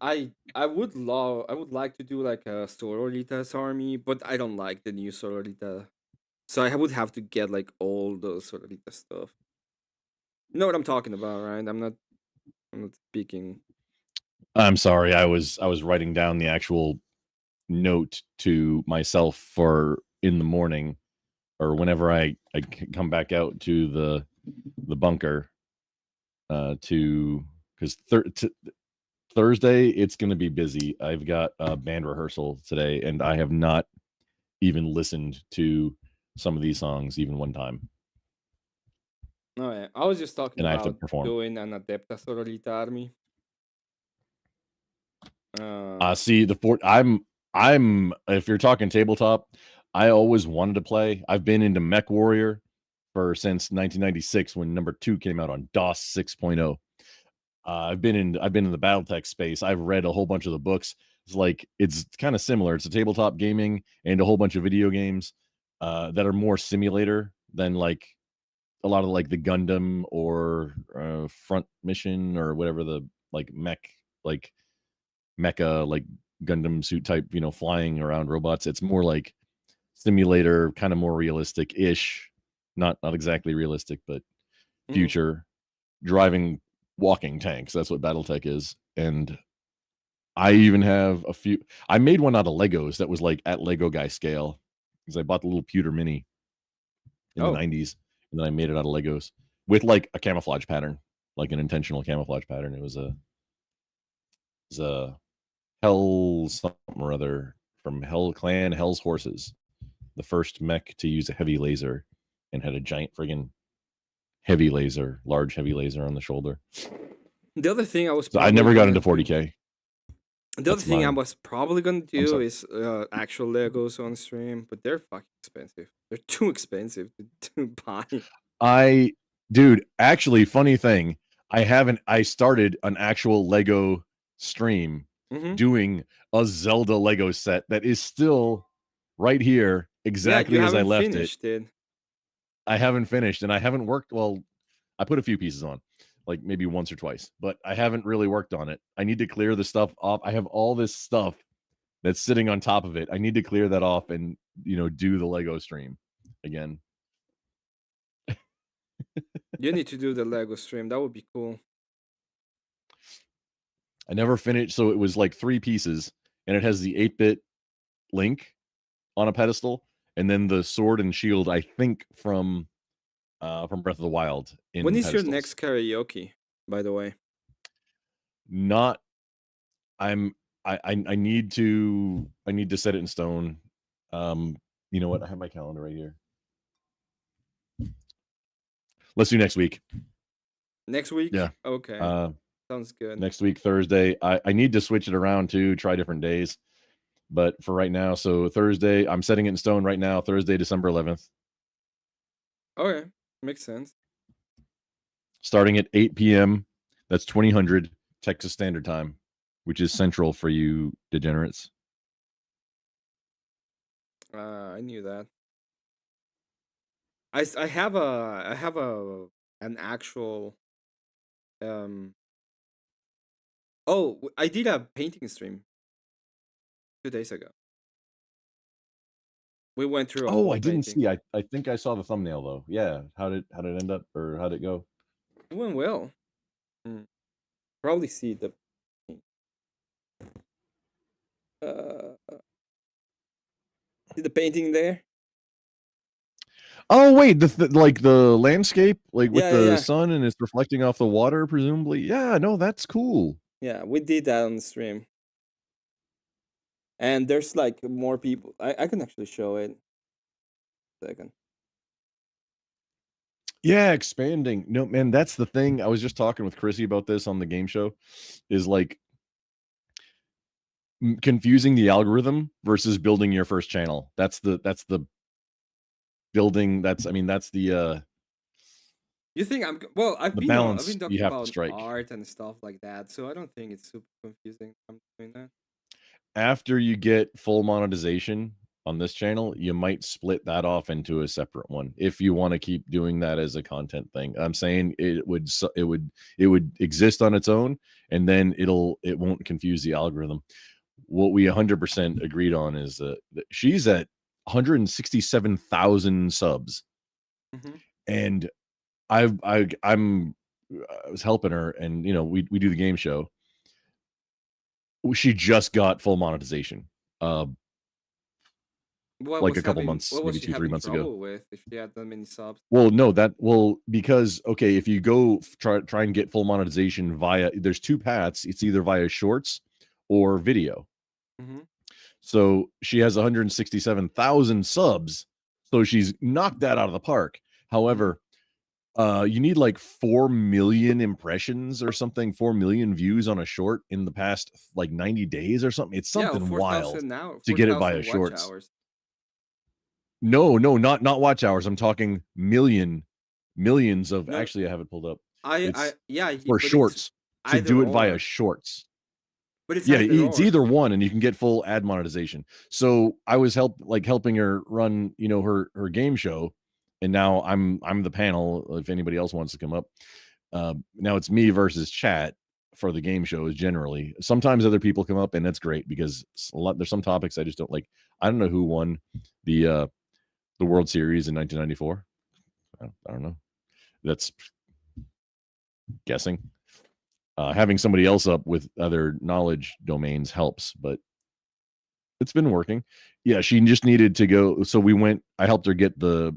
S2: I would like to do like a Sororitas army, but I don't like the new Sororita, so I would have to get like all the Sororita stuff. You know what I'm talking about, right? I'm not speaking.
S7: I'm sorry. I was writing down the actual note to myself for in the morning, or whenever I come back out to the bunker, because Thursday it's going to be busy. I've got a band rehearsal today, and I have not even listened to some of these songs even one time.
S2: Oh yeah, I was just talking
S7: and
S2: about
S7: I have to perform.
S2: doing an Adepta Sororita army.
S7: See I'm if you're talking tabletop, I always wanted to play. I've been into Mech Warrior since 1996 when number 2 came out on DOS 6.0. I've been in the BattleTech space. I've read a whole bunch of the books. It's kind of similar. It's a tabletop gaming and a whole bunch of video games that are more simulator than like a lot of like the Gundam or Front Mission or whatever the like mech, like mecha, like Gundam suit type, flying around robots. It's more like simulator, kind of more realistic ish, not exactly realistic, but future driving walking tanks. That's what BattleTech is. And I even have a few. I made one out of Legos that was like at Lego guy scale, because I bought the little pewter mini in the 90s, and then I made it out of Legos with like a camouflage pattern, like an intentional camouflage pattern. It was a Hell something or other from Hell Clan, Hell's Horses, the first mech to use a heavy laser, and had a giant friggin' large heavy laser on the shoulder.
S2: The other thing
S7: I never got into 40K.
S2: The other thing I was probably gonna do is actual Legos on stream, but they're fucking expensive. They're too expensive to buy.
S7: Dude, actually, funny thing, I started an actual Lego stream doing a Zelda Lego set that is still right here exactly as I left it. I haven't finished, and I haven't worked. Well, I put a few pieces on, like maybe once or twice, but I haven't really worked on it. I need to clear the stuff off. I have all this stuff that's sitting on top of it. I need to clear that off and do the Lego stream again.
S2: You need to do the Lego stream. That would be cool.
S7: I never finished, so it was like 3 pieces, and it has the 8-bit Link on a pedestal, and then the sword and shield, I think from Breath of the Wild.
S2: When is your next karaoke, by the way?
S7: I need to set it in stone. You know what? I have my calendar right here. Let's do next week.
S2: Next week?
S7: Yeah.
S2: Okay. Sounds good.
S7: Next week, Thursday. I need to switch it around too, try different days. But for right now, so Thursday, I'm setting it in stone right now. Thursday, December 11th.
S2: Okay, makes sense.
S7: Starting at 8 p.m. That's 2000 Texas Standard Time, which is central for you degenerates.
S2: I knew that. I have an actual oh, I did a painting stream 2 days ago. We went through a whole
S7: I didn't
S2: painting.
S7: see. I think I saw the thumbnail though. Yeah. How did it end up, or how did it go?
S2: It went well. Probably see the see the painting there.
S7: Oh wait, like the landscape, like with the
S2: Yeah.
S7: sun and it's reflecting off the water, presumably. Yeah, no, that's cool.
S2: Yeah, we did that on the stream. And there's like more people. I can actually show it. Second.
S7: Yeah, expanding. No, man, that's the thing. I was just talking with Chrissy about this on the game show, is like confusing the algorithm versus building your first channel. That's the building. That's the
S2: You think I'm well? I've been talking
S7: you have to
S2: about
S7: strike.
S2: art and stuff like that, so I don't think it's super confusing. I'm doing that.
S7: After you get full monetization on this channel, you might split that off into a separate one if you want to keep doing that as a content thing. I'm saying it would exist on its own, and then it won't confuse the algorithm. What we 100% agreed on is that she's at 167,000 subs, and I was helping her, and we do the game show. She just got full monetization. Like a couple months, maybe 2-3 months ago.
S2: With if she had that many subs.
S7: Well, because if you go try and get full monetization there's two paths. It's either via shorts or video. So she has 167,000 subs, so she's knocked that out of the park. However, you need like 4 million impressions or something, 4 million views on a short in the past like 90 days or something. It's something wild to get it via shorts.
S2: Hours.
S7: No, not watch hours. I'm talking millions of. No. Actually, I have it pulled up. For shorts to do it via shorts.
S2: But it's
S7: it's either one, and you can get full ad monetization. So I was helping her run, her game show, and now I'm the panel. If anybody else wants to come up, now it's me versus chat for the game shows. Generally, sometimes other people come up, and that's great because there's some topics I just don't like. I don't know who won the World Series in 1994. I don't know. That's guessing. Having somebody else up with other knowledge domains helps, but it's been working. Yeah, she just needed to go. So I helped her get helped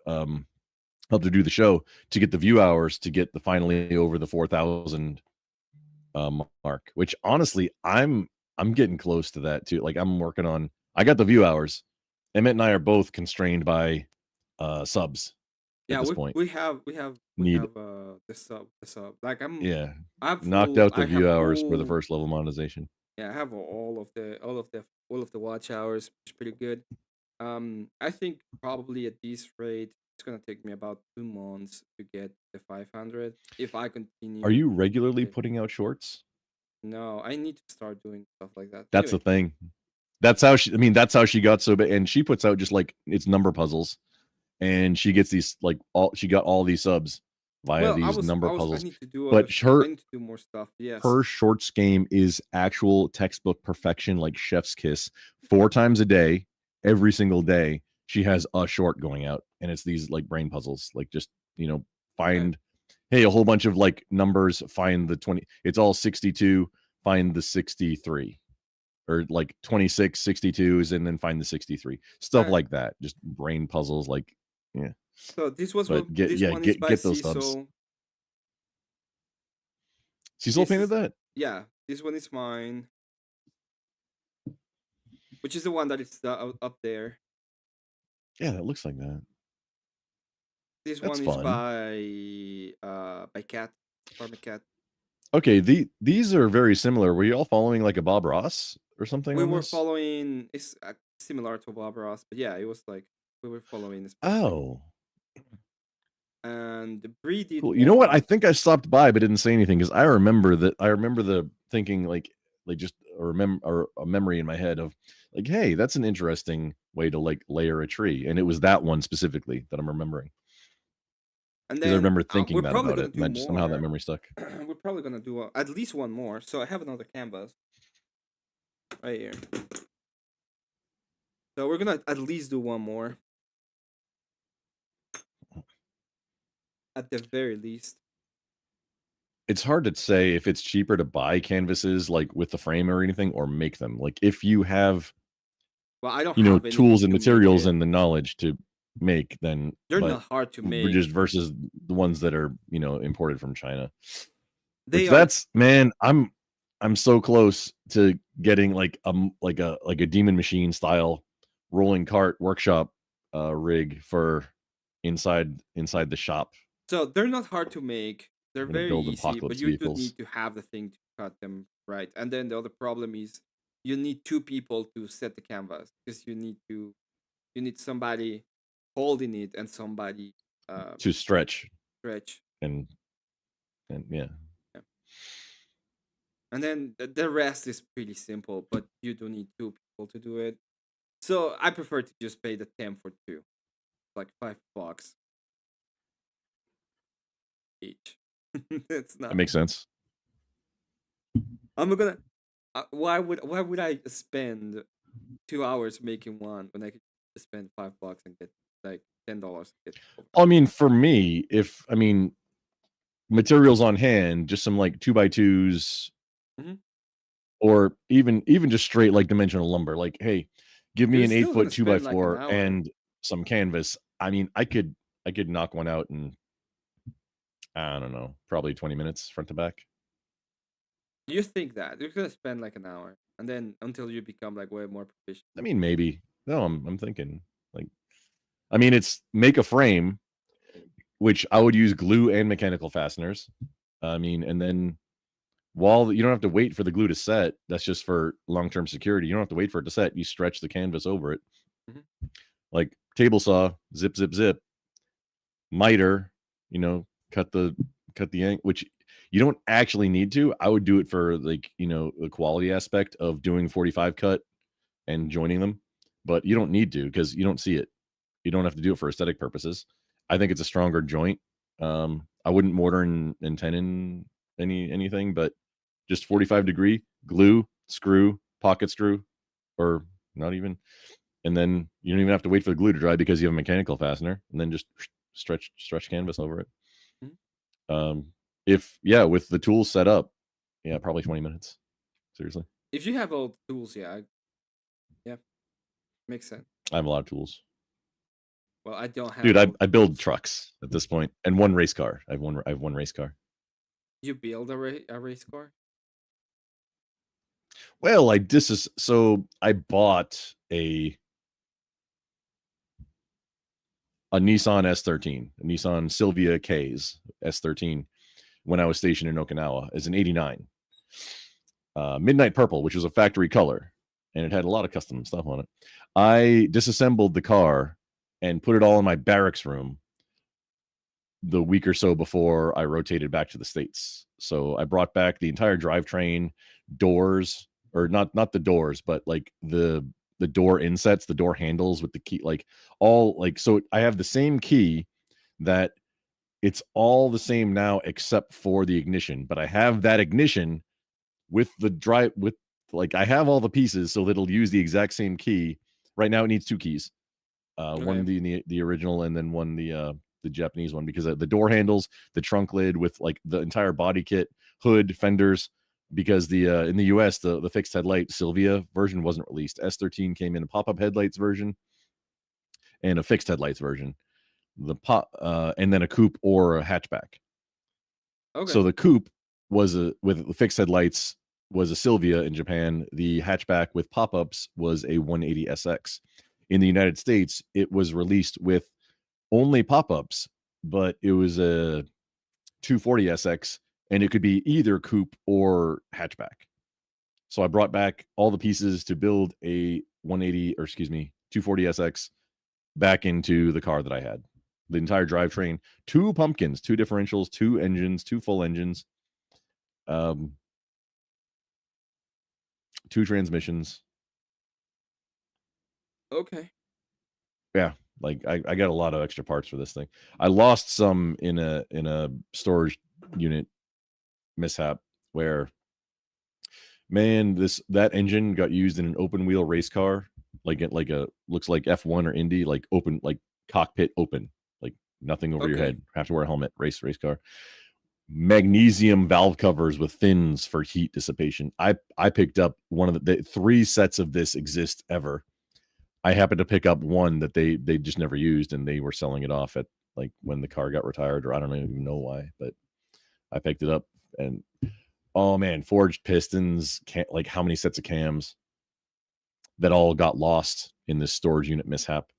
S7: her do the show to get the view hours to get finally over the 4,000 mark, which honestly, I'm getting close to that too. Like I got the view hours. Emmett and I are both constrained by subs.
S2: Yeah,
S7: at this point.
S2: we have the sub. Like I've
S7: knocked out the view hours for the first level monetization.
S2: Yeah, I have all of the watch hours, which is pretty good. I think probably at this rate, it's gonna take me about 2 months to get the 500 if I continue.
S7: Are you regularly putting out shorts?
S2: No, I need to start doing stuff like that.
S7: That's the thing. That's how she got so big, and she puts out just like it's number puzzles, and she gets these she got all these subs via number puzzles.
S2: I need to do more stuff. Yes.
S7: Her shorts game is actual textbook perfection, like chef's kiss. 4 times a day, every single day, she has a short going out, and it's these like brain puzzles, like just find a whole bunch of like numbers, find the 20. It's all 62. Find the 63. Or like 26 62s, and then find the 63 stuff like that. Just brain puzzles, like
S2: So this was
S7: get those subs. Seesoul painted that.
S2: Yeah, this one is mine, which is the one that is up there.
S7: Yeah, that looks like that.
S2: This one is by Cat, Apartment Cat.
S7: Okay, these are very similar. Were you all following like a Bob Ross or something?
S2: We
S7: on
S2: were
S7: this?
S2: following. It's similar to Bob Ross, but yeah, it was like we were following this.
S7: Oh.
S2: And the Bree did.
S7: Cool. You know what? I think I stopped by but didn't say anything because I remember the thinking like just a memory in my head of like, hey, that's an interesting way to like layer a tree, and it was that one specifically that I'm remembering.
S2: And
S7: then I remember thinking that about it,
S2: and
S7: somehow that memory stuck.
S2: We're probably gonna do at least one more. So I have another canvas right here. So we're gonna at least do one more. At the very least.
S7: It's hard to say if it's cheaper to buy canvases like with the frame or anything, or make them. Like if you have,
S2: well, I don't
S7: have tools and materials and the knowledge to make, then
S2: they're not hard to make.
S7: Just versus the ones that are imported from China.
S2: That's
S7: man, I'm so close to getting like a Demon Machine style rolling cart workshop rig for inside the shop.
S2: So they're not hard to make. They're very easy, but you do need to have the thing to cut them right. And then the other problem is you need two people to set the canvas because you need somebody holding it and somebody
S7: to stretch and yeah.
S2: And then the rest is pretty simple, but you do need two people to do it. So I prefer to just pay the 10 for two, like $5 each. It's not.
S7: That makes sense.
S2: I'm gonna. Why would I spend 2 hours making one when I could spend $5 and get like $10?
S7: I mean, for me, materials on hand, just some like 2x2s, or even just straight like dimensional lumber. Like, hey, give me an 8-foot 2x4
S2: like
S7: and some canvas. I mean, I could knock one out in, I don't know, probably 20 minutes front to back.
S2: You think that you're gonna spend like an hour, and then until you become like way more proficient?
S7: I mean, maybe. No, I'm thinking like, I mean, it's make a frame, which I would use glue and mechanical fasteners. I mean, and then while you don't have to wait for the glue to set, that's just for long-term security. You don't have to wait for it to set. You stretch the canvas over it, like table saw, zip, zip, zip, miter. Cut the ink, which you don't actually need to. I would do it for like the quality aspect of doing 45 cut and joining them, but you don't need to because you don't see it. You don't have to do it for aesthetic purposes. I think it's a stronger joint. I wouldn't mortar and tenon anything, but just 45 degree glue, screw, pocket screw, or not even. And then you don't even have to wait for the glue to dry because you have a mechanical fastener, and then just stretch canvas over it. With the tools set up, probably 20 minutes. Seriously.
S2: If you have all the tools, yeah, makes sense.
S7: I have a lot of tools.
S2: Well, I don't have.
S7: Dude, I build trucks at this point, and one race car. I have one race car.
S2: You build a race car?
S7: Well, I bought a Nissan S13, a Nissan Silvia K's S13, when I was stationed in Okinawa as an 89. Midnight Purple, which was a factory color, and it had a lot of custom stuff on it. I disassembled the car and put it all in my barracks room the week or so before I rotated back to the States. So I brought back the entire drivetrain, doors, or not the doors, but like the door insets, the door handles with the key, so I have the same key that it's all the same now except for the ignition, but I have that ignition with I have all the pieces so that it'll use the exact same key. Right now it needs two keys. One the original, and then one the Japanese one, because the door handles, the trunk lid with like the entire body kit, hood, fenders, because the in the US the fixed headlight Silvia version wasn't released. S13 came in a pop-up headlights version and a fixed headlights version. And then a coupe or a hatchback. Okay. So the coupe was with the fixed headlights was a Silvia in Japan. The hatchback with pop-ups was a 180 SX. In the United States, it was released with only pop-ups, but it was a 240 SX, and it could be either coupe or hatchback. So I brought back all the pieces to build a 240SX back into the car that I had. The entire drivetrain, 2 pumpkins, 2 differentials, 2 engines, 2 full engines, 2 transmissions.
S2: Okay.
S7: Yeah, like I got a lot of extra parts for this thing. I lost some in a storage unit mishap where, man, that engine got used in an open wheel race car, like a looks like F1 or Indy, like open, like cockpit open, like nothing over your head. Have to wear a helmet. Race car. Magnesium valve covers with fins for heat dissipation. I picked up one of the 3 sets of this exist ever. I happened to pick up one that they just never used, and they were selling it off at like when the car got retired, or I don't even know why, but I picked it up, and oh man, forged pistons, like how many sets of cams that all got lost in this storage unit mishap.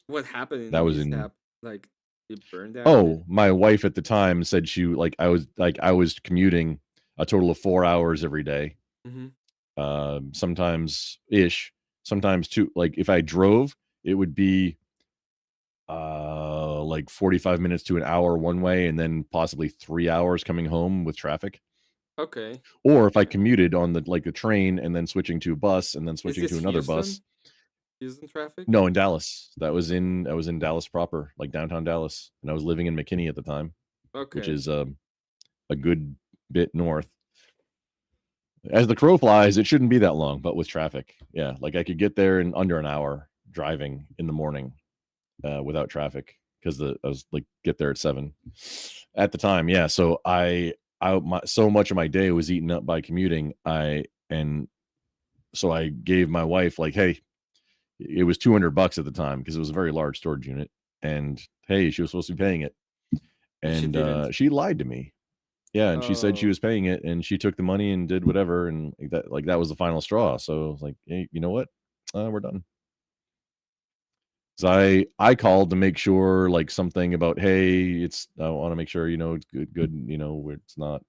S2: What happened in
S7: That
S2: the
S7: was
S2: mishap? Like it burned down?
S7: Oh, my wife at the time said I was commuting a total of 4 hours every day. Sometimes 2. Like if I drove, it would be like 45 minutes to an hour one way, and then possibly 3 hours coming home with traffic.
S2: Okay.
S7: Or if I commuted on the train and then switching to a bus and then switching to another bus.
S2: Houston traffic?
S7: No, in Dallas. I was in Dallas proper, like downtown Dallas, and I was living in McKinney at the time, which is a good bit north. As the crow flies, it shouldn't be that long, but with traffic, yeah, like I could get there in under an hour driving in the morning without traffic, because I was like get there at 7 at the time. Yeah, so so much of my day was eaten up by commuting. So I gave my wife, like, hey, it was $200 at the time because it was a very large storage unit, and hey, she was supposed to be paying it, and she lied to me. Yeah, and she said she was paying it, and she took the money and did whatever, and that was the final straw. So I was like, hey, you know what? We're done. So I called to make sure, like, something about, hey, I want to make sure, it's good, it's not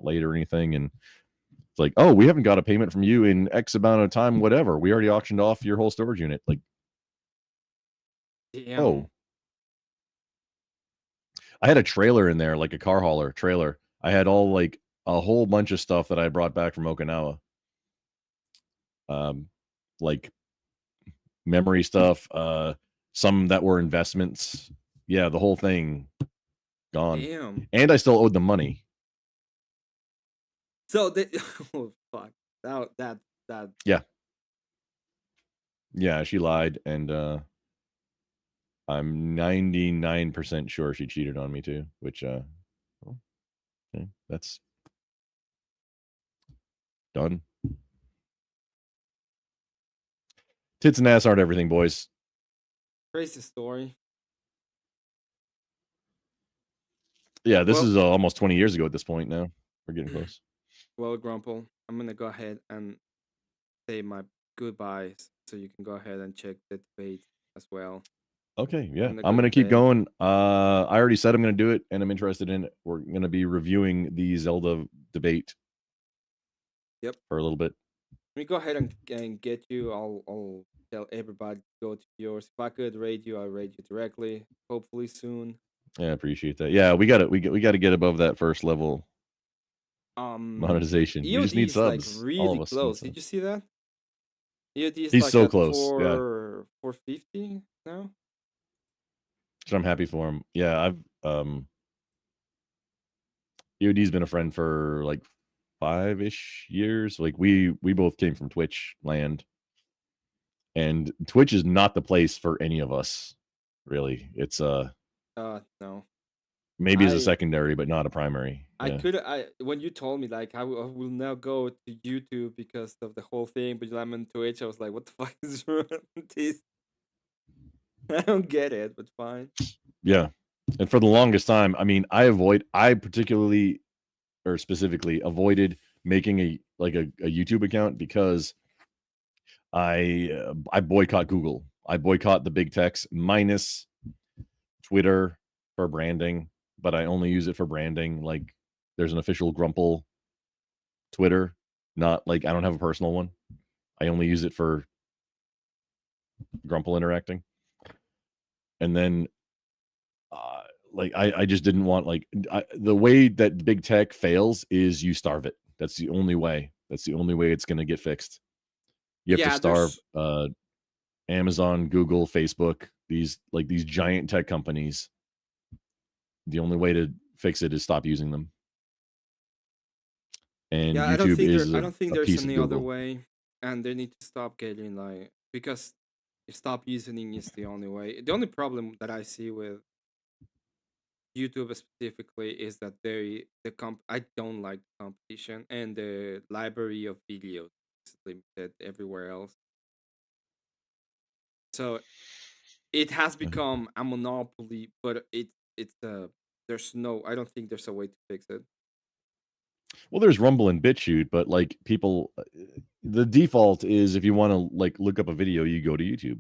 S7: late or anything. And it's like, oh, we haven't got a payment from you in X amount of time, whatever. We already auctioned off your whole storage unit. Like,
S2: damn.
S7: Oh, I had a trailer in there, like a car hauler trailer. I had like a whole bunch of stuff that I brought back from Okinawa. Like memory stuff, some that were investments. Yeah, the whole thing gone.
S2: Damn.
S7: And I still owed them money.
S2: So oh fuck. That
S7: Yeah, she lied, and I'm 99% sure she cheated on me too, which okay, that's done. Tits and ass aren't everything, boys.
S2: crazy story.
S7: Yeah, this is almost 20 years ago at this point now. We're getting close.
S2: Well, Grumple, I'm gonna go ahead and say my goodbyes, so you can go ahead and check the debate as well.
S7: Okay, yeah, I'm gonna keep going. I already said I'm gonna do it, and I'm interested in it. We're gonna be reviewing the Zelda debate.
S2: Yep.
S7: For a little bit.
S2: Let me go ahead and get you. I'll tell everybody to go to yours. If I could raid you, I'll raid you directly. Hopefully soon.
S7: Yeah, I appreciate that. Yeah, we got to get above that first level. Monetization.
S2: EOD
S7: We just need
S2: is
S7: subs.
S2: like really
S7: All of us
S2: close. Did you see that? EOD is
S7: He's
S2: like
S7: so
S2: at
S7: close. Yeah.
S2: 450 now.
S7: So I'm happy for him. Yeah, I've EOD's been a friend for like 5-ish years. Like we both came from Twitch land, and Twitch is not the place for any of us, really. It's
S2: no.
S7: Maybe as a secondary, but not a primary.
S2: I when you told me like I will now go to YouTube because of the whole thing, but I'm on Twitch, I was like, what the fuck is wrong with this? I don't get it, but fine.
S7: Yeah. And for the longest time, I mean, I particularly or specifically avoided making a YouTube account because I boycott Google. I boycott the big techs minus Twitter for branding, but I only use it for branding. Like there's an official Grumple Twitter. Not like I don't have a personal one. I only use it for Grumple interacting. And then like I just didn't want like the way that big tech fails is you starve it. That's the only way. That's the only way it's going to get fixed. You have to starve Amazon, Google, Facebook, these giant tech companies. The only way to fix it is stop using them. And
S2: yeah,
S7: YouTube is
S2: I don't think
S7: a
S2: there's
S7: piece
S2: any
S7: of
S2: other
S7: Google.
S2: way, and they need to stop getting like because stop using is the only way. The only problem that I see with YouTube specifically is that I don't like the competition and the library of videos is limited everywhere else. So it has become a monopoly, but it's I don't think there's a way to fix it.
S7: Well, there's Rumble and BitChute, but like people, the default is if you want to like look up a video, you go to YouTube,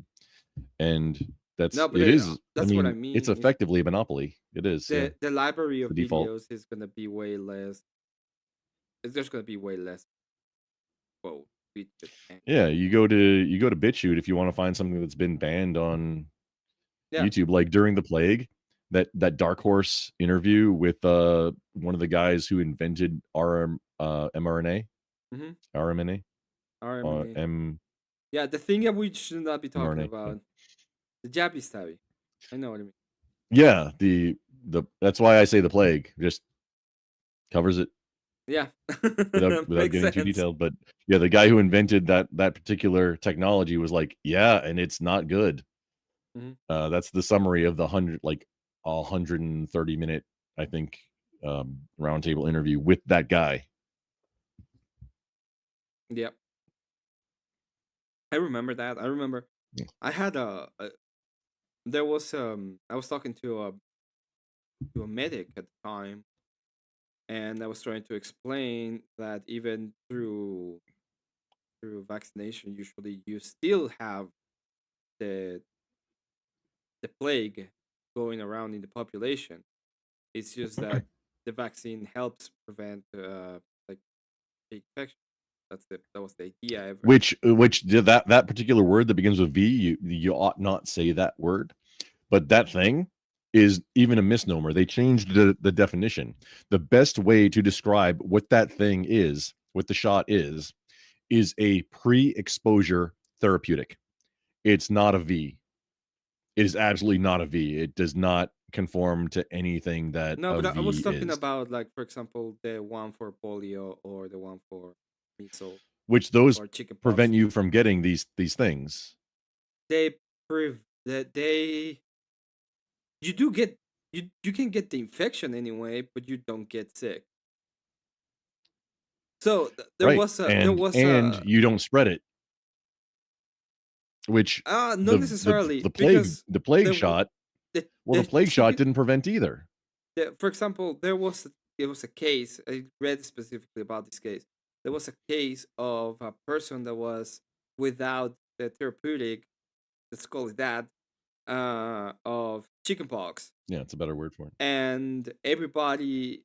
S7: and that's
S2: No, but
S7: it is.
S2: that's
S7: I
S2: what I
S7: mean,
S2: mean.
S7: it's effectively a monopoly. It is. Yeah.
S2: The library of
S7: The default.
S2: videos is gonna be way less. There's gonna be way less. Whoa.
S7: Yeah, you go to BitChute if you want to find something that's been banned on YouTube, like during the plague. That Dark Horse interview with one of the guys who invented mRNA.
S2: Mhm.
S7: RMNA.
S2: RMNA. Yeah, the thing that we should not be talking
S7: mRNA,
S2: about. The Japanese study. I know what I mean.
S7: Yeah, the that's why I say the plague just covers it.
S2: Yeah.
S7: without getting too detailed, but yeah, the guy who invented that particular technology was like, yeah, and it's not good.
S2: Mm-hmm.
S7: That's the summary of the 130-minute, I think, roundtable interview with that guy.
S2: Yep. I remember that. I remember I had there was I was talking to a medic at the time, and I was trying to explain that even through vaccination, usually you still have the plague going around in the population. It's just that the vaccine helps prevent like infection. That was the idea.
S7: Which that particular word that begins with V, you ought not say that word, but that thing is even a misnomer. They changed the definition. The best way to describe what that thing is, what the shot is a pre-exposure therapeutic. It's not a V. It is absolutely not a V. It does not conform to anything that
S2: no, but I was talking
S7: is.
S2: about, like, for example, the one for polio or the one for measles,
S7: which those
S2: or chickenpox.
S7: prevent you from getting these things.
S2: They prove that you do get you can get the infection anyway, but you don't get sick. So there was
S7: you don't spread it. Which
S2: not necessarily
S7: the plague shot. The plague shot didn't prevent either.
S2: For example, there was a case. I read specifically about this case. There was a case of a person that was without the therapeutic, let's call it that, of chickenpox.
S7: Yeah, it's a better word for it.
S2: And everybody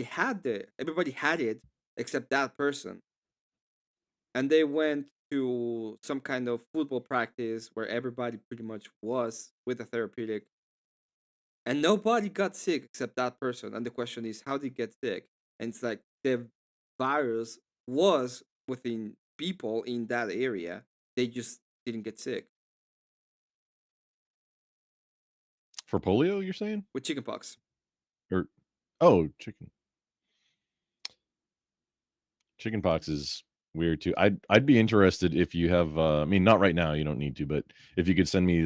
S2: had it except that person. And they went to some kind of football practice where everybody pretty much was with a therapeutic, and nobody got sick except that person. And the question is, how did he get sick? And it's like the virus was within people in that area. They just didn't get sick.
S7: For polio, you're saying?
S2: With chickenpox.
S7: Chickenpox is weird too. I'd be interested if you have. I mean, not right now. You don't need to, but if you could send me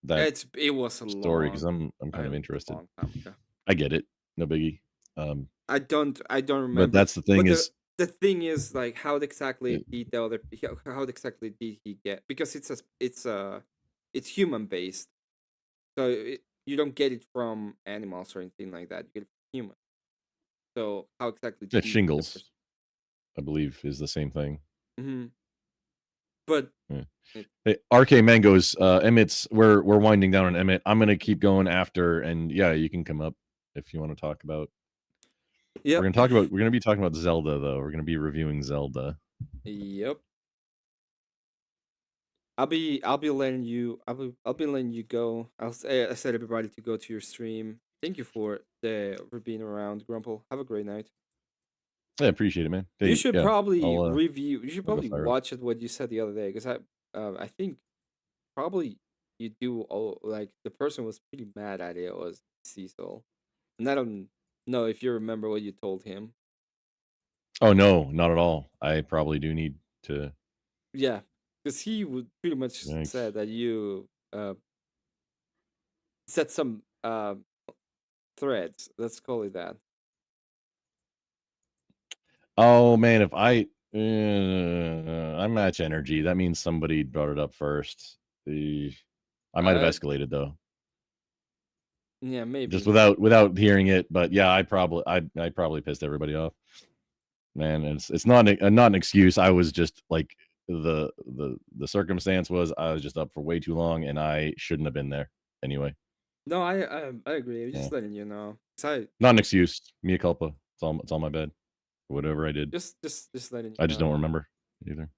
S7: that.
S2: It was a
S7: story because I'm kind of interested.
S2: Long time ago.
S7: I get it. No biggie.
S2: I don't remember.
S7: But that's the thing
S2: the thing is, like, how exactly did he get? Because it's human based, so you don't get it from animals or anything like that. You get it from human. So how exactly?
S7: Shingles, I believe, is the same thing.
S2: Mm-hmm. But
S7: hey, RK Mangoes, Emmett's. We're winding down on Emmet. I'm gonna keep going after, and yeah, you can come up if you want to talk about We're gonna be talking about Zelda though. We're gonna be reviewing Zelda.
S2: Yep. I'll be letting you go. I said everybody to go to your stream. Thank you for being around, Grumple. Have a great night.
S7: I appreciate it, man.
S2: You should probably
S7: review.
S2: You should probably watch it what you said the other day, because I think probably you do all, like, the person was pretty mad at it was Seesoul, and I don't know if you remember what you told him.
S7: Oh no, not at all. I probably do need to.
S2: Yeah, because he would pretty much said that you set some threads. Let's call it that.
S7: Oh man, if I match energy, that means somebody brought it up first. I might have escalated though.
S2: Yeah, maybe.
S7: Just without hearing it, but yeah, I probably pissed everybody off. Man, it's not an excuse. I was just like the circumstance was I was just up for way too long and I shouldn't have been there anyway.
S2: No, I agree. I was just letting you know.
S7: Not an excuse. Mea culpa. It's all my bad. Whatever I did.
S2: Just letting you
S7: I just don't remember either.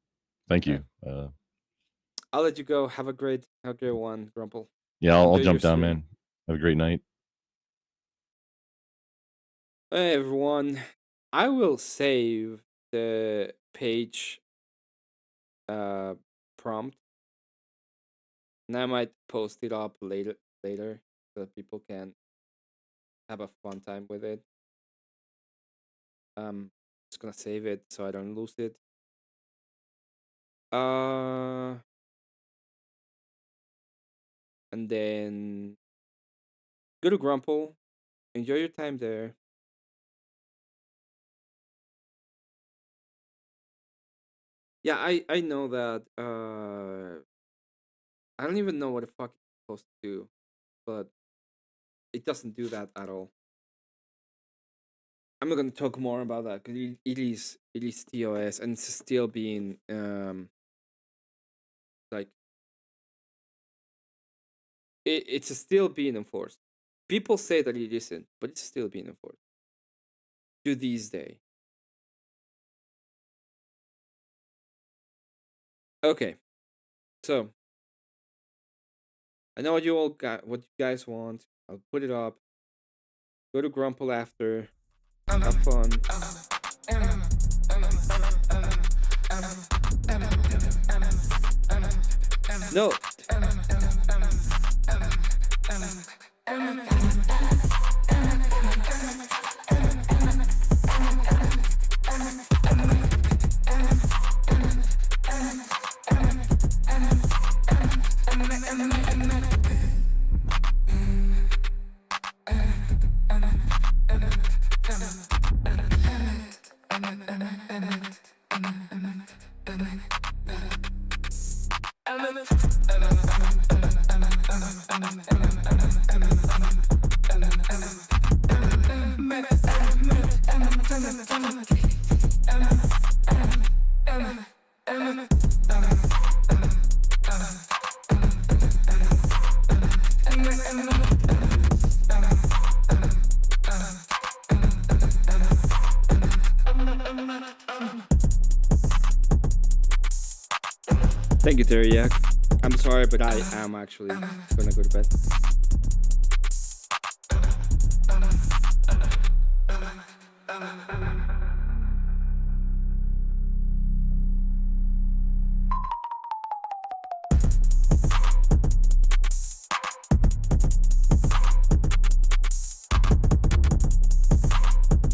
S7: Thank you.
S2: I'll let you go. Have a great one, Grumple.
S7: Yeah, I'll jump down, man. Have a great night.
S2: Hey everyone. I will save the page prompt, and I might post it up later so that people can have a fun time with it. Just gonna save it so I don't lose it. And then go to Grumple. Enjoy your time there. Yeah, I know that I don't even know what the fuck it's supposed to do, but it doesn't do that at all. I'm not gonna talk more about that because it is TOS and it's still being like it's still being enforced. People say that it isn't, but it's still being enforced to this day. Okay, so I know what you all got, what you guys want. I'll put it up. Go to Grumple after. Have fun. No. Thank you, Teriak. I'm sorry, but I am actually gonna go to bed.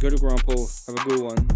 S2: Go to Grumple. Have a good one.